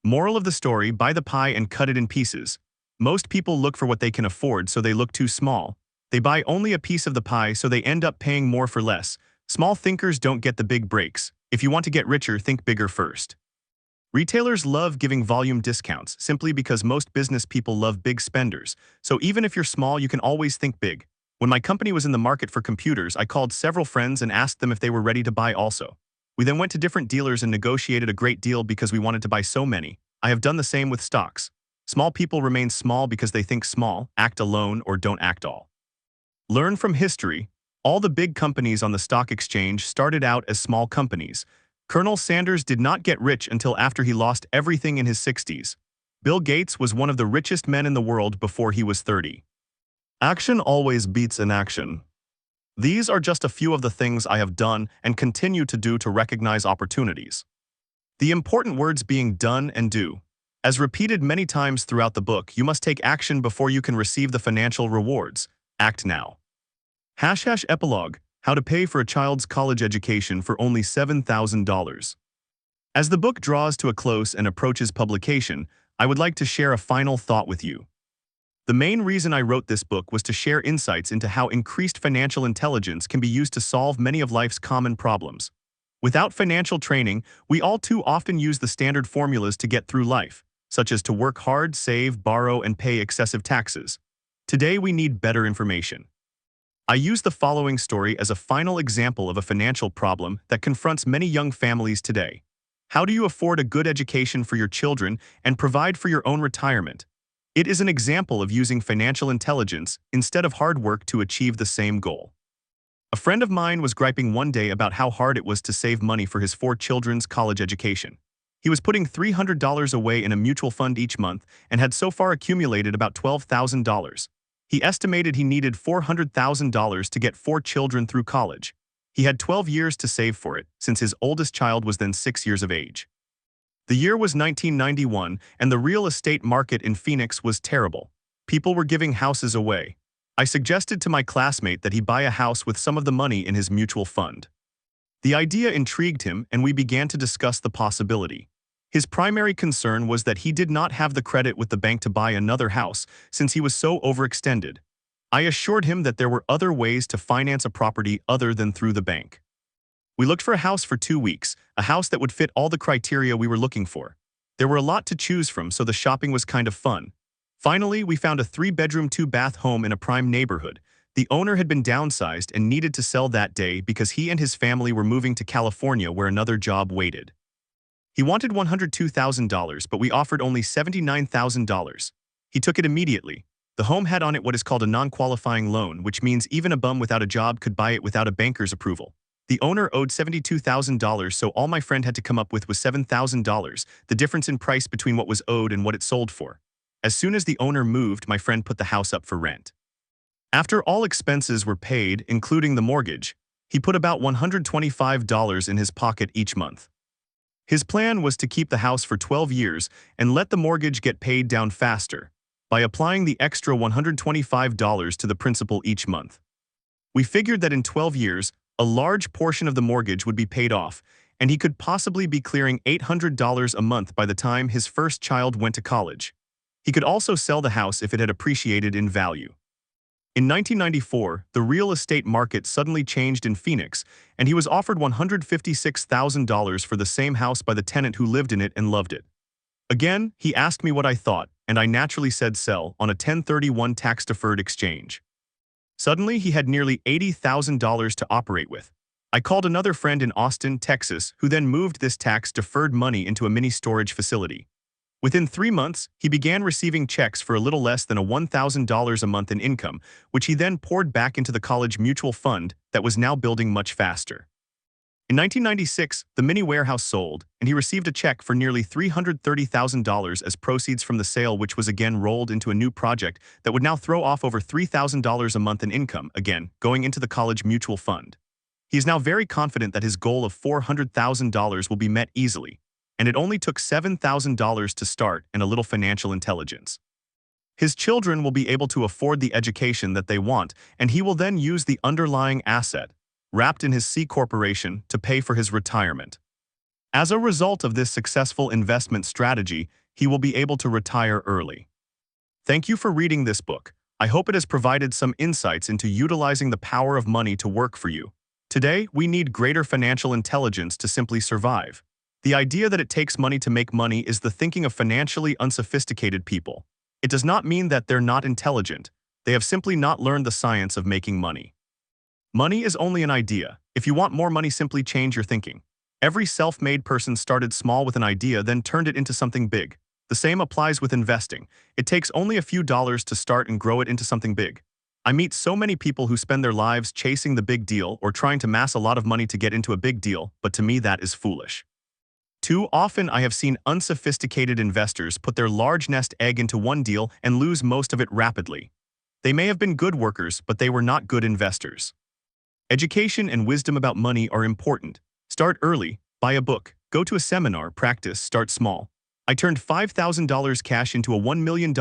Moral of the story, buy the pie and cut it in pieces. Most people look for what they can afford, so they look too small. They buy only a piece of the pie, so they end up paying more for less. Small thinkers don't get the big breaks. If you want to get richer, think bigger first. Retailers love giving volume discounts simply because most business people love big spenders. So even if you're small, you can always think big. When my company was in the market for computers, I called several friends and asked them if they were ready to buy also. We then went to different dealers and negotiated a great deal because we wanted to buy so many. I have done the same with stocks. Small people remain small because they think small, act alone, or don't act all. Learn from history. All the big companies on the stock exchange started out as small companies. Colonel Sanders did not get rich until after he lost everything in his 60s. Bill Gates was one of the richest men in the world before he was 30. Action always beats inaction. These are just a few of the things I have done and continue to do to recognize opportunities. The important words being done and do. As repeated many times throughout the book, you must take action before you can receive the financial rewards. Act now. Epilogue. How to pay for a child's college education for only $7,000. As the book draws to a close and approaches publication, I would like to share a final thought with you. The main reason I wrote this book was to share insights into how increased financial intelligence can be used to solve many of life's common problems. Without financial training, we all too often use the standard formulas to get through life, such as to work hard, save, borrow, and pay excessive taxes. Today we need better information. I use the following story as a final example of a financial problem that confronts many young families today. How do you afford a good education for your children and provide for your own retirement? It is an example of using financial intelligence instead of hard work to achieve the same goal. A friend of mine was griping one day about how hard it was to save money for his 4 children's college education. He was putting $300 away in a mutual fund each month and had so far accumulated about $12,000. He estimated he needed $400,000 to get 4 children through college. He had 12 years to save for it, since his oldest child was then 6 years of age. The year was 1991, and the real estate market in Phoenix was terrible. People were giving houses away. I suggested to my classmate that he buy a house with some of the money in his mutual fund. The idea intrigued him, and we began to discuss the possibility. His primary concern was that he did not have the credit with the bank to buy another house since he was so overextended. I assured him that there were other ways to finance a property other than through the bank. We looked for a house for 2 weeks, a house that would fit all the criteria we were looking for. There were a lot to choose from, so the shopping was kind of fun. Finally, we found a 3-bedroom, 2-bath home in a prime neighborhood. The owner had been downsized and needed to sell that day because he and his family were moving to California where another job waited. He wanted $102,000, but we offered only $79,000. He took it immediately. The home had on it what is called a non-qualifying loan, which means even a bum without a job could buy it without a banker's approval. The owner owed $72,000, so all my friend had to come up with was $7,000, the difference in price between what was owed and what it sold for. As soon as the owner moved, my friend put the house up for rent. After all expenses were paid, including the mortgage, he put about $125 in his pocket each month. His plan was to keep the house for 12 years and let the mortgage get paid down faster by applying the extra $125 to the principal each month. We figured that in 12 years, a large portion of the mortgage would be paid off, and he could possibly be clearing $800 a month by the time his first child went to college. He could also sell the house if it had appreciated in value. In 1994, the real estate market suddenly changed in Phoenix, and he was offered $156,000 for the same house by the tenant who lived in it and loved it. Again, he asked me what I thought, and I naturally said sell on a 1031 tax-deferred exchange. Suddenly, he had nearly $80,000 to operate with. I called another friend in Austin, Texas, who then moved this tax-deferred money into a mini storage facility. Within 3 months, he began receiving checks for a little less than $1,000 a month in income, which he then poured back into the college mutual fund that was now building much faster. In 1996, the mini warehouse sold, and he received a check for nearly $330,000 as proceeds from the sale, which was again rolled into a new project that would now throw off over $3,000 a month in income, again going into the college mutual fund. He is now very confident that his goal of $400,000 will be met easily, and it only took $7,000 to start and a little financial intelligence. His children will be able to afford the education that they want, and he will then use the underlying asset, wrapped in his C corporation, to pay for his retirement. As a result of this successful investment strategy, he will be able to retire early. Thank you for reading this book. I hope it has provided some insights into utilizing the power of money to work for you. Today, we need greater financial intelligence to simply survive. The idea that it takes money to make money is the thinking of financially unsophisticated people. It does not mean that they're not intelligent. They have simply not learned the science of making money. Money is only an idea. If you want more money, simply change your thinking. Every self-made person started small with an idea, then turned it into something big. The same applies with investing. It takes only a few dollars to start and grow it into something big. I meet so many people who spend their lives chasing the big deal or trying to amass a lot of money to get into a big deal, but to me that is foolish. Too often I have seen unsophisticated investors put their large nest egg into one deal and lose most of it rapidly. They may have been good workers, but they were not good investors. Education and wisdom about money are important. Start early, buy a book, go to a seminar, practice, start small. I turned $5,000 cash into a $1 million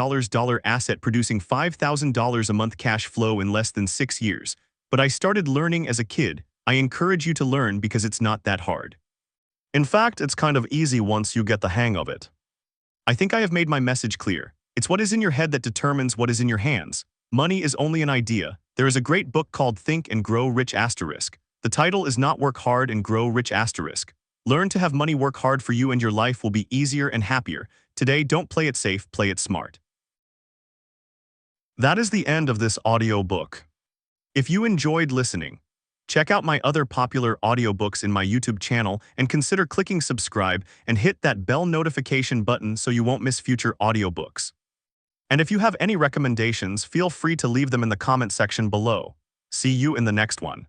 asset, producing $5,000 a month cash flow in less than 6 years. But I started learning as a kid. I encourage you to learn because it's not that hard. In fact, it's kind of easy once you get the hang of it. I think I have made my message clear. It's what is in your head that determines what is in your hands. Money is only an idea. There is a great book called Think and Grow Rich *. The title is not Work Hard and Grow Rich *. Learn to have money work hard for you, and your life will be easier and happier. Today, don't play it safe, play it smart. That is the end of this audiobook. If you enjoyed listening, check out my other popular audiobooks in my YouTube channel and consider clicking subscribe and hit that bell notification button so you won't miss future audiobooks. And if you have any recommendations, feel free to leave them in the comment section below. See you in the next one.